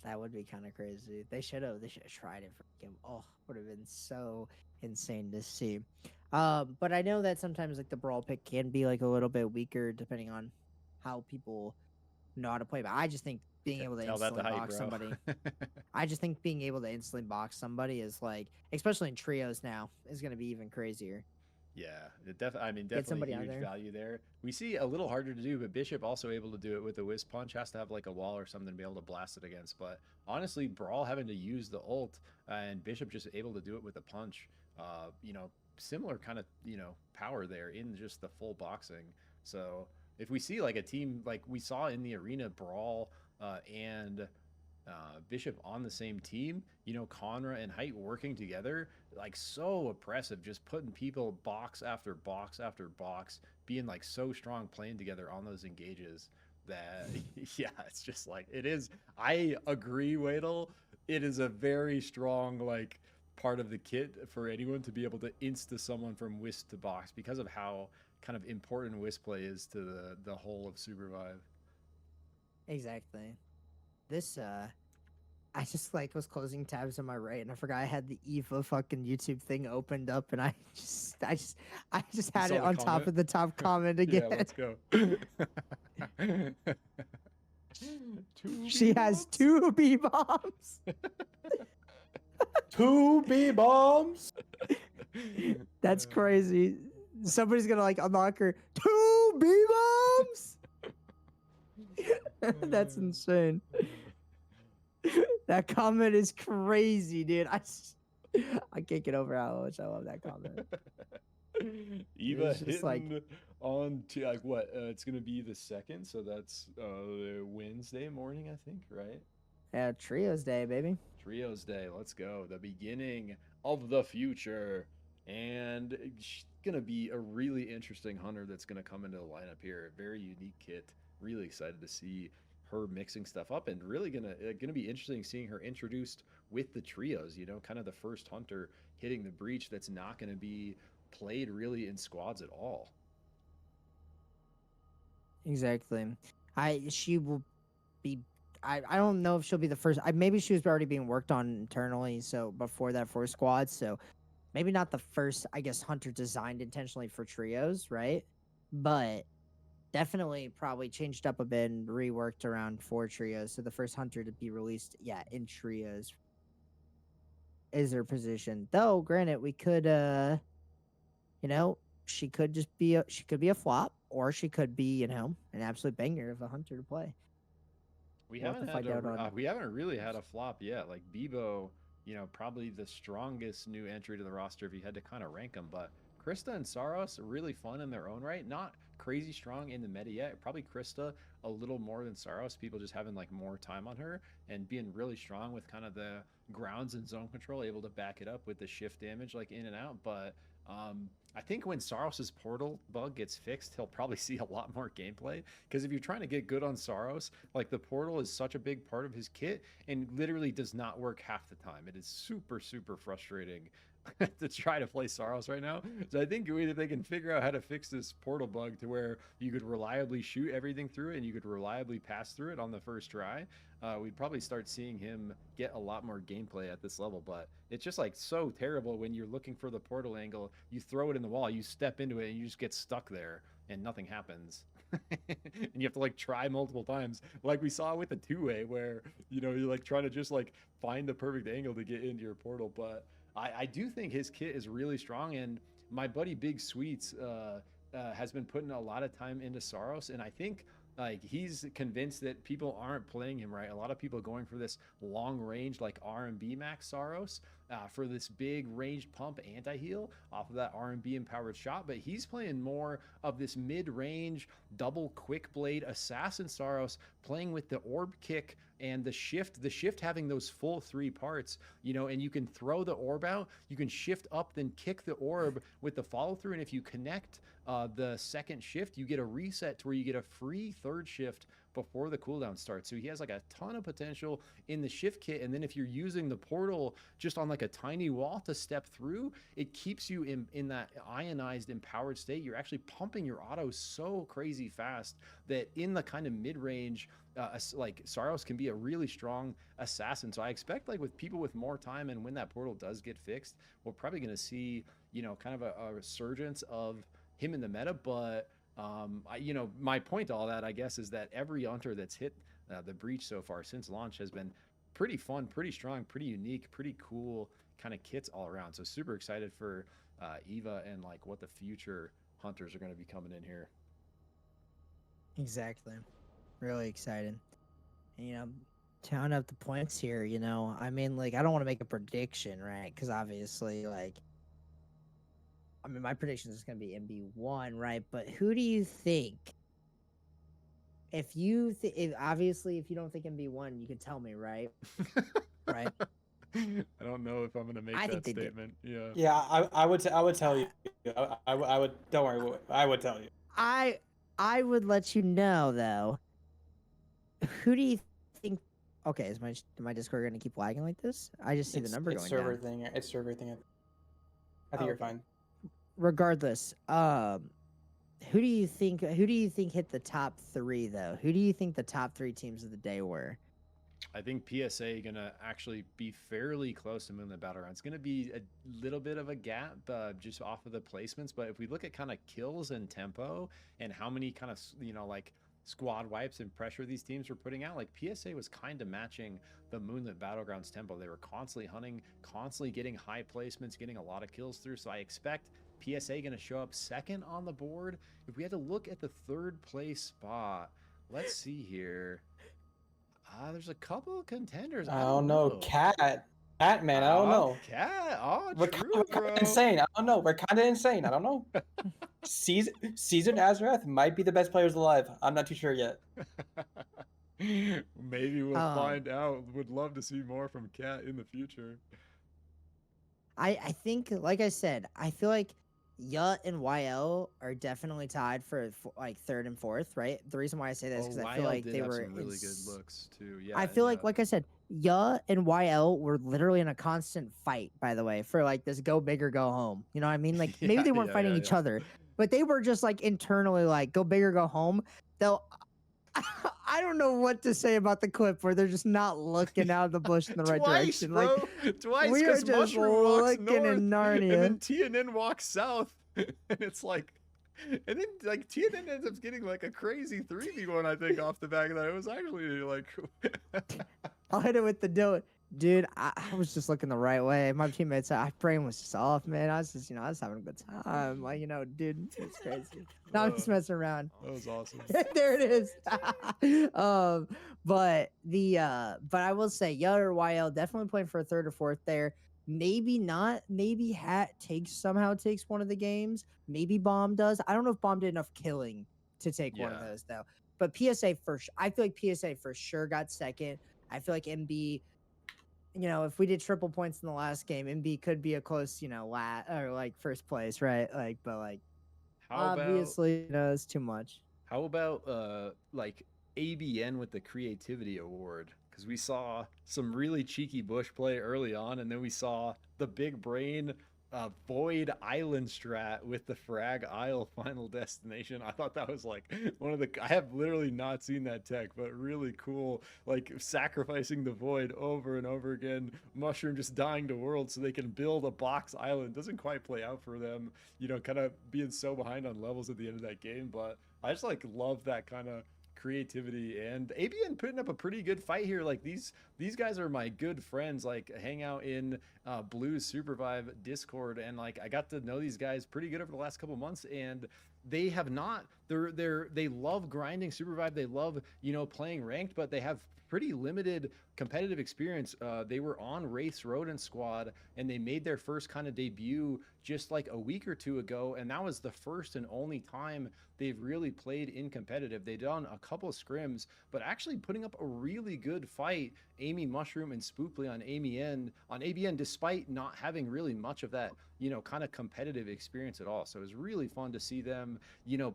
That would be kind of crazy. They should have tried it for him. Oh, would have been so insane to see. But I know that sometimes like the Brawl pick can be like a little bit weaker depending on how people know how to play. But I just think being able to instantly box somebody. I just think being able to instantly box somebody is like, especially in trios now, is going to be even crazier. Yeah, definitely huge value there. We see a little harder to do, but Bishop also able to do it with the Wisp Punch. Has to have like a wall or something to be able to blast it against. But honestly, Brawl having to use the ult and Bishop just able to do it with a punch. You know, similar kind of, you know, power there in just the full boxing. So if we see like a team like we saw in the arena, Brawl and Bishop on the same team, you know, Conra and Height working together, like so oppressive, just putting people box after box after box, being like so strong playing together on those engages that yeah, it's just like it is. I agree, Wedel. It is a very strong like part of the kit for anyone to be able to insta someone from Wisp to box because of how kind of important Wisp play is to the whole of SUPERVIVE. Exactly. This I just like was closing tabs on my right, and I forgot I had the Eva fucking YouTube thing opened up, and I just had saw it the on top comment? of the top comment again. Yeah, let's go. She has 2 B bombs. 2 B bombs. That's crazy. Somebody's gonna like unlock her 2 B bombs. That's insane. That comment is crazy, dude. I can't get over how much I love that comment. Eva It's just like- hitting on to like what? It's gonna be the 2nd, so that's Wednesday morning, I think, right? Yeah, Trios Day, baby. Trios Day, let's go. The beginning of the future. And she's gonna be a really interesting hunter that's gonna come into the lineup here. Very unique kit. Really excited to see her mixing stuff up, and really gonna be interesting seeing her introduced with the trios. You know, kind of the first hunter hitting the breach that's not gonna be played really in squads at all. Exactly. She will be. I don't know if she'll be the first. Maybe she was already being worked on internally, so before that for squads. So maybe not the first, I guess, hunter designed intentionally for trios, right? But definitely probably changed up a bit and reworked around for trios. So the first hunter to be released, yeah, in trios is her position. Though, granted, we could, you know, she could just be a flop, or she could be, you know, an absolute banger of a hunter to play. We We'll haven't have to had find out on- we haven't really had a flop yet. Like Bebo, you know, probably the strongest new entry to the roster if you had to kind of rank them. But Krista and Saros are really fun in their own right. Not crazy strong in the meta yet. Probably Krista a little more than Saros. People just having like more time on her and being really strong with kind of the grounds and zone control, able to back it up with the shift damage like in and out. But I think when Saros's portal bug gets fixed, he'll probably see a lot more gameplay. Because if you're trying to get good on Saros, like the portal is such a big part of his kit and literally does not work half the time. It is super, super frustrating to try to play Saros right now. So I think if they can figure out how to fix this portal bug to where you could reliably shoot everything through it and you could reliably pass through it on the first try, we'd probably start seeing him get a lot more gameplay at this level. But it's just like so terrible when you're looking for the portal angle, you throw it in the wall, you step into it, and you just get stuck there and nothing happens. And you have to like try multiple times, like we saw with the two-way where, you know, you're like trying to just like find the perfect angle to get into your portal. But I do think his kit is really strong, and my buddy Big Sweets has been putting a lot of time into Saros, and I think like he's convinced that people aren't playing him right. A lot of people going for this long range like R&B max Saros for this big ranged pump anti-heal off of that R&B empowered shot, but he's playing more of this mid-range double quick blade assassin Saros, playing with the orb kick and the shift having those full 3 parts, you know, and you can throw the orb out, you can shift up, then kick the orb with the follow through, and if you connect the second shift, you get a reset to where you get a free third shift before the cooldown starts. So he has like a ton of potential in the shift kit, and then if you're using the portal just on like a tiny wall to step through, it keeps you in that ionized empowered state. You're actually pumping your auto so crazy fast that in the kind of mid-range, like Saros can be a really strong assassin. So I expect like with people with more time, and when that portal does get fixed, we're probably going to see, you know, kind of a resurgence of him in the meta. But you know, my point to all that, I guess, is that every hunter that's hit the breach so far since launch has been pretty fun, pretty strong, pretty unique, pretty cool kind of kits all around. So super excited for Eva and like what the future hunters are going to be coming in here. Exactly. Really excited. And, you know, counting up the points here, you know, I mean, like, I don't want to make a prediction, right? Because obviously, like, I mean, my prediction is going to be MB1, right? But who do you think? If you obviously, if you don't think MB1, you can tell me, right? Right. I don't know if I'm going to make that statement. Yeah. Yeah, I would tell you. I would. Don't worry. I would tell you. I would let you know though. Who do you think? Okay, is my Discord going to keep lagging like this? I just see the number going server down. thing. It's server thing. I think you're fine. Regardless, who do you think hit the top 3 though? Who do you think the top 3 teams of the day were? I think PSA gonna actually be fairly close to Moonlit Battleground. It's gonna be a little bit of a gap just off of the placements, but if we look at kind of kills and tempo and how many kind of like squad wipes and pressure these teams were putting out, like PSA was kind of matching the Moonlit Battlegrounds tempo. They were constantly hunting, constantly getting high placements, getting a lot of kills through. So I expect PSA gonna show up second on the board. If we had to look at the third place spot, let's see here. There's a couple of contenders. I don't know. Cat, man. I don't know. Cat. Oh, We're true, kind of insane. I don't know. We're kind of insane. I don't know. Caesar Nazareth might be the best players alive. I'm not too sure yet. Maybe we'll find out. Would love to see more from Cat in the future. I think, like I said, I feel like Yut and YL are definitely tied for like third and fourth, right? The reason why I say this is because I feel like they were some really good looks too. Yeah, I feel like I said, Yut and YL were literally in a constant fight, by the way, for like this go big or go home. You know what I mean? Like maybe they weren't fighting each other, but they were just like internally like go big or go home. Though I don't know what to say about the clip where they're just not looking out of the bush in the right direction. Bro. Like twice, we are just looking in Narnia, and then TNN walks south, and it's like, and then like TNN ends up getting like a crazy 3v1, I think, off the back of that. It was actually like, I'll hit it with the do it. Dude, I was just looking the right way. My teammates, my brain was just off, man. I was just, I was having a good time. Like, dude, it's crazy. No, I'm just messing around. That was awesome. There it is. But I will say, Yut or YL definitely playing for a third or fourth there. Maybe not. Maybe Hat somehow takes one of the games. Maybe Bomb does. I don't know if Bomb did enough killing to take one of those though. But PSA I feel like PSA for sure got second. I feel like MB. If we did triple points in the last game, MB could be a close, or like first place, right? Like, but like, obviously, it's too much. How about like ABN with the creativity award? Because we saw some really cheeky bush play early on, and then we saw the big brain Void Island strat with the Frag Isle final destination. I thought that was like one of the, I have literally not seen that tech, but really cool, like sacrificing the Void over and over again. Mushroom just dying to world so they can build a box island. Doesn't quite play out for them, kind of being so behind on levels at the end of that game, but I just like love that kind of creativity, and ABN putting up a pretty good fight here. Like these guys are my good friends, like hang out in Blues SUPERVIVE Discord, and like I got to know these guys pretty good over the last couple months, and they have not, they love grinding SUPERVIVE, they love playing ranked, but they have pretty limited competitive experience. They were on Wraith's Rodent squad, and they made their first kind of debut just like a week or two ago, and that was the first and only time they've really played in competitive. They've done a couple of scrims, but actually putting up a really good fight, Amy, Mushroom, and Spookly on ABN, despite not having really much of that, kind of competitive experience at all. So it was really fun to see them,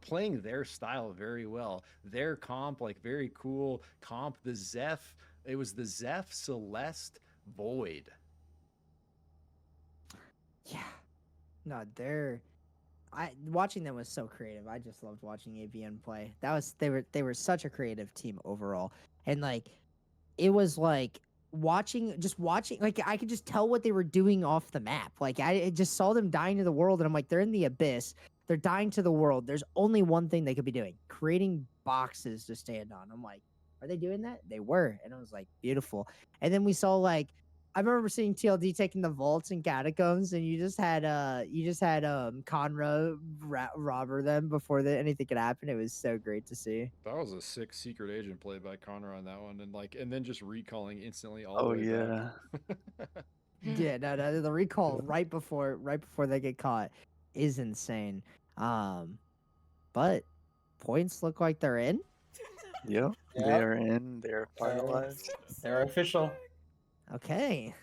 playing their style very well. Their comp, like very cool comp, the Zeph, it was the Zeph Celeste Void. Yeah. No, watching them was so creative. I just loved watching ABN play. They were such a creative team overall. And like it was like watching, like I could just tell what they were doing off the map. Like I just saw them dying to the world, and I'm like, they're in the abyss. They're dying to the world. There's only one thing they could be doing: creating boxes to stand on. I'm like, are they doing that? They were, and it was like beautiful. And then we saw like, I remember seeing TLD taking the vaults and catacombs, and you just had Conra robber them before anything could happen. It was so great to see. That was a sick secret agent play by Conra on that one, and then just recalling instantly all the way back. Yeah, no, the recall right before they get caught is insane. But points look like they're in. Yep, they're in. They're finalized. They're official. Okay.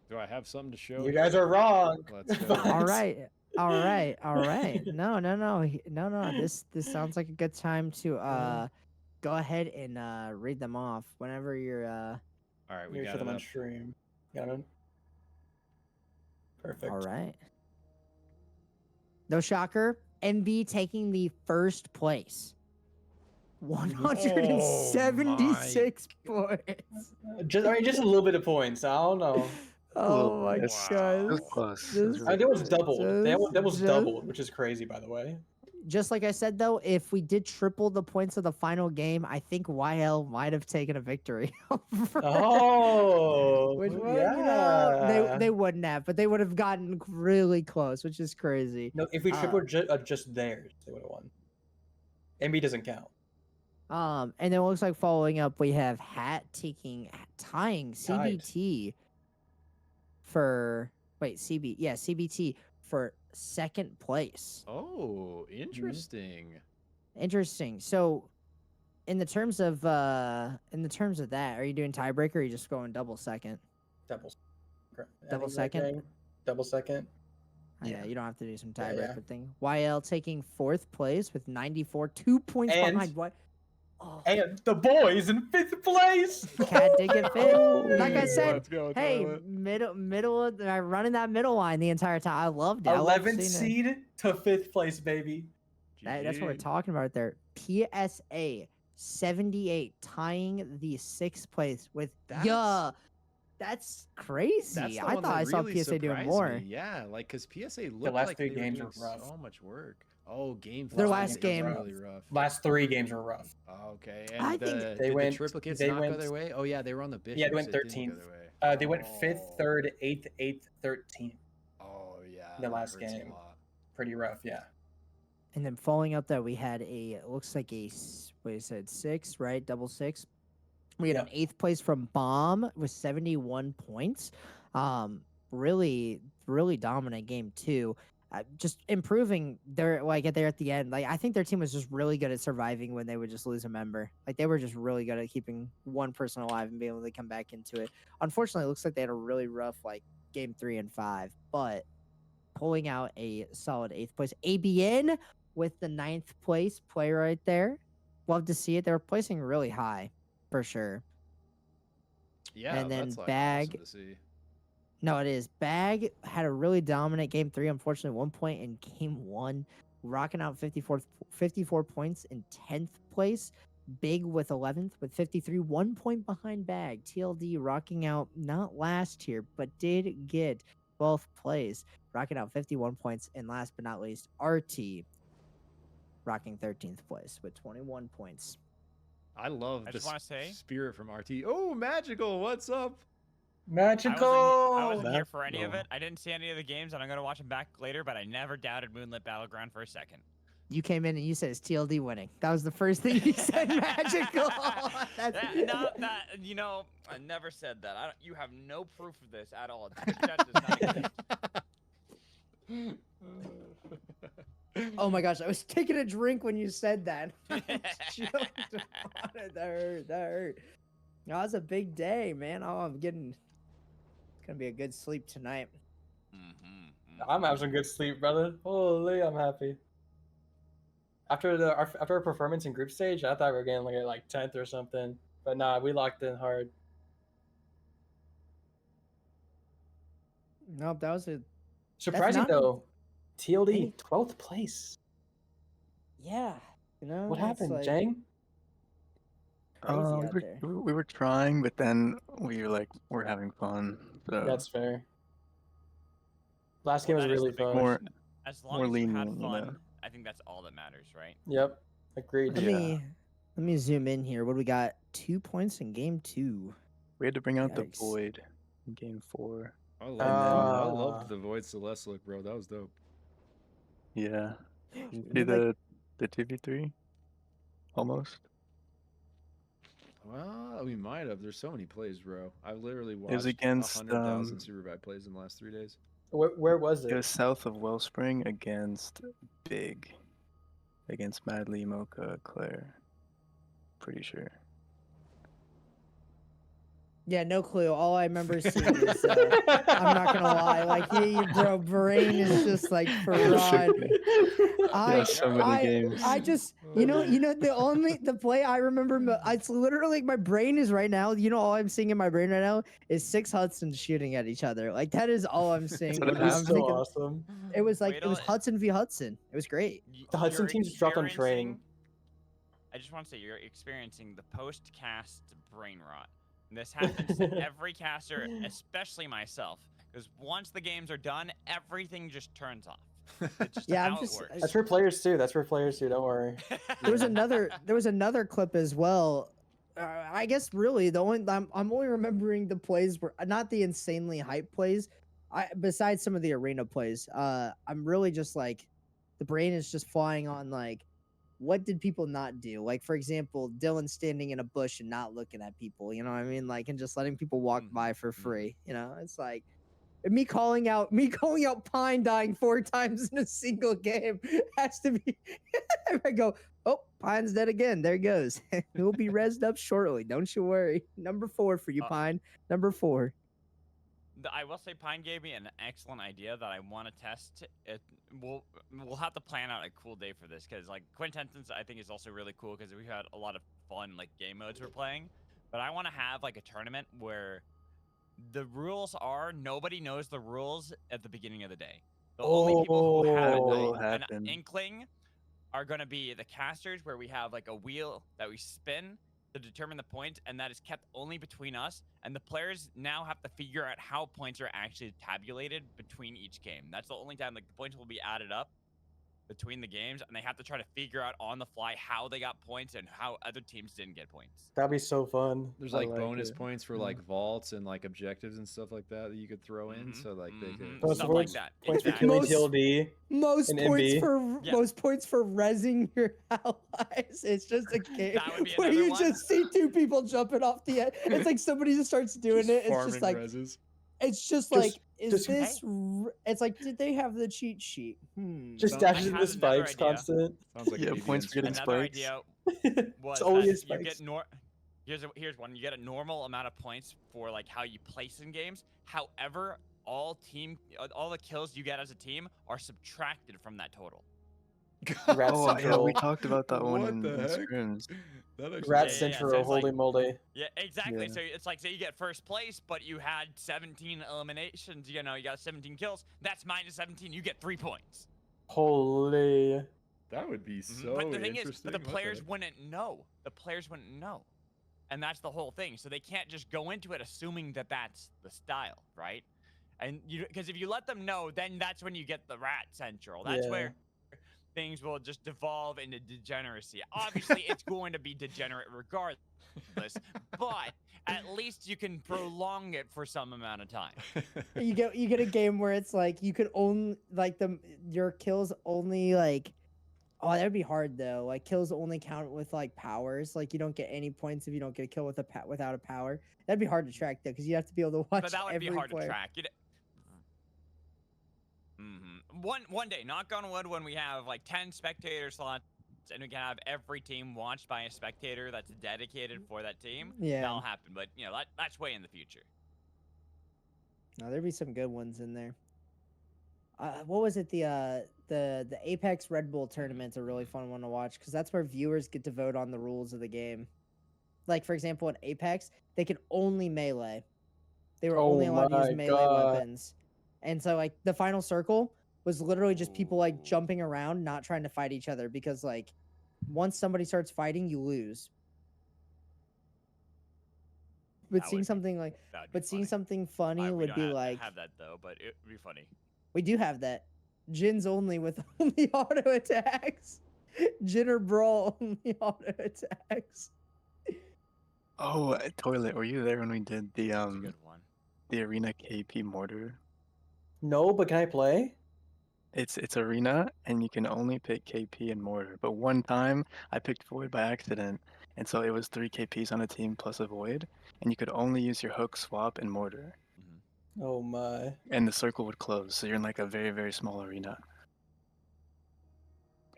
Do I have something to show? You guys are wrong. Let's go. All right. No. This sounds like a good time to go ahead and read them off whenever you're All right, we got got them it on up. stream. Got it. Perfect. All right. No shocker. MB taking the first place. 176 points. Just a little bit of points. I don't know. Oh my It gosh. was close. That was doubled. That was just- doubled, which is crazy, by the way. Just like I said, though, if we did triple the points of the final game, I think YL might have taken a victory. Oh, Which one, yeah. they wouldn't have, but they would have gotten really close, which is crazy. No, if we tripled just theirs, they would have won. MB doesn't count. And then it looks like following up, we have tying Tied. CBT for CBT for second place. Oh, interesting. Interesting. So, in the terms of that, are you doing tiebreaker? Or are you just going double second? Double second? Double second. Yeah, you don't have to do some Yeah, tiebreaker yeah. thing. YL taking fourth place with 94, 2 points And- behind what? Oh, And the boys in 5th place. Cat did get fit. Like I said, Let's go, hey, Toilet. middle, running that middle line the entire time. I loved it. I loved 11th seeing it. seed to 5th place, baby. That's what we're GG. talking about there. PSA 78 tying the 6th place with that's crazy. That's the I one thought that I saw really PSA doing surprised more. me. Yeah, like because PSA looked last like 3 they were games doing were rough. so much work. Oh, game. Their five last was game- really rough. Last 3 games were rough. Oh, okay, I and think did they went- the triplicates they not go went- their way? Oh yeah, they were on the Bishops. Yeah, they went It didn't go 13th. their way. They went 5th, Oh. 3rd, 8th, 13th. Oh yeah, the that last hurts a game. lot. Pretty rough, yeah. And then following up that, we had it looks like what you said, 6, right? Double 6. We had an 8th place from Bomb with 71 points. Really dominant game too. Just improving there at the end. Like, I think their team was just really good at surviving when they would just lose a member. Like, they were just really good at keeping one person alive and being able to come back into it. Unfortunately, it looks like they had a really rough game 3 and 5, but pulling out a solid 8th place. ABN with the 9th place play right there. Love to see it. They were placing really high for sure. Yeah, And then that's Bag- awesome to see. No, it is. Bag had a really dominant game 3, unfortunately 1 point in game 1, rocking out 54 points in 10th place. Big with 11th with 53, 1 point behind Bag. TLD rocking out not last here, but did get 12th place, rocking out 51 points. And last but not least, RT rocking 13th place with 21 points. I love I the just wanna say- spirit from RT. Oh, Magical, what's up? Magical. I wasn't here for any of Magical. it. I didn't see any of the games, and I'm gonna watch them back later. But I never doubted Moonlit Battleground for a second. You came in and you said it's TLD winning. That was the first thing you said, Magical. That's I never said that. You have no proof of this at all. That does not exist. Oh my gosh, I was taking a drink when you said that. I choked on it. That hurt. No, it's a big day, man. Oh, it's gonna be a good sleep tonight. I'm having some good sleep, brother. Holy, I'm happy. After our performance in group stage, I thought we were getting like 10th or something, but nah, we locked in hard. Nope, that was a Surprising not- though, TLD Hey. 12th place. yeah. What it's happened, like Jang? crazy out there. we were trying, but then we're having fun. So That's fair. Last game was That is really the big fun. more As more long as you had lenient, you fun, know. I think that's all that matters, right? Yep, agreed. Let me zoom in here. What do we got? 2 points in game 2. we had to bring out the Yikes. void in game 4. I love that. I Ah. loved the Void Celeste look, bro. That was dope. Yeah. We Did did, the 2v3 almost. Well, we might have. There's so many plays, bro. I've literally watched was against, 100,000 SuperVive plays in the last 3 days. Where was It it? was south of Wellspring against Big, against Madly, Mocha, Claire. Pretty sure. Yeah, no clue. All I remember seeing is I'm not gonna lie, like bro, brain is just like fried. Yeah, so many games. I just, the play I remember, it's literally my brain is right now. All I'm seeing in my brain right now is 6 Hudsons shooting at each other. Like, that is all I'm seeing. That's what right it now. That I'm was so thinking, awesome. it was like, it was Wait, Hudson v Hudson. It was great. The Hudson You're team just dropped on experiencing train. I just want to say you're experiencing the post-cast brain rot. This happens to every caster, especially myself, because once the games are done, everything just turns off. It's just Yeah, how I'm just. it works. That's for players too. That's for players too. Don't worry. There was another clip as well. I guess really the only I'm only remembering the plays were not the insanely hype plays. Besides some of the arena plays, I'm really just like the brain is just flying on like what did people not do? Like for example, Dylan standing in a bush and not looking at people, you know what I mean? Like and just letting people walk by for free. You know, it's like me calling out Pine dying 4 times in a single game has to be I go, oh, Pine's dead again. There he goes. He'll be rezzed up shortly. Don't you worry. Number 4 for you, Pine. Number 4. I will say Pine gave me an excellent idea that I want to test. We'll have to plan out a cool day for this because like Quintessence I think is also really cool because we've had a lot of fun like game modes we're playing. But I want to have like a tournament where the rules are nobody knows the rules at the beginning of the day. The only people who have an inkling are going to be the casters, where we have like a wheel that we spin to determine the points, and that is kept only between us. And the players now have to figure out how points are actually tabulated between each game. That's the only time like the points will be added up between the games, and they have to try to figure out on the fly how they got points and how other teams didn't get points. That'd be so fun. There's like bonus points for like vaults and like objectives and stuff like that that you could throw in. So like they could stuff like that. Points for killing TLD. Most and points MB. for most points for rezzing your allies. It's just a game where you just see 2 people jumping off the edge. It's like somebody just starts doing it. It's just like it's just like it's like did they have the cheat sheet? Just dashes into spikes constant. Sounds like points for getting another spikes. idea was always that you spikes. get here's one. You get a normal amount of points for like how you place in games. However, all the kills you get as a team are subtracted from that total. Rat Oh, yeah, Central. we talked about that one What in the heck? scrims. Rat Yeah, Central, so it's holy like- moly. Yeah, exactly. Yeah. So it's like say you get first place, but you had 17 eliminations. You know, you got 17 kills. That's minus 17. You get 3 points. Holy. That would be so But the thing is, interesting. the players wouldn't know. The players wouldn't know. And that's the whole thing. So they can't just go into it assuming that that's the style, right? And because if you let them know, then that's when you get the Rat Central. That's where things will just devolve into degeneracy. Obviously, it's going to be degenerate regardless, but at least you can prolong it for some amount of time. You get a game where it's like you could only like your kills only like oh that'd be hard though. Like kills only count with like powers. Like you don't get any points if you don't get a kill with without a power. That'd be hard to track though because you have to be able to watch. But that would be hard player. to track. One day, knock on wood, when we have like 10 spectator slots and we can have every team watched by a spectator that's dedicated for that team, that'll happen. But you know that's way in the future. No, there'd be some good ones in there. What was it? The Apex Red Bull tournament's a really fun one to watch because that's where viewers get to vote on the rules of the game. Like for example, in Apex, they could only melee. They were only allowed to use melee weapons, and so like the final circle was literally just people like jumping around, not trying to fight each other because like once somebody starts fighting, you lose. But seeing something like, seeing something funny would be like have that though, but it would be funny. We do have that. Jin's only with only auto attacks. Jin or Brawl only auto attacks. Oh, Toilet, were you there when we did the That's a good one. the arena KP mortar? No, but can I play? It's arena, and you can only pick KP and mortar. But one time, I picked Void by accident, and so it was 3 KPs on a team plus a Void, and you could only use your hook, swap, and mortar. Oh my. And the circle would close, so you're in like a very, very small arena.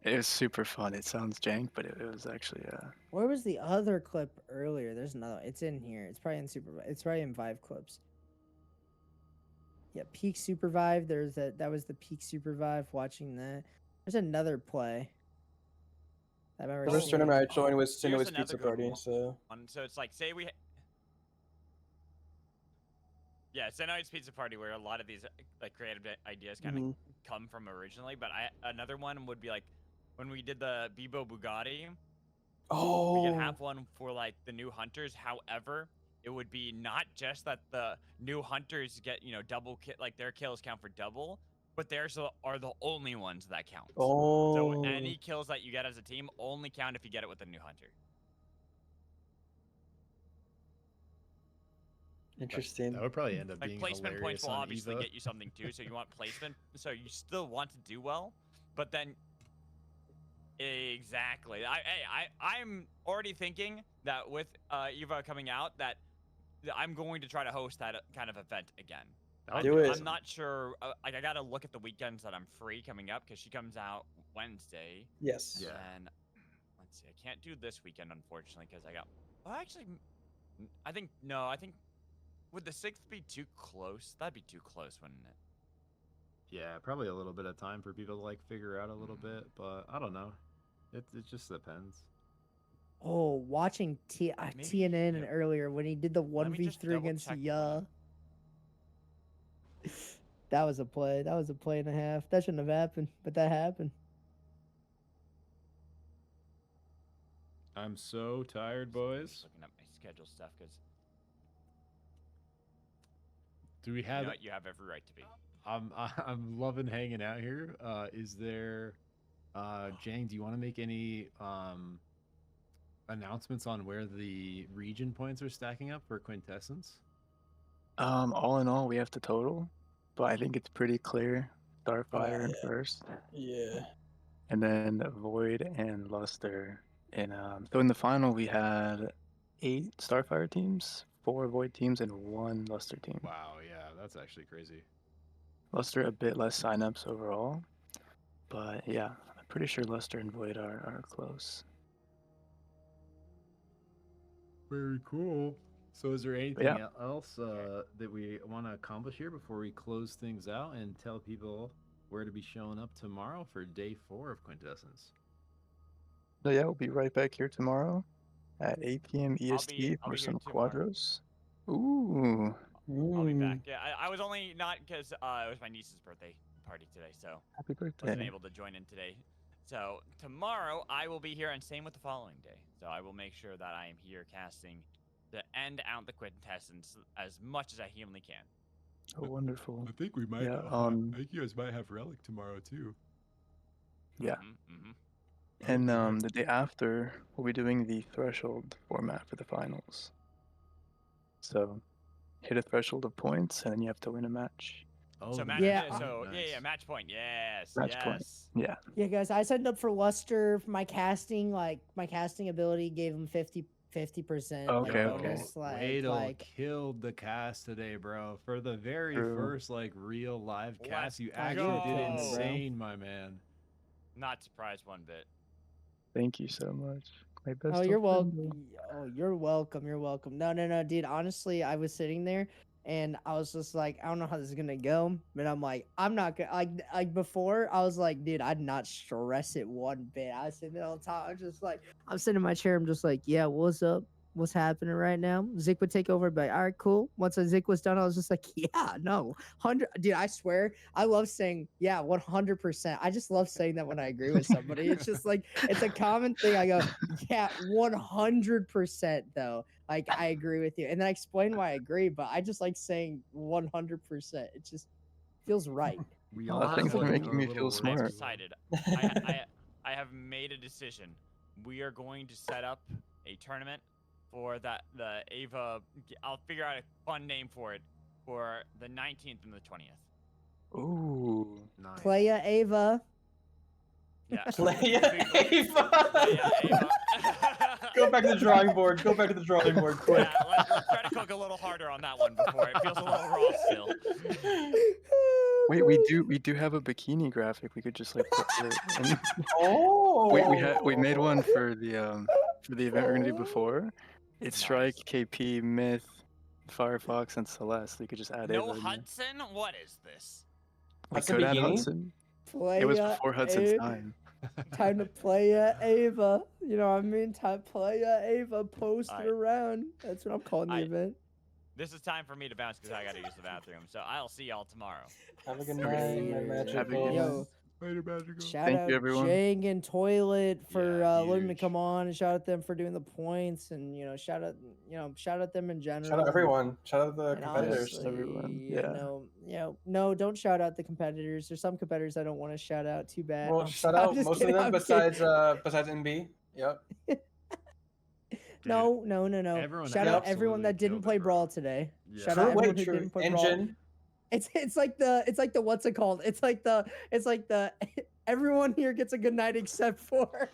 It was super fun. It sounds jank, but it was actually Where was the other clip earlier? There's another. It's in here. It's probably in It's probably in Vive clips. Yeah, Peak SUPERVIVE. There's that was the Peak SUPERVIVE. Watching that. There's another play. I remember. The first tournament I joined was Here's Sinnoh's another Pizza good Party, one. so. So it's like say we. Yeah, Sinnoh's Pizza Party, where a lot of these like creative ideas kind of come from originally. But another one would be like when we did the Bibo Bugatti. Oh. We can have one for like the new hunters. However, it would be not just that the new hunters get, you know, like their kills count for double, but theirs are the only ones that count. Oh. So any kills that you get as a team only count if you get it with a new hunter. Interesting. That would probably end up Like being placement hilarious points will on obviously Evo. get you something too. So you want placement. So you still want to do well, but then exactly. I'm already thinking that with Evo coming out, that I'm going to try to host that kind of event again. Do it. I'm not sure. Like I gotta look at the weekends that I'm free coming up because she comes out Wednesday. Yes. Yeah. And let's see, I can't do this weekend unfortunately because I got. Oh, actually, I think no. I think would the 6th be too close? That'd be too close, wouldn't it? Yeah, probably a little bit of time for people to like figure out a little bit, but I don't know. It just depends. Oh, watching TNN and earlier when he did the Let me just 1v3 against double-check Ya. That was a play. That was a play and a half. That shouldn't have happened, but that happened. I'm so tired, boys. Just looking at my schedule stuff because Do we you have? know what, you have every right to be. I'm loving hanging out here. Is there, Jang? Do you want to make any announcements on where the region points are stacking up for Quintessence? All in all, we have the total, but I think it's pretty clear. Starfire in yeah. first, Yeah. and then Void and Luster. And so in the final, we had 8 Starfire teams, 4 Void teams, and 1 Luster team. Wow, yeah, that's actually crazy. Luster a bit less signups overall, but yeah, I'm pretty sure Luster and Void are close. Very cool. So is there anything Yeah. else that we want to accomplish here before we close things out and tell people where to be showing up tomorrow for day 4 of Quintessence? So yeah, we'll be right back here tomorrow at 8 p.m. I'll EST be for here some tomorrow. Quadros. Ooh. I'll be back. Yeah, I was only not because it was my niece's birthday party today, so Happy birthday. wasn't able to join in today. So tomorrow I will be here, and same with the following day. So I will make sure that I am here casting to end out the Quintessence as much as I humanly can. Oh, wonderful. I think we might. Yeah, I think you guys might have Relic tomorrow too. Yeah. Mm-hmm. And the day after, we'll be doing the threshold format for the finals. So hit a threshold of points, and then you have to win a match. Oh, So match, Yeah, yeah, match point. Yes, Match yes. point. Yeah. Yeah, guys, I signed up for Luster for my casting. Like my casting ability gave him 50%. Okay, like, okay. bonus, Wedel killed the cast today, bro. For the very True. first like real live Let's cast, you go. actually did Bro. insane, my man. Not surprised one bit. Thank you so much. My best. Oh, of you're friend. welcome. Oh, you're welcome. You're welcome. No, dude. Honestly, I was sitting there and I was just like, I don't know how this is gonna go, but I'm like, I'm not gonna like before. I was like, dude, I'd not stress it one bit. I was sitting there all the time. I was just like, I'm sitting in my chair. I'm just like, yeah, what's up? What's happening right now? Zik would take over, but all right, cool. Once Zik was done, I was just like, yeah, no, 100. Dude, I swear, I love saying, yeah, 100%. I just love saying that when I agree with somebody. It's just like, it's a common thing. I go, yeah, 100% though. Like, I agree with you. And then I explain why I agree, but I just like saying 100%. It just feels right. We Oh, all thanks have for like making our me little feel I've smart. decided. I have made a decision. We are going to set up a tournament for the Ava. I'll figure out a fun name for it for the 19th and the 20th. Ooh. Nice. Playa Ava. Yeah. Playa Ava. Playa Ava. Go back to the drawing board. Go back to the drawing board quick. Yeah, let's try to cook a little harder on that one before it feels a little raw still. Wait, we do have a bikini graphic. We could just like put it in. Oh. we made one for the event we're gonna do before. It's Strike, KP, Myth, Firefox, and Celeste. You could just add No Ava in there. Hudson? What is this? We Hudson could add bikini? Hudson. Playa It was before Hudson's time. Time to Playa Ava. You know what I mean? Time Playa Ava. Post it around. That's what I'm calling the event. This is time for me to bounce because I gotta use the bathroom. So I'll see y'all tomorrow. Have a good night, my magical. Yo, Later, Magical. Shout Thank out you, everyone. Jang and Toilet for Yeah, letting me huge. come on, and shout out them for doing the points, and shout out them in general. Shout out everyone. Shout out the And competitors. honestly, Everyone, yeah. no, don't shout out the competitors. There's some competitors I don't want to shout out. Too bad. Well, I'm shout I'm out just most kidding, of them I'm kidding. besides NB. Yep. No. Everyone Shout out everyone absolutely that didn't killed it, play bro. Brawl today. Yeah. Shout True, out everyone wait, who true. didn't play Brawl. Engine. It's like the what's it called? It's like the everyone here gets a good night except for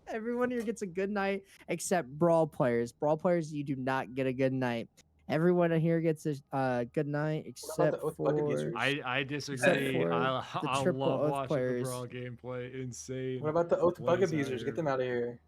everyone here gets a good night except Brawl players. Brawl players, you do not get a good night. Everyone here gets a good night except the bug abusers? for I Except disagree. for I the triple love oath watching players. the Brawl gameplay. Insane. What about the bug plays out abusers? here. Get them out of here.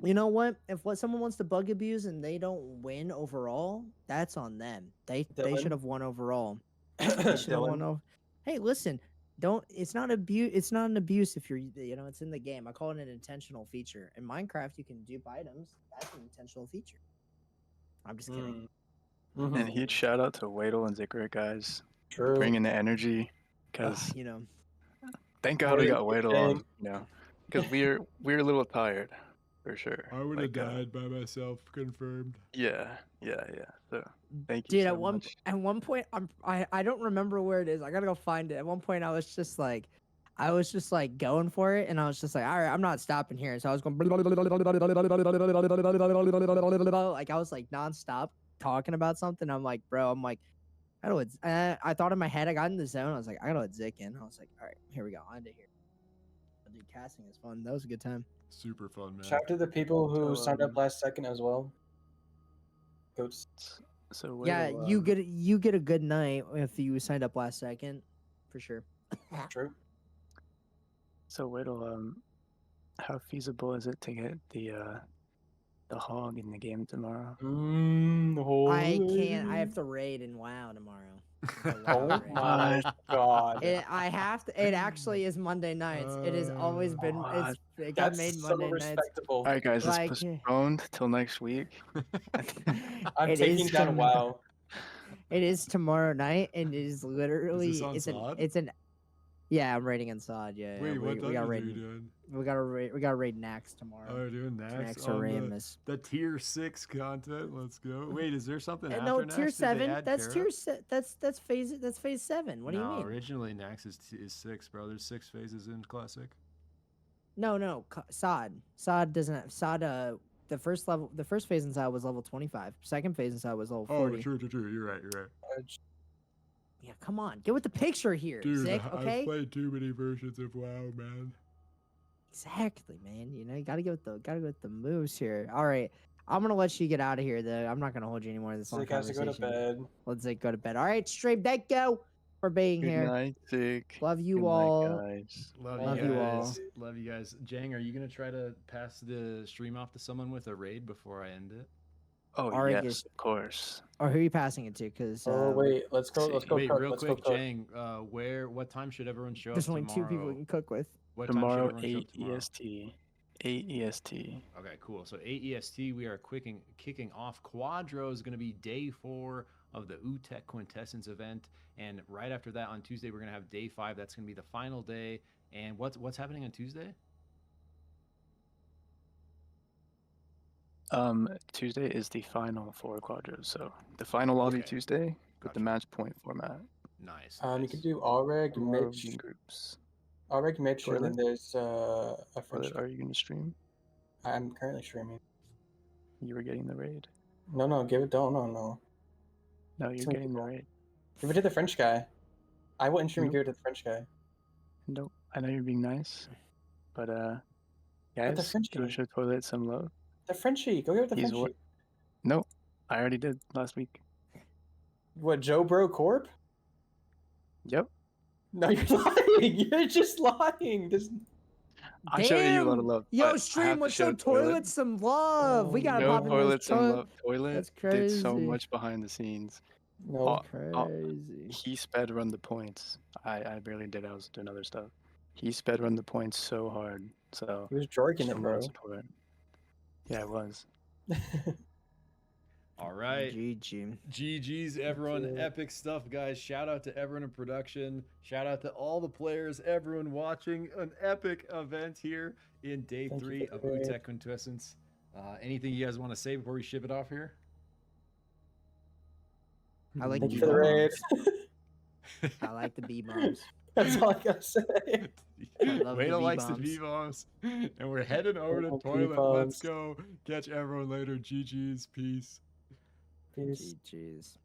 You know what? If someone wants to bug abuse and they don't win overall, that's on them. They Dylan? should have won overall. They should have Dylan. won Hey, listen, don't. It's not abuse. It's not an abuse if it's in the game. I call it an intentional feature. In Minecraft, you can dupe items. That's an intentional feature. I'm just kidding. Mhm. And huge shout out to Wedel and Zikrit, guys. True. Bringing the energy. Because thank God we Hey, got Wedel Jang. on, because we're a little tired, for sure. I would have Like, died by myself. Confirmed. Yeah. So thank you Dude, so much. at one point, I don't remember where it is. I gotta go find it. At one point, I was just like going for it, and I was just like, all right, I'm not stopping here. So I was going like I was like nonstop talking about something. I'm like, bro, I thought in my head, I got in the zone. I was like, I gotta let Zik in. I was like, all right, here we go. I end it here. Dude, casting is fun. That was a good time. Super fun, man. Shout out to the people who So, signed up last second as well. Goats. So Yeah, Wedel, you get a good night if you signed up last second, for sure. True. So Wedel, how feasible is it to get the hog in the game tomorrow? I can't. I have to raid in WoW tomorrow. Oh my god. I have to. It actually is Monday nights. It has always been. It got That's made so Monday nights. respectable. All right, guys, Like- it's postponed till next week. I'm It taking is down tom- WoW. It is tomorrow night, and it is literally. Is this on Sod? It's an. Yeah, I'm raiding on Sod. Yeah. Wait, what we got dungeons are raid. you doing? We got to raid Nax tomorrow. Oh, you're doing Nax Nax or on Ramus. the tier 6 content. Let's go. Wait, is there something after No, Nax? tier Did they 7. add That's Kara? tier. That's phase 7. What do you No, mean? originally Nax is 6, bro. There's 6 phases in Classic. No. Sod. Sod doesn't have Sod. The first phase inside was level 25. Second phase inside was level 40. Oh, true. You're right. Yeah, come on, get with the picture here, Dude, Zick. I've Okay. played too many versions of WoW, man. Exactly, man. You gotta get with the moves here. All right, I'm gonna let you get out of here. Though I'm not gonna hold you anymore. This long Sick has to go to conversation. bed. Let's Zick go to bed. All right, stream. Thank you for being Good here. night, Zig. Love you Good night, all. guys. Love you all. Love you guys. Jang, are you gonna try to pass the stream off to someone with a raid before I end it? Oh, Alright, yes, of course. Or who are you passing it to? Because Oh wait, let's go. Let's go. Wait, cook, real let's quick, go cook. Jang. What time should everyone show there's up only tomorrow? 2 people we can cook with. What time should Tomorrow, everyone show up 8 tomorrow? EST. 8 EST. Okay, cool. So 8 EST, we are kicking off. Quadro is going to be day 4 of the OOOTECH Quintessence event, and right after that on Tuesday we're going to have day 5. That's going to be the final day. And what's happening on Tuesday? Tuesday is the final for Quadros, so the final lobby Okay. Tuesday with Gotcha. the match point format. Nice. You nice. can do Alreg, Tomorrow Mitch, in groups. Alreg, Mitch, and then Toilet? there's a French. Are you gonna stream? I'm currently streaming. You were getting the raid. No, give it. Don't. No. No, you're Some getting the people. raid. Give it to the French guy. I wouldn't stream. Nope. Give it to the French guy. Nope. I know you're being nice, but the guys, Frenchie. go show Toilet some love. The Frenchie. Go give it to the He's Frenchie. what? Nope. I already did last week. What, Joe Bro Corp? Yep. No, you're lying. You're just lying. This... I showed you a lot of Damn! love. Yo, but I stream, have to let's show show Toilet some love. We gotta No pop in those Toilet some toilet. love. Toilet That's did so crazy. much behind the scenes. No. Crazy. He sped run the points. I barely did. I was doing other stuff. He sped run the points so hard. So He was jorking show it, more bro. support. Yeah, it was. All right. GG. GG's, everyone. Epic stuff, guys. Shout out to everyone in production. Shout out to all the players, everyone watching. An epic event here in day 3 of OOOTECH Quintessence. Anything you guys want to say before we ship it off here? I like Thank you B for the raid. bombs. I like the B bombs. That's all I gotta say. love the Wedel likes the B-bombs. B-bombs. And we're heading over to love toilet. B-bombs. Let's go. Catch everyone later. GG's. Peace. Peace. GG's.